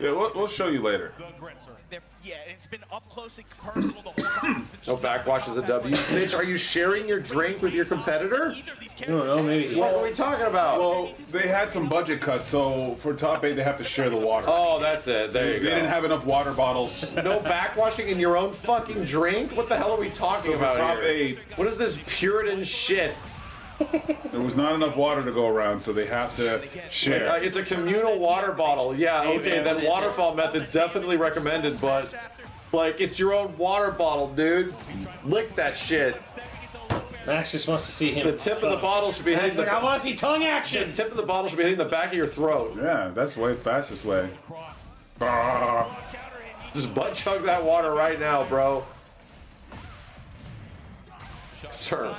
Yeah, we'll show you later.
Yeah, it's been up close and personal the whole time.
No backwash is a W. Mitch, are you sharing your drink with your competitor?
I don't know, maybe.
What are we talking about?
Well, they had some budget cuts, so for top 8 they have to share the water.
Oh, that's it. There you go.
They didn't have enough water bottles.
No backwashing in your own fucking drink? What the hell are we talking
So for
about
top
here?
8,
What is this Puritan shit?
there was not enough water to go around, so they have to share.
It's a communal water bottle. Yeah, okay, then waterfall method's definitely recommended, but like it's your own water bottle, dude. Lick that shit.
Max just wants to see him.
The tip of the bottle should be hitting
He's like, I want to see tongue action.
The tip of the bottle should be hitting the back of your throat.
Yeah, that's the fastest way.
Just butt chug that water right now, bro. Sir.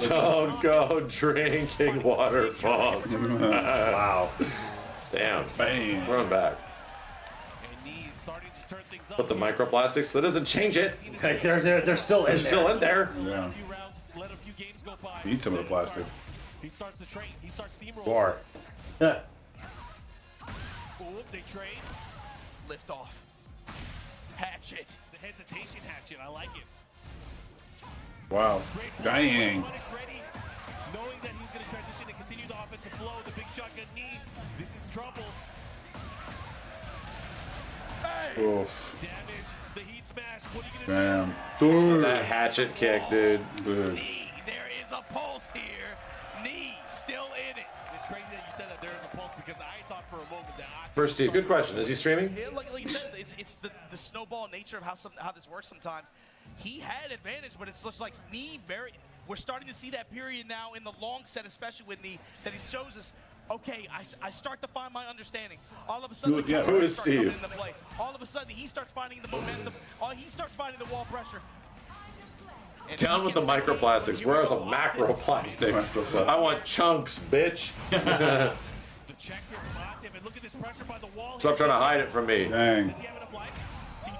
Don't go drinking waterfalls.
Wow.
Damn.
Bam.
Throw him back. But the microplastics, that doesn't change it.
Like, they're still in
They're
there.
still in there.
Yeah. Eat some of the plastic.
He starts the train. He starts steamrolling.
War.
They trade.
Lift off. Hatchet.
The hesitation hatchet. I like it.
Wow. Dang.
Knowing that he's going to transition and continue the offensive flow, the big shotgun knee. This is trouble.
Oof.
Damage. The heat smash. What are you going to
Damn. Dude.
That hatchet kick, dude.
Dude.
There is a pulse here. Knee still in it.
It's crazy that you said that there is a pulse because I thought for a moment that
First, Steve, good question. Is he streaming?
Yeah, like you said, it's the snowball nature of how this works sometimes. He had advantage, but it's just like we're starting to see that period now in the long set, especially with that he shows us. Okay, I start to find my understanding. All of a sudden,
Who is Steve?
All of a sudden, he starts finding the momentum. He starts finding the wall pressure.
Down with the microplastics. Where are the macroplastics? I want chunks, bitch. Stop trying to hide it from me.
Dang.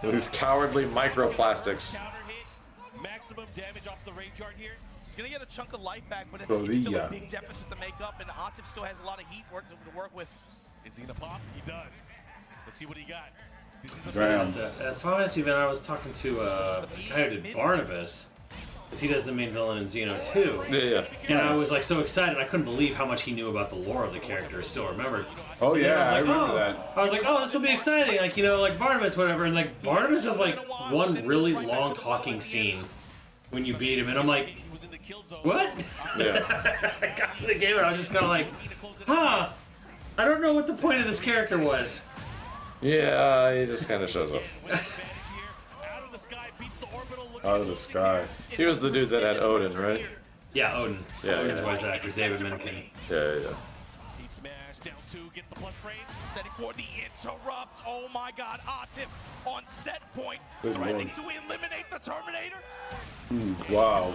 These cowardly microplastics.
Maximum damage off the range yard here. He's gonna get a chunk of life back, but it's still a big deficit to make up, and Atif still has a lot of heat to work with.
Is he gonna pop? He does. Let's see what he got. This is the
Damn.
At Final Fantasy event, I was talking to the guy who did Barnabas, because he does the main villain in Xeno 2.
Yeah.
And I was like so excited, I couldn't believe how much he knew about the lore of the character. Still remembered.
Oh
So then
yeah, I
I was like,
remember that.
I was like, oh, this will be exciting, like, you know, like Barnabas, whatever. And like Barnabas is like one really long talking scene when you beat him, and I'm like, what?
Yeah.
I got to the game and I was just kind of like, huh? I don't know what the point of this character was.
Yeah, he just kind of shows up.
Out of the sky.
He was the dude that had Odin, right?
Yeah, Odin.
Yeah,
Odin's
yeah.
voice actor, David Menken.
Yeah.
Heat smash down 2, gets the plus frames.
Steady for the interrupt. Oh my God, Atif on set point,
Good
threatening
lord.
to eliminate the Terminator.
Wow.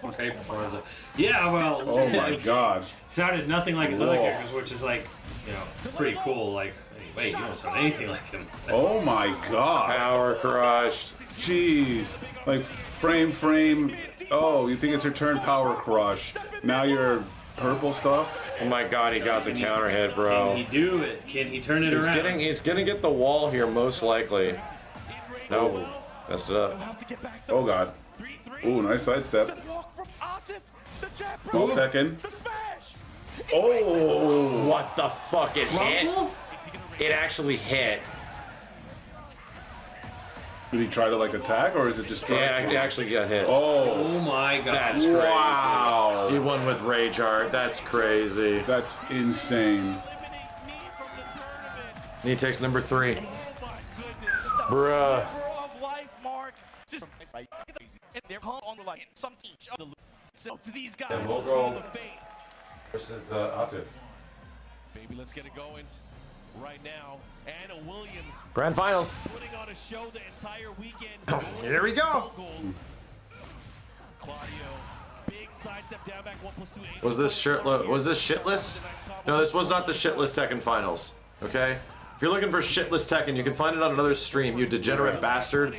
Okay, performance. Yeah, well.
Oh my God.
Sounded nothing like his other
Whoa.
characters, which is like, you know, pretty cool. Like, wait, you don't sound anything like him.
Oh my God.
Power crushed.
Jeez. Like frame. Oh, you think it's your turn? Power crush. Now you're purple stuff.
Oh my God, he got the counter hit, bro.
Can he do it? Can he turn it around?
He's gonna get the wall here, most likely. No, messed it up.
Oh God. Ooh, nice sidestep. Oh, Tekken. Oh,
what the fuck? It hit. It actually hit.
Did he try to like attack, or is it just try?
Yeah, he actually got hit.
Oh
my God.
That's crazy.
Wow.
He won with Rage Art. That's crazy.
That's insane.
And he takes number 3. Bruh.
To these guys.
And we'll go versus Atif.
Baby, let's get it going right now. Anna Williams.
Grand Finals.
Putting on a show the entire weekend.
Here we go.
Claudio, big sidestep down back 1+2.
Was this shitless? No, this was not the shitless Tekken Finals. Okay? If you're looking for shitless Tekken, you can find it on another stream, you degenerate bastard.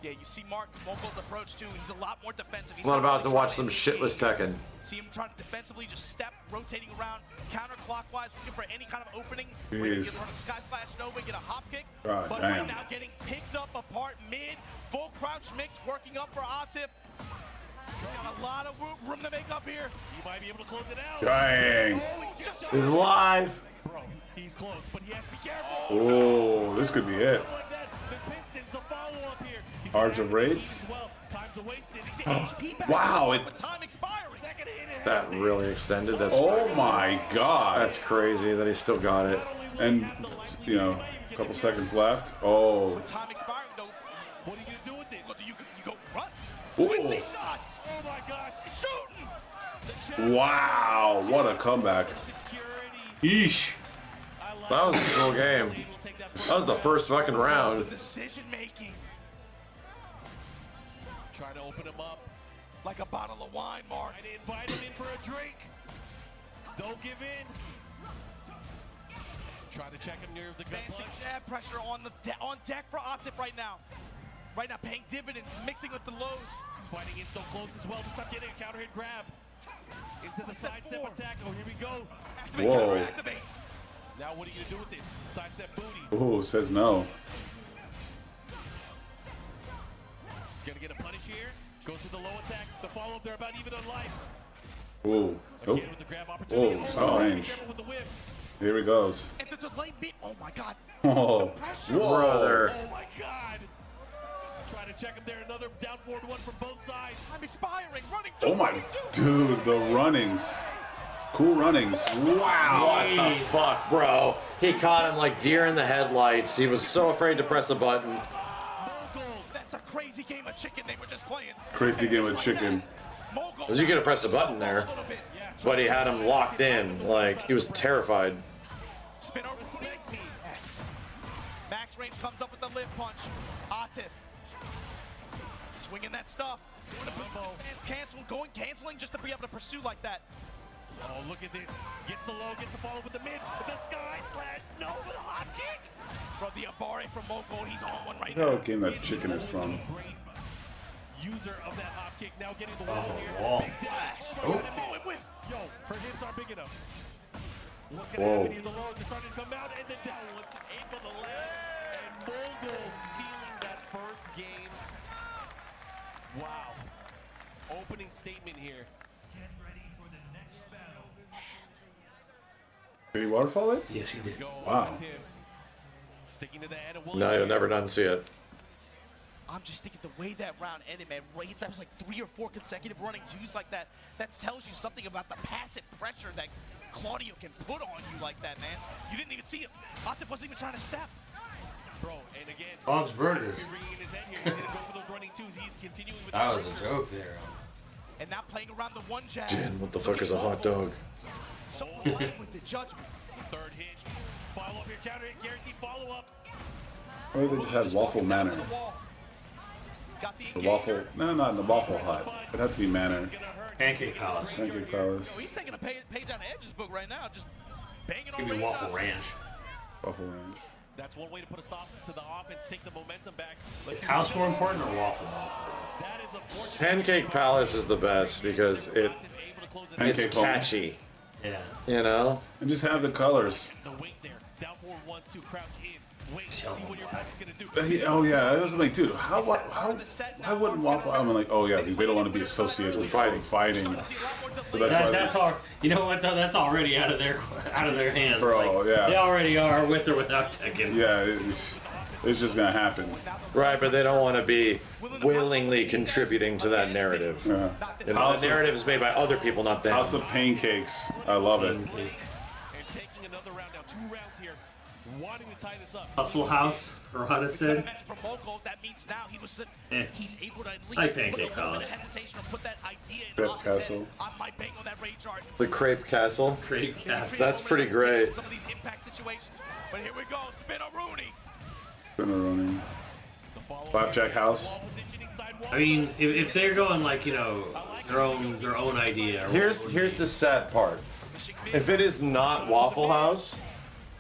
Yeah, you see Mark Moko's approach too. He's a lot more defensive.
I'm not about to watch some shitless Tekken.
See him trying to defensively just step, rotating around, counterclockwise, looking for any kind of opening.
Jeez.
Where he can run a Sky Slash Nova, get a hop kick.
God
but
damn.
right now getting picked up apart mid, full crouch mix working up for Atif. He's got a lot of room to make up here.
He might be able to close it out.
Dang.
He's live.
Bro, he's close, but he has to be careful.
Oh, this could be it.
The Pistons, the follow-up here.
Arch of Raids.
Time's wasted.
Wow, it.
Time expiring.
That really extended. That's
Oh
crazy.
my God.
That's crazy that he still got it.
And you know, a couple seconds left. Oh.
Time expiring though. What are you gonna do with it? You go run.
Ooh.
Shots. Oh my gosh, shooting.
Wow, what a comeback.
Yeesh.
That was a cool game. That was the first fucking round.
Decision making.
Trying to open him up.
Like a bottle of wine, Mark.
I invite him in for a drink. Don't give in. Try to check him near the gut punch.
Jab pressure on deck for Atif right now. Right now, paying dividends, mixing with the lows.
He's fighting in so close as well. Just not getting a counter hit grab. Into the sidestep attack. Oh, here we go.
Whoa.
Now what are you gonna do with it? Sidestep booty.
Ooh, says no.
Gonna get a punish here. Goes with the low attack. The follow-up, they're about even on life.
Ooh. Oh.
Again with the grab opportunity.
Whoa, stop range.
With the whip.
Here he goes.
And the delay beat. Oh my God.
Oh, brother.
Oh my God. Try to check him there. Another down forward one from both sides.
I'm expiring. Running.
Oh my, dude, the runnings. Cool runnings. Wow.
What the fuck, bro? He caught him like deer in the headlights. He was so afraid to press a button.
That's a crazy game of chicken they were just playing.
Crazy game of chicken.
Because you could have pressed a button there. But he had him locked in. Like, he was terrified.
Spin over swing. Yes. Max Range comes up with the lip punch. Atif. Swinging that stuff. Canceling just to be able to pursue like that.
Oh, look at this. Gets the low, gets the follow with the mid. With the sky slash. No, with a hot kick.
From the Abare from Mogul. He's on one right
I know
now.
what game that chicken is from.
User of that hop kick now getting the wall here.
Wall.
Big dash.
Oh.
Yo, her hits are big enough. What's
Whoa.
gonna happen here? The lows are starting to come out, and the down one's able to land. And Mogul stealing that first game. Wow. Opening statement here. Get ready for the next battle.
Did he waterfall it?
Yes, he did.
Wow.
Sticking to the head of
No, you'll never done see it.
I'm just thinking the way that round ended, man. Right, that was like 3 or 4 consecutive running twos like that. That tells you something about the passive pressure that Claudio can put on you like that, man. You didn't even see him. Atif wasn't even trying to step.
Bro, and again,
Bob's Burgers. That was a joke there.
And now playing around the one jab.
Jin, what the fuck is a hot dog?
So alive with the judgment.
Third hit. Follow up here, counter hit, guaranteed follow up.
Or they just had Waffle Manor. The Waffle, no, not in the Waffle Hut. It had to be Manor.
Pancake Palace.
Pancake Palace.
He's taking a page out of Edge's book right now, just banging on.
Give me Waffle Ranch.
Waffle Ranch.
That's one way to put a stop to the offense, take the momentum back.
Is house more important or waffle?
Pancake Palace is the best because it's
Pancake Home.
catchy.
Yeah.
You know?
And just have the colors. Oh yeah, I was like, dude, how wouldn't Waffle? I'm like, oh yeah, they don't want to be associated with fighting. So
That's all. You know what though? That's already out of their hands.
Bro,
like,
yeah.
They already are with or without Tekken.
Yeah, it's just gonna happen.
Right, but they don't want to be willingly contributing to that narrative.
Yeah.
You know, the narrative is made by other people, not them.
House of Pancakes. I love it.
Hustle House, Harada said. I Pancake Palace.
Crepe Castle.
The Crepe Castle.
Crepe Castle.
That's pretty great.
But here we go, Spin-a-Rooney.
Spin-a-Rooney. Flapjack House.
I mean, if they're going like, you know, their own idea.
Here's the sad part. If it is not Waffle House,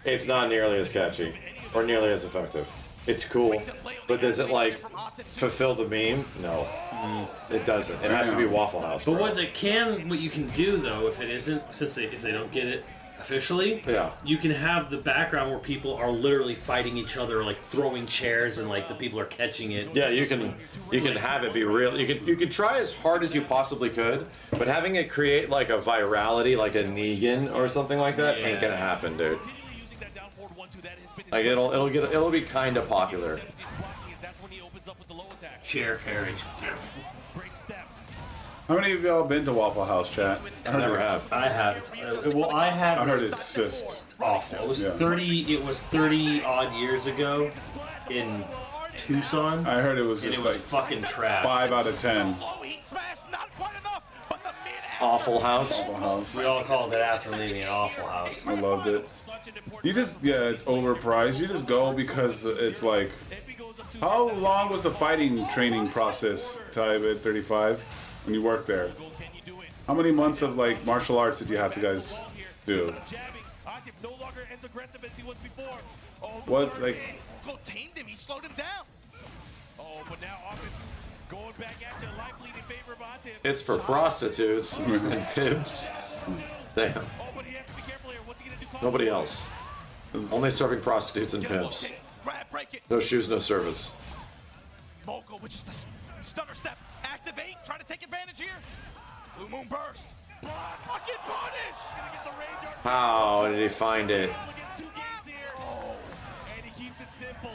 it's not nearly as catchy or nearly as effective. It's cool, but does it like fulfill the meme? No, it doesn't. It has to be Waffle House.
But
bro.
what you can do though, if it isn't, if they don't get it officially,
yeah,
you can have the background where people are literally fighting each other, like throwing chairs, and like the people are catching it.
Yeah, you can have it be real. You can try as hard as you possibly could, but having it create like a virality, like a Negan or something like that, ain't gonna happen, dude. Like it'll be kind of popular.
Chair carries.
How many of y'all been to Waffle House, chat?
I never have.
I have. Well, I have.
I heard it's just
awful. It was 30 odd years ago in Tucson.
I heard it was
and
just
it was
like
fucking trash.
5 out of 10.
Awful House.
Awful House.
We all called it after leaving an Awful House.
I loved it. It's overpriced. You just go because it's like, how long was the fighting training process, Tybe, at 35 when you worked there? How many months of like martial arts did you have to guys do? What like?
Tamed him. He slowed him down. Oh, but now offense going back at you, life lead in favor of Atif.
It's for prostitutes and pimps. Damn. Nobody else. Only serving prostitutes and pimps. No shoes, no service.
Mogul, which is the stunner step. Activate. Try to take advantage here. Blue Moon burst. Fucking punish.
How did he find it?
And he keeps it simple.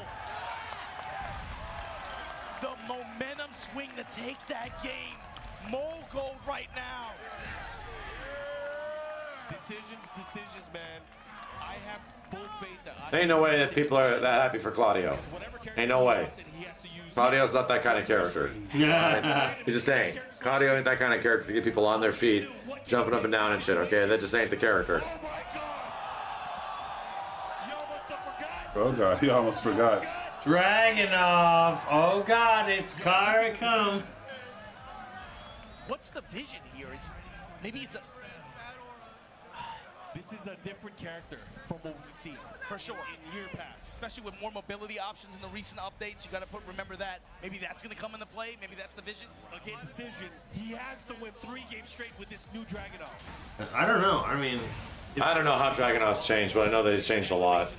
The momentum swing to take that game. Mogul right now.
Decisions, man. I have full faith that
Ain't no way that people are that happy for Claudio. Ain't no way. Claudio's not that kind of character. Right? He just ain't. Claudio ain't that kind of character to get people on their feet, jumping up and down and shit, okay? That just ain't the character.
Oh god, he almost forgot.
Dragunov. Oh god, it's Kara come.
What's the vision here? Maybe it's a...
This is a different character from what we've seen.
For sure.
In year past.
Especially with more mobility options in the recent updates. You got to remember that. Maybe that's going to come into play. Maybe that's the vision.
Again, decision. He has to win 3 games straight with this new Dragunov.
I don't know. I mean...
I don't know how Dragunov's changed, but I know that he's changed a lot.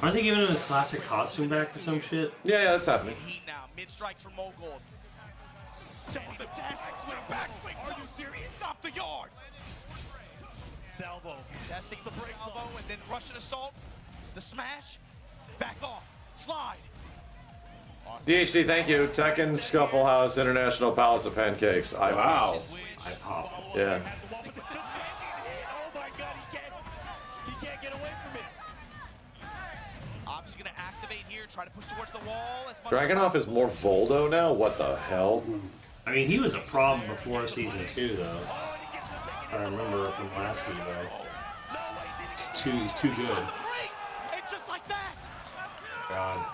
Aren't they giving him his classic costume back or some shit?
Yeah, that's happening.
Heat now. Mid-strikes from Mogul. Setting the dash swing, backswing. Are you serious? Stop the yard.
Salvo.
Testing the break salvo and then Russian assault. The smash. Back off. Slide.
DHC, thank you. Tekken Scuffle House International Palace of Pancakes.
Wow.
I pop.
Yeah.
Oh my god, he can't get away from it.
Obviously going to activate here, try to push towards the wall. As much
Dragunov is more Voldo now? What the hell?
I mean, he was a problem before season 2, though. I remember from last Evo. He's too good.
And just like that.
God.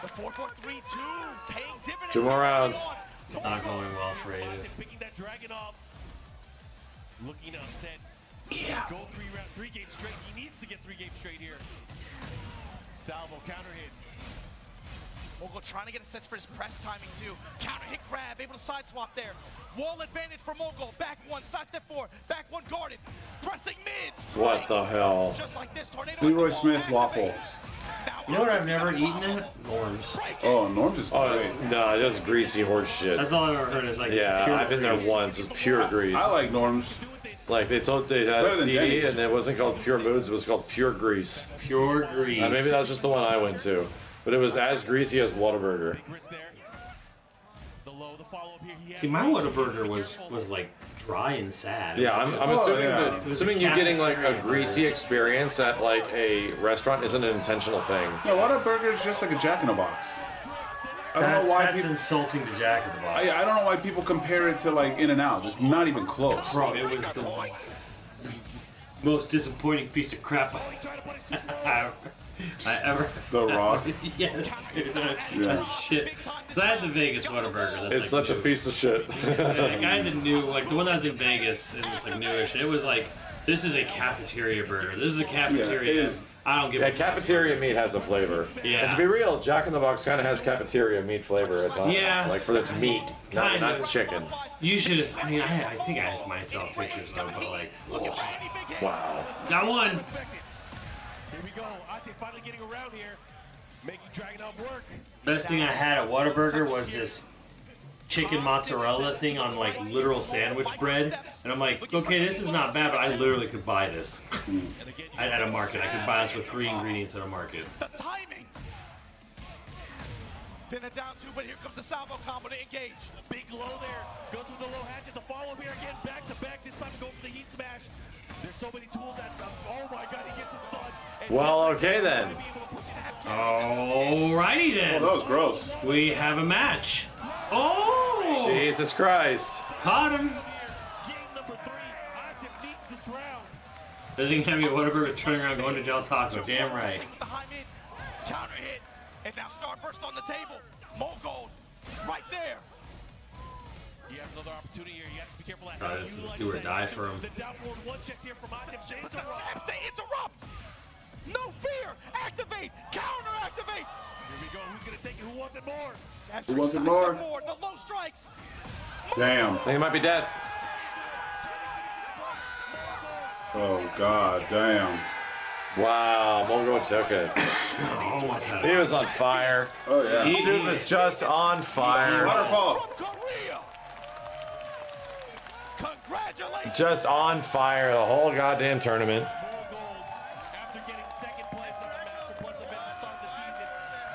The 4-4-3-2 paying dividends.
2 more rounds.
Not going well for Ada.
Picking that Dragunov. Looking upset.
Yeah.
Go 3 games straight. He needs to get 3 games straight here. Salvo counter hit.
Mogul trying to get a sense for his press timing too. Counter hit grab, able to side swap there. Wall advantage for Mogul. Back 1, side step 4. Back 1 guarded. Pressing mid.
What the hell?
Just like this tornado.
Leroy Smith waffles.
You know what I've never eaten at? Norms.
Oh, Norm's is great.
No, that's greasy horse shit.
That's all I've ever heard is like
Yeah,
it's pure
I've been there
grease.
once. It's pure grease.
I like Norm's.
Like they told they had
Better
a
than
CD
Denny's.
and it wasn't called Pure Moods, it was called Pure Grease.
Pure grease.
Maybe that was just the one I went to. But it was as greasy as Whataburger.
See, my Whataburger was like dry and sad. It
Yeah,
was
I'm
like-
assuming you're getting like a greasy experience at like a restaurant isn't an intentional thing.
No, Whataburger is just like a Jack in the Box. I don't know why
That's
people.
insulting to Jack in the Box.
I don't know why people compare it to like In-N-Out. It's not even close.
Bro, it was the most disappointing piece of crap I ever.
The Rock.
Yes, dude. That
Yeah.
shit. 'Cause I had the Vegas Whataburger. That's
It's
like
such a piece of shit.
Like I had the new, like the one that was in Vegas, and it's like newish. And it was like, this is a cafeteria burger. This is a cafeteria.
Yeah, it is.
I don't give
Yeah,
a fuck.
cafeteria meat has a flavor.
Yeah.
And to be real, Jack in the Box kind of has cafeteria meat flavor at times.
Yeah.
Like for its meat, not
Kinda.
chicken.
You should. I mean, I think I asked myself pictures though, but like, look at that.
Wow.
Got one.
Here we go. Ate finally getting around here. Making Dragunov work.
Best thing I had at Whataburger was this chicken mozzarella thing on like literal sandwich bread, and I'm like, okay, this is not bad, but I literally could buy this at a market. I could buy this with 3 ingredients at a market.
The timing. Pin it down 2, but here comes the salvo combo to engage.
Big low there. Goes with the low hatchet. The follow here again. Back to back. This time going for the heat smash. There's so many tools that. Oh my god, he gets a stun.
Well, okay then.
Alrighty then.
Oh, that was gross.
We have a match. Oh!
Jesus Christ.
Caught him.
Game number 3. Ate needs this round.
The thing having a Whataburger turning around going to Del Taco. Damn right.
The high mid. Counter hit. And now Starburst on the table. Mogul. Right there.
You have another opportunity here. You have to be careful.
This is do or die for him.
The down forward 1 checks here from Ate. They interrupt.
They interrupt. No fear. Activate. Counter activate.
Here we go. Who's going to take it? Who wants it more?
Who wants it more?
The low strikes.
Damn.
I think it might be death.
Oh god, damn.
Wow, Mogul took it.
Almost had
He
it.
was on fire.
Oh yeah.
Dude was just on fire.
Waterfall.
Congratulations.
Just on fire the whole goddamn tournament.
After getting second place on the Master Plus event to start the season,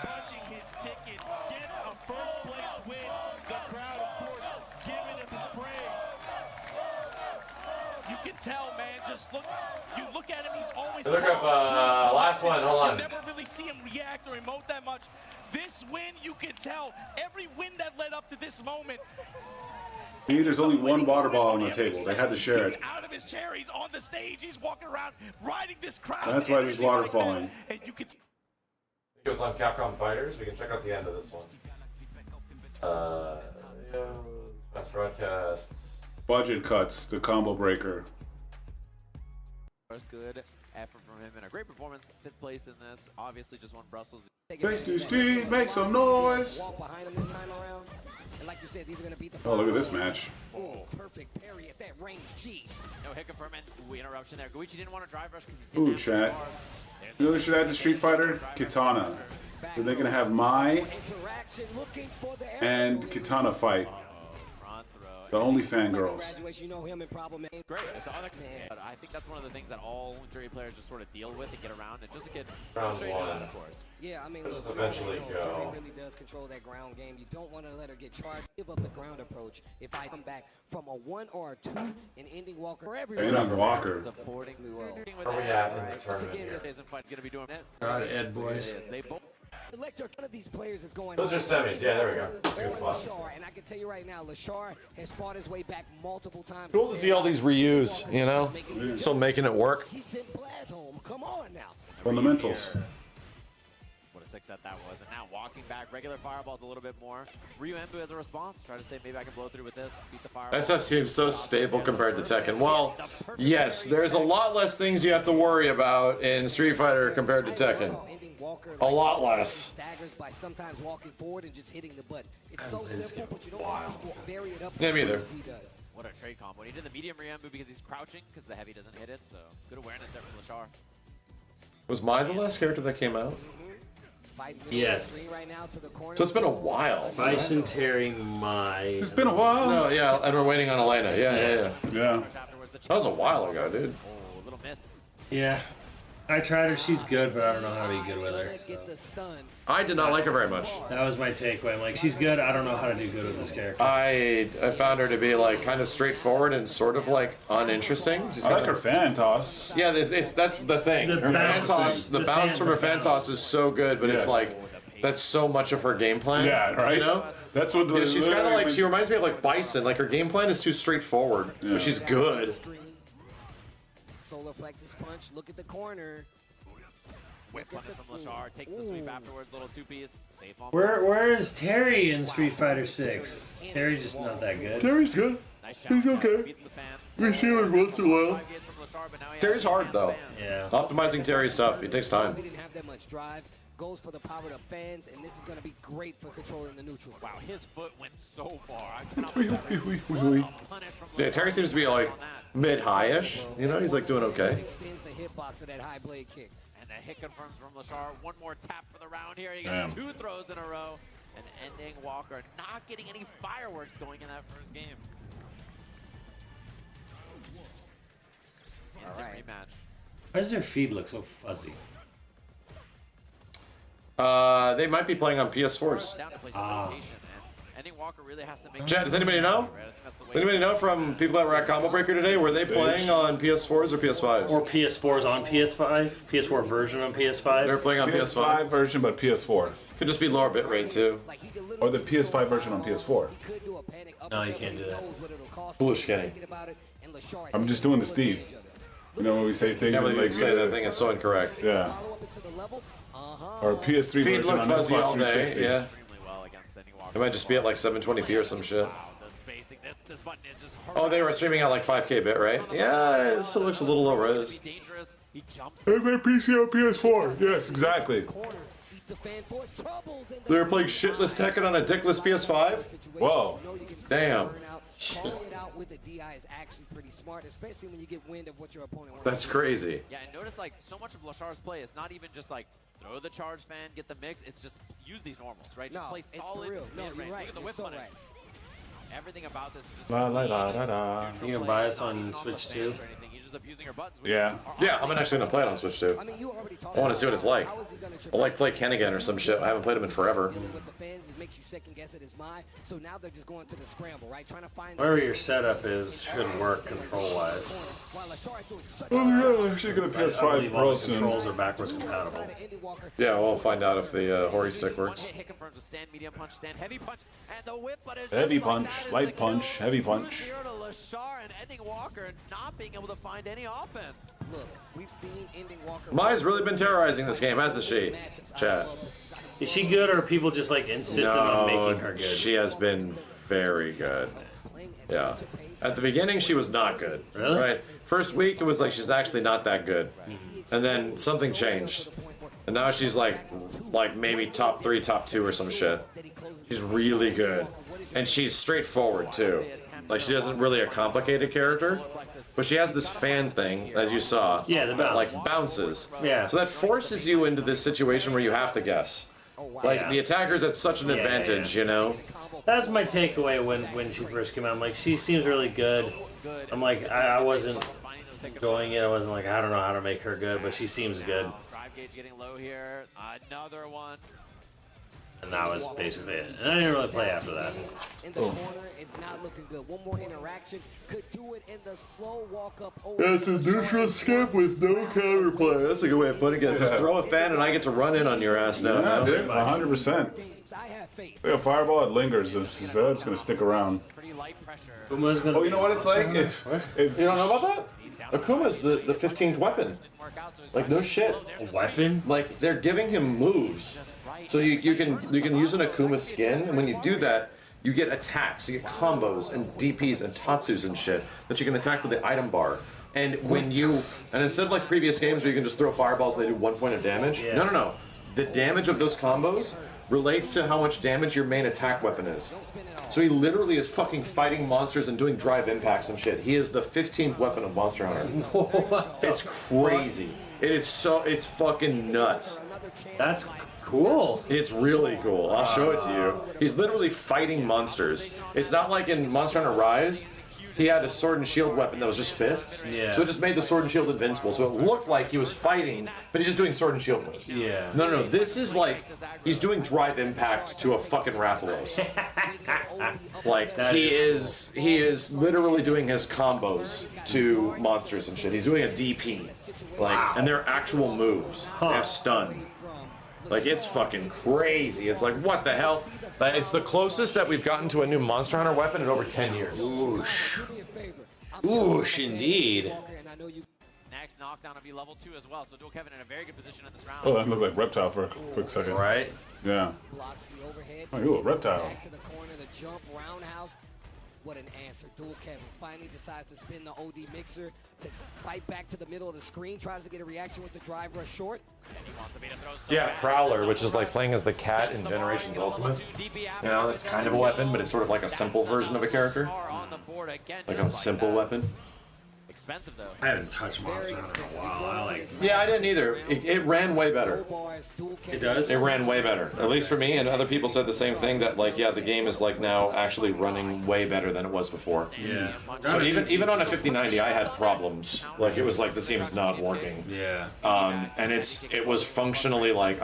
punching his ticket, gets a first place win. The crowd, of course, giving him his praise.
You can tell, man. Just look, you look at him, he's always
Look up last one, hold on.
You never really see him react or emote that much. This win, you can tell. Every win that led up to this moment.
See, there's only one water ball on the table. They had to share it.
He's out of his chair, he's on the stage, he's walking around, riding this crowd.
That's why there's water falling.
And you can
It was on Capcom Fighters. We can check out the end of this one. Best broadcasts.
Budget cuts, the combo breaker.
First good effort from him and a great performance. 5th place in this. Obviously just won Brussels.
Thanks to Steve, make some noise. Oh, look at this match.
Perfect parry at that range. Jeez. No hit confirmation. Ooh, interruption there. Goichi didn't want to drive rush because he didn't
Ooh,
have
chat. You know they should add to Street Fighter? Katana. They're going to have Mai and Katana fight. The only fangirls.
Great. But I think that's one of the things that all jury players just sort of deal with and get around. And just get
Round one.
of course.
Yeah, I mean,
Let's just eventually go.
really does control that ground game. You don't want to let her get charged. Give up the ground approach. If I come back from a 1 or a 2 and ending Walker for everyone.
And on Walker.
Supporting the world.
Where are we at in the tournament here?
God, Ed boys.
One of these players is going.
Those are semis. Yeah, there we go. That's a good spot.
Lashar, and I can tell you right now, Lashar has fought his way back multiple times.
Cool to see all these reuse, you know? Still making it work.
He sent Blaz home. Come on now.
Fundamentals.
What a 6 set that was. And now walking back, regular fireballs a little bit more. Ryu Embu as a response. Try to say maybe I can blow through with this. Beat the fireball.
SF seems so stable compared to Tekken. Well, yes, there's a lot less things you have to worry about in Street Fighter compared to Tekken. A lot less.
Staggers by sometimes walking forward and just hitting the butt. It's so simple, but you don't want to bury it up.
Yeah, me either.
What a trade combo. And he did the medium Ryembu because he's crouching because the heavy doesn't hit it. So good awareness there from Lashar.
Was Mai the last character that came out?
Yes.
So it's been a while.
Bison Terry Mai.
It's been a while.
No, yeah, and we're waiting on Elena. Yeah.
Yeah.
That was a while ago, dude.
Oh, a little miss.
Yeah. I tried her. She's good, but I don't know how to be good with her. So.
I did not like her very much.
That was my takeaway. I'm like, she's good. I don't know how to do good with this character.
I found her to be like kind of straightforward and sort of like uninteresting.
I like her fan toss.
Yeah, that's the thing. Her fan toss, the bounce from her fan toss is so good, but it's like that's so much of her game plan.
Yeah, right.
You know,
that's what
she's kind of like. She reminds me of like Bison. Like her game plan is too straightforward, but she's good.
Solar plexus punch. Look at the corner.
Whip punish from Lashar. Takes the sweep afterwards. Little 2-piece. Safe on.
Where is Terry in Street Fighter 6? Terry's just not that good.
Terry's good. He's okay. We see him every once in a while. Terry's hard though.
Yeah.
Optimizing Terry's tough. It takes time.
We didn't have that much drive. Goes for the power of fans, and this is going to be great for controlling the neutral.
Wow, his foot went so far. I cannot
Yeah, Terry seems to be like mid-high-ish. You know, he's like doing okay.
Extends the hitbox of that high blade kick.
And the hit confirms from Lashar. One more tap for the round here. He got 2 throws in a row. And ending Walker not getting any fireworks going in that first game. Instant rematch.
Why does their feed look so fuzzy?
They might be playing on PS4s.
Ending Walker really has to make.
Chat, does anybody know? Does anybody know from people that were at Combo Breaker today? Were they playing on PS4s or PS5s?
Or PS4s on PS5? PS4 version on PS5?
They were playing on
PS5 version, but PS4.
Could just be lower bitrate too.
Or the PS5 version on PS4.
No, you can't do that.
Foolish Kenny.
I'm just doing the Steve. You know when we say things
Yeah, when
like
you say that thing, it's so incorrect.
Yeah. Or PS3
Feed
version
look
on
fuzzy
Xbox
all day.
360.
Yeah. It might just be at like 720p or some shit. Oh, they were streaming at like 5K bit, right? Yeah, it still looks a little low res.
Hey, my PC on PS4. Yes, exactly.
They were playing shitless Tekken on a dickless PS5?
Whoa.
Damn.
Calling it out with the DI is actually pretty smart, especially when you get wind of what your opponent wants.
That's crazy.
Yeah, and notice like so much of Lashar's play is not even just like throw the charge fan, get the mix. It's just use these normals, right? Just play solid mid-range. Look at the whip punish. Everything about this is just
La la la la la.
You can buy us on Switch too?
He's just abusing her buttons.
Yeah.
Yeah, I'm actually gonna play it on Switch too. I want to see what it's like. I'll like play Ken again or some shit. I haven't played him in forever.
makes you second guess it is Mai. So now they're just going to the scramble, right? Trying to find
Wherever your setup is should work control-wise.
Oh yeah, I should get a
I
PS5
believe all
Pro
the
soon.
controls are backwards compatible.
Yeah, we'll find out if the Hori stick works.
Hit confirms a stand, medium punch, stand, heavy punch, and the whip, but it's
Heavy
just like
punch,
that is
light
the
punch,
kill.
heavy punch.
2-0 to Lashar and ending Walker not being able to find any offense.
Look, we've seen ending Walker.
Mai's really been terrorizing this game, hasn't she? Chat.
Is she good, or are people just like insistent on making her good?
She has been very good. Yeah. At the beginning, she was not good.
Really?
Right. First week, it was like she's actually not that good, and then something changed, and now she's like maybe top 3, top 2 or some shit. She's really good, and she's straightforward too. Like she isn't really a complicated character, but she has this fan thing, as you saw.
Yeah, the
that,
bounce.
like bounces.
Yeah.
So that forces you into this situation where you have to guess. Like
Yeah.
the attacker's at such an advantage, you know.
That's my takeaway when she first came out. I'm like, she seems really good. I'm like, I wasn't enjoying it. I wasn't like, I don't know how to make her good, but she seems good.
Drive gauge getting low here. Another one.
And that was basically it. And I didn't really play after that.
In the corner, it's not looking good. One more interaction could do it in the slow walk up.
It's a neutral skip with no counterplay. That's a good way of putting it. Just throw a fan and I get to run in on your ass now.
Yeah,
no?
dude, 100%. Like a fireball, it lingers. It's gonna stick around.
Oh, you know what it's like? If you don't know about that? Akuma's the 15th weapon. Like no shit.
A weapon?
Like they're giving him moves. So you can use an Akuma skin, and when you do that, you get attacks, you get combos and DPs and Tatsus and shit that you can attack to the item bar. And when and instead of like previous games where you can just throw fireballs, they do 1 point of damage.
Yeah.
No. The damage of those combos relates to how much damage your main attack weapon is. So he literally is fucking fighting monsters and doing drive impacts and shit. He is the 15th weapon of Monster Hunter. It's crazy. It's fucking nuts.
That's cool.
It's really cool. I'll show it to you. He's literally fighting monsters. It's not like in Monster Hunter Rise, he had a sword and shield weapon that was just fists.
Yeah.
So it just made the sword and shield invincible. So it looked like he was fighting, but he's just doing sword and shield moves.
Yeah.
No. This is like he's doing drive impact to a fucking Rathalos. Like he is literally doing his combos to monsters and shit. He's doing a DP. Like and they're actual moves. They have stun. Like it's fucking crazy. It's like what the hell? It's the closest that we've gotten to a new Monster Hunter weapon in over 10 years.
Oosh. Oosh, indeed.
Next knockdown will be level 2 as well. So Dual Kevin in a very good position in this round.
Oh, that looked like Reptile for a quick second.
Right?
Yeah. Oh, you a Reptile.
Back to the corner, the jump roundhouse. What an answer. Dual Kevin finally decides to spin the OD mixer to fight back to the middle of the screen. Tries to get a reaction with the drive rush short.
Yeah, Prowler, which is like playing as the cat in Generations Ultimate. You know, it's kind of a weapon, but it's sort of like a simple version of a character. Like a simple weapon.
Expensive though.
I haven't touched Monster Hunter in a while.
Yeah, I didn't either. It ran way better.
It does?
It ran way better. At least for me, and other people said the same thing, that like, yeah, the game is like now actually running way better than it was before.
Yeah.
So even on a 5090, I had problems. Like it was like this game is not working.
Yeah.
And it was functionally like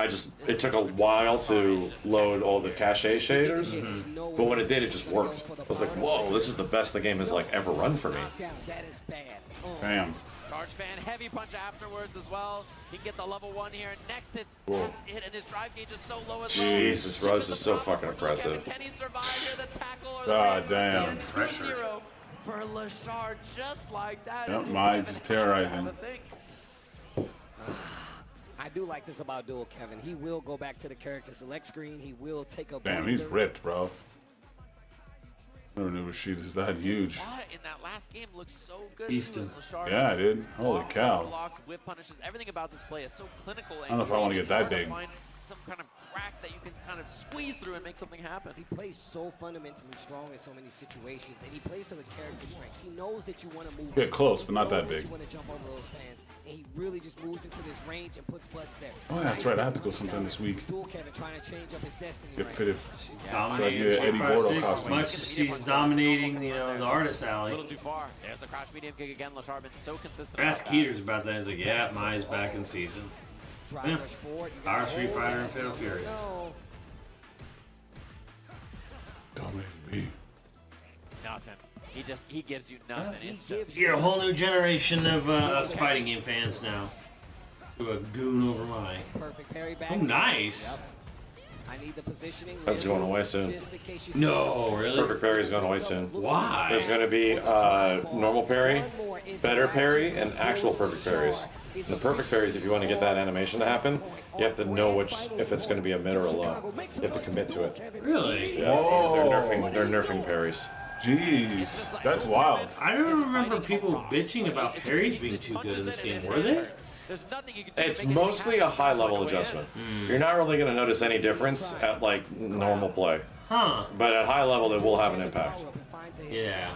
it took a while to load all the cache shaders, but when it did, it just worked. I was like, whoa, this is the best the game has like ever run for me.
Damn.
Charge fan, heavy punch afterwards as well. He can get the level 1 here. Next hit, hit, and his drive gauge is so low as well.
Jesus, bro, this is so fucking impressive.
Can he survive here? The tackle or the
God damn.
pressure for Lashar, just like that.
Yep, mine's just terrorizing.
I do like this about Dual Kevin. He will go back to the character select screen. He will take a
Damn, he's ripped, bro. Never knew she was that huge.
In that last game looks so good.
Beefed him.
Lashar
Yeah, dude. Holy cow.
blocks, whip punishes, everything about this play is so clinical.
I don't know if I want to get that big.
Find some kind of crack that you can kind of squeeze through and make something happen.
He plays so fundamentally strong in so many situations, and he plays to the character strengths. He knows that you want to move.
Get close, but not that
He knows
big.
You want to jump over those fans, and he really just moves into this range and puts buttons there.
Oh, yeah, that's right. I have to go sometime this week.
Dual Kevin trying to change up his destiny.
Get
right
fitted.
now.
So I get an Eddie Gordo
As
costume.
much as he's dominating, the artist
A
alley.
little too far. There's the crouch medium kick again. Lashar been so consistent.
Ask Keeters about that. He's like, yeah, Mai's back in season. Yeah. Our Street Fighter and Fatal Fury.
Nothing. He gives you nothing.
You're a whole new generation of us fighting game fans now. To a goon over my.
Perfect parry back.
Oh, nice.
I need the positioning.
That's going away soon.
No, really?
Perfect parry is going away soon.
Why?
There's going to be normal parry, better parry, and actual perfect parries. And the perfect parries, if you want to get that animation to happen, you have to know if it's going to be a mid or a low. You have to commit to it.
Really?
Yeah. They're nerfing parries.
Jeez, that's wild.
I don't remember people bitching about parries being too good in this game, were they?
It's mostly a high level adjustment. You're not really going to notice any difference at like normal play.
Huh.
But at high level, it will have an impact.
Yeah.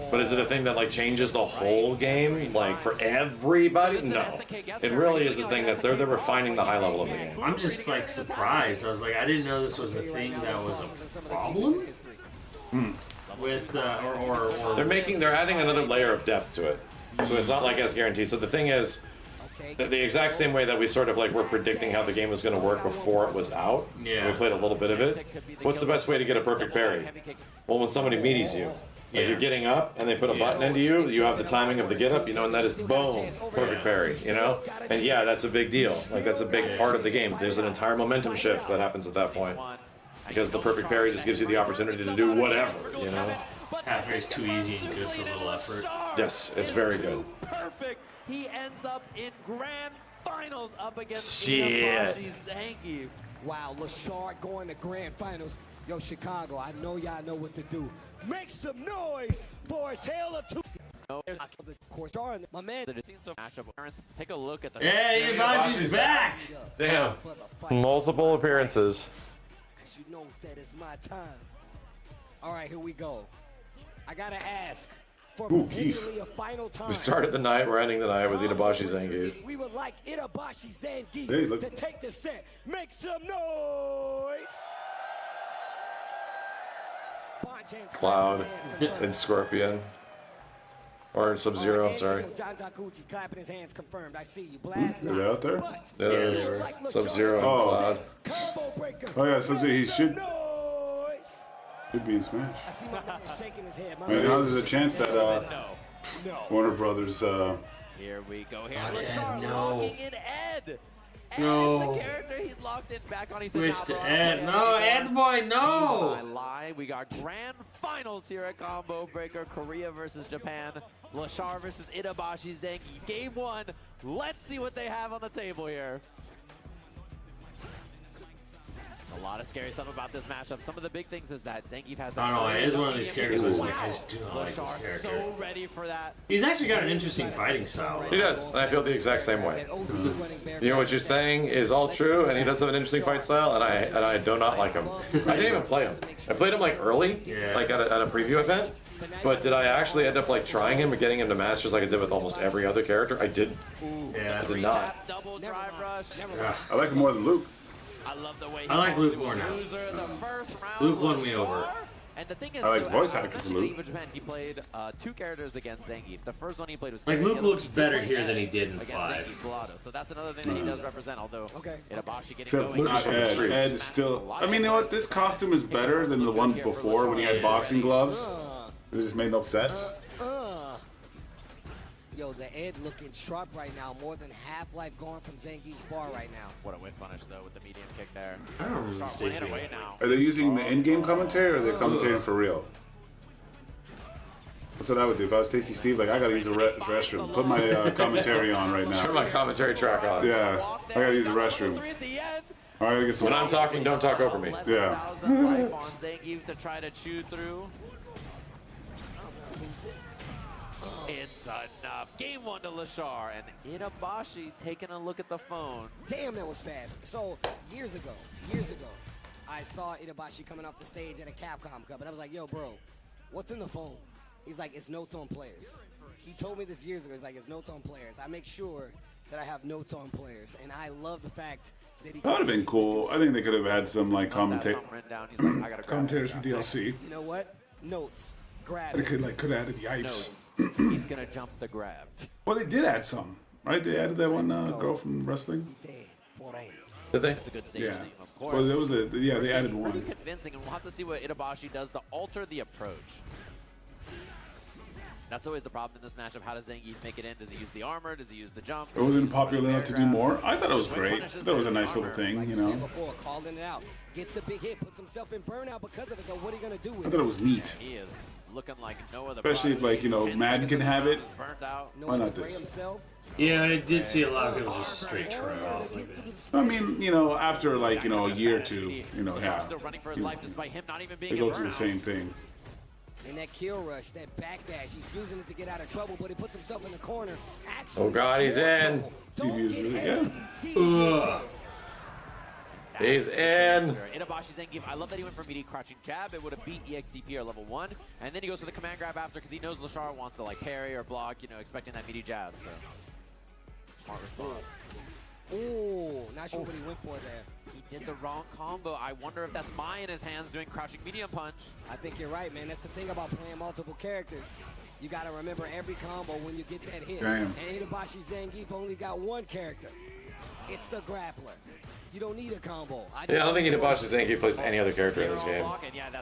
But is it a thing that like changes the whole game, like for everybody? No. It really is a thing that they're refining the high level of the game.
I'm just like surprised. I was like, I didn't know this was a thing that was a problem. With
they're adding another layer of depth to it, so it's not like as guaranteed. So the thing is, the exact same way that we sort of like were predicting how the game was going to work before it was out.
Yeah.
We played a little bit of it. What's the best way to get a perfect parry? Well, when somebody meaties you. Like you're getting up and they put a button into you, you have the timing of the get up, and that is boom, perfect parry, And yeah, that's a big deal. Like that's a big part of the game. There's an entire momentum shift that happens at that point. Because the perfect parry just gives you the opportunity to do whatever,
Half parry's too easy and good for little effort.
Yes, it's very good.
Perfect. He ends up in grand finals up against
Shit.
Zangief. Wow, Lashard going to grand finals. Yo, Chicago, I know y'all know what to do. Make some noise for a tale of two. My man.
Take a look at the.
Hey, Ibashi's back.
Damn. Multiple appearances.
You know that is my time. All right, here we go. I gotta ask for potentially a final time.
We started the night, we're ending the night with Itabashi Zangief.
We would like Itabashi Zangief to take the set. Make some noise.
Cloud and Scorpion. Or Sub-Zero, sorry.
John Takuchi clapping his hands confirmed. I see you. Blast.
Are they out there?
Yeah, there's Sub-Zero and Cloud.
Oh yeah, Sub-Zero, he should be in Smash. I mean, now there's a chance that Warner Brothers.
Here we go. Here,
no.
In Ed.
No.
The character he's locked in back on. He
Switch to Ed. No, Ed boy, no.
I lie. We got grand finals here at Combo Breaker. Korea versus Japan. Lashar versus Itabashi Zangief. Game 1. Let's see what they have on the table here. A lot of scary stuff about this matchup. Some of the big things is that Zangief has that.
I don't know, it is one of these characters where like, I just do not like this character.
So ready for that.
He's actually got an interesting fighting style.
He does, and I feel the exact same way. You know what you're saying is all true, and he does have an interesting fight style, and I do not like him. I didn't even play him. I played him like early, like at a preview event. But did I actually end up like trying him and getting him to masters like I did with almost every other character? I did.
Yeah,
I did not.
I like him more than Luke.
I like Luke more now. Luke won me over.
And the thing is,
I like voice actor for Luke.
Japan, he played 2 characters against Zangief. The first one he played was
like Luke looks better here than he did in 5.
So that's another thing that he does represent. Although Itabashi getting
Except
going.
not Ed. Ed is still. I mean, you know what? This costume is better than the one before when he had boxing gloves. It just made no sense.
Yo, the Ed looking sharp right now. More than half-life gone from Zangief's bar right now.
What a whip punish, though, with the medium kick there.
I don't remember this stage being
away now.
Are they using the in-game commentary or are they commentating for real? That's what I would do if I was Tasty Steve. Like, I gotta use the restroom. Put my commentary on right now.
Turn my commentary track on.
Yeah, I gotta use the restroom. All right, I get some.
When I'm talking, don't talk over me.
Yeah.
Life on Zangief to try to chew through. It's enough. Game 1 to Lashar, and Itabashi taking a look at the phone.
Damn, that was fast. So, years ago, I saw Itabashi coming off the stage at a Capcom Cup, and I was like, yo, bro, what's in the phone? He's like, it's notes on players. He told me this years ago. He's like, it's notes on players. I make sure that I have notes on players, and I love the fact that he...
That would have been cool. I think they could have had some, like, commentators for DLC.
You know what? Notes. Grab
They
it.
could have added yipes.
He's going to jump the grab.
Well, they did add some, right? They added that one girl from wrestling.
Did they?
That's a good stage
Yeah.
course.
Well, there was they added one.
Pretty convincing, and we'll have to see what Itabashi does to alter the approach. That's always the problem in this matchup. How does Zangief make it in? Does he use the armor? Does he use the jump?
It wasn't popular enough to do more. I thought it was great. I thought it was a nice little thing, you know.
Before, calling it out. Gets the big hit, puts himself in burnout because of it, though. What are you going to do with it?
I thought it was neat.
He is looking like no other.
Especially if, like, you know, Madden can have it. Why not this?
Yeah, I did see a lot of people just straight turn it off. Like that.
I mean, you know, after like, you know, a year or two, you know, yeah. They go through the same thing.
And that kill rush, that backdash, he's using it to get out of trouble, but he puts himself in the corner.
Oh God, he's in.
He used it again.
He's in.
Itabashi Zangief, I love that he went for immediate crouching jab. It would have beat EXDP or level 1. And then he goes for the command grab after because he knows Lashar wants to like parry or block, you know, expecting that meaty jab. So smart response.
Ooh, not sure what he went for there.
He did the wrong combo. I wonder if that's Mai in his hands doing crouching medium punch.
I think you're right, man. That's the thing about playing multiple characters. You got to remember every combo when you get that hit.
Damn.
And Itabashi Zangief only got one character. It's the grappler. You don't need a combo.
I don't think Itabashi Zangief plays any other character in this game.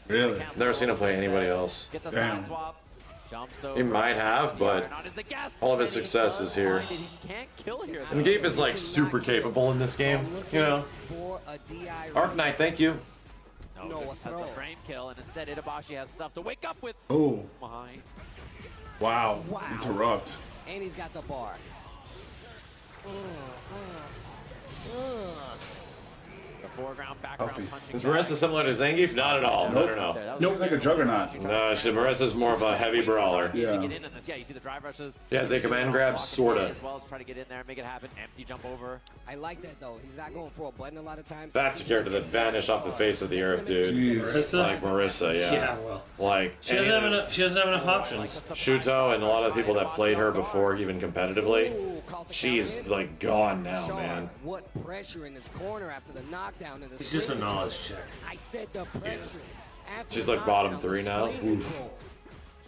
Really?
Never seen him play anybody else.
Damn.
He might have, but all of his success is here. And Gabe is like super capable in this game, you know. Arc Knight, thank you.
No, that's a frame kill, and instead Itabashi has stuff to wake up with.
Oh.
Mai.
Wow. Interrupt.
And he's got the bar.
The foreground, background punching.
Is Marissa similar to Zangief? Not at all. No.
Nope, like a juggernaut.
No, Marissa's more of a heavy brawler.
Yeah.
Yeah, you see the drive rushes.
Yeah, as a command grab, sorta.
As well, try to get in there, make it happen. Empty jump over.
I like that though. He's not going for a button a lot of times.
That's a character that vanished off the face of the earth, dude.
Marissa?
Like Marissa, yeah.
Yeah, well.
Like
She doesn't have enough options.
Shuto and a lot of the people that played her before, even competitively, she's like gone now, man.
What pressure in this corner after the knockdown in the
It's just a knowledge check.
I said the pressure.
She's like bottom 3 now. Oof.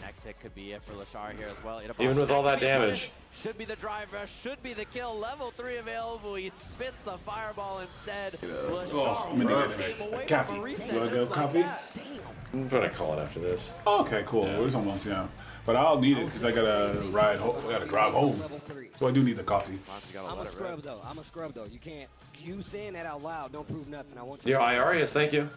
Next hit could be it for Lashar here as well.
Even with all that damage.
Should be the drive rush, should be the kill. Level 3 available. He spits the fireball instead.
Oh, I'm gonna get coffee. You wanna go coffee?
I'm gonna call it after this.
Oh, okay, cool. Yeah. It's almost, yeah. But I'll need it because I gotta ride home. I gotta drive home. So I do need the coffee.
I'm a scrub though. I'm a scrub though. You can't. You saying that out loud don't prove nothing. I want you.
Yo, Iarius, thank you.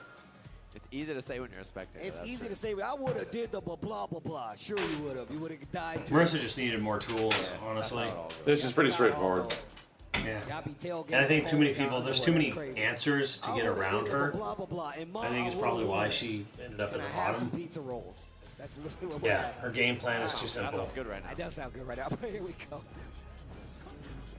It's easy to say when you're a spectator.
It's easy to say. I would have did the blah blah blah blah. Sure you would have. You would have died.
Marissa just needed more tools, honestly.
This is pretty straightforward.
Yeah. And I think too many people, there's too many answers to get around her. I think it's probably why she ended up at the bottom.
Pizza rolls. That's literally what
Yeah, her game plan is too simple.
Good right now.
That does sound good right now. Here we go.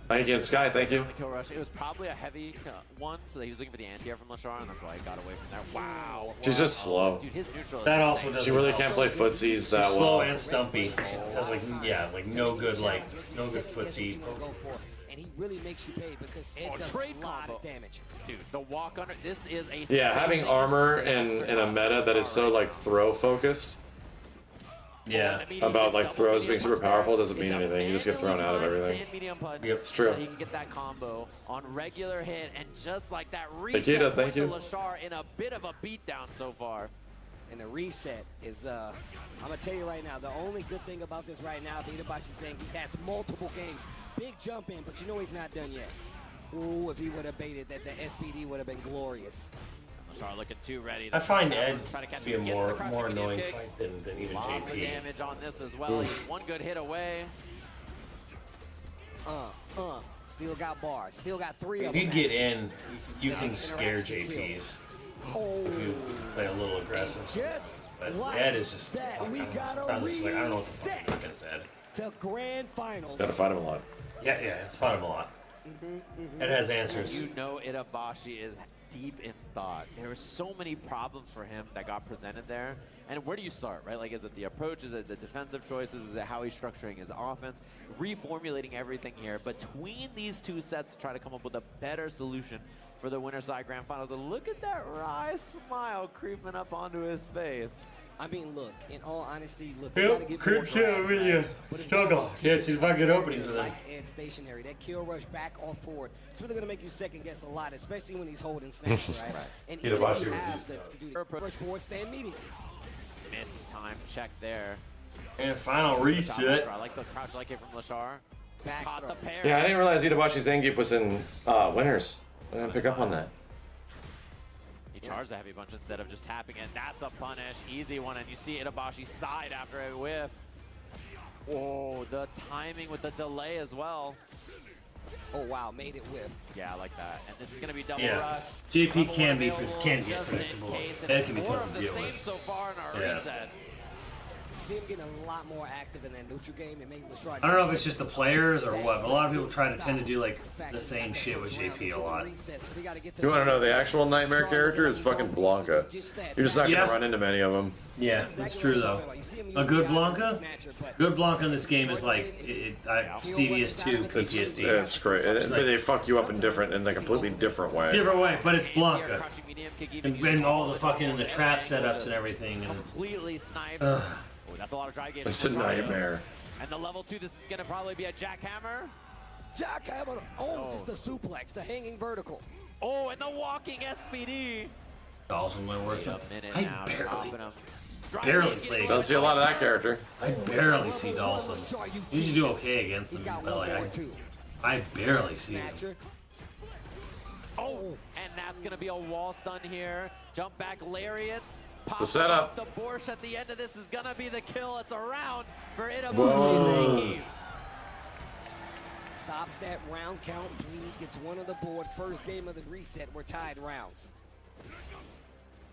Thank you, Sky, thank you.
Kill rush. It was probably a heavy one, so he was looking for the anti-air from Lashar, and that's why he got away from there. Wow.
She's just slow.
Dude, his neutral
That also doesn't
She really can't play footsies that well.
Slow and stumpy. She does like, yeah, like no good footsie.
And he really makes you pay because it does a lot of damage.
Dude, the walk under. This is a.
Yeah, having armor in a meta that is so like throw focused.
Yeah.
About like throws being super powerful doesn't mean anything. You just get thrown out of everything.
Yep,
it's true.
He can get that combo on regular hit, and just like that
Nikita,
reset
thank you.
Lashar in a bit of a beatdown so far.
And the reset is, I'm going to tell you right now, the only good thing about this right now, Itabashi Zangief has multiple games. Big jump in, but you know he's not done yet. Ooh, if he would have baited that, the SPD would have been glorious.
Lashar looking too ready.
I find Ed to be a more annoying fight than even
Lots of
JP.
damage on this as well. He's one good hit away.
Still got bars. Still got 3 of
If
them.
you get in, you can scare JPs. If you play a little aggressive. But Ed is just, sometimes it's like, I don't know what the fuck to do against Ed.
To grand finals.
Gotta fight him a lot.
Yeah, it's fought him a lot. Ed has answers.
You know Itabashi is deep in thought. There were so many problems for him that got presented there. And where do you start, right? Like, is it the approach? Is it the defensive choices? Is it how he's structuring his offense? Reformulating everything here between these two sets to try to come up with a better solution for the winner side grand finals. And look at that wry smile creeping up onto his face.
I mean, look, in all honesty, look, you gotta
Yep,
give
Crip's
more grabs,
really
right? But it's
struggle.
more
Yeah, it's his fucking opening for them.
light and stationary. That kill rush back or forward. It's really gonna make you second guess a lot, especially when he's holding snatcher, right? And even if you have to do the rush forward, stand medium.
Missed time check there.
And final reset.
I like the crouch like it from Lashar. Caught the pair.
Yeah, I didn't realize Itabashi Zangief was in winners. I didn't pick up on that.
He charged the heavy punch instead of just tapping it. That's a punish. Easy one, and you see Itabashi's side after a whiff. Oh, the timing with the delay as well.
Oh, wow, made it whiff.
Yeah, I like that. And this is going to be double
Yeah.
rush.
JP can get predictable. That can be tough to deal with.
So far in our
Yeah.
reset.
See him getting a lot more active in that neutral game and making Lashar.
I don't know if it's just the players or what, but a lot of people tend to do like the same shit with JP a lot.
You want to know the actual nightmare character is fucking Blanca. You're just not gonna run into many of them.
Yeah, that's true though. A good Blanca in this game is like CVS 2 PTSD.
It's great.
Like,
They fuck you up in a completely different way.
different way, but it's Blanca. And all the fucking the trap setups and everything. And,
Completely sniped. That's a lot of dry gauge.
It's a nightmare.
And the level 2, this is going to probably be a jackhammer.
Jackhammer. Oh, just the suplex, the hanging vertical.
Oh, and the walking SPD.
Dawson went worth it.
I
barely play.
Don't see a lot of that character.
I barely see Dawson. Usually do okay against them, but like I barely see him.
Oh, and that's going to be a wall stun here. Jump back lariats.
The setup.
The Borscht at the end of this is going to be the kill. It's a round for
Whoa.
Stops that round count. Bleed gets one on the board. First game of the reset. We're tied rounds.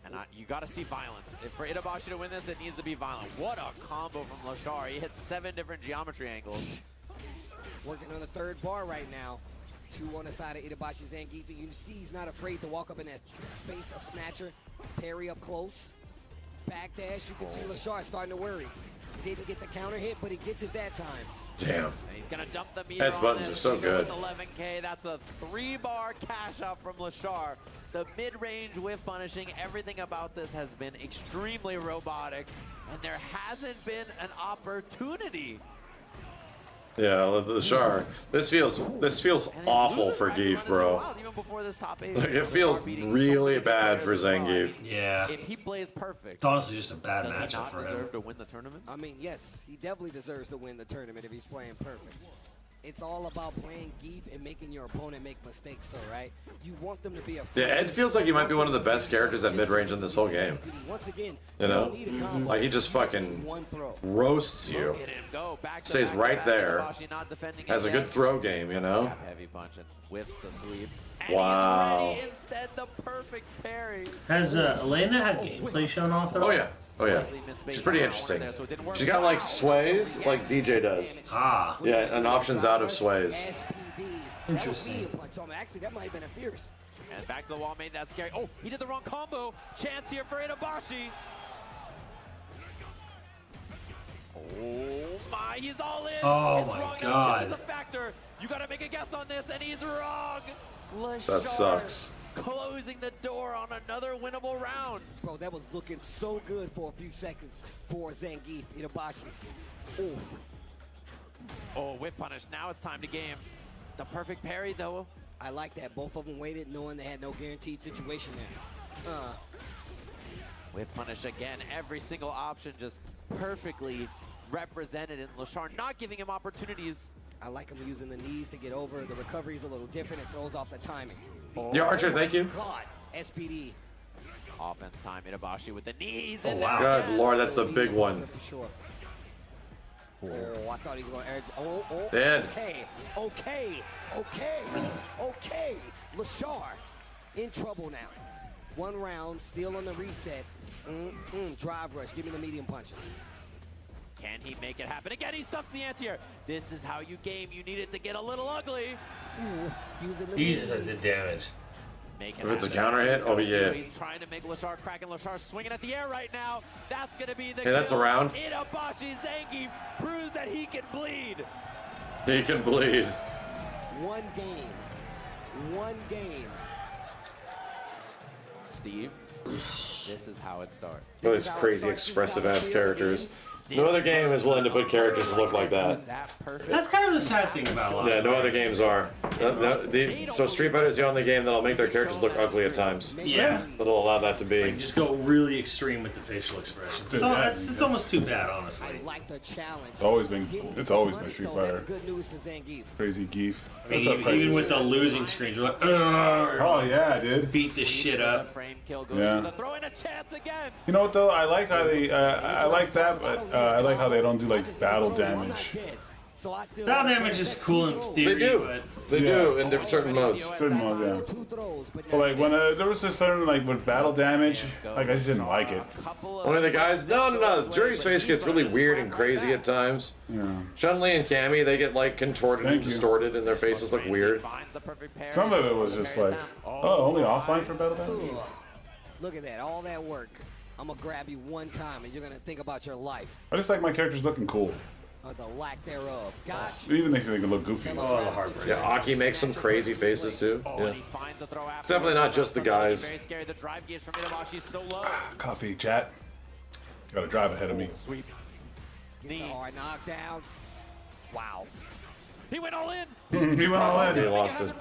And you got to see violence. For Itabashi to win this, it needs to be violent. What a combo from Lashar. He hits 7 different geometry angles.
Working on the third bar right now. 2 on the side of Itabashi Zangief. You can see he's not afraid to walk up in that space of snatcher. Parry up close. Back dash. You can see Lashar starting to worry. Didn't get the counter hit, but he gets it that time.
Damn.
And he's going to dump the meter
Ed's buttons are so good.
11K. That's a 3-bar cash out from Lashar. The mid-range whiff punishing. Everything about this has been extremely robotic. And there hasn't been an opportunity.
Yeah, the Char. This feels awful for Geef, bro.
Even before this top 8.
Like, it feels really bad for Zangief.
Yeah.
If he plays perfect,
it's honestly just a bad
does he
matchup
not
for him.
deserve to win the tournament?
I mean, yes, he definitely deserves to win the tournament if he's playing perfect. It's all about playing Geef and making your opponent make mistakes, though, right? You want them to be afraid.
Yeah, Ed feels like he might be one of the best characters at mid-range in this whole game.
Once again,
You know? Like, he just fucking roasts you. Stays right there. Has a good throw game, you know?
Heavy punch and whips the sweep.
Wow.
Instead, the perfect parry.
Has Elena had gameplay shown off at all?
Oh, yeah. Oh, yeah. She's pretty interesting. She's got, like, sways like DJ does.
Ah.
Yeah, and options out of sways.
Interesting.
Actually, that might have been a fierce.
And back to the wall made that scary. Oh, he did the wrong combo. Chance here for Itabashi. Oh my, he's all in.
Oh
It's
my
wrong.
God.
It's a factor. You gotta make a guess on this, and he's wrong.
That sucks.
Closing the door on another winnable round.
Bro, that was looking so good for a few seconds for Zangief, Itabashi. Oof.
Oh, whip punish. Now it's time to game. The perfect parry, though.
I like that. Both of them waited knowing they had no guaranteed situation there.
Whip punish again. Every single option just perfectly represented, and Lashar not giving him opportunities.
I like him using the knees to get over. The recovery is a little different. It throws off the timing.
Yeah, Archer, thank you.
God, SPD.
Offense time, Itabashi with the knees.
Oh, wow. Good Lord, that's the big one.
For sure. Oh, I thought he was going to edge. Oh,
Dead.
Okay. Lashar in trouble now. 1 round, still on the reset. Drive rush. Give me the medium punches.
Can he make it happen? Again, he stuffs the anti-air. This is how you game. You need it to get a little ugly.
Jesus, did damage.
If it's a counter hit, oh yeah.
He's trying to make Lashar crack, and Lashar swinging at the air right now. That's going to be the
Hey, that's a round.
Itabashi Zangief proves that he can bleed.
He can bleed.
One game.
Steve. This is how it starts.
All these crazy expressive ass characters. No other game is willing to put characters that look like that.
That's kind of the sad thing about a lot.
Yeah, no other games are. So Street Fighter is the only game that'll make their characters look ugly at times.
Yeah.
That'll allow that to be.
Just go really extreme with the facial expressions. It's almost too bad, honestly.
It's always been Street Fighter. Crazy Geef.
I mean, even with the losing screens, you're like, ugh.
Oh yeah, dude.
Beat the shit up.
Yeah. You know what though? I like how they. I like that, but I like how they don't do like battle damage.
Battle damage is cool in theory.
They do.
But
They do in different certain modes.
Certain modes, yeah. But like when there was a certain like with battle damage, like I just didn't like it.
One of the guys, no. Jury's face gets really weird and crazy at times.
Yeah.
Chun-Li and Cammy, they get like contorted and distorted, and their faces look weird.
Some of it was just like, oh, only offline for battle damage.
Look at that, all that work. I'm gonna grab you one time, and you're gonna think about your life.
I just like my characters looking cool.
Or the lack thereof. Gosh.
Even if they can look goofy.
Oh, the heartbreak.
Yeah, Aki makes some crazy faces too. Yeah. It's definitely not just the guys.
Coffee, chat. Got a drive ahead of me.
Hard knockdown. Wow.
He went all in.
He went all in.
He lost his.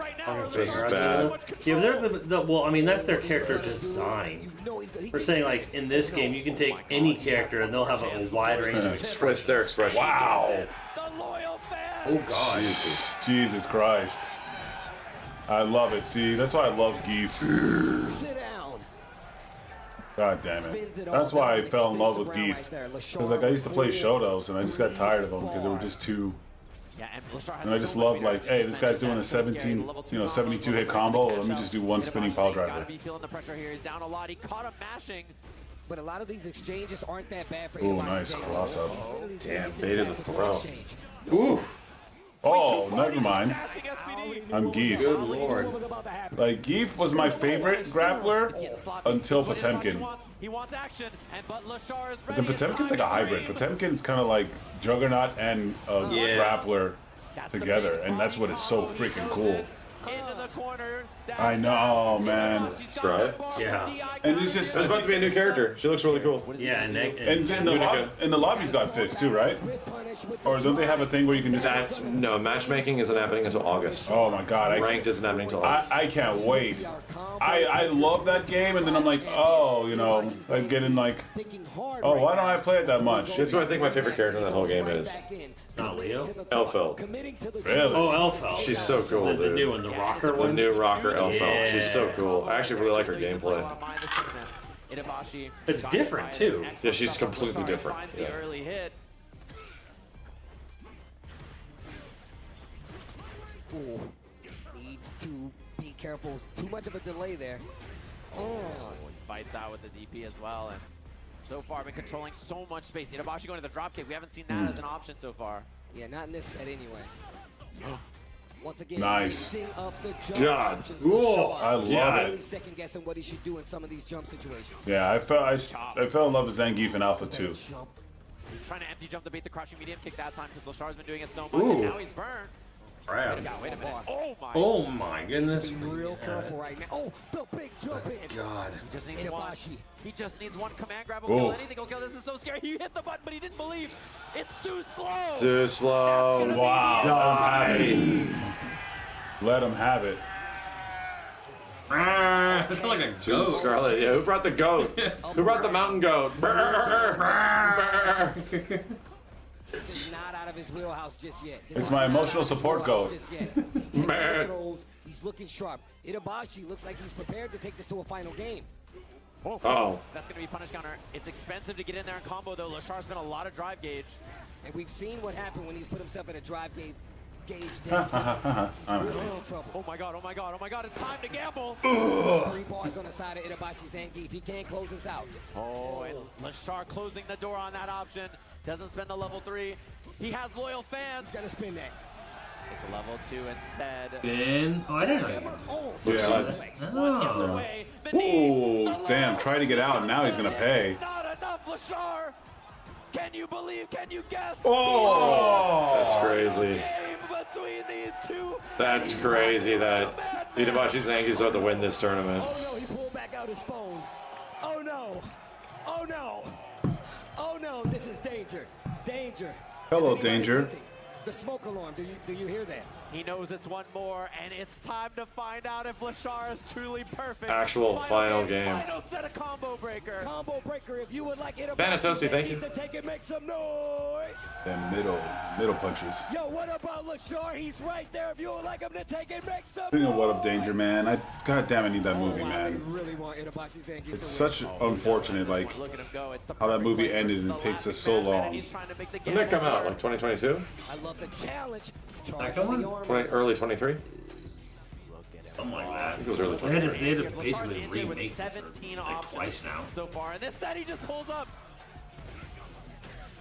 This is bad.
Yeah, but well, I mean, that's their character design. We're saying, like, in this game, you can take any character and they'll have a wide range of expressions.
Twist their expressions.
Wow.
Oh, God.
Jesus Christ. I love it. See, that's why I love Geef. God damn it. That's why I fell in love with Geef. Because, like, I used to play Shotos and I just got tired of them because they were just too... And I just love like, hey, this guy's doing a 72 hit combo. Let me just do one spinning pile driver.
But a lot of these exchanges aren't that bad for
Ooh, nice cross up.
Damn, baited the throw.
Ooh. Oh, never mind. I'm Geef.
Good lord.
Like, Geef was my favorite grappler until Potemkin. But then Potemkin's like a hybrid. Potemkin's kind of like Juggernaut and a grappler together, and that's what is so freaking cool. I know, man.
Strive?
Yeah.
And it's just...
There's about to be a new character. She looks really cool.
Yeah, and
the lobby's got fixed too, right? Or don't they have a thing where you can just...
No, matchmaking isn't happening until August.
Oh my god.
Ranked isn't happening until August.
I can't wait. I love that game, and then I'm like, oh, you know, like getting like, oh, why don't I play it that much?
That's what I think my favorite character in that whole game is.
Not Leo?
Elfeld.
Really?
Oh, Elfeld.
She's so cool,
The
dude.
new one, the rocker
The
one?
new rocker Elfeld.
Yeah.
She's so cool. I actually really like her gameplay.
It's different, too.
Yeah, she's completely different. Yeah.
Ooh, needs to be careful. Too much of a delay there. Oh,
Fights out with the DP as well, and so far been controlling so much space. Itabashi going to the drop kick. We haven't seen that as an option so far.
Yeah, not in this set anyway. Once again,
Nice.
up the jump
God.
options.
Ooh, I love
Really
it.
second guessing what he should do in some of these jump situations.
Yeah, I fell in love with Zangief in Alpha 2.
He's trying to empty jump to bait the crushing medium kick that time because Lachar's been doing it so much.
Ooh.
And now he's burned.
Crap.
Wait a minute. Oh my.
Oh my goodness.
Real careful right now. Oh, the big jump in.
God.
He just needs one. He just needs one command grab. Will
Oof.
kill anything. Will kill. This is so scary. He hit the button, but he didn't believe. It's too slow.
Too slow.
Wow.
Die.
Let him have it.
It's like a
Too
goat.
Scarlet. Yeah, who brought the goat? Who brought the mountain goat?
This is not out of his wheelhouse just yet.
It's my emotional support goat.
He's looking sharp. Itabashi looks like he's prepared to take this to a final game.
Oh.
That's going to be punish counter. It's expensive to get in there and combo, though. Lachar's spent a lot of drive gauge.
And we've seen what happened when he's put himself in a drive gauge.
I know.
Oh my god, oh my god, oh my god, it's time to gamble!
3 bars on the side of Itabashi's Zangief. He can't close this out.
Oh, and Lachar closing the door on that option. Doesn't spend the level 3. He has loyal fans.
He's got to spin that.
It's a level 2 instead.
Ben? Oh, I didn't know you.
Yeah. Ooh, damn, try to get out, and now he's going to pay.
Not enough, Lachar! Can you believe, can you guess?
Oh!
That's crazy.
Between these two.
That's crazy that Itabashi Zangief's about to win this tournament.
Oh no, he pulled back out his phone. Oh no! Oh no! Oh no! This is danger! Danger!
Hello,
Is anybody
danger.
listening? The smoke alarm. Do you hear that?
He knows it's one more, and it's time to find out if Lashar is truly perfect.
Actual final game.
Final set of Combo Breaker.
Combo Breaker. If you would like it,
Banatoasty, thank you.
to take it, make some noise.
Them middle punches.
Yo, what about Lashar? He's right there. If you would like him to take it, make some
You know
noise.
what up, Danger, man? God damn, I need that movie, man.
Really want Itabashi Zangief
It's
to win.
such unfortunate, like how that movie ended and it takes us so long.
When did it come out? Like 2022?
I love the challenge.
Early 23?
Something like that.
I think it was early
They had
23.
to basically remake it like twice now.
So far, and this set he just pulls up.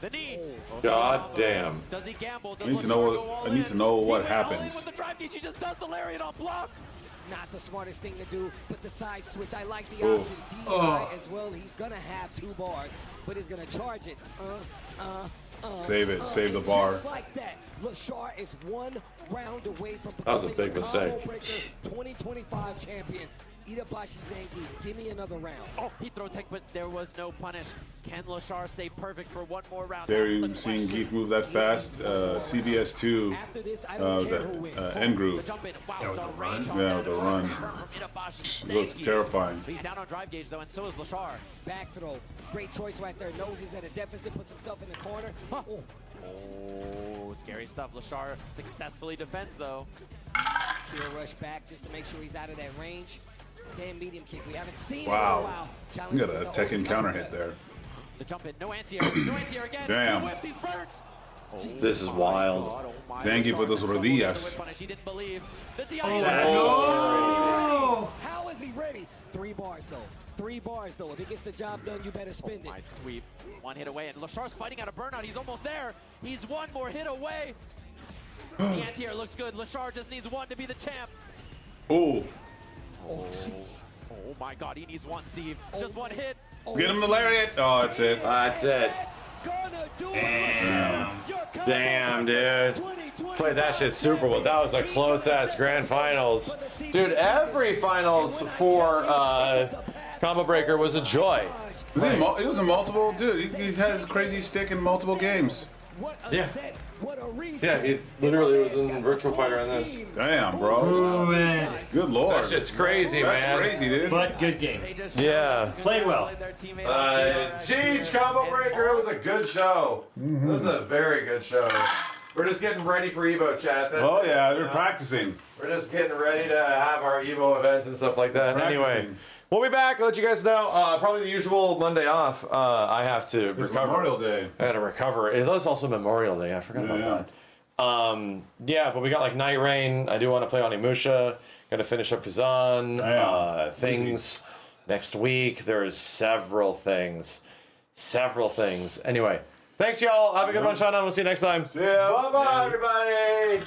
The knee.
God damn.
Does he gamble?
I need to know what happens.
With the drive kick, she just does the lariat on block.
Not the smartest thing to do, but the side switch. I like the
Oof.
option. DI as well. He's gonna have 2 bars, but he's gonna charge it.
Save it. Save the bar.
Just like that. Lashar is 1 round away from
That was a
becoming
big
the
mistake.
Combo Breaker 2025 champion. Itabashi Zangief, give me another round.
Oh, he throw tech, but there was no punish. Can Lashar stay perfect for 1 more round?
There you seeing Geef move that fast. CBS 2 was that end groove.
Yeah, with the run.
Yeah, with the run. It looks terrifying.
He's down on drive gauge though, and so is Lashar.
Back throw. Great choice right there. Knows he's at a deficit, puts himself in the corner. Huh.
Oh, scary stuff. Lashar successfully defends though.
He'll rush back just to make sure he's out of that range. Stand medium kick. We haven't seen it in a
Wow.
while.
You got a Tekken counter hit there.
The jump in, no anti-air, no anti-air again.
Damn.
He whips, he's burnt.
This is wild.
Thank you for those rodillas.
He didn't believe.
How is he ready? 3 bars though. 3 bars though. If he gets the job done, you better spend it.
My sweep. 1 hit away, and Lashar's fighting out a burnout. He's almost there. He's 1 more hit away. The anti-air looks good. Lashar just needs 1 to be the champ.
Oh.
Oh my God, he needs 1, Steve. Just 1 hit.
Get him the lariat. Oh, that's it.
That's it. Damn, dude. Played that shit super well. That was a close-ass grand finals. Dude, every finals for Combo Breaker was a joy.
It was a multiple, dude. He has a crazy stick in multiple games.
Yeah. Yeah, he literally was in Virtual Fighter in this.
Damn, bro. Good lord.
That shit's crazy, man.
That's crazy, dude.
But good game.
Yeah.
Played well.
Cheech, Combo Breaker, it was a good show. It was a very good show. We're just getting ready for Evo, chat.
Oh, yeah, they're practicing.
We're just getting ready to have our Evo events and stuff like that.
Practicing.
Anyway, we'll be back. I'll let you guys know. Probably the usual Monday off. I have to
It's
recover.
Memorial Day.
I had to recover. It was also Memorial Day. I forgot about that. Yeah, but we got like Night Rain. I do want to play Onimusha. Got to finish up Kazan. Things next week. There's several things. Anyway, thanks y'all. Have a good one, Sean. We'll see you next time.
See ya.
Bye bye, everybody.